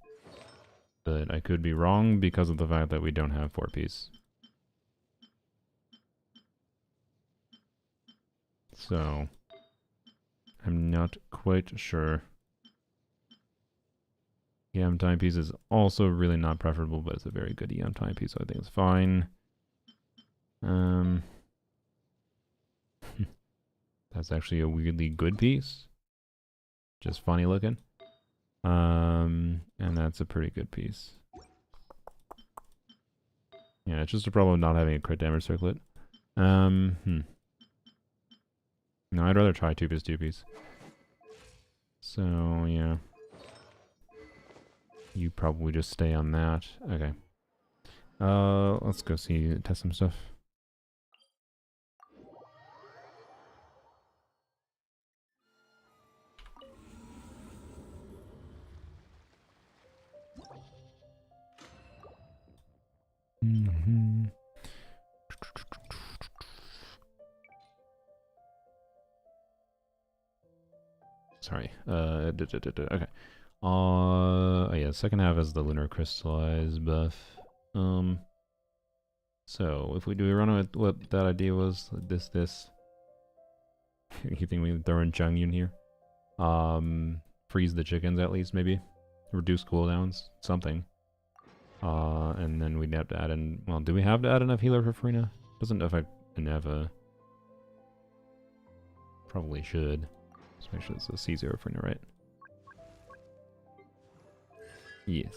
But I could be wrong because of the fact that we don't have 4-piece. So, I'm not quite sure. EM timepiece is also really not preferable, but it's a very good EM timepiece, so I think it's fine. That's actually a weirdly good piece. Just funny looking. And that's a pretty good piece. Yeah, it's just a problem of not having a crit damage circlet. No, I'd rather try 2-piece. So, yeah. You probably just stay on that. Okay. Let's go test some stuff. Sorry. Okay. Oh yeah, second half is the lunar crystallize buff. So if we run with what that idea was, this. You think we can throw in Chungyun here? Freeze the chickens at least, maybe. Reduce cooldowns, something. And then we'd have to add in. Well, do we have to add enough healer for Frina? Doesn't affect Neva. Probably should. Let's make sure it's a C0 Frina, right? Yes.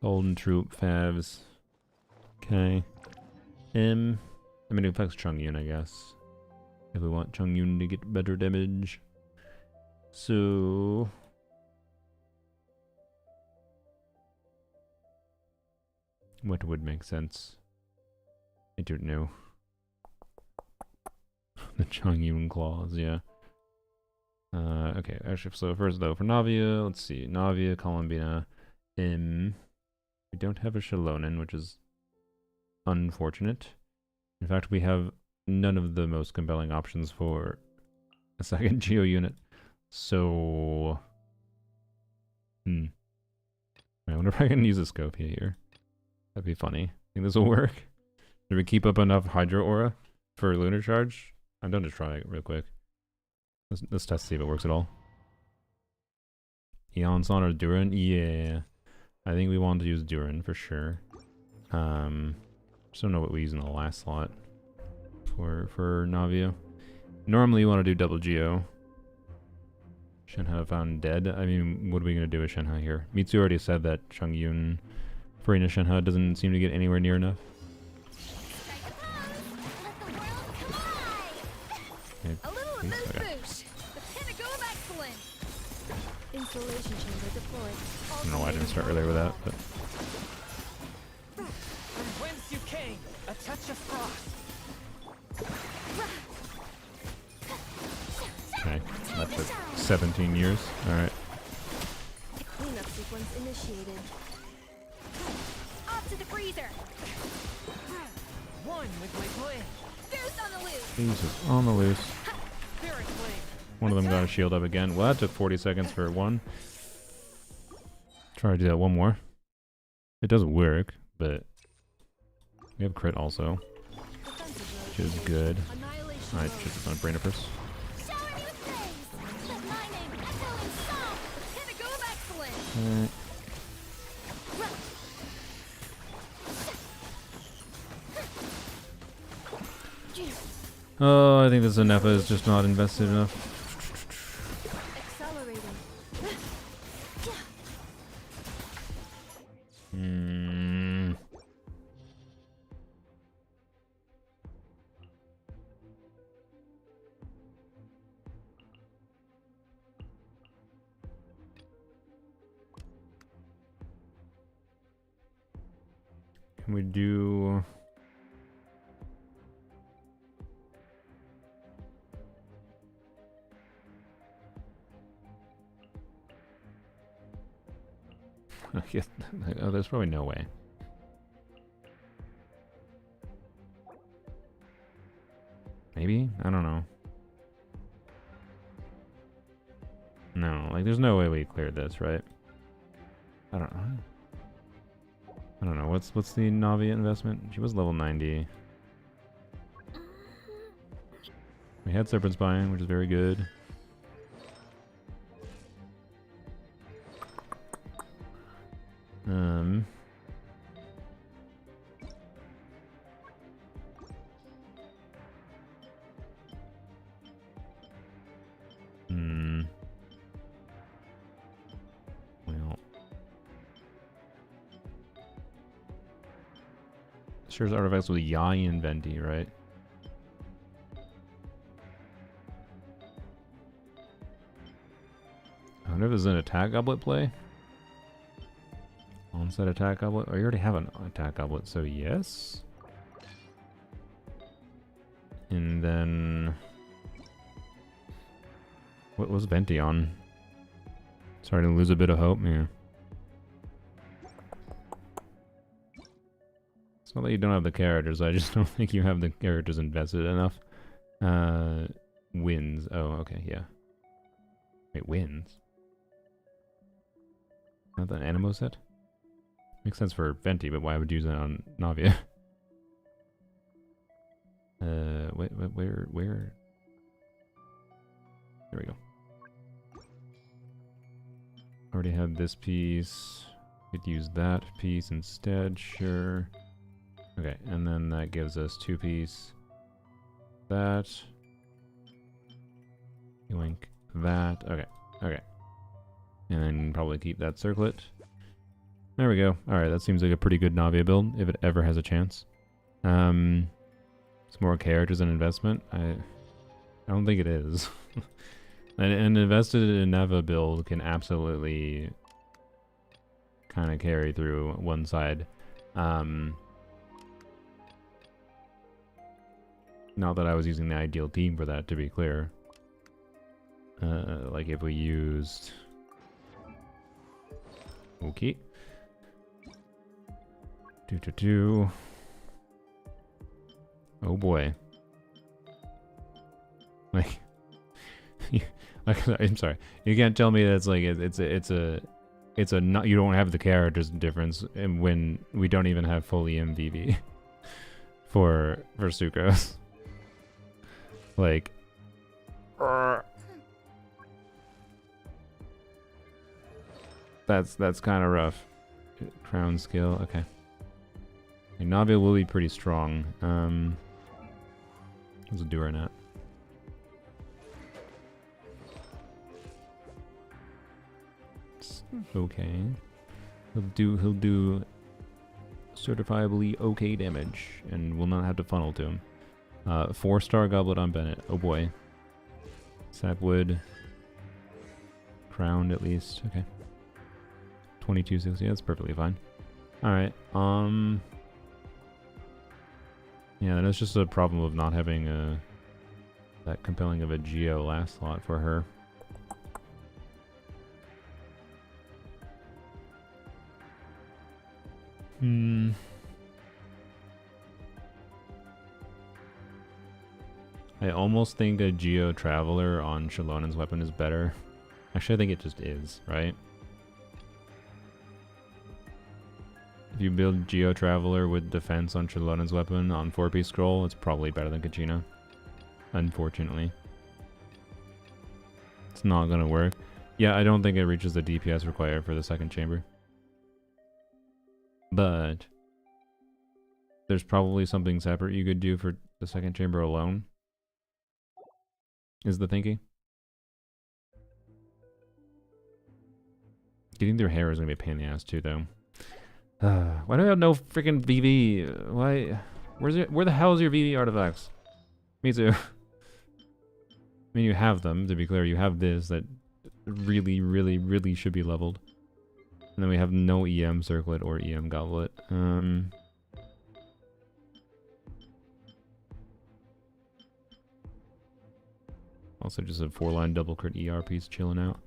Golden Troop, Favs. Okay. I mean, it affects Chungyun, I guess. If we want Chungyun to get better damage. So... what would make sense? I don't know. The Chungyun claws, yeah. Okay, actually, so first though, for Navia, let's see. Navia, Columbina, we don't have a Shalonen, which is unfortunate. In fact, we have none of the most compelling options for a second Geo unit. So... I wonder if I can use a Scopia here. That'd be funny. Think this will work? Did we keep up enough Hydro Aura for Lunar Charge? I'm done to try it real quick. Let's test to see if it works at all. Eonson or Duran? Yeah. I think we want to use Duran for sure. Just don't know what we use in the last slot for Navia. Normally you want to do double Geo. Shenhe found dead. I mean, what are we going to do with Shenhe here? Mitsu already said that Chungyun Farina Shenhe doesn't seem to get anywhere near enough. Okay, A little please? moose Okay. boosh. The pinnacle of excellence. Installation chamber deployed. I don't know why I didn't start earlier with that, but From whence you came, a touch of frost. okay. That took 17 years. Alright. Cleanup sequence initiated. Off to the freezer. One with my blade. Goose on the loose. Jesus, on the loose. Spirit blade. One of them got a shield up again. Well, that took 40 seconds for one. Try to do that one more. It does work, but we have crit also, which is good. Alright, should have done a brainer first. Shower me with praise. Let my name echo in song. The pinnacle of excellence. Oh, I think this Nefa is just not invested enough. Accelerating. Can we do... I guess, oh, there's probably no way. Maybe? I don't know. No, like there's no way we cleared this, right? I don't know. I don't know. What's the Navi investment? She was level 90. We had Serpent Spine, which is very good. Well, shares artifacts with Yai and Venti, right? I wonder if there's an attack goblet play. Onset attack goblet. Oh, you already have an attack goblet, so yes. And then what was Venti on? Starting to lose a bit of hope. Yeah. It's not that you don't have the characters. I just don't think you have the characters invested enough. Wins. Oh, okay, yeah. Wait, wins? Not that Animo set? Makes sense for Venti, but why would you use that on Navia? Wait, where? There we go. Already have this piece. Could use that piece instead, sure. Okay, and then that gives us 2-piece. That. Yoink. That. Okay, okay. And then probably keep that circlet. There we go. Alright, that seems like a pretty good Navia build, if it ever has a chance. Some more characters and investment. I don't think it is. An invested in Neva build can absolutely kind of carry through one side. Not that I was using the ideal team for that, to be clear. Like if we used... Okay. Oh boy. Like... I'm sorry. You can't tell me that it's like it's a not, you don't have the characters difference, and when we don't even have fully MVV for Sucrose. Like that's kind of rough. Crown skill, okay. And Navia will be pretty strong. Let's do her not. Okay. He'll do certifiably okay damage and will not have to funnel to him. 4-star goblet on Bennett. Oh boy. Sapwood. Crowned at least. Okay. 2260. That's perfectly fine. Alright. Yeah, that's just a problem of not having that compelling of a Geo last slot for her. I almost think a Geo Traveler on Shalonen's weapon is better. Actually, I think it just is, right? If you build Geo Traveler with defense on Shalonen's weapon on 4-piece scroll, it's probably better than Kachina. Unfortunately. It's not gonna work. Yeah, I don't think it reaches the DPS required for the second chamber. But there's probably something separate you could do for the second chamber alone, is the thinking. Getting their hair is going to be a pain in the ass too, though. Why do I have no freaking VV? Why? Where the hell is your VV artifacts? Me too. I mean, you have them, to be clear. You have this that really, really, really should be leveled. And then we have no EM circlet or EM goblet. Also just a 4-line double crit ER piece chilling out.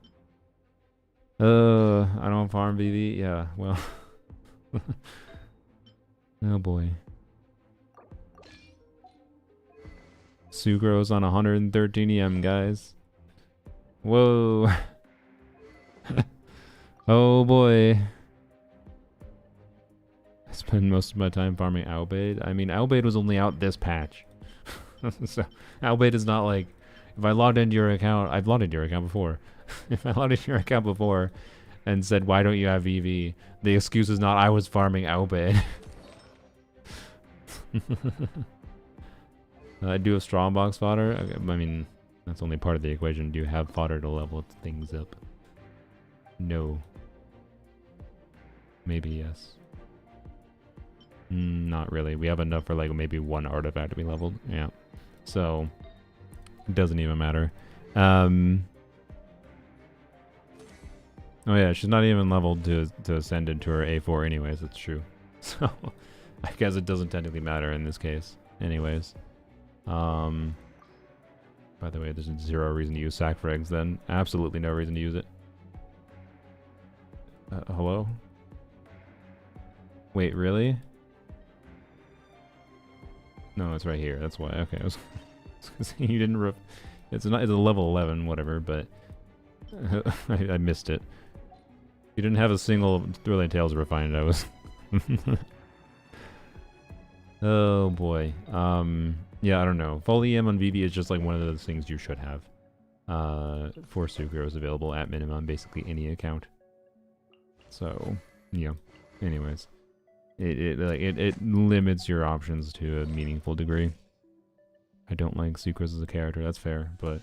I don't farm VV. Yeah, well. Oh boy. Sucrose on 113 EM, guys. Whoa. Oh boy. I spend most of my time farming Albade. I mean, Albade was only out this patch. So, Albade is not like... If I logged into your account... I've logged into your account before. If I logged into your account before and said, why don't you have VV? The excuse is not, I was farming Albade. I do have strong box fodder. Okay, I mean, that's only part of the equation. Do you have fodder to level things up? No. Maybe yes. Not really. We have enough for like maybe one artifact to be leveled. Yeah. So it doesn't even matter. Oh yeah, she's not even leveled to ascend into her A4 anyways. That's true. So I guess it doesn't technically matter in this case. Anyways. By the way, there's zero reason to use sack for eggs then. Absolutely no reason to use it. Hello? Wait, really? No, it's right here. That's why. Okay, I was you didn't it's a level 11, whatever, but I missed it. You didn't have a single Thrilling Tales refined. I was. Oh boy. Yeah, I don't know. Full EM on VV is just like one of those things you should have. For Sucrose available at minimum, basically any account. So, yeah. Anyways, it limits your options to a meaningful degree. I don't like Sucrose as a character. That's fair, but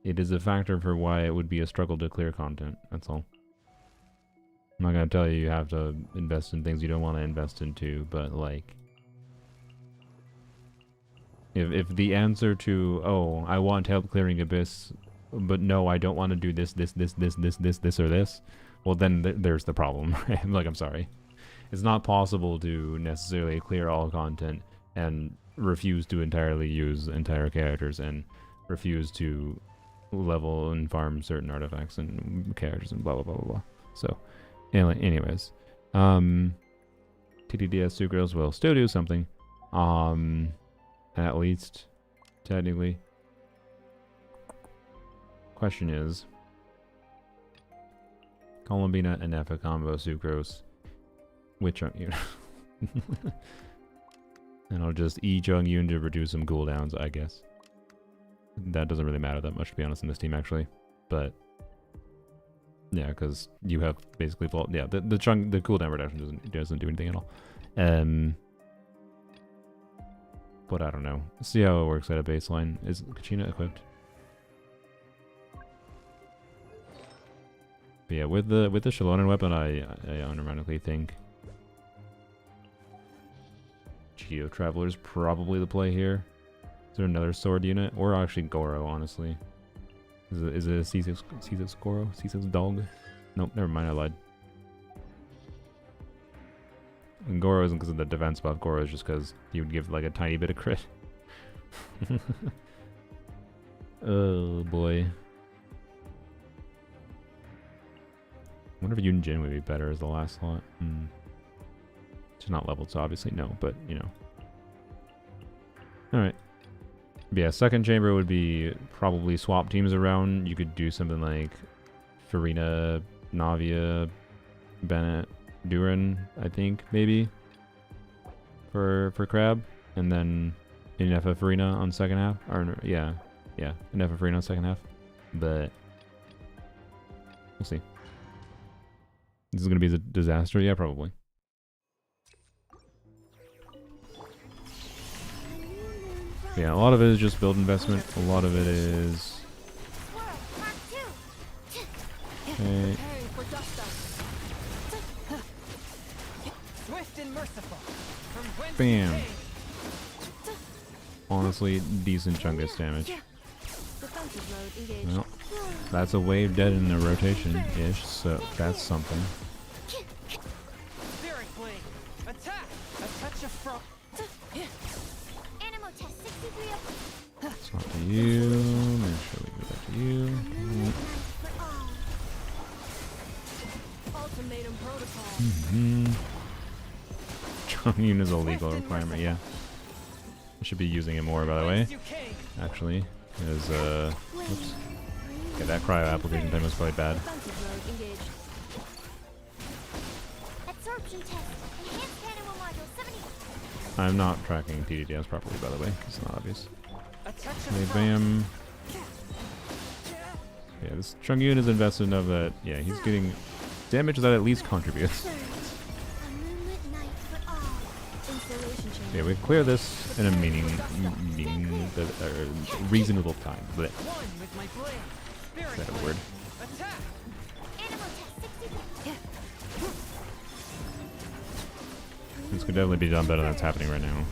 it is a factor for why it would be a struggle to clear content. That's all. I'm not gonna tell you you have to invest in things you don't want to invest into, but like, if the answer to, oh, I want help clearing Abyss, but no, I don't want to do this, or this, well then there's the problem. Like, I'm sorry. It's not possible to necessarily clear all content and refuse to entirely use entire characters and refuse to level and farm certain artifacts and characters and blah blah blah blah blah. So, anyways, TTDS Sucrose will still do something. At least, technically. Question is, Columbina and Effa combo Sucrose. Which aren't you? And I'll just E-Chung Yoon to reduce some cooldowns, I guess. That doesn't really matter that much, to be honest, in this team, actually. But yeah, because you have basically full. Yeah, the cooldown reduction doesn't do anything at all. But I don't know. See how it works at a baseline. Is Kachina equipped? But yeah, with the Shalonen weapon, I unironically think Geo Traveler's probably the play here. Is there another sword unit? Or actually Goro, honestly. Is it a C6 Goro? C6 dog? Nope, never mind, I lied. And Goro isn't because of the defense buff, Goro is just because he would give like a tiny bit of crit. Oh boy. I wonder if Yun Jin would be better as the last slot. It's not leveled, so obviously no, but you know. Alright. Yeah, second chamber would be probably swap teams around. You could do something like Farina, Navia, Bennett, Duran, I think, maybe. For Crab. And then Inefa Farina on second half. Or yeah. Yeah. Inefa Farina on second half. But we'll see. This is gonna be a disaster, yeah, probably. Yeah, a lot of it is just build investment. A lot of it is. Okay. Bam. Honestly, decent Chungus damage. Well, that's a wave dead in a rotation-ish, so that's something. Swap to you. Make sure we give that to you. Chongyun is a legal requirement, yeah. I should be using it more, by the way. Actually, because oops. Yeah, that cryo application time was probably bad. I'm not tracking TDDS properly, by the way, because it's not obvious. Okay, bam. Yeah, this Chongyun is invested enough that, yeah, he's getting damage that at least contributes. Yeah, we clear this in a reasonable time. Blech. Is that a word? This could definitely be done better than it's happening right now.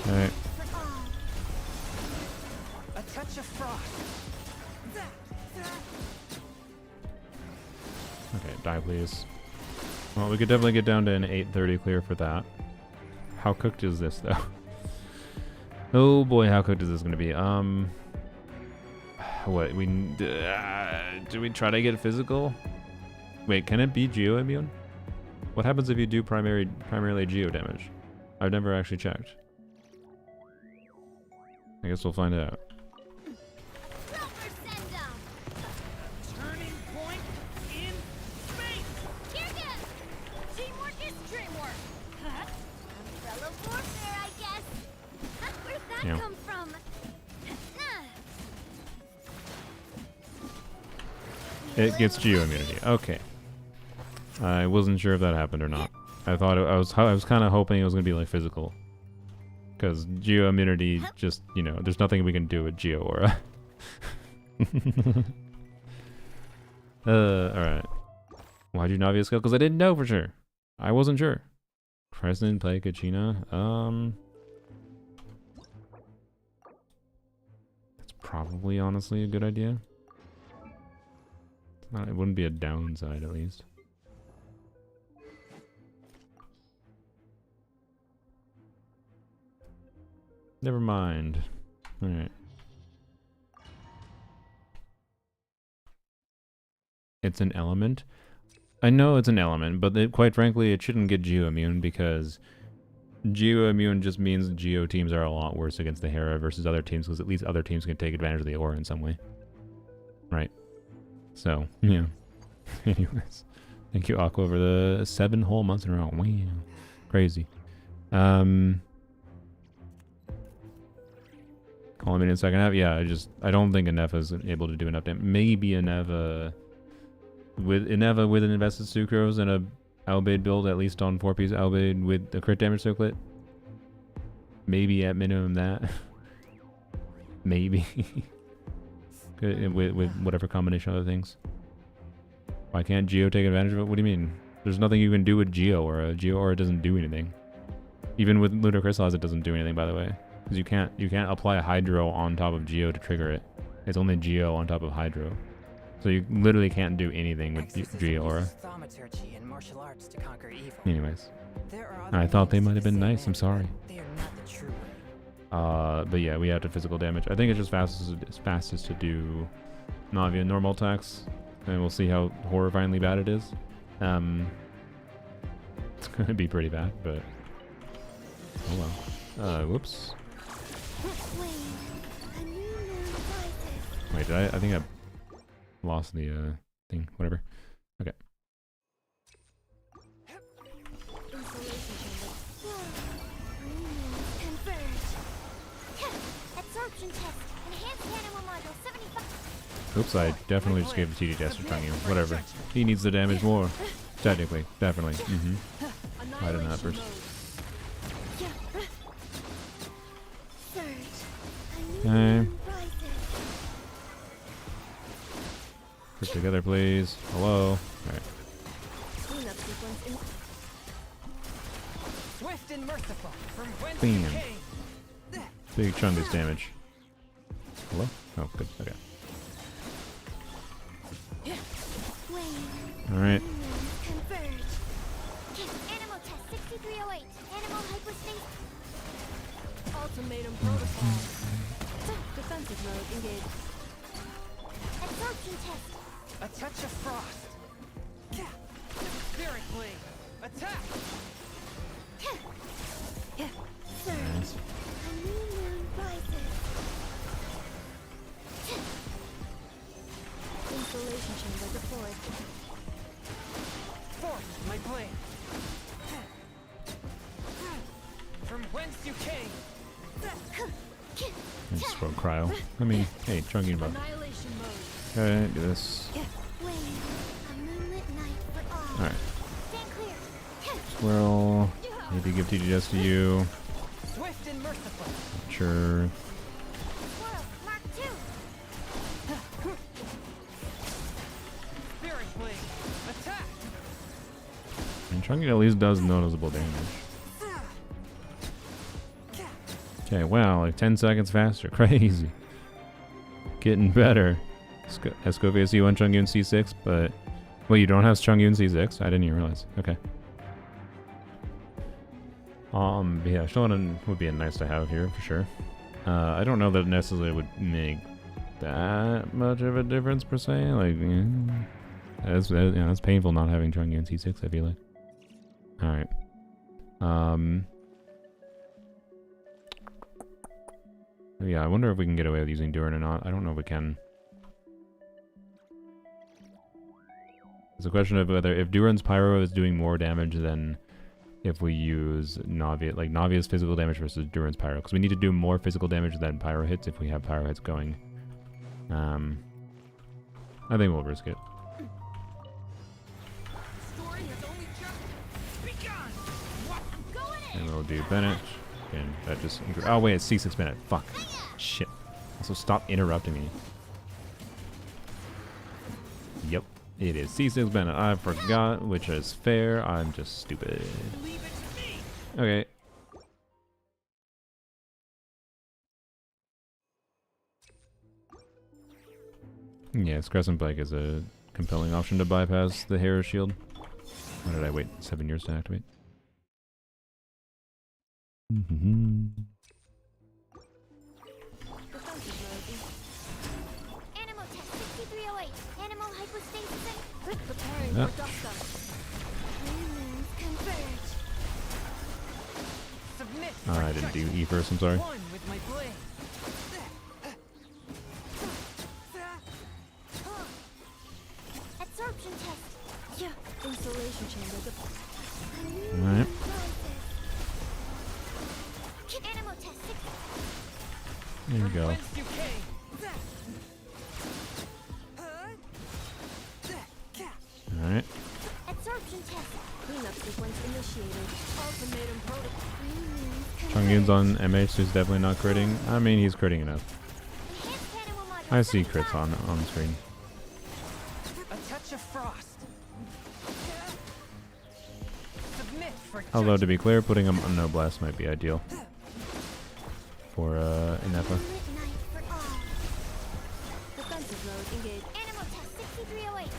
Alright. Okay, die please. Well, we could definitely get down to an 830 clear for that. How cooked is this though? Oh boy, how cooked is this gonna be? What do we try to get physical? Wait, can it be geo immune? What happens if you do primarily geo damage? I've never actually checked. I guess we'll find out. Proper send down. Turning point in space. Here goes. Teamwork is dreamwork. Huh? Umbrella warfare, I guess. Where'd that Yeah. come from? It gets geo immunity. Okay. I wasn't sure if that happened or not. I thought I was kind of hoping it was gonna be like physical, because geo immunity just, you know, there's nothing we can do with geo aura. All right. Why'd you not via skill? Because I didn't know for sure. I wasn't sure. President play Kachina. That's probably honestly a good idea. It wouldn't be a downside, at least. Never mind. Alright. It's an element? I know it's an element, but quite frankly, it shouldn't get geo-immune, because geo-immune just means geo teams are a lot worse against the Hera versus other teams, because at least other teams can take advantage of the aura in some way. Right. So, yeah. Anyways. Thank you, Aqua, for the 7 whole months in a row. Wow. Crazy. Call me in the second half. Yeah, I don't think Inefa is able to do enough damage. Maybe Inefa with an invested sucrose and a Albade build, at least on 4-piece Albade with the crit damage circlet. Maybe at minimum that. Maybe. with whatever combination of other things. Why can't Geo take advantage of it? What do you mean? There's nothing you can do with Geo Aura. Geo Aura doesn't do anything. Even with Lunar Crystallize, it doesn't do anything, by the way. Because you can't apply a Hydro on top of Geo to trigger it. It's only Geo on top of Hydro. So you literally can't do anything with Geo Aura. Thaumaturgy and martial arts to conquer evil. Anyways. There are other I thought they means might to have the been same nice. I'm end, sorry. but they are not the true way. But yeah, we have to physical damage. I think it's just fastest to do not via normal attacks, and we'll see how horrifyingly bad it is. It's gonna be pretty bad, but oh well. Whoops. Wait, I think I lost the thing. Whatever. Okay. Absorption test. Enhanced animal module 75. Oops, I definitely just gave the TD test to Changyu. Whatever. He needs the damage more. Technically. Definitely. I did that first. Okay. Put together, please. Hello. Alright. Cleanup sequence in Swift and merciful from whence Bam. you came. Big Chungus damage. Hello? Oh, good. Okay. Alright. converge. Animal test 6308. Animal hypospace. Ultimatum protocol. Defensive mode engaged. Absorption test. A touch of frost. Spirit blade. Attack. Nice. A new moon rises. Installation chamber deployed. Force my blade. From whence you came. Let's throw cryo. I mean, hey, Chunky buff. Annihilation mode. Okay, do this. Wave. A moonlit night for all. Alright. Stand clear. Swirl. Maybe give TDS to you. Swift and merciful. Sure. Swirl. Mark 2. Spirit blade. Attack. And Chunky at least does noticeable damage. Okay, wow, like 10 seconds faster. Crazy. Getting better. Escovia C1, Chungyun C6, but... Wait, you don't have Chungyun C6? I didn't even realize. Okay. Yeah, Shonen would be nice to have here, for sure. I don't know that it necessarily would make that much of a difference, per se. Like, That's painful not having Chang'e and C6, I feel like. Alright. Yeah, I wonder if we can get away with using Durin or not. I don't know if we can. It's a question of whether if Durin's Pyro is doing more damage than if we use Navia, like Navia's physical damage versus Durin's Pyro. Because we need to do more physical damage than Pyro hits if we have Pyro hits going. I think we'll risk it. Story has only just begun. What? I'm going in. And we'll do Bennett. And that just... Oh wait, it's C6 Bennett. Fuck. Shit. Also, stop interrupting me. Yep. It is C6 Bennett. I forgot, which is fair. I'm just stupid. Leave it to me. Okay. Yes, Crescent Bike is a compelling option to bypass the Hero Shield. Why did I wait 7 years to activate? Animal test 6308. Animal hypostasis. Preparing Yep. for dust up. Humans converge. Submit. I didn't do E first, I'm sorry. One with my blade. Absorption test. Yeah. Installation chamber. Alright. Animal test 6. There we go. Whence you came. Alright. Absorption test. Cleanup sequence initiated. Ultimatum protocol. Chongyun's on MH, so he's definitely not critting. I mean, he's critting enough. Enhanced animal module I see 75. crits on screen. A touch of frost. Submit for Although, to be clear, putting him on No Blast might be ideal. For, Inepa. Midnight for all. Defensive mode engaged. Animal test 6308.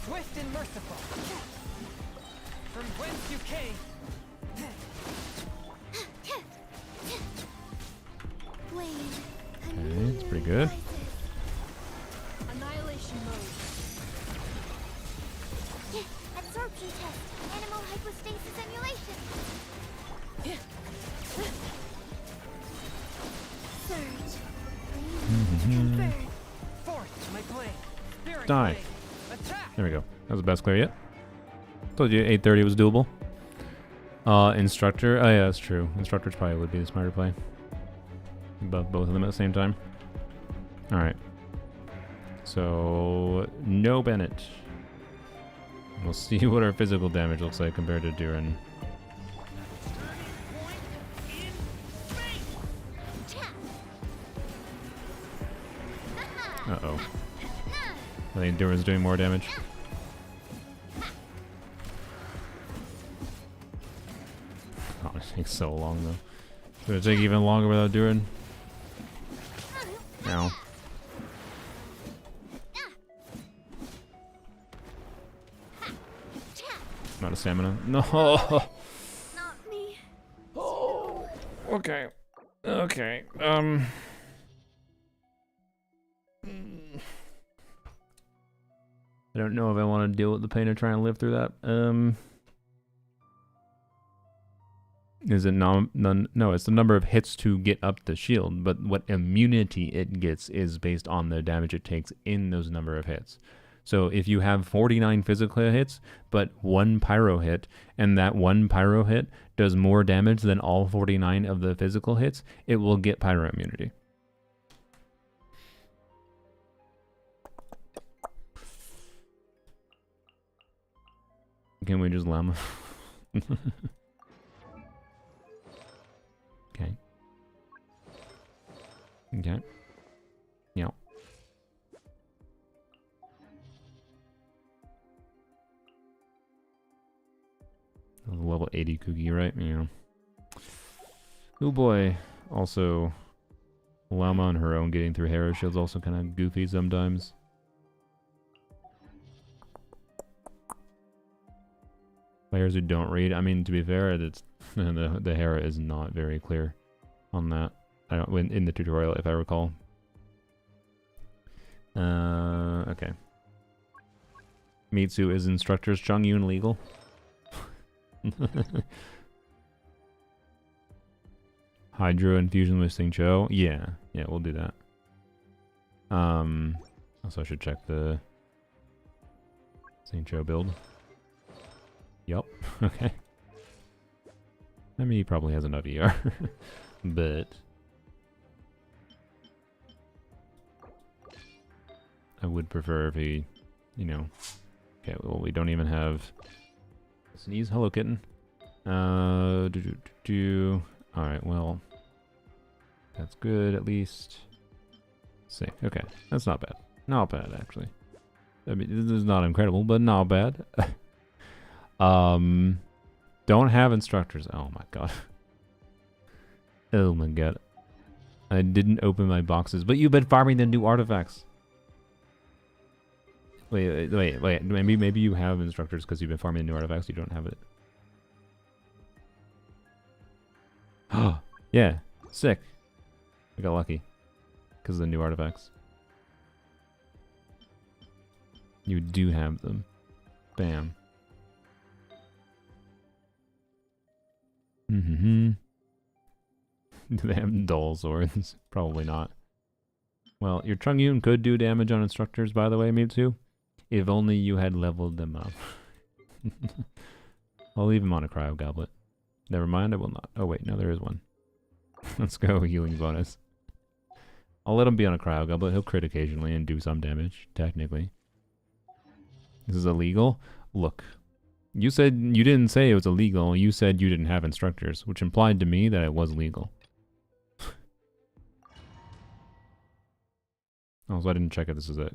swift and merciful. From whence you came. Wayne. Okay, it's pretty good. Annihilation mode. Absorption test. Animal hypostasis emulation. Surge. Converge. Forth my blade. Spirit Die. blade. Attack. There we go. That was the best clear yet. Told you 830 was doable. Instructor. Oh yeah, that's true. Instructors probably would be the smarter play. Both of them at the same time. Alright. So, no Bennett. We'll see what our physical damage looks like compared to Durin. Uh-oh. I think Durin's doing more damage. Oh, it takes so long though. It's gonna take even longer without Durin. Ow. Not a stamina. No. Not me. Okay. Okay. I don't know if I want to deal with the pain of trying to live through that. Is it no, it's the number of hits to get up the shield, but what immunity it gets is based on the damage it takes in those number of hits. So if you have 49 physical hits, but one pyro hit, and that one pyro hit does more damage than all 49 of the physical hits, it will get pyro immunity. Can we just llama? Okay. Okay. Yeah. Level 80 Kugi, right? Yeah. Oh boy. Also, Llama on her own getting through Hero Shield's also kind of goofy sometimes. Players who don't read, I mean, to be fair, it's the Hera is not very clear on that. I don't in the tutorial, if I recall. Okay. Mitsu is instructors. Chongyun legal. Hydro infusion with Sing Cho. Yeah, we'll do that. Also I should check the Sing Cho build. Yup. Okay. I mean, he probably has enough ER, but I would prefer if he, you know. Okay, well, we don't even have sneeze. Hello, kitten. Alright, well, that's good at least. Sick. Okay, that's not bad. Not bad, actually. I mean, this is not incredible, but not bad. Don't have instructors. Oh my god. Oh my god. I didn't open my boxes, but you've been farming the new artifacts. Wait. Maybe you have instructors because you've been farming the new artifacts. You don't have it. Oh, yeah. Sick. I got lucky because of the new artifacts. You do have them. Bam. Do they have dull swords? Probably not. Well, your Chongyun could do damage on instructors, by the way, Mewtwo. If only you had leveled them up. I'll leave him on a cryo goblet. Never mind, I will not. Oh wait, no, there is one. Let's go, healing bonus. I'll let him be on a cryo goblet. He'll crit occasionally and do some damage, technically. This is illegal? Look. You said you didn't say it was illegal. You said you didn't have instructors, which implied to me that it was legal. Also, I didn't check if this is a...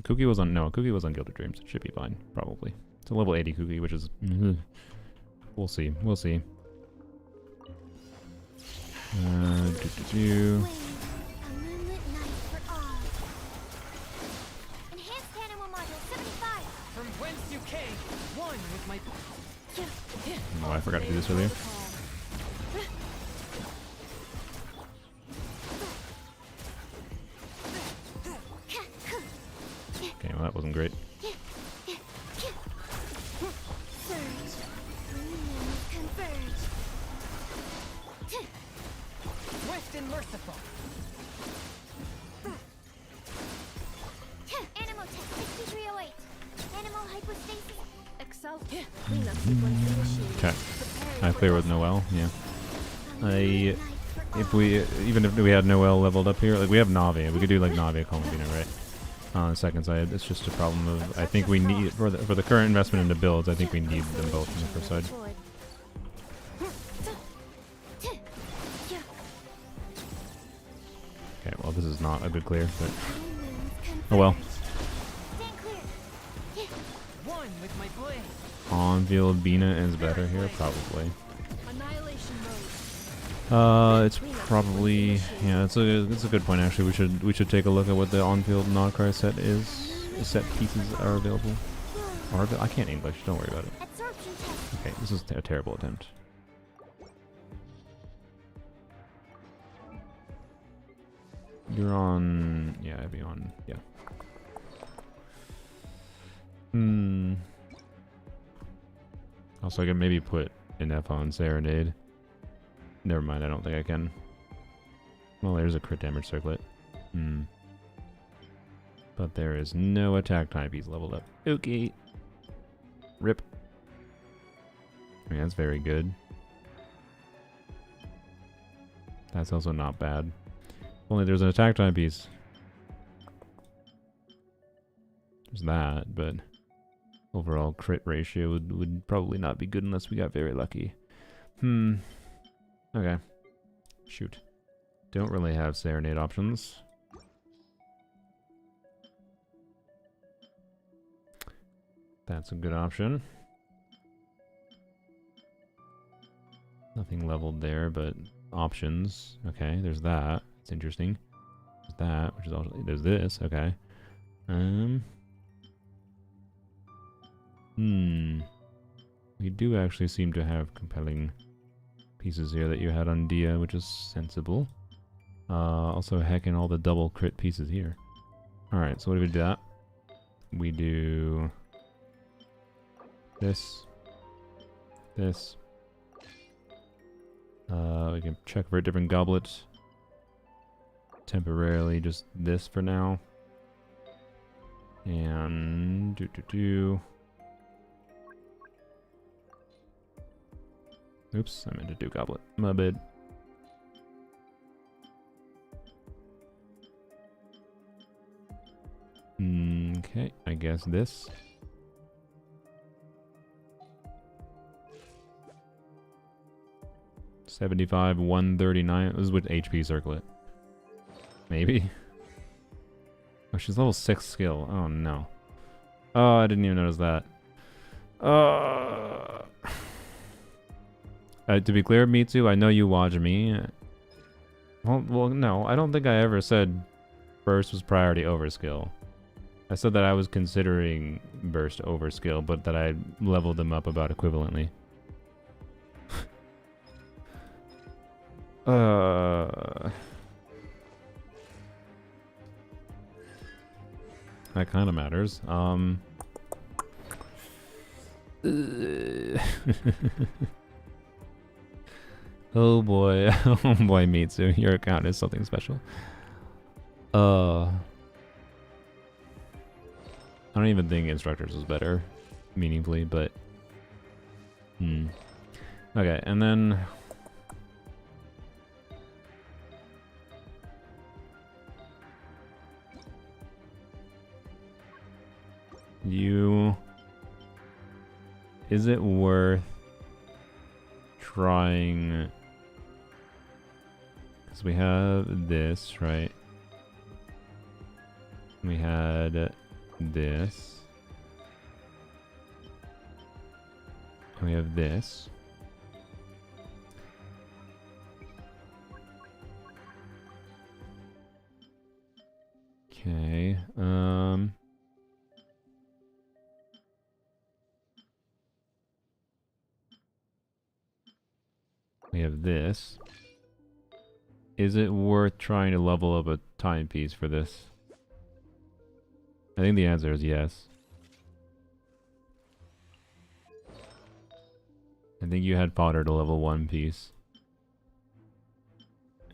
Cookie was on... No, Cookie was on Gilded Dreams. It should be fine, probably. It's a level 80 Cookie, which is... We'll see. We'll see. Oh, I forgot to do this earlier. Okay, well that wasn't great. Swift and merciful. Animal test 6308. Animal hypostasis. Excel. Cleanup sequence initiated. Okay. I clear with Noelle, yeah. Even if we had Noelle leveled up here, like we have Navi, we could do like Navi Columbina, right? On the second side, it's just a problem of, I think we need, for the current investment into builds, I think we need them both on the first side. Okay, well this is not a good clear, but oh well. On-field Bina is better here, probably. It's probably, yeah, it's a good point actually. We should take a look at what the on-field Nodcry set is. Set pieces are available. I can't English. Don't worry about it. Okay, this is a terrible attempt. You're on, yeah, I'd be on, yeah. Also, I can maybe put an F on Serenade. Never mind, I don't think I can. Well, there's a crit damage circlet. But there is no attack type he's leveled up. Okay. Rip. I mean, that's very good. That's also not bad. Only there's an attack type piece. There's that, but overall crit ratio would probably not be good unless we got very lucky. Okay. Shoot. Don't really have Serenade options. That's a good option. Nothing leveled there, but options. Okay, there's that. It's interesting. There's that, which is also... There's this, okay. We do actually seem to have compelling pieces here that you had on Dia, which is sensible. Also heckin' all the double crit pieces here. Alright, so what do we do that? We do This. This. We can check for a different goblet. Temporarily, just this for now. And Oops, I meant to do goblet. My bad. Okay, I guess this. $75, $139. This is with HP circlet. Maybe. Oh, she's level 6 skill. Oh no. Oh, I didn't even notice that. To be clear, Mitsu, I know you watch me. Well, no, I don't think I ever said burst was priority over skill. I said that I was considering burst over skill, but that I leveled them up about equivalently. That kind of matters. Oh boy, oh boy, Mitsu, your account is something special. I don't even think instructors was better, meaningfully, but okay, and then is it worth trying? Because we have this, right? We had this. And we have this. Okay, we have this. Is it worth trying to level up a timepiece for this? I think the answer is yes. I think you had Potter to level 1 piece.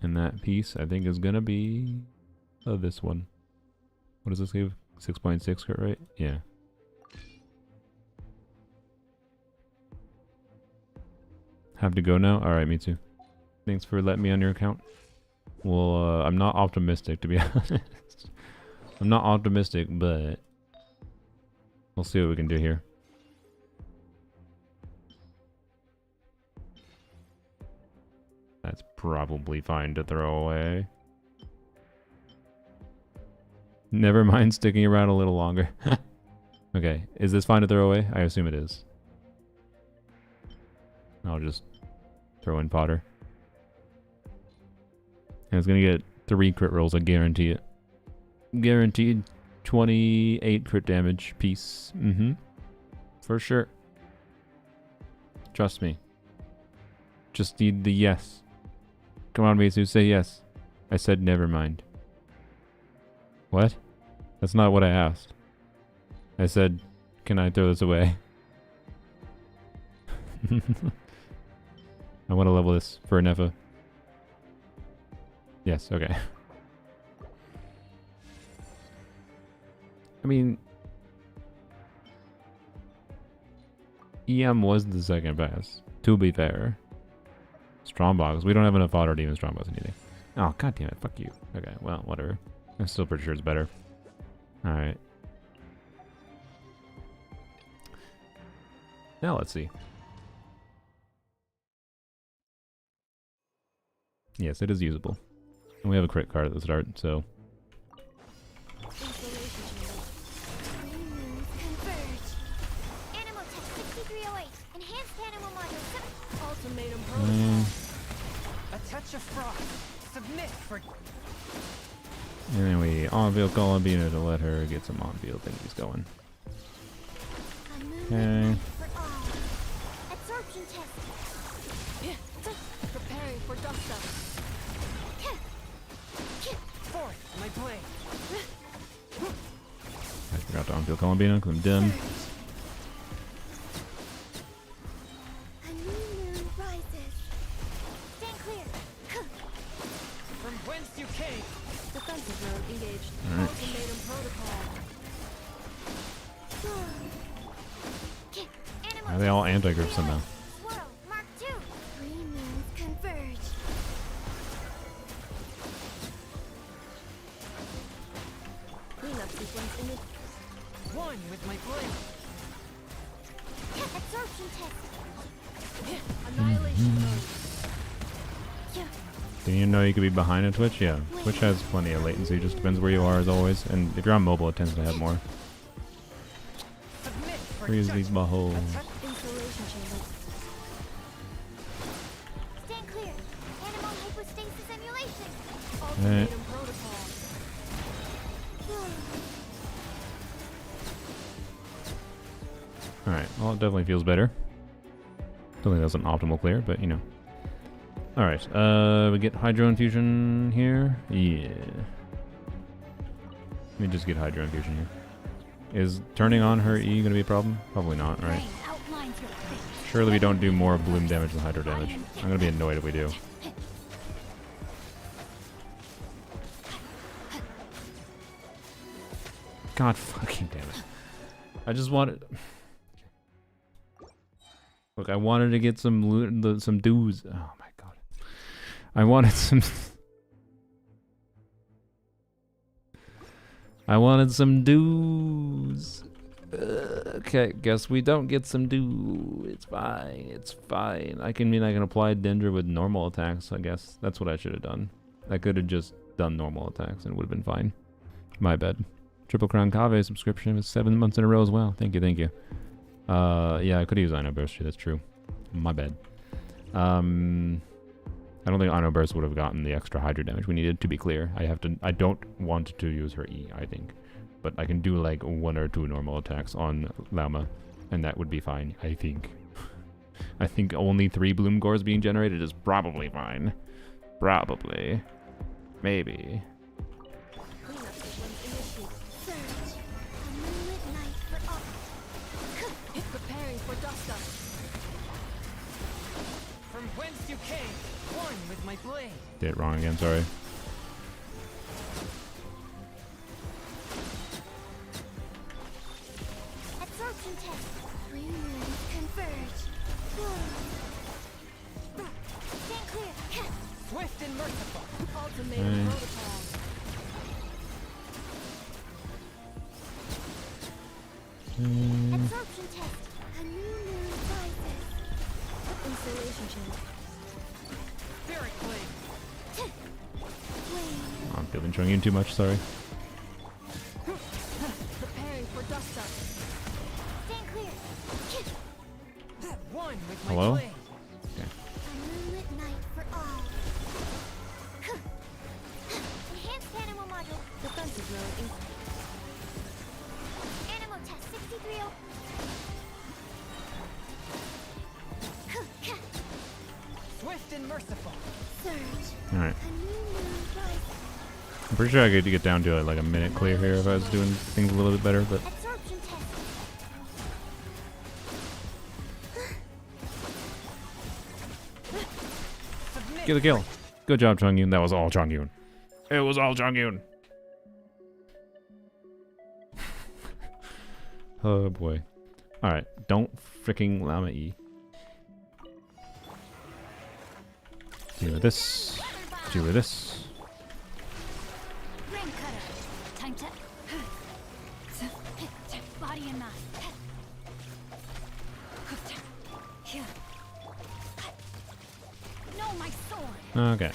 And that piece, I think, is gonna be this one. What does this give? 6.6 crit rate? Yeah. Have to go now? Alright, me too. Thanks for letting me on your account. Well, I'm not optimistic, to be honest. I'm not optimistic, but we'll see what we can do here. That's probably fine to throw away. Never mind sticking around a little longer. Okay, is this fine to throw away? I assume it is. I'll just throw in Potter. And it's gonna get 3 crit rolls, I guarantee it. Guaranteed 28 crit damage piece. For sure. Trust me. Just need the yes. Come on, Mitsu, say yes. I said never mind. What? That's not what I asked. I said, can I throw this away? I want to level this for Nefa. Yes, okay. I mean, EM was the second best, to be fair. Strongbox. We don't have enough fodder to even strongbox anything. Oh, god damn it. Fuck you. Okay, well, whatever. I'm still pretty sure it's better. Alright. Now let's see. Yes, it is usable. And we have a crit card at the start, so. A touch of frost. Submit for. And then we on-field Columbina to let her get some on-field thingies going. Okay. Absorption test. Preparing for dust up. Forth, my blade. I forgot to on-field Columbina because I'm dim. Animal Are they all anti-group somehow? Swirl, Mark 2. Three moons converge. Cleanup sequence in One with my blade. Absorption test. annihilation mode. Didn't you know you could be behind a Twitch? Yeah, Twitch has plenty of latency, just depends where you are as always. And if you're on mobile, it tends to have more. Submit for Freeze these judgment. buttholes. Installation chamber. Stand clear. Animal hypostasis emulation. Ultimatum protocol. Alright, well it definitely feels better. Don't think that's an optimal clear, but you know. Alright, we get Hydro Infusion here. Yeah. Let me just get Hydro Infusion here. Is turning on her E gonna be a problem? Probably not, right? Rain outlines your face. Surely we don't do more bloom damage than hydro damage. I'm gonna be annoyed if we do. God fucking damn it. I just wanted... Look, I wanted to get some loot, some dues. Oh my god. I wanted some... I wanted some dues. Okay, guess we don't get some do. It's fine. It's fine. I can apply Dendra with normal attacks, I guess. That's what I should have done. I could have just done normal attacks and it would have been fine. My bad. Triple Crown Kave subscription was 7 months in a row as well. Thank you, thank you. Yeah, I could use Ino Burst. That's true. My bad. I don't think Ino Burst would have gotten the extra Hydro damage we needed, to be clear. I don't want to use her E, I think. But I can do like 1 or 2 normal attacks on Llama, and that would be fine, I think. I think only 3 Bloom Gores being generated is probably fine. Probably. Maybe. Cleanup sequence initiated. Surge. A moonlit night for all. Preparing for dust up. From whence you came. One with my blade. Did it wrong again, sorry. Absorption test. Three moons converge. Stand clear. Swift and merciful. Ultimatum protocol. Absorption test. A new moon rises. Installation chamber. Spirit blade. Flame. I'm feeling Chongyun too much, sorry. Preparing for dust up. Stand clear. One with my Hello? blade. A moonlit night for all. Enhanced animal module. Defensive mode in Animal test 630. Swift and merciful. Surge. Alright. A new moon rises. I'm pretty sure I could get down to like a minute clear here if I was doing things a little bit better, but... Absorption test. Submit. Get the kill. Good job, Chongyun. That was all Chongyun. It was all Chongyun. Oh boy. Alright, don't freaking Llama E. Deal with this. Deal with this. Ring cutter. Time to body and mind. No, my sword. Okay.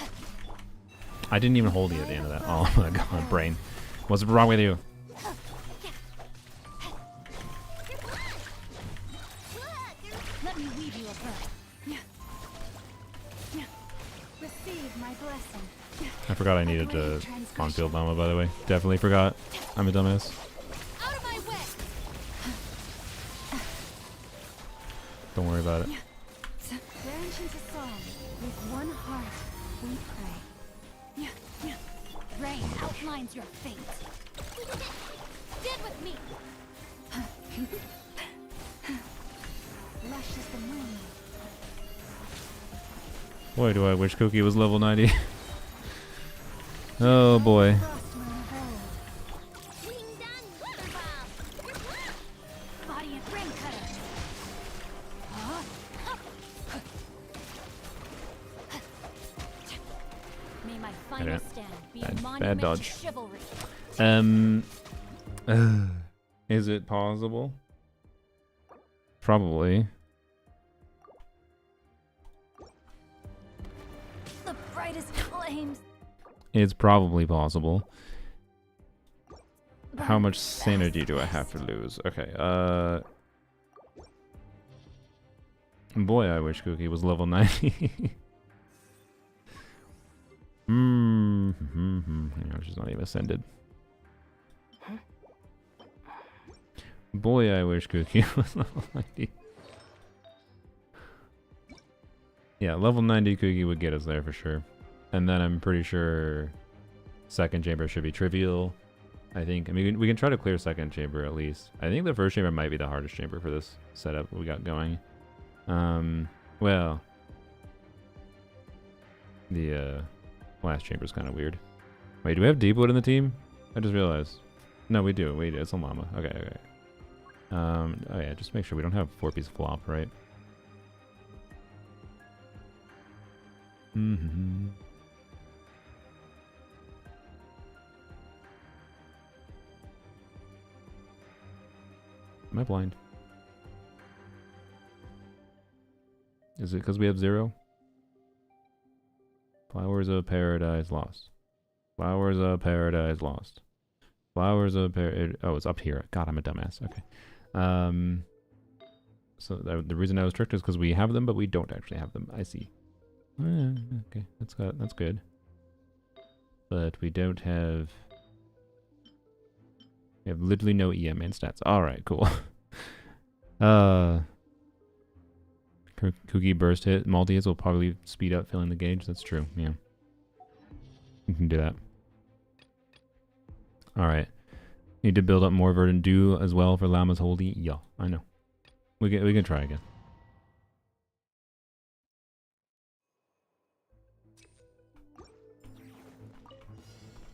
I didn't even hold you at the end of that. Oh my god, brain. What's wrong with you? Let me weave you a bow. Receive my blessing. I forgot I needed to on-field Llama, by the way. Definitely forgot. I'm a dumbass. Out of my way. Don't worry about it. Branch into song. With one heart, we pray. Rain outlines your fate. Stand with me. Lush as the moon. Boy, do I wish Cookie was level 90. Oh boy. Frost moon of old. Wing done water bomb. Ring cutter. May my final Alright. stand be Bad- a bad monument dodge. to chivalry. Is it possible? Probably. The brightest flames. It's probably possible. How burn much fast. sanity do I have to lose? Okay, boy, I wish Cookie was level 90. Hang on, she's not even ascended. Boy, I wish Cookie was level 90. Yeah, level 90 Cookie would get us there for sure. And then I'm pretty sure second chamber should be trivial. I think. I mean, we can try to clear second chamber at least. I think the first chamber might be the hardest chamber for this setup we got going. Well, the last chamber's kind of weird. Wait, do we have Deepwood in the team? I just realized. No, we do. It's a llama. Okay. Oh yeah, just make sure we don't have 4-piece flop, right? Am I blind? Is it because we have 0? Flowers of Paradise lost. Flowers of Paradise lost. Flowers of Paradise. Oh, it's up here. God, I'm a dumbass. Okay. So the reason I was tricked is because we have them, but we don't actually have them. I see. Okay, that's good. But we don't have. We have literally no EM main stats. All right, cool. Cookie burst hit. Multi hits will probably speed up filling the gauge. That's true. Yeah, you can do that. All right. Need to build up more Verdant Dew as well for Llama's Holy. Yeah, I know. We can try again.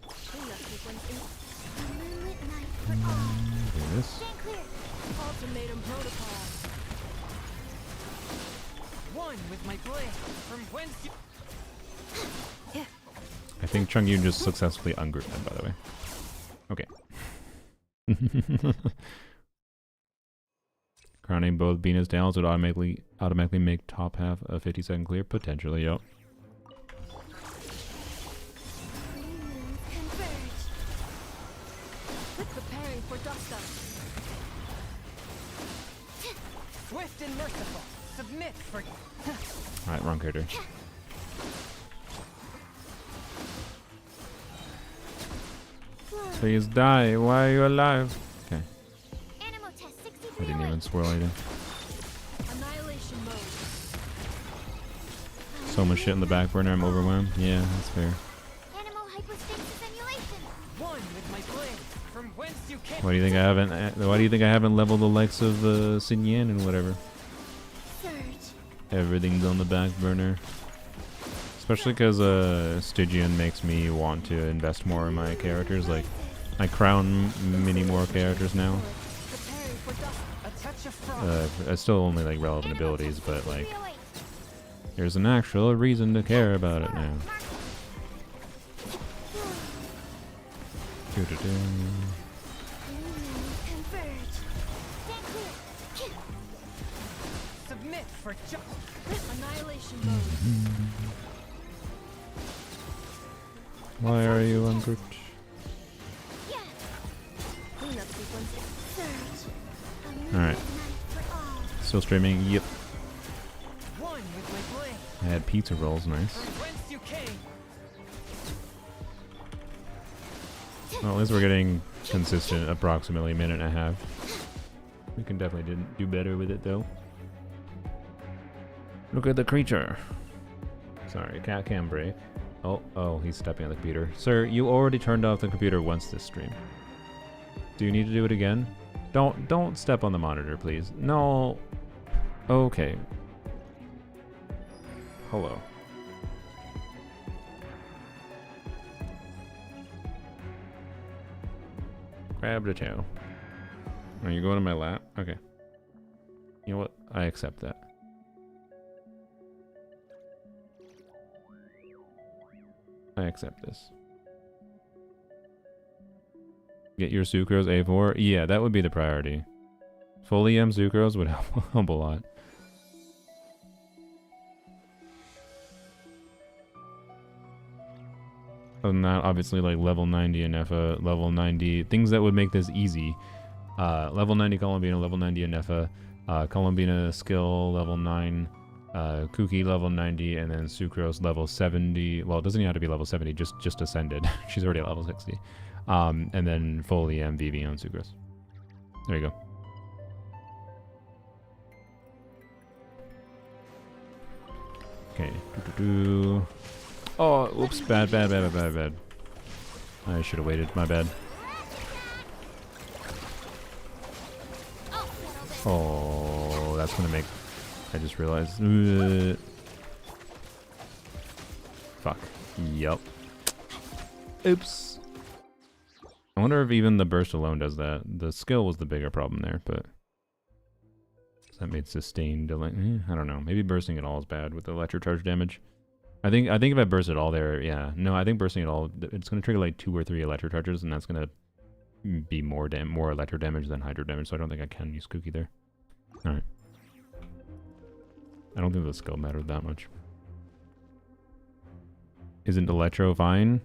Cleanup sequence in Moonlit night for all. Do this. Stand clear. ultimatum protocol. One with my blade. From whence you... I think Chung Yun just successfully ungrouped them, by the way. Okay. Crowning both Bina's tails would automatically make top half a 50-second clear. Potentially, yep. Moons converge. Preparing for dust up. Swift and merciful. Submit for... Alright, wrong character. Please die. Why are you alive? Okay. Animal test 63 I didn't away. even swirl anything. Annihilation mode. So much shit in the back burner, I'm overwhelmed. Yeah, that's fair. Animal hypostasis emulation. One with my blade. From whence you came... Why do you think I haven't leveled the likes of Xin Yan and whatever? Surge. Everything's on the back burner. Especially because Stygian makes me want to invest more in my characters. Like, I crown many more characters now. Preparing for dust. A touch of frost. I still only like relevant abilities, but like, 6308. there's an actual reason to care about it now. Doo-doo-doo. Moons converge. Stand clear. Submit for ju... Annihilation mode. Why are you ungrouped? Yeah. Cleanup sequence. Surge. A moonlit Alright. night for all. Still streaming? Yep. One with my blade. I had pizza rolls, nice. From whence you came... Well, at least we're getting consistent, approximately a minute and a half. We can definitely do better with it, though. Look at the creature. Sorry, cat can break. Oh, he's stepping on the computer. Sir, you already turned off the computer once this stream. Do you need to do it again? Don't step on the monitor, please. No. Okay. Hello. Grab the tail. Are you going to my lap? Okay. You know what? I accept that. I accept this. Get your sucrose A4? Yeah, that would be the priority. Full EM sucrose would help a lot. Other than that, obviously, like level 90 Anefa, level 90, things that would make this easy. Level 90 Columbina, level 90 Anefa, Columbina skill level 9, Kuki level 90, and then Sucrose level 70. Well, it doesn't even have to be level 70, just ascended. She's already at level 60. And then full EM VV on Sucrose. There you go. Okay. Oh, whoops. Bad. I should have waited. My bad. Oh, that's gonna make... I just realized. Fuck. Yup. Oops. I wonder if even the burst alone does that. The skill was the bigger problem there, but... that made sustained delay. I don't know. Maybe bursting it all is bad with the electro charge damage. I think if I burst it all there, yeah. No, I think bursting it all, it's gonna trigger like 2 or 3 electro charges, and that's gonna be more electro damage than hydro damage. So I don't think I can use Cookie there. All right. I don't think the skill mattered that much. Isn't electro fine?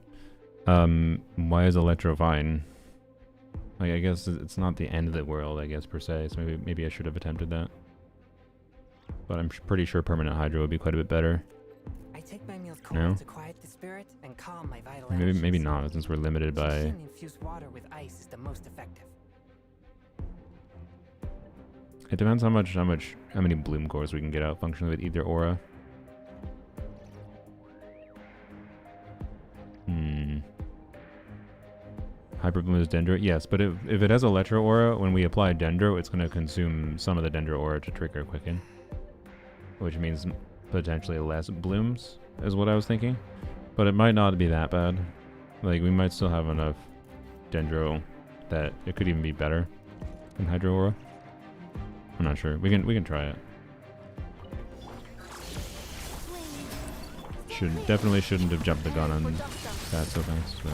Why is electro fine? Like, I guess it's not the end of the world, I guess, per se. So maybe I should have attempted that. But I'm pretty sure permanent hydro would be quite a bit better. I take my meals cold to quiet the spirit and calm my vital Maybe not, since we're limited by... infused water with ice is the most effective. It depends how many bloom cores we can get out functionally with either aura. Hyper Bloom is Dendro? Yes, but if it has Electro Aura, when we apply Dendro, it's going to consume some of the Dendro Aura to trigger Quicken. Which means potentially less blooms, is what I was thinking. But it might not be that bad. Like, we might still have enough Dendro that it could even be better than Hydro Aura. I'm not sure. We can try it. Definitely shouldn't have jumped the gun on that so fast, but...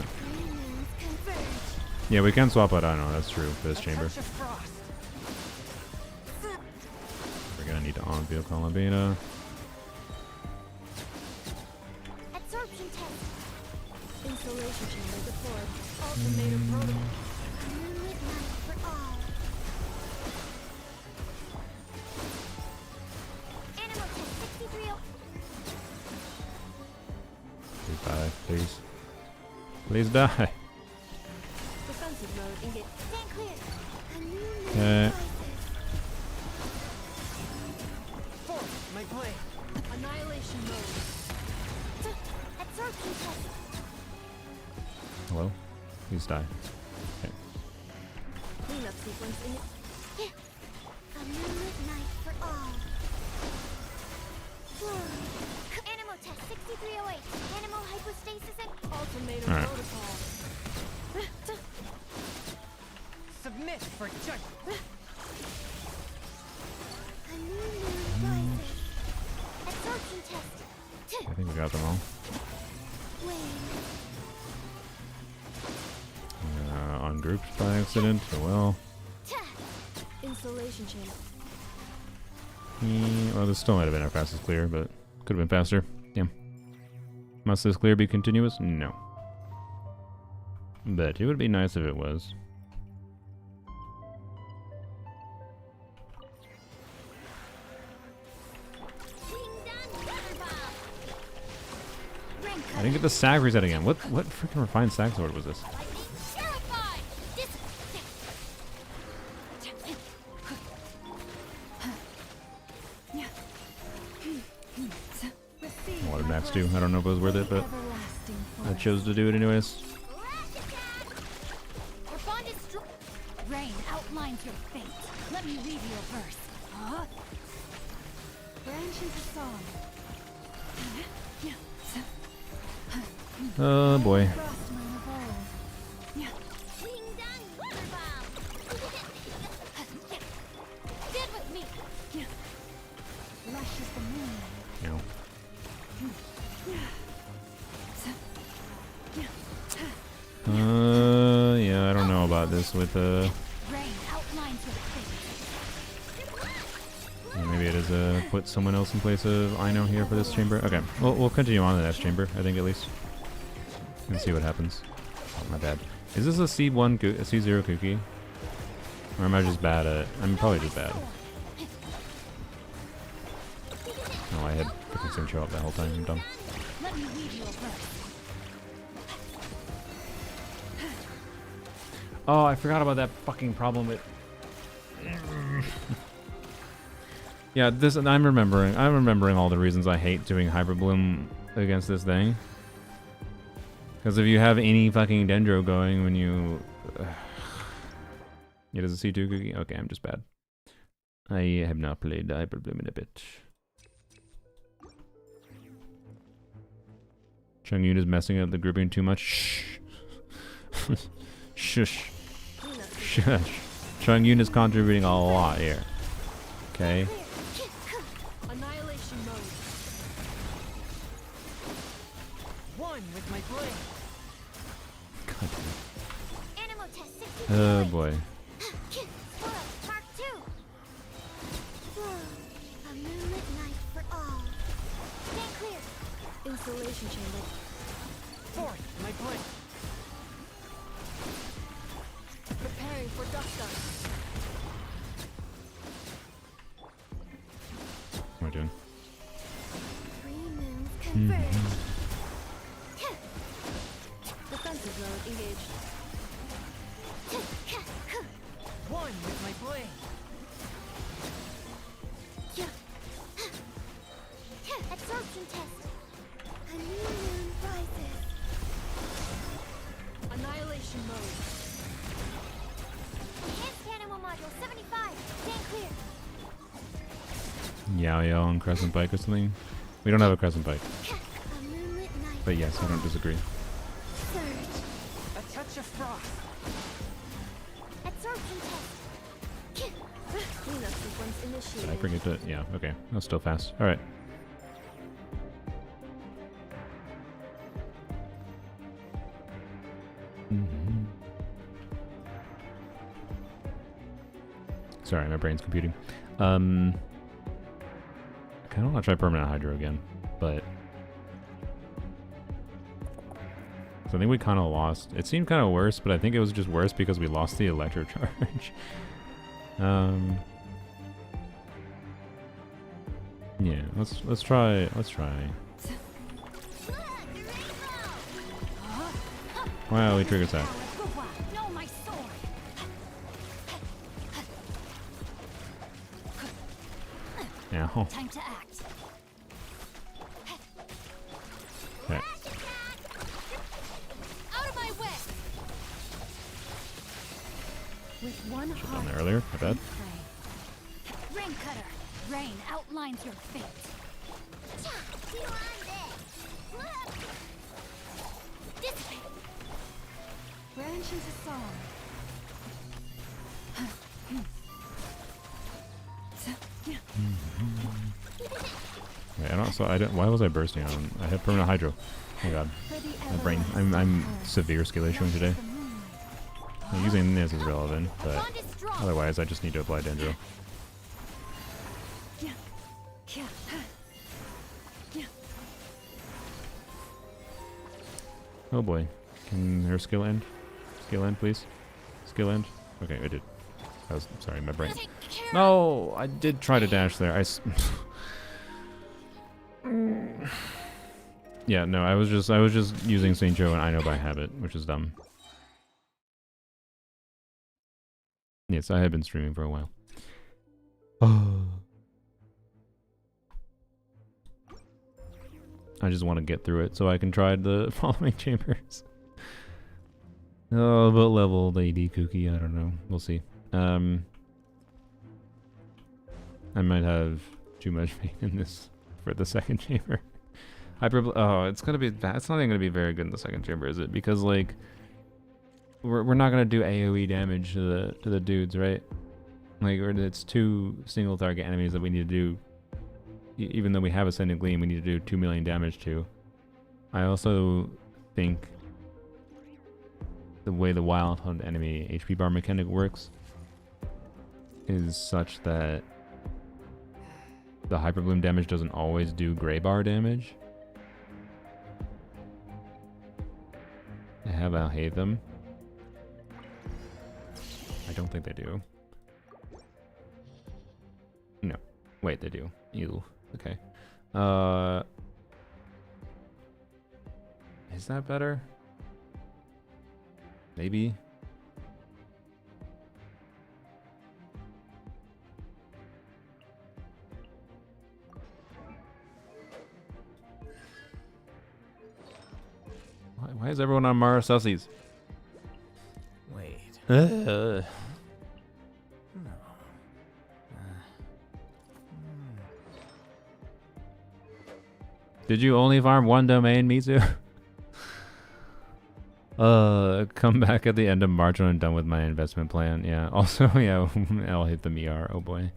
yeah, we can swap out Dino, that's true, for this chamber. We're gonna need to on-field Columbina. Absorption test. Installation chamber deployed. Ultimatum protocol. Midnight for all. Animal test 63. Please die, please. Please die. Defensive mode engaged. Stand clear. Okay. My blade. Annihilation mode. Absorption test. Hello? Please die. Okay. Cleanup sequence in it. A midnight for all. Animal test 6308. Animal hypostasis and Ultimatum Alright. protocol. Submit for judgment. a new moon rises. Absorption test. I think we got them all. Ungrouped by accident, so well. Installation chamber. Well, this still might have been our fastest clear, but could have been faster. Damn. Must this clear be continuous? No. But it would be nice if it was. I didn't get the sag reset again. What freaking refined sag sword was this? What did Max do? I don't know if it was worth it, but I chose to do it anyways. Rain outlines your fate. Let me read you a verse. Huh? Branch into song. Oh boy. Frostmourne evolve. Ding dong, water bomb. Stand with me. this with Rain outlines your fate. maybe it is put someone else in place of Ino here for this chamber. Okay, we'll continue on to the next chamber, I think at least. And see what happens. Oh, my bad. Is this a C1 a C0 cookie? Or am I just bad at it? I'm probably just bad. Oh, I had freaking Sing show up that whole time. I'm dumb. Let me weave you a verse. Oh, I forgot about that fucking problem with... Yeah, this, and I'm remembering all the reasons I hate doing Hybrid Bloom against this thing. Because if you have any fucking Dendro going when you... It is a C2 cookie? Okay, I'm just bad. I have not played Hybrid Bloom in a bit. Chungyun is messing up the grouping too much. Shh. Shush. Shush. Chungyun is contributing a lot here. Okay. Annihilation mode. One with my blade. God Animal test 60. damn. Oh boy. Mark 2. A moonlit night for all. Stand clear. Installation chamber. Fourth, my blade. Preparing for dust up. What am I doing? 3 moons converged. Defensive mode engaged. One with my blade. Absorption test. A new moon rises. Annihilation mode. Enhanced animal module 75. Stand clear. Yao Yao on Crescent Pike or something? We don't have a Crescent Pike. A moonlit night. But yes, I don't disagree. Surge. A touch of frost. Absorption test. Cleanup sequence Did I initiated. bring it to... Yeah, okay. That's still fast. Alright. Sorry, my brain's computing. I kind of want to try Permanent Hydro again, but... So I think we kind of lost... It seemed kind of worse, but I think it was just worse because we lost the Electro Charge. Yeah, let's try. Wow, he triggers that. No, my sword. Ow. Time to act. Okay. Out of my way. With one Should've done heart. that earlier. My bad. Pray. Rain cutter. Rain outlines your fate. Dissipate. Branch into song. Wait, I don't. So I don't. Why was I bursting on? I have Permanent Hydro. Oh my god, For the my brain. I'm severe skill issuing today. Using this is relevant, but Bond is strong. otherwise I just need to apply Dendro. Oh boy. Can her skill end? Skill end, please. Skill end. Okay, I did. I was sorry, my brain. Take care. No, I did try to dash there. Yeah, no, I was just using Saint Joe and I know by habit, which is dumb. Yes, I have been streaming for a while. I just want to get through it so I can try the following chambers. Oh, but level the AD Kooky, I don't know. We'll see. I might have too much faith in this for the second chamber. Oh, it's gonna be bad. It's not even gonna be very good in the second chamber, is it? Because like we're not gonna do AOE damage to the dudes, right? Like, or it's 2 single target enemies that we need to do. Even though we have Ascendant Gleam, we need to do 2 million damage to. I also think the way the Wild Hunt enemy HP bar mechanic works is such that the Hyper Bloom damage doesn't always do gray bar damage. I have I'll them. I don't think they do. No. Wait, they do. Ew. Okay. Is that better? Maybe. Why is everyone on Mara Sussies? Wait. Uh. No. Did you only farm one domain, Mitsu? Come back at the end of March when I'm done with my investment plan. Yeah. Also, yeah, I'll hit the ER. Oh boy.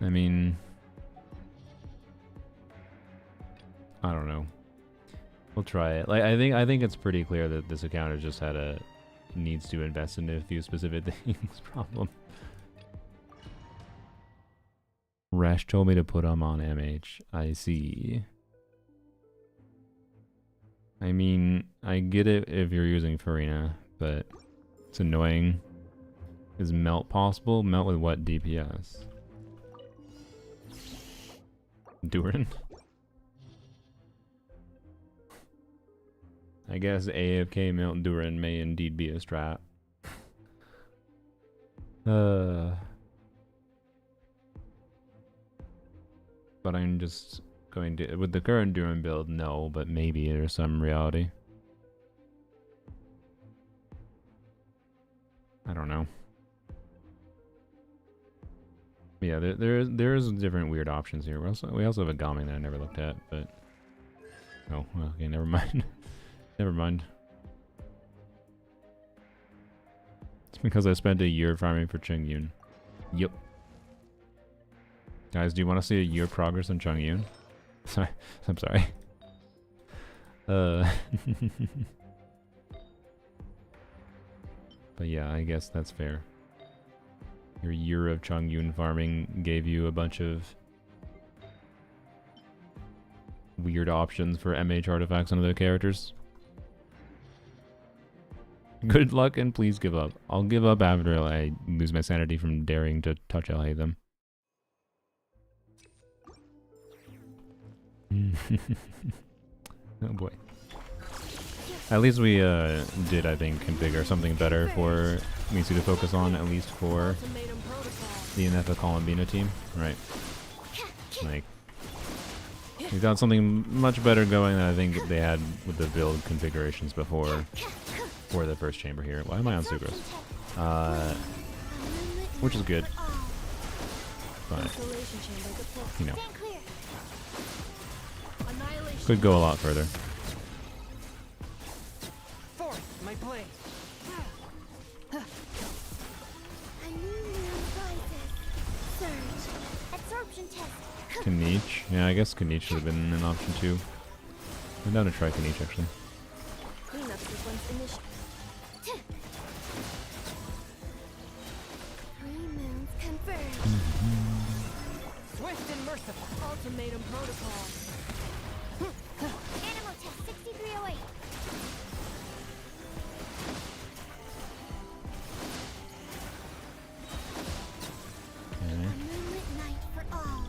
I mean, I don't know. We'll try it. Like I think it's pretty clear that this account has just had a needs to invest in a few specific things problem. Rash told me to put him on MH. I see. I mean, I get it if you're using Farina, but it's annoying. Is melt possible? Melt with what DPS? Durin? I guess AFK melt Durin may indeed be a strat. But I'm just going to, with the current Durin build, no, but maybe there's some reality. I don't know. Yeah, there's different weird options here. We also have a Gaming that I never looked at, but oh, well, okay, never mind. Never mind. It's because I spent a year farming for Chongyun. Yep. Guys, do you want to see a year progress on Chongyun? Sorry, I'm sorry. But yeah, I guess that's fair. Your year of Chongyun farming gave you a bunch of weird options for MH artifacts on other characters. Good luck and please give up. I'll give up after I lose my sanity from daring to touch them. Oh boy. At least we did, I think, configure something better for Mitsu to focus on, at least for the Inefa Columbina team. Right. Like, we got something much better going than I think they had with the build configurations before. For the first chamber here. Why am I on Sucrose? Which is good. But, you know, could go a lot further. Forth, my blade. Kanich. Yeah, I guess Kanich should have been an option too. I'm down to try Kanich actually. Cleanup sequence initiated. Swift and merciful. Ultimatum protocol. Animal test 6308. Okay. A moonlit night for all.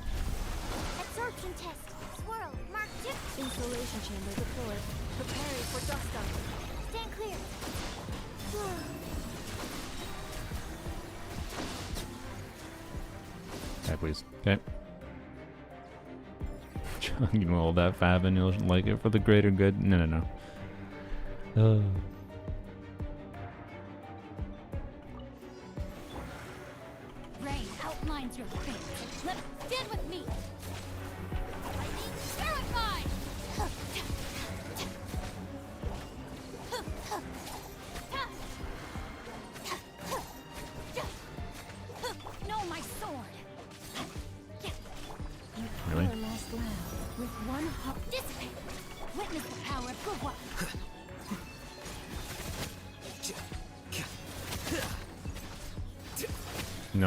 Absorption test. Swirl. Mark 2. Insulation chamber deployed. Preparing for dust up. Stand clear. Yeah, please. Okay. You know all that fab and you'll like it for the greater good. No. Rain outlines your fate. Let stand with me. Lightning terrified. No, my sword. Really? Our last round with one hop. Dissipate. Witness the power of good one.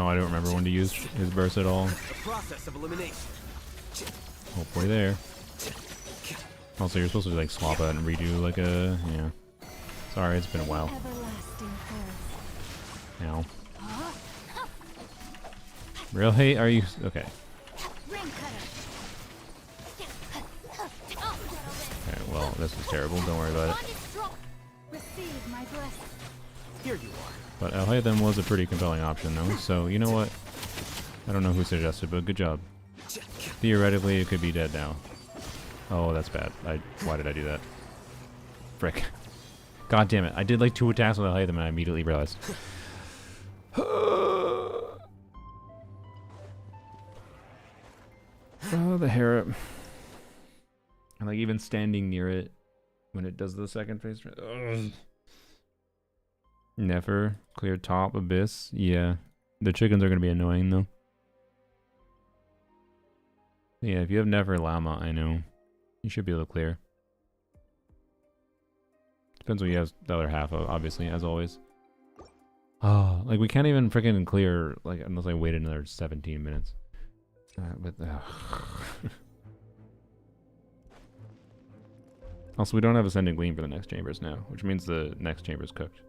No, I don't remember when to use his burst at all. The process of elimination. Hopefully there. Also, you're supposed to like swap out and redo like a yeah. Sorry, it's been a while. Everlasting curse. Now. Really? Are you okay? Ring cutter. Okay, well, this is terrible. Don't worry about it. Bond is strong. Receive my blessing. Here you are. But Alhaitham was a pretty compelling option, though. So you know what? I don't know who suggested, but good job. Theoretically, it could be dead now. Oh, that's bad. Why did I do that? Frick. God damn it. I did like 2 attacks with Alhaitham and I immediately realized. Oh, the Hera. And like even standing near it when it does the second phase. Ugh. Never. Clear top, abyss. Yeah. The chickens are going to be annoying though. Yeah, if you have Never Llama, I know. You should be able to clear. Depends what you have the other half of, obviously, as always. Oh, like we can't even freaking clear, like, unless I wait another 17 minutes. Also, we don't have Ascending Gleam for the next chambers now, which means the next chamber's cooked.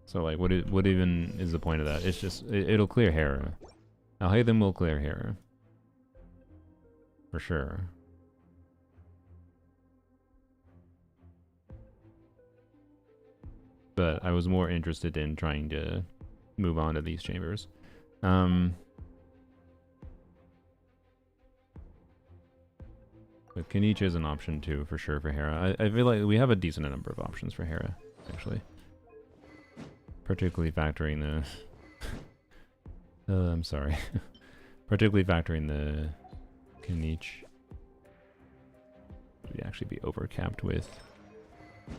So, like, what even is the point of that? It's just, it'll clear Hera. Alhaitham will clear Hera. For sure. But I was more interested in trying to move on to these chambers. But Kenichi is an option too, for sure, for Hera. I feel like we have a decent number of options for Hera, actually. Particularly factoring the... I'm sorry. Particularly factoring the Kenichi. Would we actually be overcapped with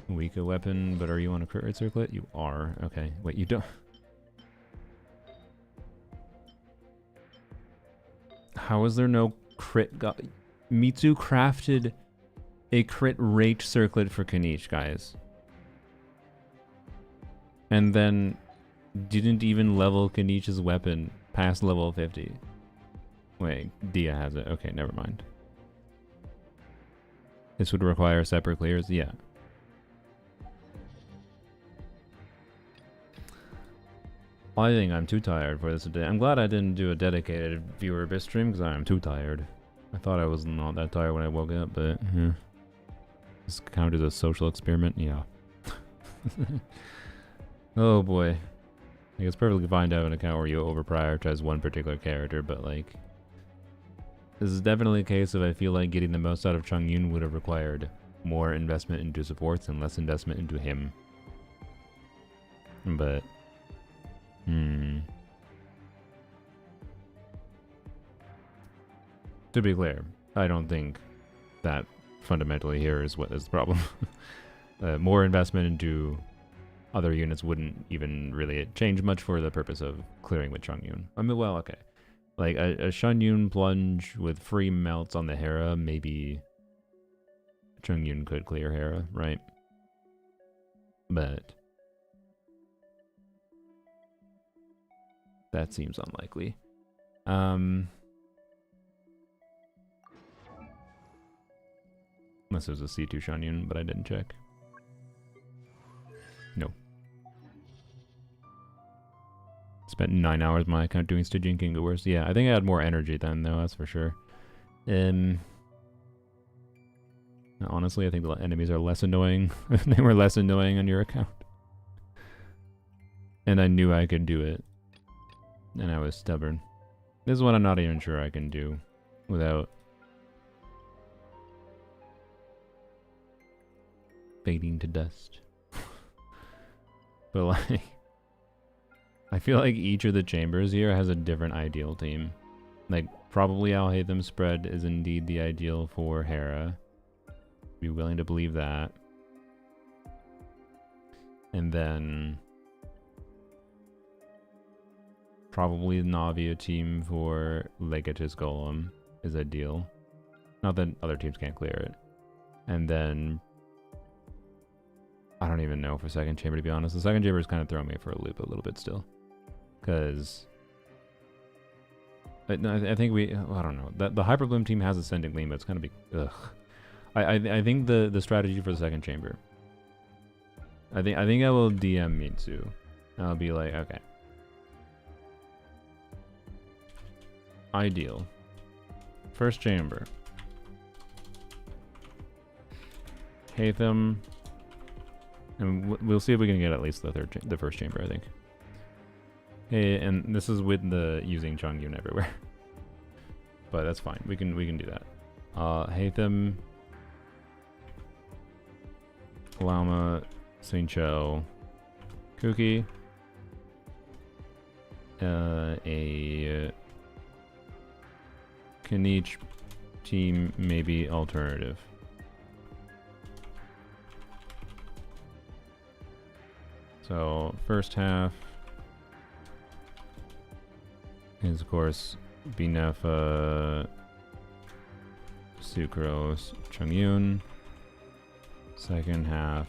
weaker weapon, but are you on a crit rate circlet? You are. Okay. Wait, you don't... How is there no crit... Mitsu crafted a crit rate circlet for Kenichi, guys. And then didn't even level Kenichi's weapon past level 50. Wait, Dia has it. Okay, never mind. This would require separate clears? Yeah. I think I'm too tired for this today. I'm glad I didn't do a dedicated viewer abyss stream because I am too tired. I thought I was not that tired when I woke up, but yeah. This counted as a social experiment? Yeah. Oh boy. Like, it's perfectly fine to have an account where you over-prioritize one particular character, but like... This is definitely a case of I feel like getting the most out of Chongyun would have required more investment into supports and less investment into him. But... To be clear, I don't think that fundamentally here is what is the problem. More investment into other units wouldn't even really change much for the purpose of clearing with Chongyun. I mean, well, okay. Like, a Chongyun plunge with free melts on the Hera, maybe Chongyun could clear Hera, right? But that seems unlikely. Unless it was a C2 Chongyun, but I didn't check. No. Spent 9 hours on my account doing Stygian King Worst. Yeah, I think I had more energy then, though, that's for sure. Honestly, I think the enemies are less annoying. They were less annoying on your account. And I knew I could do it. And I was stubborn. This is what I'm not even sure I can do without fading to dust. But like, I feel like each of the chambers here has a different ideal team. Like, probably Alhaitham spread is indeed the ideal for Hera. Be willing to believe that. And then probably the Navia team for Legatus Golem is ideal. Not that other teams can't clear it. And then I don't even know for second chamber, to be honest. The second chamber is kind of throwing me for a loop a little bit still. Because I think we, I don't know. The Hyperbloom team has Ascending Gleam, but it's gonna be, ugh. I think the strategy for the second chamber. I think I will DM Mitsu. I'll be like, okay. Ideal. First chamber. Hatham. And we'll see if we can get at least the first chamber, I think. Hey, and this is with the using Chongyun everywhere. But that's fine. We can do that. Hatham, Lama, Sincho, Kuki, a Kanich team, maybe alternative. So first half is of course Binefa, Sucrose, Chongyun. Second half,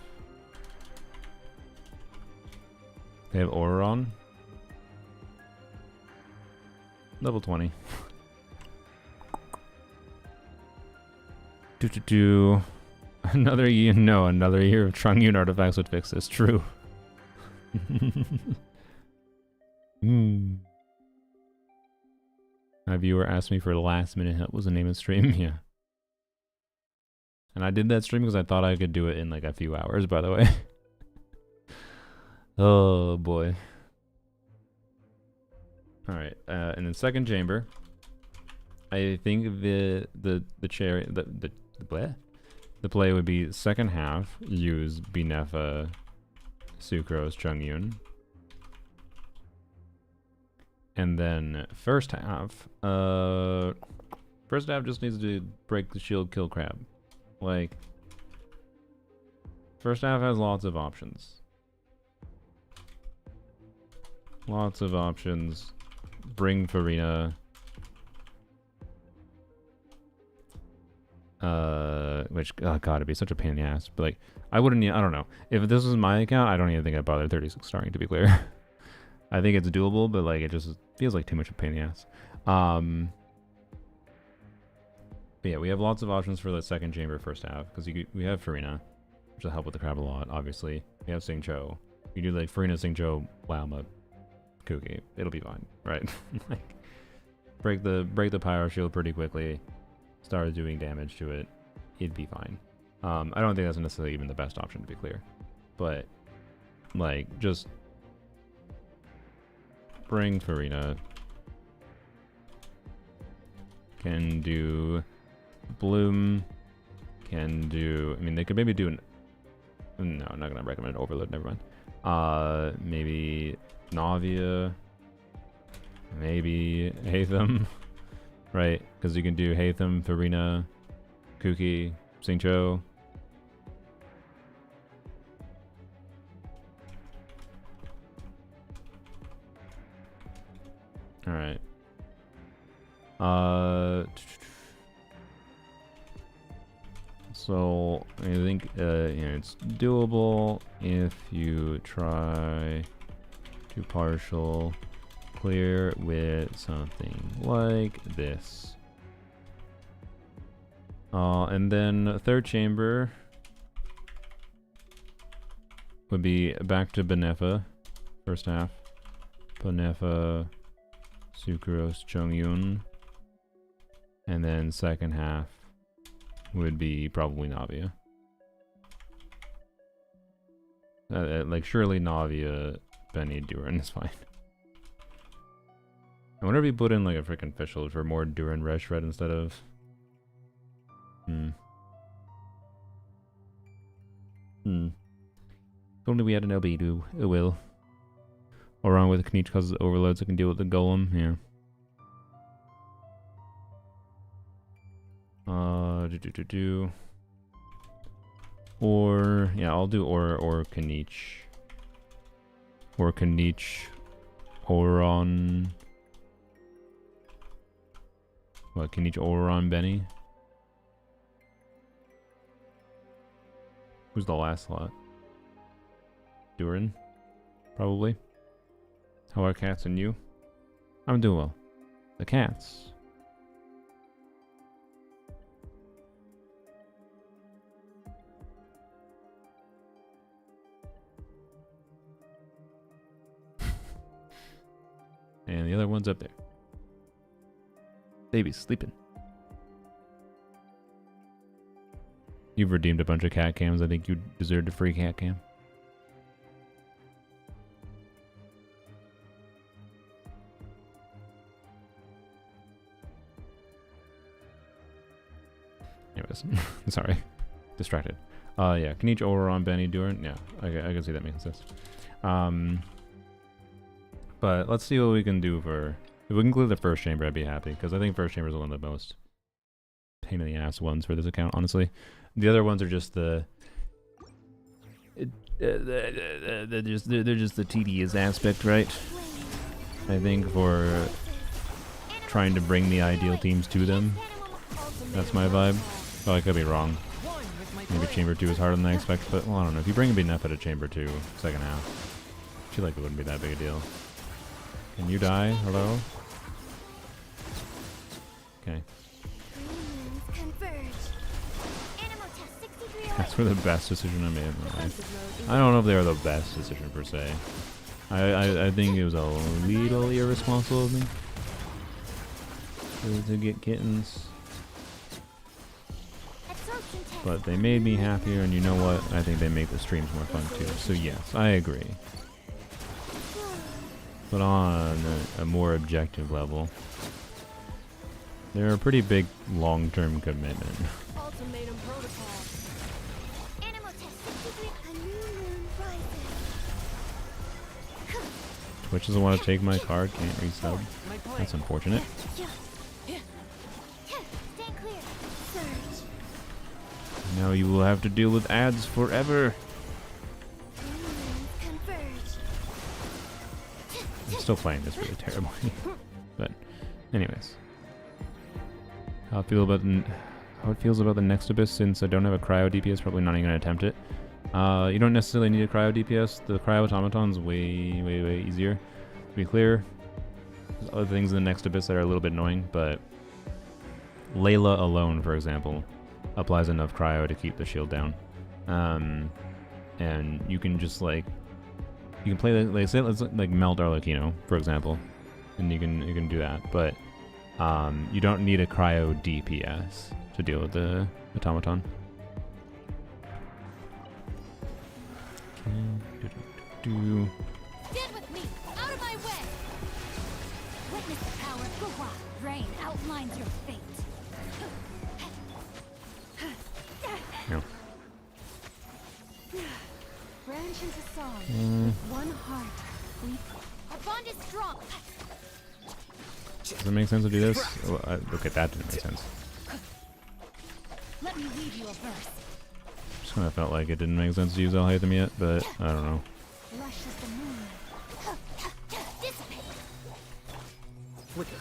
they have Auron, level 20. Another year, no, another year of Chongyun artifacts would fix this. True. A viewer asked me for the last minute help was the name of the stream. Yeah. And I did that stream because I thought I could do it in like a few hours, by the way. Oh boy. Alright, and then second chamber. I think the play would be second half, use Binefa, Sucrose, Chongyun. And then first half just needs to break the shield, kill crab. Like, first half has lots of options. Lots of options. Bring Farina. Which, oh god, it'd be such a pain in the ass. But like, I don't know. If this was my account, I don't even think I'd bother 36 starring, to be clear. I think it's doable, but like, it just feels like too much of a pain in the ass. But yeah, we have lots of options for the second chamber first half, because we have Farina, which will help with the crab a lot, obviously. We have Singcho. You do like Farina, Singcho, Lauma, Kuki. It'll be fine, right? Like, break the pyro shield pretty quickly, start doing damage to it, it'd be fine. I don't think that's necessarily even the best option, to be clear. But, like, just bring Farina. Can do Bloom. Can do, I mean, they could maybe do no, I'm not gonna recommend Overload, never mind. Maybe Navia. Maybe Hatham. Right, because you can do Hatham, Farina, Kuki, Singcho. Alright. So I think it's doable if you try to partial clear with something like this. And then third chamber would be back to Binefa, first half. Binefa, Sucrose, Chongyun. And then second half would be probably Navia. Like, surely Navia, Benny, Duran is fine. I wonder if you put in like a freaking fischl for more Duran Red Shred instead of... If only we had an LB to it will. Or wrong with Kanich causes overloads, I can deal with the golem, yeah. Or yeah, I'll do or Kanich. Or Kanich. Auron. What, Kanich, Auron, Benny? Who's the last slot? Duran? Probably. How are cats and you? I'm doing well. the cats. And the other one's up there. Baby's sleeping. You've redeemed a bunch of cat cams. I think you deserved a free cat cam. Anyways, sorry. Distracted. Yeah, can each Oberon, Benny, Duran? Yeah, I can see that makes sense. But let's see what we can do for... If we can clear the first chamber, I'd be happy, because I think first chamber is one of the most pain in the ass ones for this account, honestly. The other ones are just the... they're just the tedious aspect, right? I think for trying to bring the ideal teams to them. That's my vibe. Oh, I could be wrong. Maybe Chamber 2 is harder than I expect, but well, I don't know. If you bring a big enough at a Chamber 2 second half, I feel like it wouldn't be that big a deal. Can you die? Hello? Okay. That's for the best decision I made in my life. I don't know if they were the best decision per se. I think it was a little irresponsible of me to get kittens. But they made me happier, and you know what? I think they make the streams more fun too. So yes, I agree. But on a more objective level, they're a pretty big long-term commitment. Ultimatum protocol. Twitch doesn't want to take my card, can't resub. That's unfortunate. Now you will have to deal with ads forever. I'm still playing this really terribly. But anyways. How it feels about the next Abyss, since I don't have a cryo DPS, probably not even gonna attempt it. You don't necessarily need a cryo DPS. The cryo automaton's way easier. To be clear, there's other things in the next Abyss that are a little bit annoying, but Layla alone, for example, applies enough cryo to keep the shield down. And you can just like, you can play like say let's like melt Arlecchino, for example, and you can do that, but you don't need a cryo DPS to deal with the automaton. Stand with me! Out of my way! Witness the power of Gua. Rain outlines your fate. No. Branch into song. One heart. Our bond is strong. Does it make sense to do this? Oh, okay, that didn't make sense. Let me leave you a verse. Just kind of felt like it didn't make sense to use Alhaitham yet, but I don't know. Lush as the moon. Dissipate. Flicker.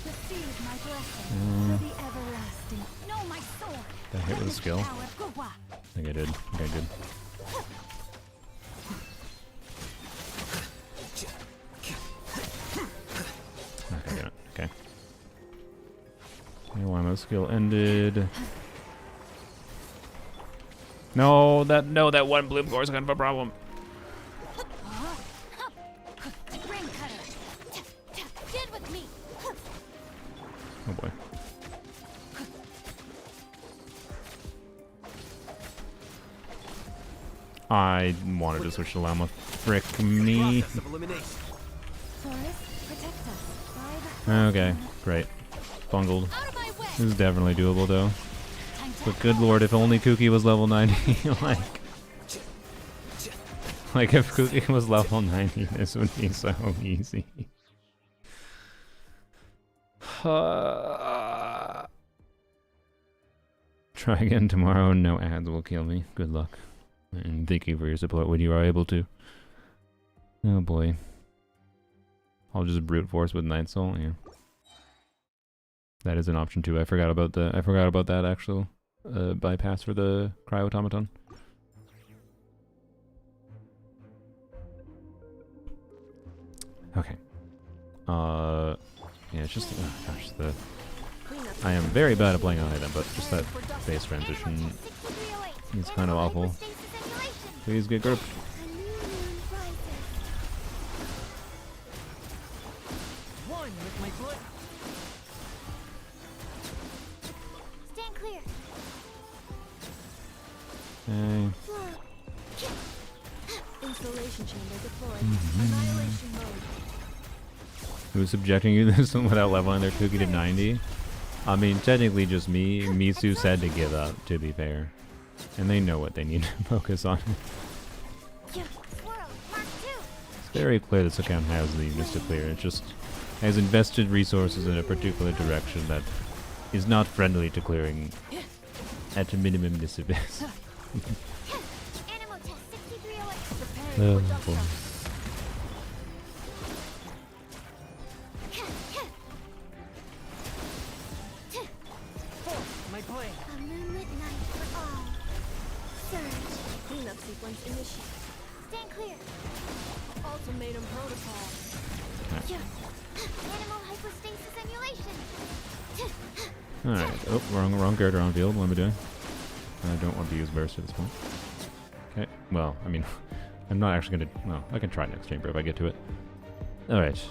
Receive my blessing for the everlasting. No, my sword. Did I hit with a skill? Power of Gua. I think I did. Okay, good. Okay, got it. Okay. Okay, one of skill ended. No, that one bloom core is kind of a problem. Ring cutter. Stand with me. Oh boy. I wanted to switch to Llama. Frick me. Process of elimination. Forest, protect us. By the Okay, great. Bungled. out of my way. This is definitely doable though. Time to But good lord, if only Kooky was level 90. like if Kooky was level 90, this would be so easy. Try again tomorrow. No ads will kill me. Good luck. And thank you for your support when you are able to. Oh boy. I'll just brute force with Night Soul, yeah. That is an option too. I forgot about that actual bypass for the cryo automaton. Okay. Yeah, it's just gosh, I am very bad at playing on item, but just that base transition is kind of awful. Please get grouped. One with my blood. Stand clear. Okay. Installation chamber deployed. Annihilation mode. Who's subjecting you to this without leveling their Kuki to 90? I mean, technically just me. Mitsu said to give up, to be fair. And they know what they need to focus on. It's very clear this account has the units to clear. It just has invested resources in a particular direction that is not friendly to clearing at a minimum this abyss. Oh, boy. My blade. A moonlit night for all. Surge. Cleanup sequence initiated. Stand clear. Ultimatum protocol. Animal hypostasis emulation. Alright. Oh, wrong character on field. What am I doing? I don't want to use burst at this point. Okay. Well, I mean, I'm not actually going to... Well, I can try next chamber if I get to it. Alright.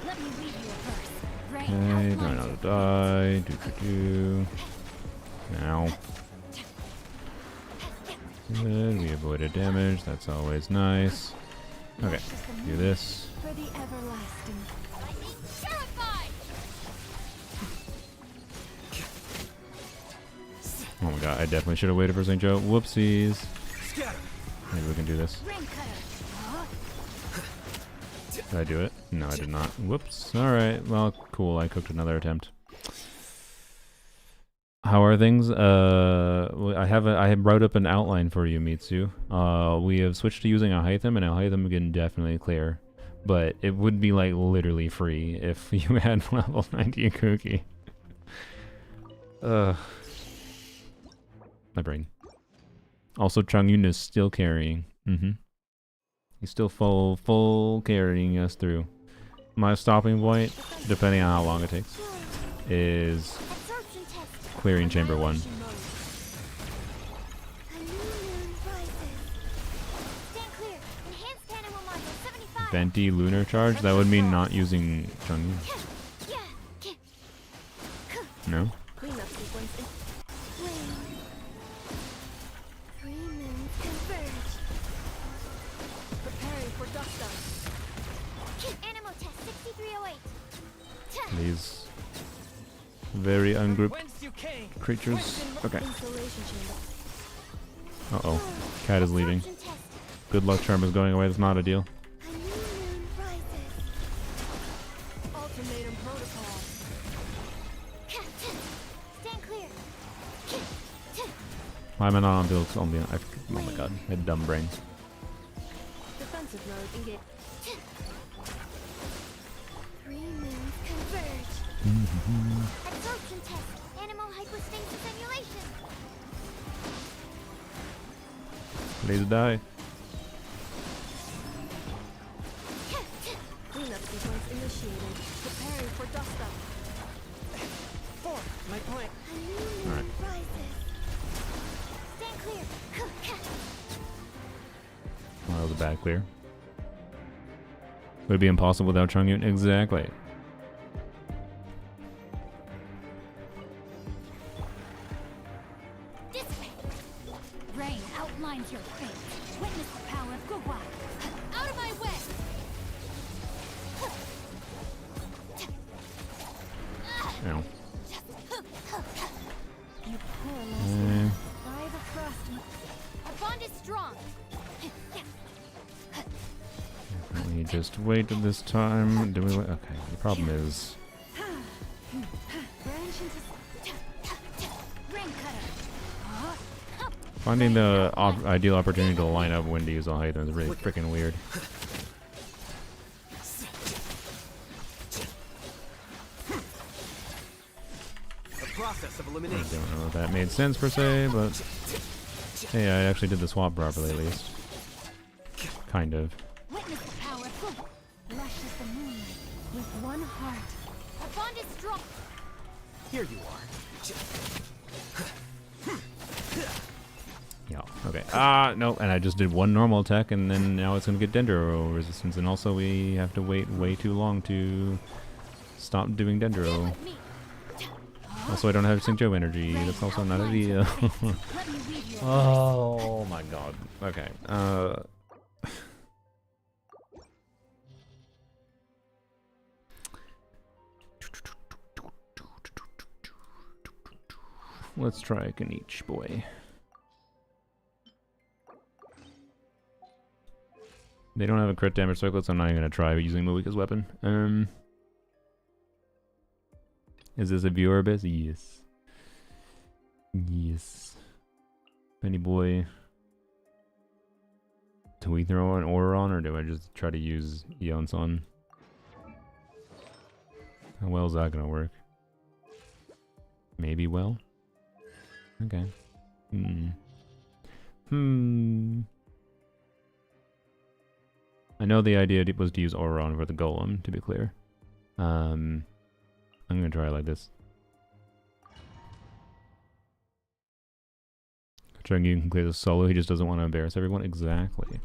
Let me read you a verse. Okay, try not to die. Now. Good, we avoided damage. That's always nice. Okay, do this. For the everlasting. Lightning terrified. Oh my god, I definitely should have waited for St. Joe. Whoopsies. Maybe we can do this. Ring cutter. Did I do it? No, I did not. Whoops. Alright, well, cool. I cooked another attempt. How are things? I have wrote up an outline for you, Mitsu. We have switched to using a Hytham, and a Hytham can definitely clear. But it would be like literally free if you had level 90 Kuki. Ugh. My brain. Also, Changyun is still carrying. He's still full carrying us through. My stopping point, depending on how long it takes, is Absorption test. clearing chamber 1. A new moon rises. Stand clear. Enhanced animal module 75. Venti lunar charge? That would mean not using Changyun. No? Cleanup sequence in. Flame. 3 moons converge. Preparing for dust up. Animal test 6308. These very ungrouped Whence you came. creatures. Okay. Installation chamber. Uh-oh. Cat is leaving. Absorption test. Good luck charm is going away. That's not a deal. A new moon rises. Ultimatum protocol. Stand clear. Why am I not on build? Oh my god. I had dumb brain. Defensive mode engaged. 3 moons converge. Absorption test. Animal hypostasis emulation. Please die. Cleanup sequence initiated. Preparing for dust up. My blade. A new moon Alright. rises. Stand clear. Well, that was a bad clear. Would it be impossible without Changyun? Exactly. Dissipate. Rain outlines your fate. Witness the power of Gugwa. Out of my way. Ow. You poor Eh, last by the frost. Our bond is strong. we just wait this time. Do we wait? Okay. The problem is Branch into ring cutter. finding the ideal opportunity to line up when to use a Hytham is really freaking weird. process of I elimination. don't know if that made sense per se, but hey, I actually did the swap properly at least. Kind of. Witness the power. Lush as the moonlight with one heart. Our bond is strong. Here you are. Yeah, okay. No, and I just did one normal attack, and then now it's gonna get Dendro resistance, and also we have to wait way too long to stop doing Dendro. Also, I don't have St. Joe energy. That's also not ideal. Oh my god. Okay. Let's try a Kanichi boy. They don't have a crit damage circlet, so I'm not even gonna try using Moika's weapon. Is this a viewer abyss? Yes. Yes. Penny boy. Do we throw an aura on, or do I just try to use Eon's on? How well is that gonna work? Maybe well? Okay. I know the idea was to use Auron for the golem, to be clear. I'm gonna try it like this. Trying you can clear this solo, he just doesn't want to embarrass everyone. Exactly.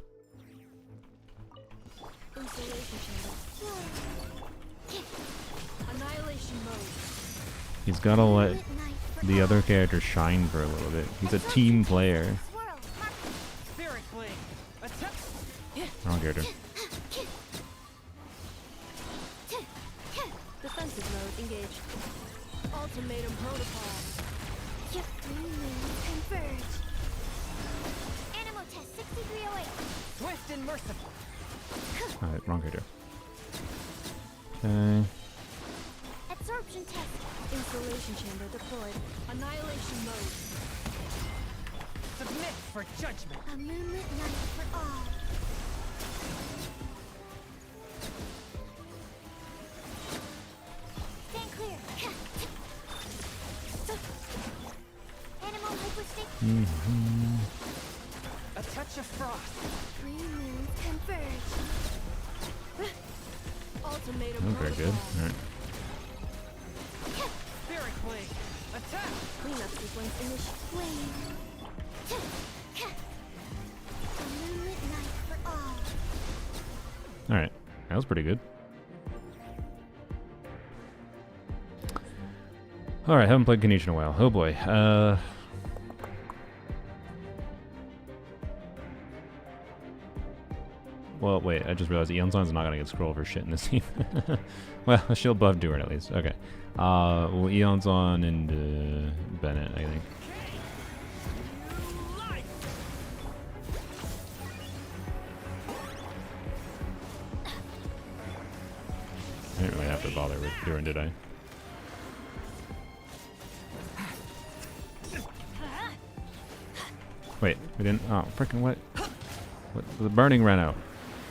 Annihilation mode. He's gotta let the other character shine for a little bit. He's a team player. Spirit Blade. Attack. Wrong character. Defensive mode engaged. Ultimatum protocol. Converge. Animal test 6308. Swift and merciful. Alright, wrong character. Okay. Absorption test. Installation chamber deployed. Annihilation mode. Submit for judgment. A moonlit night for all. Stand clear. Animal hyperstate. A touch of frost. Three moons converge. Ultimatum Oh, very good. protocol. Alright. Spirit Blade. Attack. Cleanup sequence initiated. Flame. A moonlit night for all. Alright. That was pretty good. Alright, haven't played Kanichi in a while. Oh boy. Well, wait, I just realized Eon's not gonna get scroll for shit in this team. Well, she'll buff Durin at least. Okay. Well, Eon's on and Bennett, I think. I didn't really have to bother with Durin, did I? Wait, we didn't. Oh, freaking what? What? The burning ran out.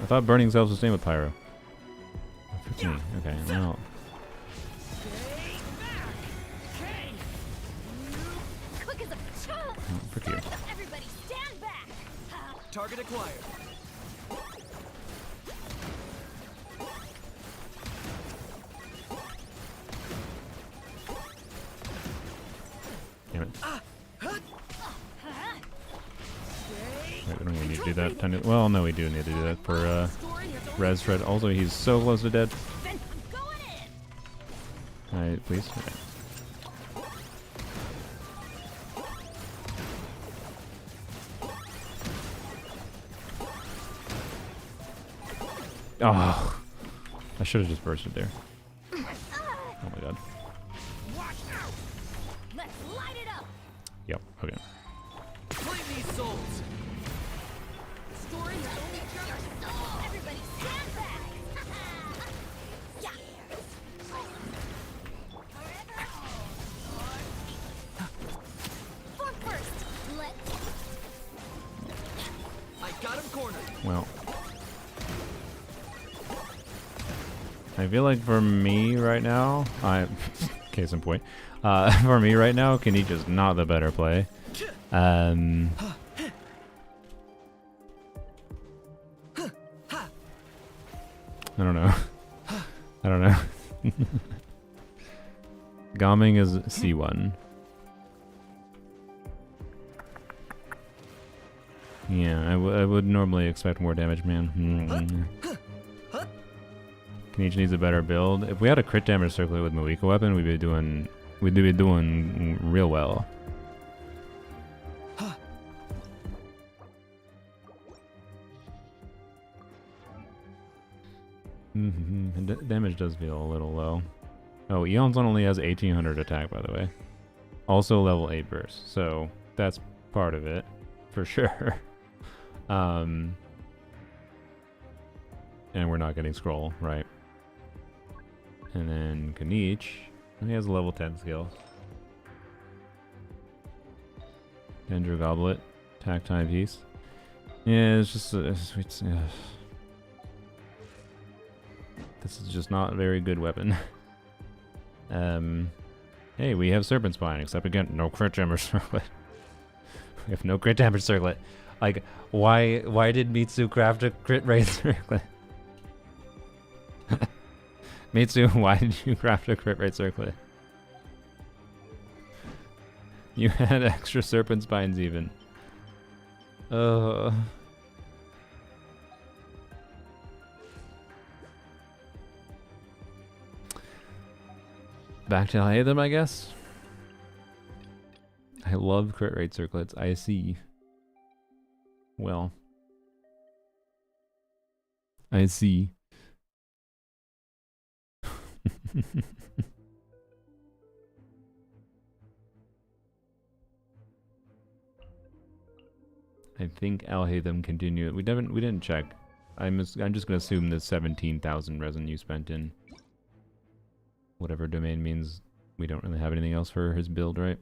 I thought burning self-sustain with pyro. 15. Okay, well. Quick as a chump. Frick you. Everybody stand back. Target acquired. Damn it. Wait, we don't even need to do that. Well, no, we do need to do that for Res Shred. Also, he's so close to dead. I'm going in. Alright, please. Okay. Oh, I should have just bursted there. Oh my god. Watch out. Let's light it up. Yep, okay. Claim these souls. Story has only your soul. Everybody stand back. Yeah. For first, let's. I got him cornered. Well. I feel like for me right now, case in point. For me right now, Kanichi is not the better play. I don't know. I don't know. Gaming is C1. Yeah, I would normally expect more damage, man. Kanichi needs a better build. If we had a crit damage circlet with Moika weapon, we'd be doing real well. Damage does feel a little low. Oh, Eon's only has 1800 attack, by the way. Also level 8 burst, so that's part of it, for sure. And we're not getting scroll, right? And then Kanichi, he has a level 10 skill. Dendro Goblet, attack timepiece. Yeah, it's just this is just not a very good weapon. Hey, we have Serpent Spine, except again, no crit damage circlet. We have no crit damage circlet. Like, why did Mitsu craft a crit rate circlet? Mitsu, why did you craft a crit rate circlet? You had extra Serpent Spines even. Back to Hatham, I guess. I love crit rate circlets. I see. Well. I see. I think Alhaitham continued. We didn't check. I'm just gonna assume the 17,000 resin you spent in whatever domain means we don't really have anything else for his build, right?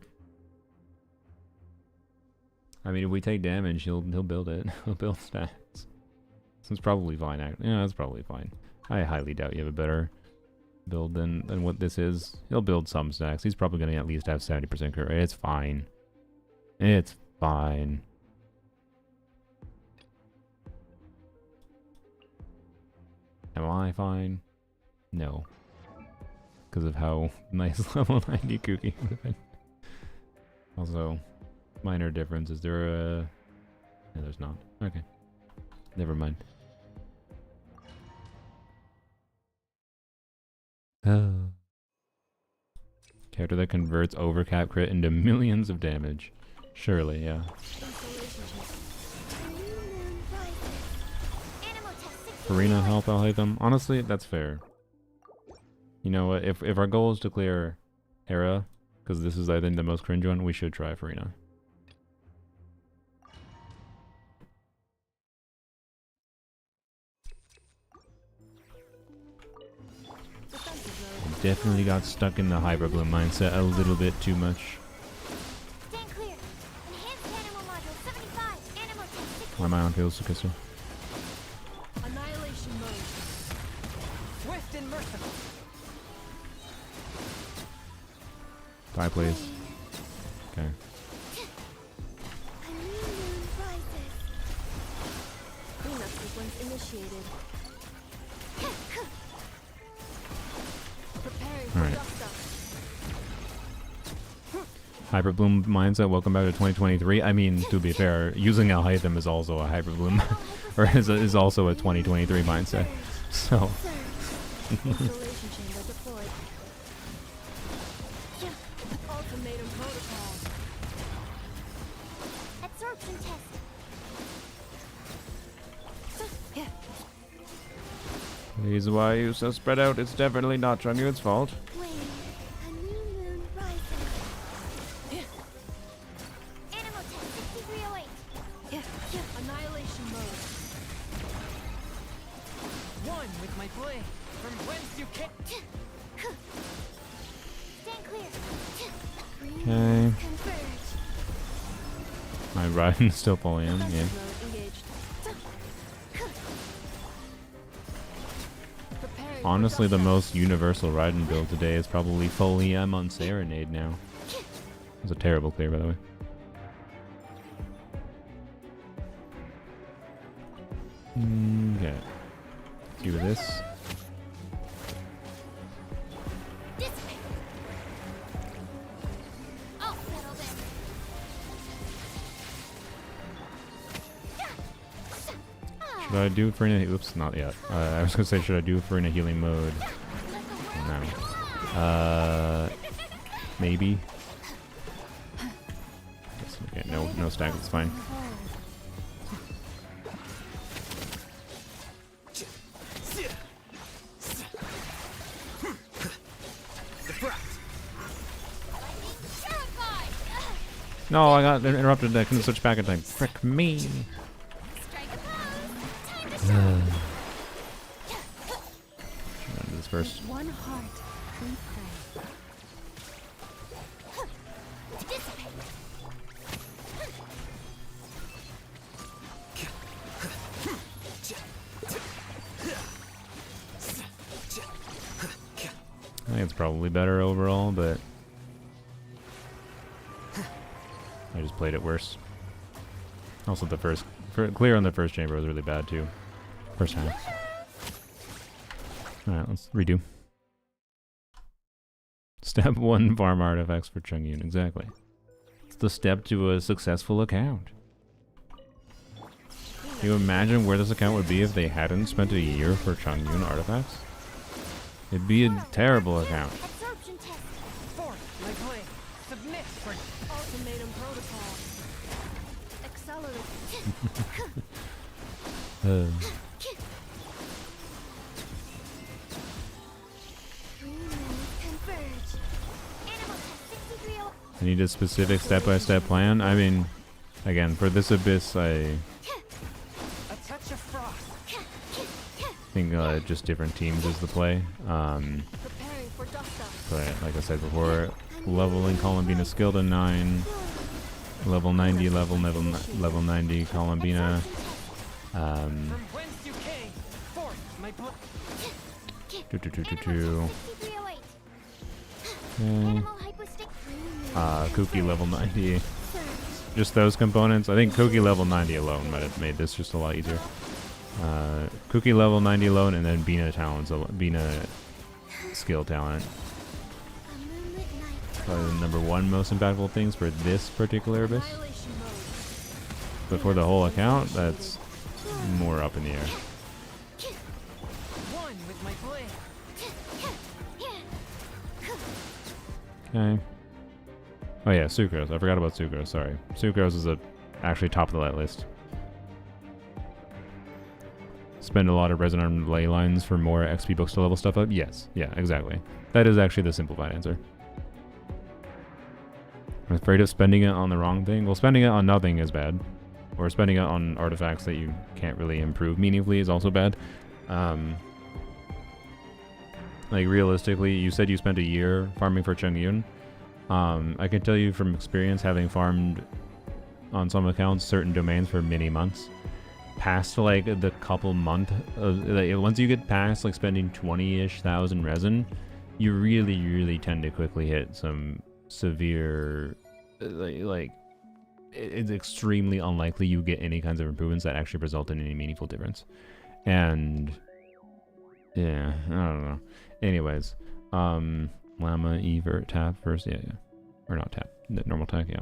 I mean, if we take damage, he'll build it. He'll build stacks. So it's probably fine. Yeah, that's probably fine. I highly doubt you have a better build than what this is. He'll build some stacks. He's probably gonna at least have 70% crit rate. It's fine. It's fine. Am I fine? No. Because of how nice level 90 Kuki would have been. Also, minor difference. Is there a... No, there's not. Okay. Never mind. Character that converts overcap crit into millions of damage. Surely, yeah. Arena help, I'll hate them. Honestly, that's fair. You know what? If our goal is to clear Hera, because this is I think the most cringe one, we should try Farina. Definitely got stuck in the Hyper Bloom mindset a little bit too much. Stand clear. Enhanced animal module 75. Animal test. Why am I on Fields to Kisser? Annihilation mode. Swift and merciful. Die, please. Okay. A new moon rises. Cleanup sequence initiated. Preparing for Alright. dust up. Hyper Bloom mindset, welcome back to 2023. I mean, to be fair, using Alhaitham is also a Hyper Bloom, or is also a 2023 mindset. So. Installation chamber deployed. Ultimatum protocol. Absorption test. Reason why you so spread out, it's definitely not Chungyun's fault. Wait. A new moon rises. Animal test 6308. Annihilation mode. One with my blade. From whence you came. Stand clear. Okay. Converge. My Ryan's still pulling him, yeah. Defensive mode engaged. Preparing honestly, the most universal Raiden build today is probably fully M on Serenade now. It was a terrible clear, by the way. Okay. Do this. Should I do it for in a... Oops, not yet. I was gonna say, should I do it for in a healing mode? No. Maybe. Okay, no stack, it's fine. No, I got interrupted. I couldn't switch back in time. Frick me. Should do this first. One heart, we pray. I think it's probably better overall, but I just played it worse. Also, the first clear on the first chamber was really bad too. First half. All right, let's redo. Step 1: farm artifacts for Chungyun. Exactly. It's the step to a successful account. Can you imagine where this account would be if they hadn't spent a year for Chungyun artifacts? It'd be a terrible account. Absorption test. Force my blade. Submit for Ultimatum protocol. Accelerate. Converge. Animal test 63. I need a specific step-by-step plan. I mean, again, for this abyss, I a touch of frost. think just different teams is the play. Preparing for dust up. But like I said before, leveling Columbina skill to 9, level 90, level 90 Columbina. From whence you came. Force my blade. Okay. Animal hypostick. Kuki level 90. Just those components. I think Kuki level 90 alone might have made this just a lot easier. Kuki level 90 alone, and then Bina talents, Bina skill talent. Probably the number one most impactful things for this particular abyss. Annihilation mode. But for the whole account, that's more up in the air. One with my blade. Okay. Oh yeah, Sucrose. I forgot about Sucrose, sorry. Sucrose is actually top of the list. Spend a lot of resin on ley lines for more XP books to level stuff up? Yes. Yeah, exactly. That is actually the simplified answer. I'm afraid of spending it on the wrong thing. Well, spending it on nothing is bad. Or spending it on artifacts that you can't really improve meaningfully is also bad. Like, realistically, you said you spent a year farming for Chungyun. I can tell you from experience, having farmed on some accounts certain domains for many months, past like the couple month of, like, once you get past like spending 20-ish thousand resin, you really tend to quickly hit some severe it's extremely unlikely you get any kinds of improvements that actually result in any meaningful difference. And yeah, I don't know. Anyways, Llama, Evert, tap first, yeah. Or not tap, normal attack, yeah.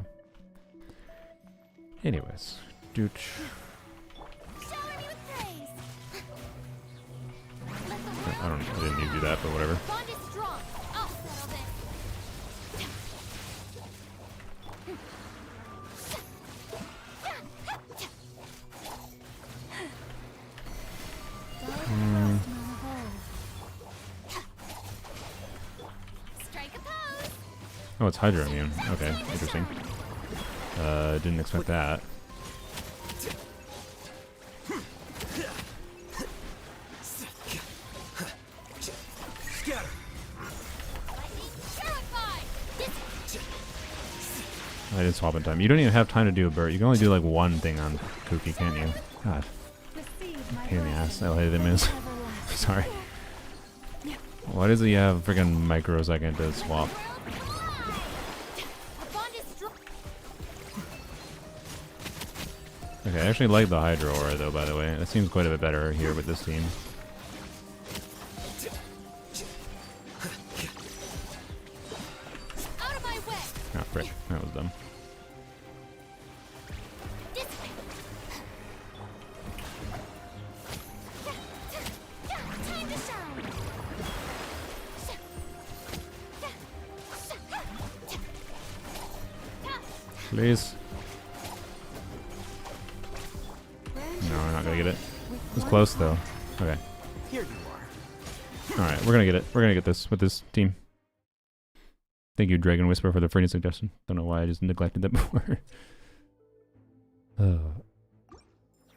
Anyways, dooch. Shower me with praise. I didn't need to do that, but whatever. Bond is strong. I'll settle this. Strike a pose. Oh, it's Hydro Immune. Okay, interesting. Didn't expect that. I did swap in time. You don't even have time to do a burst. You can only do like one thing on Kuki, can't you? God. Pain in the ass. How hate them is. Sorry. Why does he have freaking microsecond to swap? Okay, I actually like the Hydro Aura though, by the way. That seems quite a bit better here with this team. Out of my way. Oh, frick. That was dumb. This way. Time to shine. Please. No, we're not gonna get it. It was close though. Okay. Here you are. Alright, we're gonna get it. We're gonna get this with this team. Thank you, Dragon Whisper, for the free suggestion. Don't know why I just neglected that before.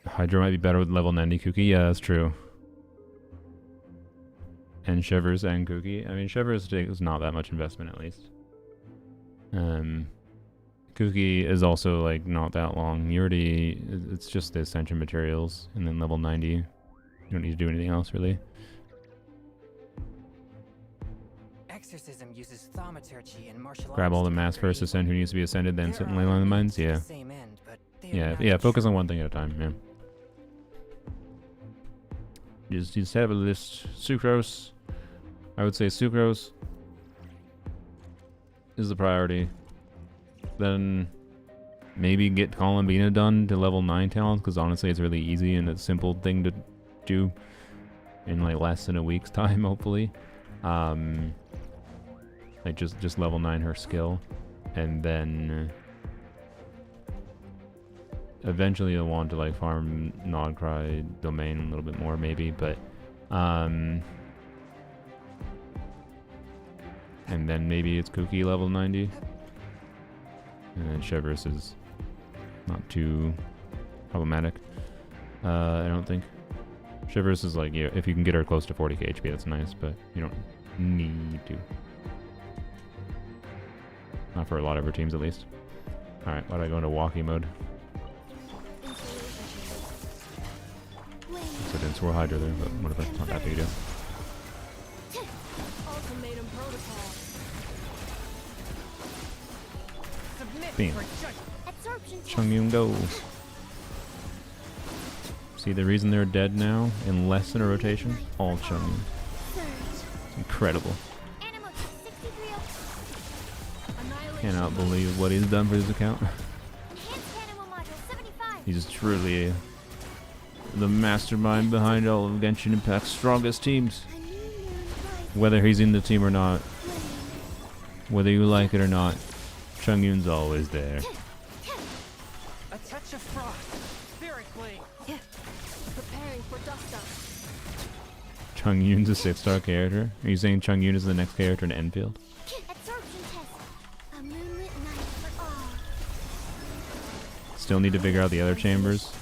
Hydra might be better with level 90 Kuki. Yeah, that's true. And Shivers and Kuki. I mean, Shivers is not that much investment at least. Kuki is also like not that long. You already, it's just the Ascension materials, and then level 90. You don't need to do anything else really. Exorcism uses thaumaturgy and martial Grab all the mass first, ascend who needs to be ascended, then certainly line the mines. Yeah. Yeah, focus on one thing at a time, yeah. Just have a list. Sucrose. I would say Sucrose is the priority. Then maybe get Columbina done to level 9 talent, because honestly it's really easy and a simple thing to do in like less than a week's time, hopefully. Like just level 9 her skill, and then eventually you'll want to like farm Nodcry domain a little bit more maybe, but and then maybe it's Kuki level 90, and then Shivers is not too problematic. I don't think. Shivers is like, yeah, if you can get her close to 40k HP, that's nice, but you don't need to. Not for a lot of her teams, at least. Alright, why do I go into walkie mode? So I didn't swirl Hydra there, but whatever, it's not that big a deal. Ultimatum protocol. Bam. Absorption test. Chungyun go. See the reason they're dead now in less than a rotation? All Chungyun. Incredible. Animal test 63. Cannot believe what he's done for his account. Enhanced animal module 75. He's truly the mastermind behind all of Genshin Impact's strongest teams. A new moon rises. Whether he's in the team or not, whether you like it or not, Chungyun's always there. A touch of frost. Spirit blade. Preparing for dust up. Chungyun's a 6-star character? Are you saying Chungyun is the next character in Enfield? Absorption test. A moonlit night for all. Still need to figure out the other chambers.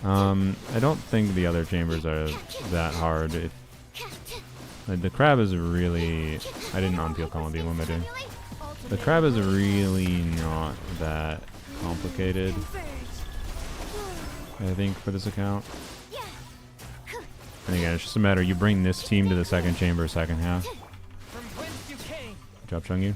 I don't think the other chambers are that hard. Like, the crab is really... I didn't unpeel Columbia, what am I doing? The crab is really not that complicated, I think, for this account. And again, it's just a matter, you bring this team to the second chamber second half. From whence you came. Good job, Chungyun.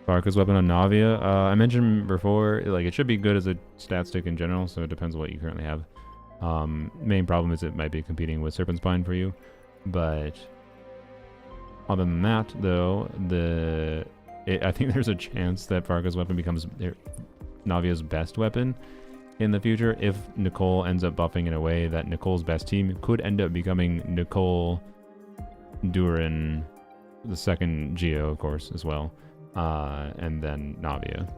Varka's weapon on Navia. I mentioned before, like, it should be good as a stat stick in general, so it depends on what you currently have. Main problem is it might be competing with Serpent Spine for you, but other than that, though, I think there's a chance that Varka's weapon becomes Navia's best weapon in the future if Nicole ends up buffing in a way that Nicole's best team could end up becoming Nicole, Durin, the second Geo, of course, as well. And then Navia.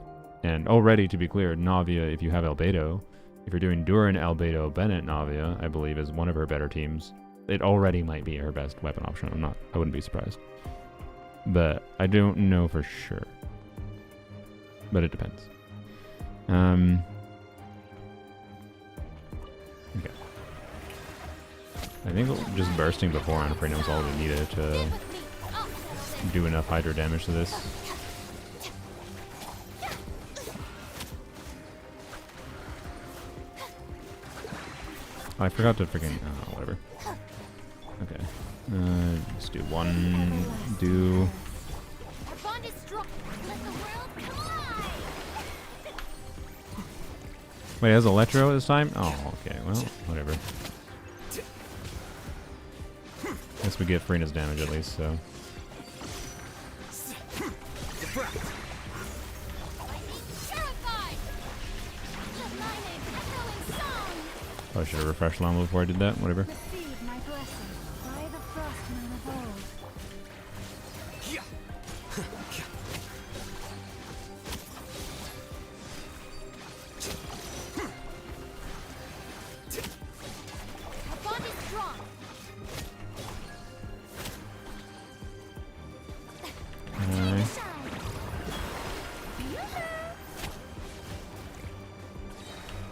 And already, to be clear, Navia, if you have Albedo, if you're doing Durin, Albedo, Bennett, Navia, I believe is one of her better teams. It already might be her best weapon option. I wouldn't be surprised. But I don't know for sure. But it depends. Okay. I think just bursting before on Freedom was all we needed to do enough Hydra damage to this. I forgot to freaking. Oh, whatever. Okay. Let's do one. Do. Our bond is strong. Let the world come alive. Wait, it has Electro this time? Oh, okay. Well, whatever. Guess we get Farina's damage at least, so. Terrified. Let my name echo in song. Oh, I should have refreshed Llama before I did that. Whatever. Receive my blessing by the frostman of old. Our bond is strong. Alright.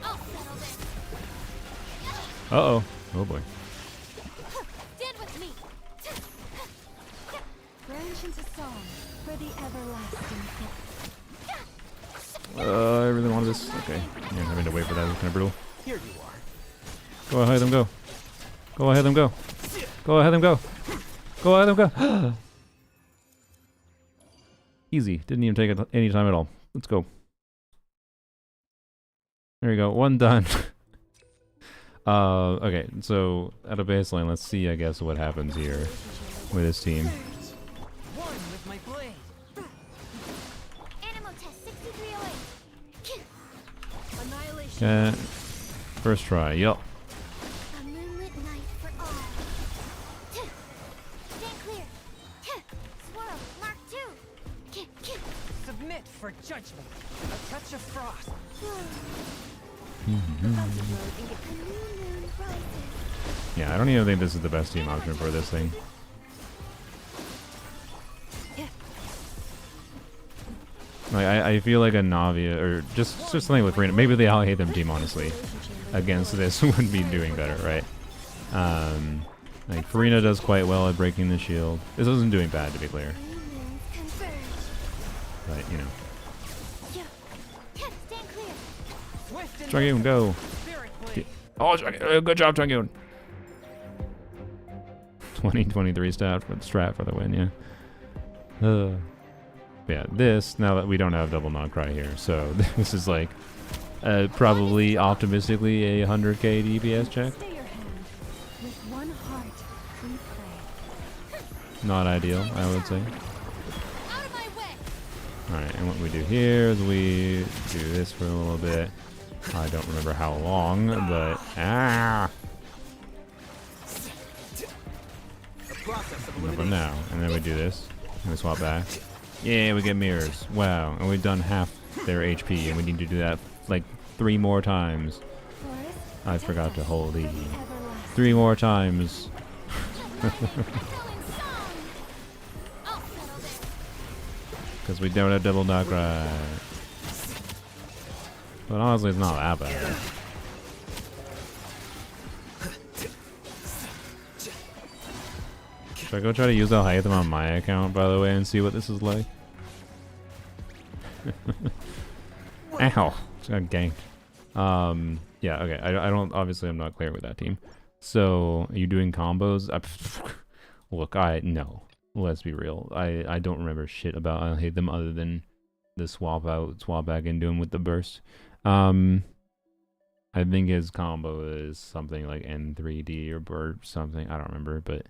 I'll settle this. Uh-oh. Oh, boy. Stand with me. Branch into song for the everlasting gift. I really wanted this. Okay. Yeah, having to wait for that is kind of brutal. Here you are. Go ahead and go. Go ahead and go. Go ahead and go. Go ahead and go. Easy. Didn't even take any time at all. Let's go. There you go. One done. Okay. So at a baseline, let's see, I guess, what happens here with this team. One with my blade. Animal test 6308. Annihilation. Okay. First try. Yup. A moonlit night for all. Stand clear. Swirl, mark 2. Submit for judgment. A touch of frost. Defensive mode engaged. A new moon rises. Yeah, I don't even think this is the best team option for this thing. Like, I feel like a Navia, or just something with Farina. Maybe the I'll hate them team, honestly, against this would be doing better, right? Like, Farina does quite well at breaking the shield. This isn't doing bad, to be clear. New moons converge. But, you know. Stand clear. Swift and Changyun, go! spirit blade. Oh, good job, Changyun! 2023 strat for the win, yeah. Yeah, this, now that we don't have double non-cry here, so this is like probably optimistically a 100k DPS check. Stay your hand. With one heart, we pray. Not ideal, I would say. Out of my way. Alright, and what we do here is we do this for a little bit. I don't remember how long, but remember now. And then we do this, and we swap back. Yeah, we get mirrors. Wow, and we've done half their HP, and we need to do that like 3 more times. Forest, I forgot to hold E. everlasting. 3 more times. Because we don't have double knock right. But honestly, it's not that bad. Should I go try to use Alhaitham on my account, by the way, and see what this is like? Ow! Just got ganked. Yeah, okay. I don't. Obviously, I'm not clear with that team. So, are you doing combos? Look, no. Let's be real. I don't remember shit about Alhaitham other than the swap out, swap back into him with the burst. I think his combo is something like N3D or something. I don't remember, but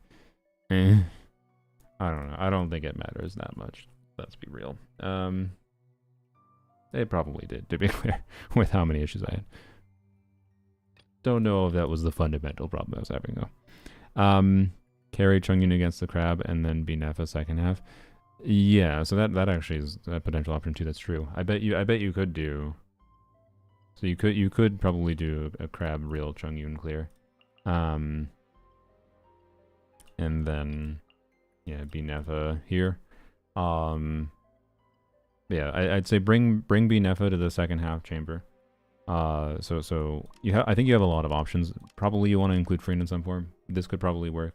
I don't know. I don't think it matters that much. Let's be real. It probably did, to be clear, with how many issues I had. Don't know if that was the fundamental problem I was having though. Carry Chungyun against the crab and then be Nefa second half. Yeah, so that actually is a potential option too. That's true. I bet you could do. So you could probably do a crab real Chungyun clear. And then yeah, be Nefa here. Yeah, I'd say bring B Nefa to the second half chamber. So I think you have a lot of options. Probably you want to include Freen in some form. This could probably work.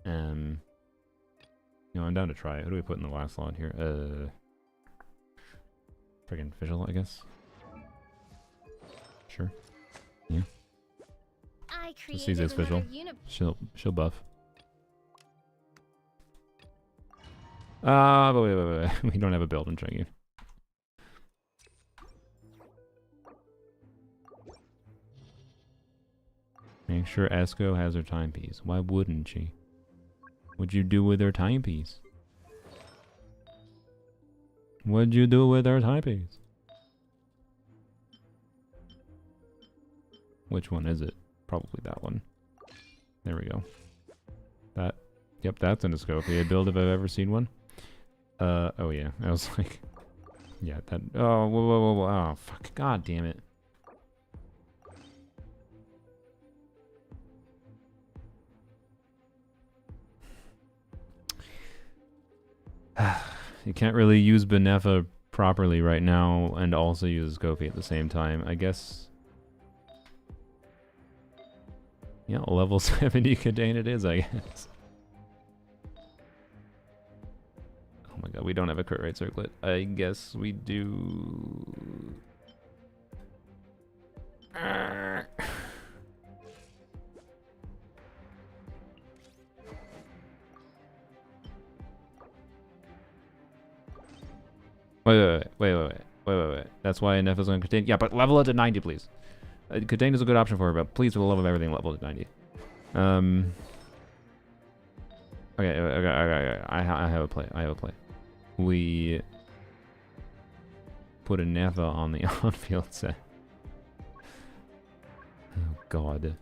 You know, I'm down to try it. Who do we put in the last slot here? Friggin' Fischl, I guess. Sure. Yeah. I I Just sees created as visual. another She'll buff. But wait. We don't have a build in Chang'e. Make sure Esco has her timepiece. Why wouldn't she? What'd you do with her timepiece? What'd you do with her timepiece? Which one is it? Probably that one. There we go. That. Yep, that's an Escopia build if I've ever seen one. Oh yeah. I was like... Yeah, that... Oh, whoa. Oh, fuck. God damn it. You can't really use Benefa properly right now and also use Scope at the same time. I guess... Yeah, level 70 Kadane it is, I guess. Oh my god, we don't have a crit rate circlet. I guess we do... Wait. That's why NF is on Contain. Yeah, but level it to 90, please. Contain is a good option for her, but please, for the love of everything, level it to 90. Okay. I have a play. We put a Neva on the on-field set. Oh, God.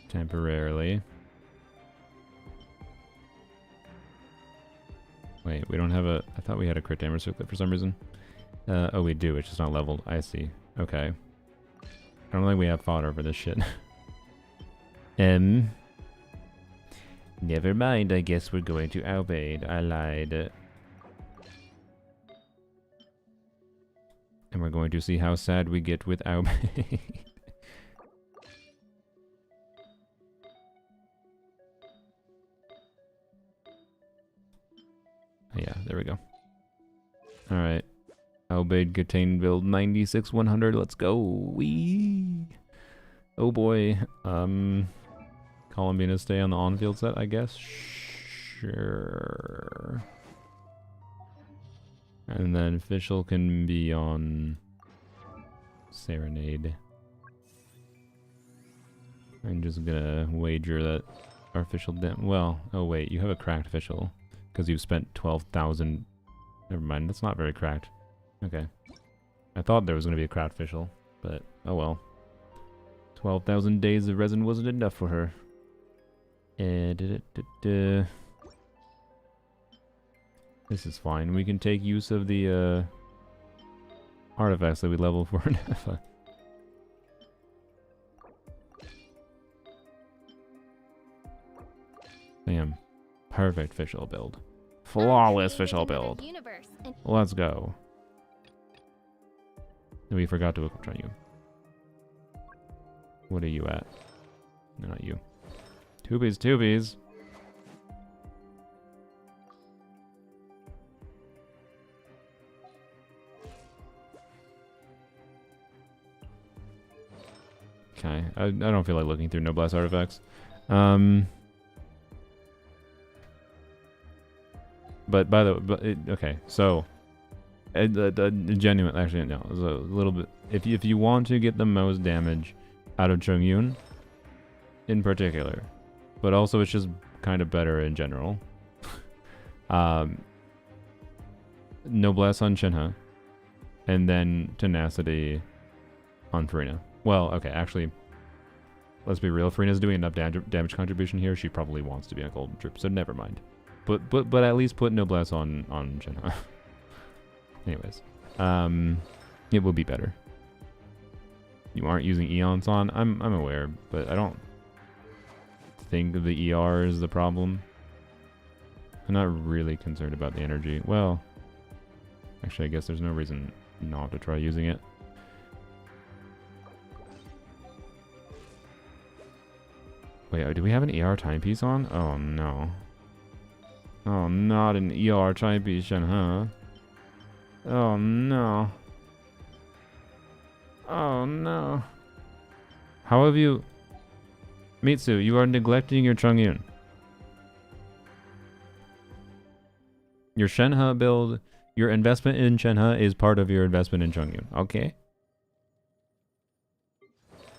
Temporarily. Wait, we don't have a... I thought we had a crit damage circlet for some reason. Oh, we do. It's just not leveled. I see. Okay. I don't think we have fodder for this shit. Never mind. I guess we're going to Albade. I lied. And we're going to see how sad we get with Albade. Yeah, there we go. Alright. Albade Contain build 96-100. Let's go. Wee. Oh boy. Columbina stay on the on-field set, I guess. Sure. And then Fischl can be on Serenade. I'm just gonna wager that our Fischl well, oh wait, you have a cracked Fischl. Because you've spent 12,000... Never mind, that's not very cracked. Okay. I thought there was going to be a cracked Fischl, but oh well. 12,000 days of resin wasn't enough for her. This is fine. We can take use of the artifacts that we level for Nefa. Bam. Perfect Fischl build. Flawless Fischl build. Let's go. We forgot to equip on you. What are you at? No, not you. Tubies. Okay, I don't feel like looking through Noblesse artifacts. But by the way, okay, so genuine. Actually, no, it's a little bit. If you want to get the most damage out of Chongyun, in particular, but also it's just kind of better in general. Noblesse on Shinha, and then Tenacity on Farina. Well, okay, actually, let's be real. Farina's doing enough damage contribution here. She probably wants to be a golden troop, so never mind. But at least put Noblesse on Shinha. Anyways, it will be better. You aren't using Eons on. I'm aware, but I don't think the ER is the problem. I'm not really concerned about the energy. Well, actually, I guess there's no reason not to try using it. Wait, do we have an ER timepiece on? Oh no. Oh, not an ER timepiece, huh? Oh no. Oh no. How have you... Mitsu, you are neglecting your Chongyun. Your Shenhe build, your investment in Shenhe is part of your investment in Chongyun. Okay.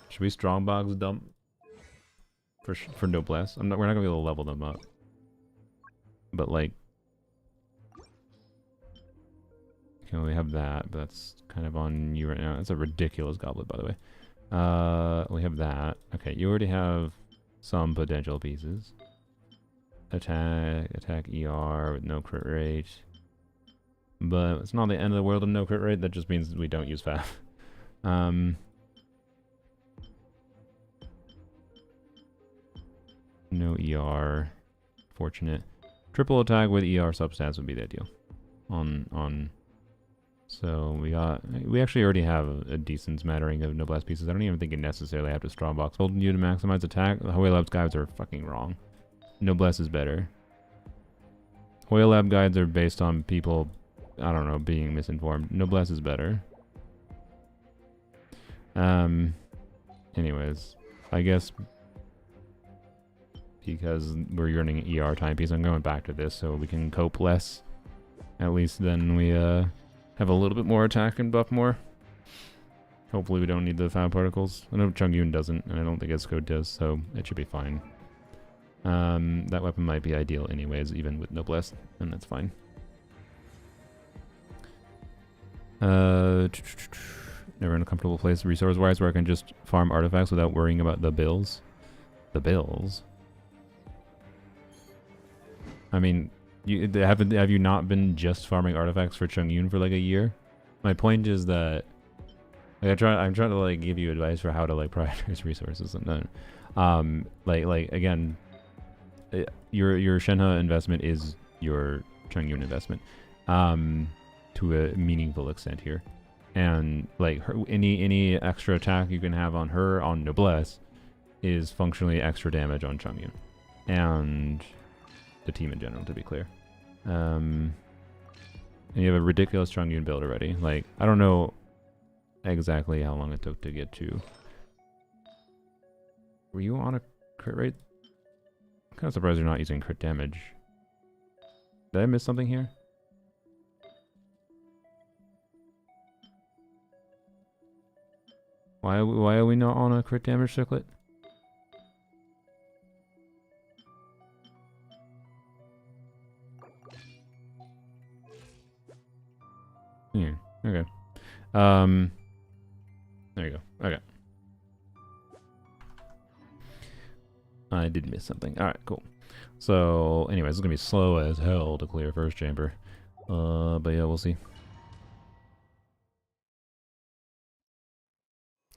Should we strongbox dump for noblesse? We're not gonna be able to level them up. But like, okay, we have that, but that's kind of on you right now. That's a ridiculous goblet, by the way. We have that. Okay, you already have some potential pieces. Attack ER with no crit rate. But it's not the end of the world of no crit rate. That just means we don't use FAF. No ER. Fortunate. Triple attack with ER substats would be the ideal. So we actually already have a decent smattering of noblesse pieces. I don't even think you necessarily have to strongbox holding you to maximize attack. The Hoy Labs guides are fucking wrong. Noblesse is better. Hoy Lab guides are based on people, I don't know, being misinformed. Noblesse is better. Anyways, I guess because we're yearning ER timepiece, I'm going back to this so we can cope less. At least then we have a little bit more attack and buff more. Hopefully we don't need the Fab Particles. I know Chongyun doesn't, and I don't think S-Code does, so it should be fine. That weapon might be ideal anyways, even with noblesse, and that's fine. Never in a comfortable place resource-wise where I can just farm artifacts without worrying about the bills. The bills? I mean, have you not been just farming artifacts for Chongyun for like a year? My point is that like I'm trying to like give you advice for how to like prioritize resources and then like again, your Shenhe investment is your Chongyun investment to a meaningful extent here, and like any extra attack you can have on her on noblesse is functionally extra damage on Chongyun and the team in general, to be clear. And you have a ridiculous Chongyun build already. Like, I don't know exactly how long it took to get to. Were you on a crit rate? I'm kind of surprised you're not using crit damage. Did I miss something here? Why are we not on a crit damage cyclet? Yeah, okay. There you go. Okay. I did miss something. Alright, cool. So, anyways, it's gonna be slow as hell to clear first chamber. But yeah, we'll see.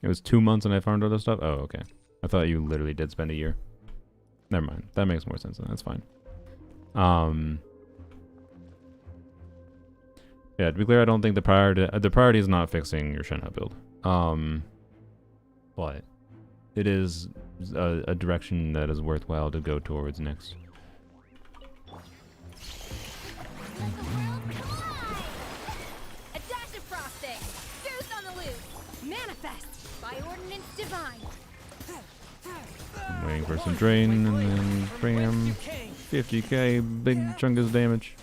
It was 2 months and I farmed other stuff? Oh, okay. I thought you literally did spend a year. Never mind. That makes more sense then. That's fine. Yeah, to be clear, I don't think the priority is not fixing your Shenhe build. But it is a direction that is worthwhile to go towards next. A dash of frosting. Goose on the loose. Manifest by ordinance divine. I'm waiting for some drain and then bam, 50k, big chunk of damage.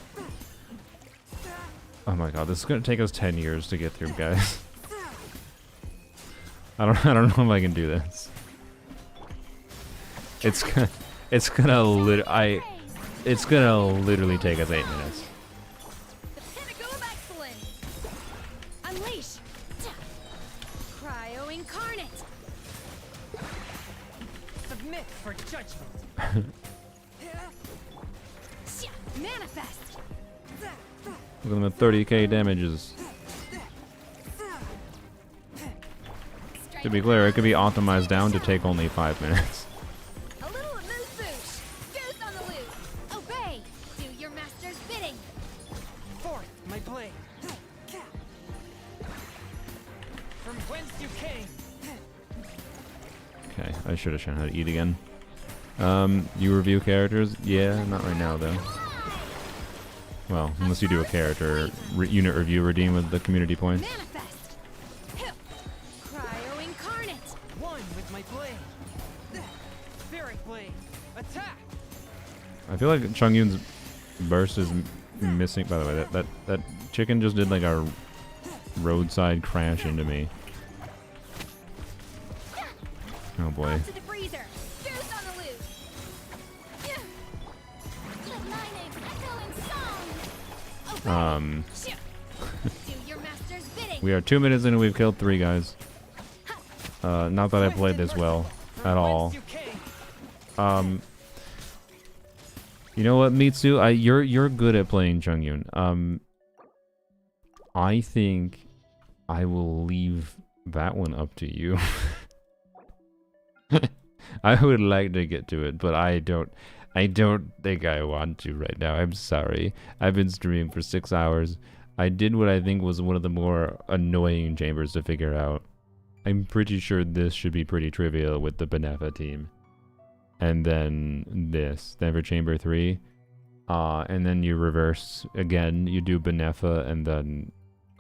Oh my god, this is gonna take us 10 years to get through, guys. I don't know if I can do this. It's gonna literally take us 8 minutes. The pinnacle of excellence. Unleash. Cryo incarnate. Submit for judgment. Manifest. Look at them at 30k damages. To be clear, it could be optimized down to take only 5 minutes. A little amuse-bouche. Goose on the loose. Obey. Do your master's bidding. Forth, my blade. From whence you came. Okay, I should have shown how to eat again. You review characters? Yeah, not right now though. Well, unless you do a character unit review redeem with the community points. Manifest. Hip. Cryo incarnate. One with my blade. Spirit blade. Attack. I feel like Chongyun's burst is missing. By the way, that chicken just did like a roadside crash into me. Oh boy. Off to the freezer. Goose on the loose. Good mining, echoing song. Shit. Do your master's bidding. We are 2 minutes in and we've killed 3 guys. Not that I played this well at all. You know what, Mitsu? You're good at playing Chongyun. I think I will leave that one up to you. I would like to get to it, but I don't think I want to right now. I'm sorry. I've been streaming for 6 hours. I did what I think was one of the more annoying chambers to figure out. I'm pretty sure this should be pretty trivial with the Benefa team. And then this, Denver Chamber 3. And then you reverse again. You do Benefa and then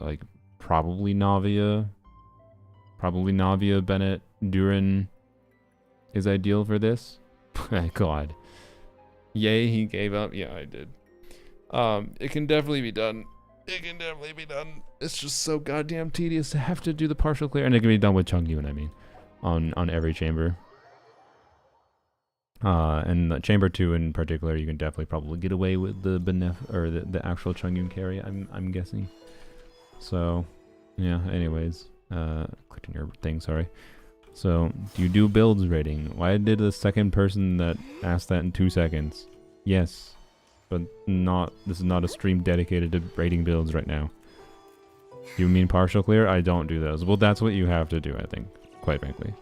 like probably Navia. Probably Navia, Bennett, Durin is ideal for this. My God. Yay, he gave up. Yeah, I did. It can definitely be done. It can definitely be done. It's just so goddamn tedious to have to do the partial clear, and it can be done with Chongyun, I mean, on every chamber. And the chamber 2 in particular, you can definitely probably get away with the Benef or the actual Chongyun carry. I'm guessing. So, yeah. Anyways, clicked on your thing. Sorry. So, do you do builds rating? Why did the second person that asked that in 2 seconds? Yes, but not. This is not a stream dedicated to rating builds right now. Do you mean partial clear? I don't do those. Well, that's what you have to do, I think. Quite frankly,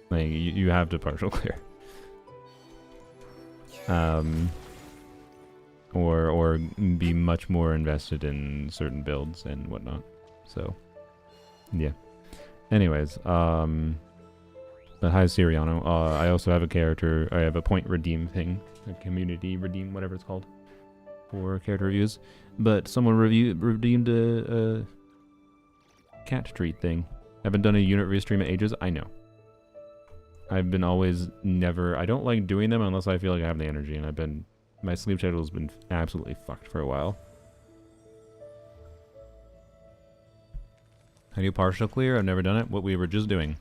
like you have to partial clear. Or be much more invested in certain builds and whatnot. So, yeah. Anyways, but hi Siriano. I also have a character. I have a point redeem thing, a community redeem, whatever it's called, for character reviews. But someone redeemed a cat treat thing. Haven't done a unit restream in ages. I know. I've been always never. I don't like doing them unless I feel like I have the energy, and my sleep schedule has been absolutely fucked for a while. How do you partial clear? I've never done it. What we were just doing.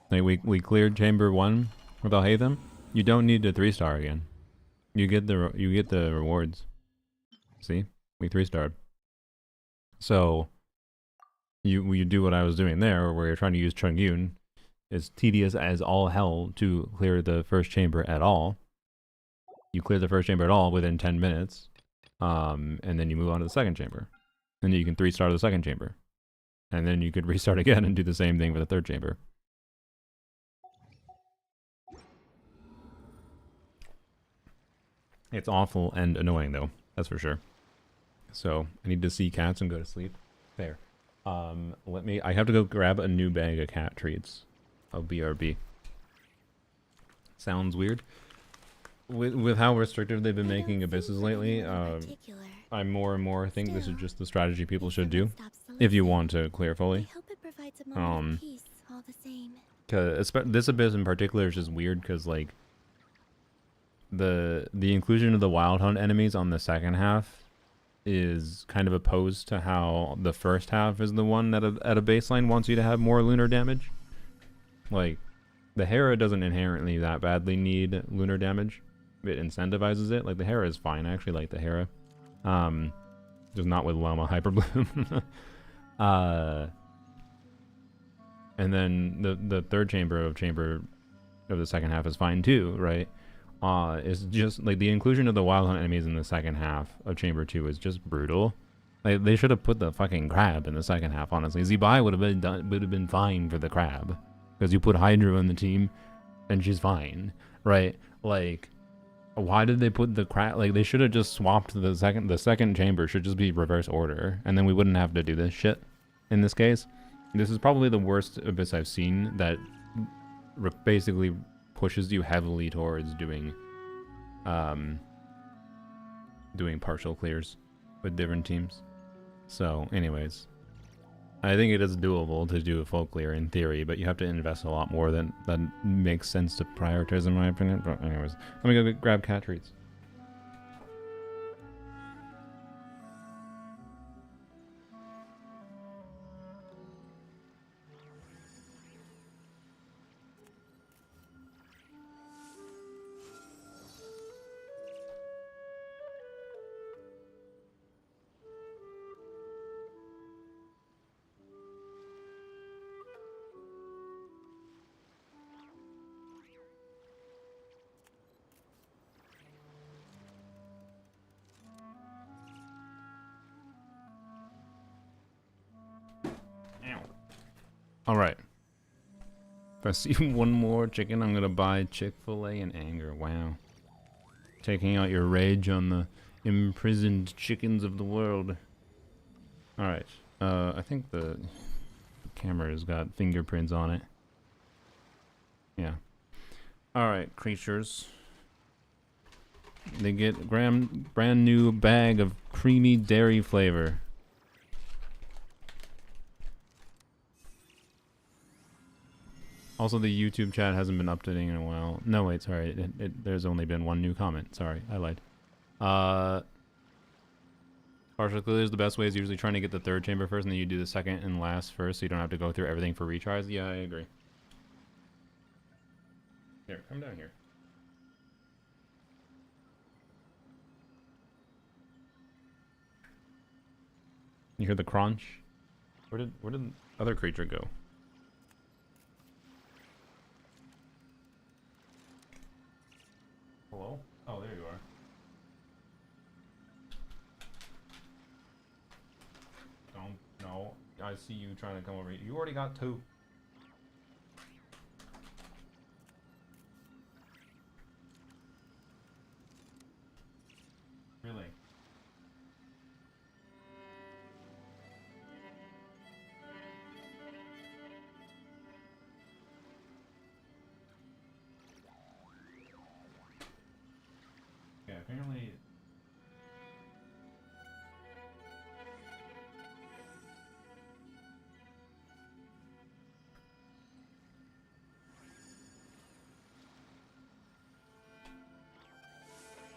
Like we cleared chamber 1 without Hatham. You don't need to 3-star again. You get the rewards. See? We 3-starred. So you do what I was doing there, where you're trying to use Chongyun. It's tedious as all hell to clear the first chamber at all. You clear the first chamber at all within 10 minutes. And then you move on to the second chamber. And then you can 3-star the second chamber. And then you could restart again and do the same thing for the third chamber. It's awful and annoying though, that's for sure. So I need to see cats and go to sleep. There. I have to go grab a new bag of cat treats. Of BRB. Sounds weird. With how restrictive they've been making abysses lately, I more and more think this is just the strategy people should do if you want to clear fully. Cause this abyss in particular is just weird because like the inclusion of the wild hunt enemies on the second half is kind of opposed to how the first half is the one that at a baseline wants you to have more lunar damage. Like the Hera doesn't inherently that badly need lunar damage. It incentivizes it. Like the Hera is fine. I actually like the Hera. Just not with Llama Hyperbloom. And then the third chamber of the second half is fine too, right? It's just like the inclusion of the wild hunt enemies in the second half of chamber 2 is just brutal. Like they should have put the fucking crab in the second half. Honestly, Zibai would have been fine for the crab because you put Hydra in the team, and she's fine, right? Like. Why did they put the crap? Like they should have just swapped the second chamber should just be reverse order, and then we wouldn't have to do this shit. In this case, this is probably the worst abyss I've seen that basically pushes you heavily towards doing partial clears with different teams. So, anyways, I think it is doable to do a full clear in theory, but you have to invest a lot more than makes sense to prioritize, in my opinion. But anyways, let me go grab cat treats. Alright. If I see one more chicken, I'm gonna buy Chick-fil-A in anger. Wow. Taking out your rage on the imprisoned chickens of the world. Alright. I think the camera's got fingerprints on it. Yeah. Alright, creatures. They get brand new bag of creamy dairy flavor. Also, the YouTube chat hasn't been updating in a while. No, wait, sorry. There's only been one new comment. Sorry, I lied. Partial clear is the best way is usually trying to get the third chamber first, and then you do the second and last first, so you don't have to go through everything for retries. Yeah, I agree. Here, come down here. You hear the crunch? Where did the other creature go? Hello? Oh, there you are. Don't, no. I see you trying to come over here. You already got two. Really? Yeah, apparently...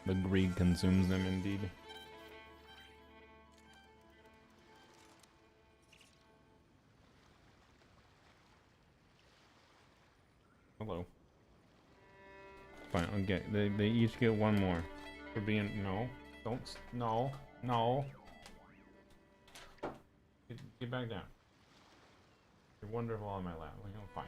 The greed consumes them indeed. Hello. Fine, okay. They each get one more. For being... No. Don't... No. No. Get back down. You're wonderful on my lap. Like, oh, fine.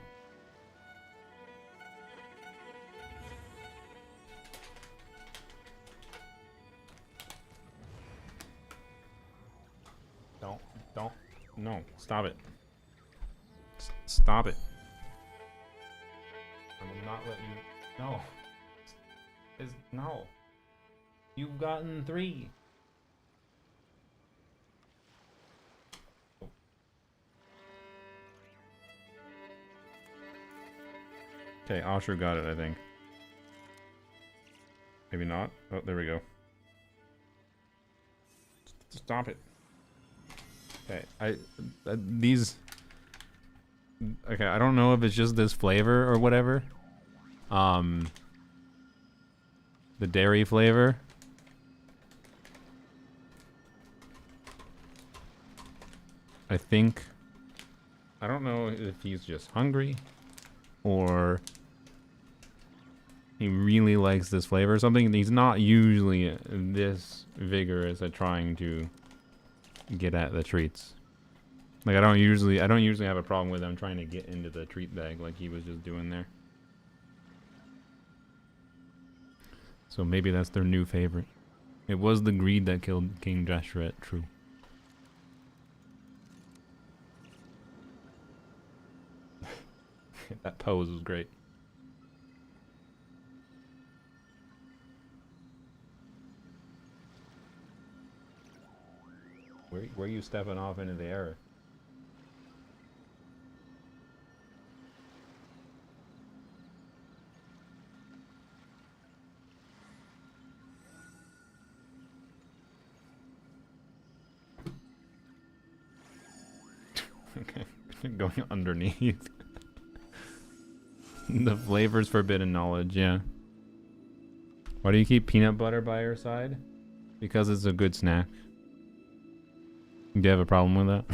Don't. No. Stop it. Stop it. I will not let you... No. No. You've gotten 3. Okay, Osher got it, I think. Maybe not. Oh, there we go. Stop it. Okay, these... Okay, I don't know if it's just this flavor or whatever. The dairy flavor. I think... I don't know if he's just hungry or he really likes this flavor or something. He's not usually this vigorous at trying to get at the treats. Like I don't usually have a problem with them trying to get into the treat bag like he was just doing there. So maybe that's their new favorite. It was the greed that killed King Jeshret, true. That pose was great. Where are you stepping off into the air? Okay, going underneath. The flavor's forbidden knowledge, yeah. Why do you keep peanut butter by your side? Because it's a good snack. Do you have a problem with that?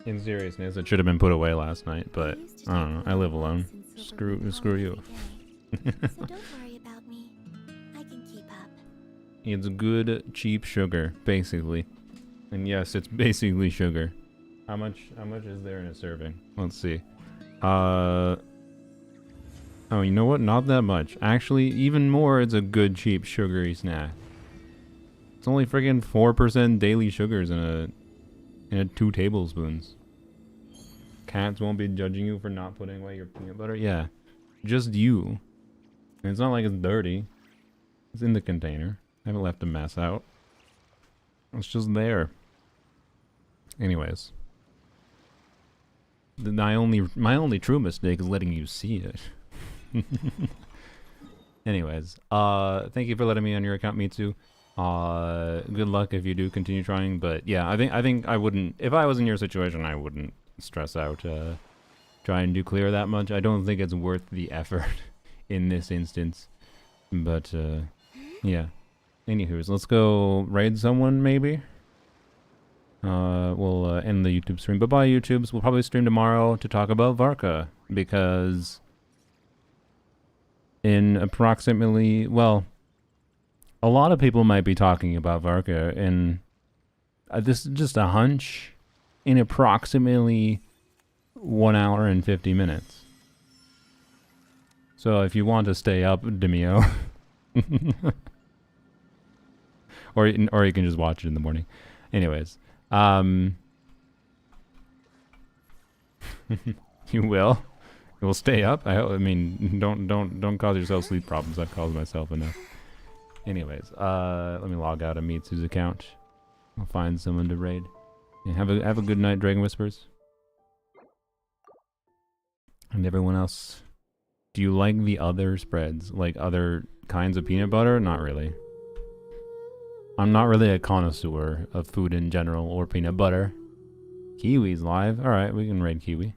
In seriousness, it should have been put away last night, but I don't know. I live alone. Screw you. So don't worry about me. I can keep up. It's good, cheap sugar, basically. And yes, it's basically sugar. How much is there in a serving? Let's see. Oh, you know what? Not that much. Actually, even more, it's a good, cheap, sugary snack. It's only friggin' 4% daily sugars in a 2 tablespoons. Cats won't be judging you for not putting away your peanut butter? Yeah. Just you. And it's not like it's dirty. It's in the container. I haven't left a mess out. It's just there. Anyways. My only true mistake is letting you see it. Anyways, thank you for letting me on your account, Mitsu. Good luck if you do continue trying, but yeah, I think I wouldn't, if I was in your situation, I wouldn't stress out, try and do clear that much. I don't think it's worth the effort in this instance, but, yeah. Anywho's, let's go raid someone, maybe? We'll end the YouTube stream. Bye-bye, YouTubes. We'll probably stream tomorrow to talk about Varka, because in approximately, well, a lot of people might be talking about Varka, and this is just a hunch, in approximately 1 hour and 50 minutes. So if you want to stay up, Demio, or you can just watch it in the morning. Anyways, you will. You will stay up. I mean, don't cause yourself sleep problems. I've caused myself enough. Anyways, let me log out of Mitsu's account. I'll find someone to raid. Yeah, have a good night, Dragon Whispers. And everyone else. Do you like the other spreads? Like other kinds of peanut butter? Not really. I'm not really a connoisseur of food in general or peanut butter. Kiwi's live. Alright, we can raid Kiwi.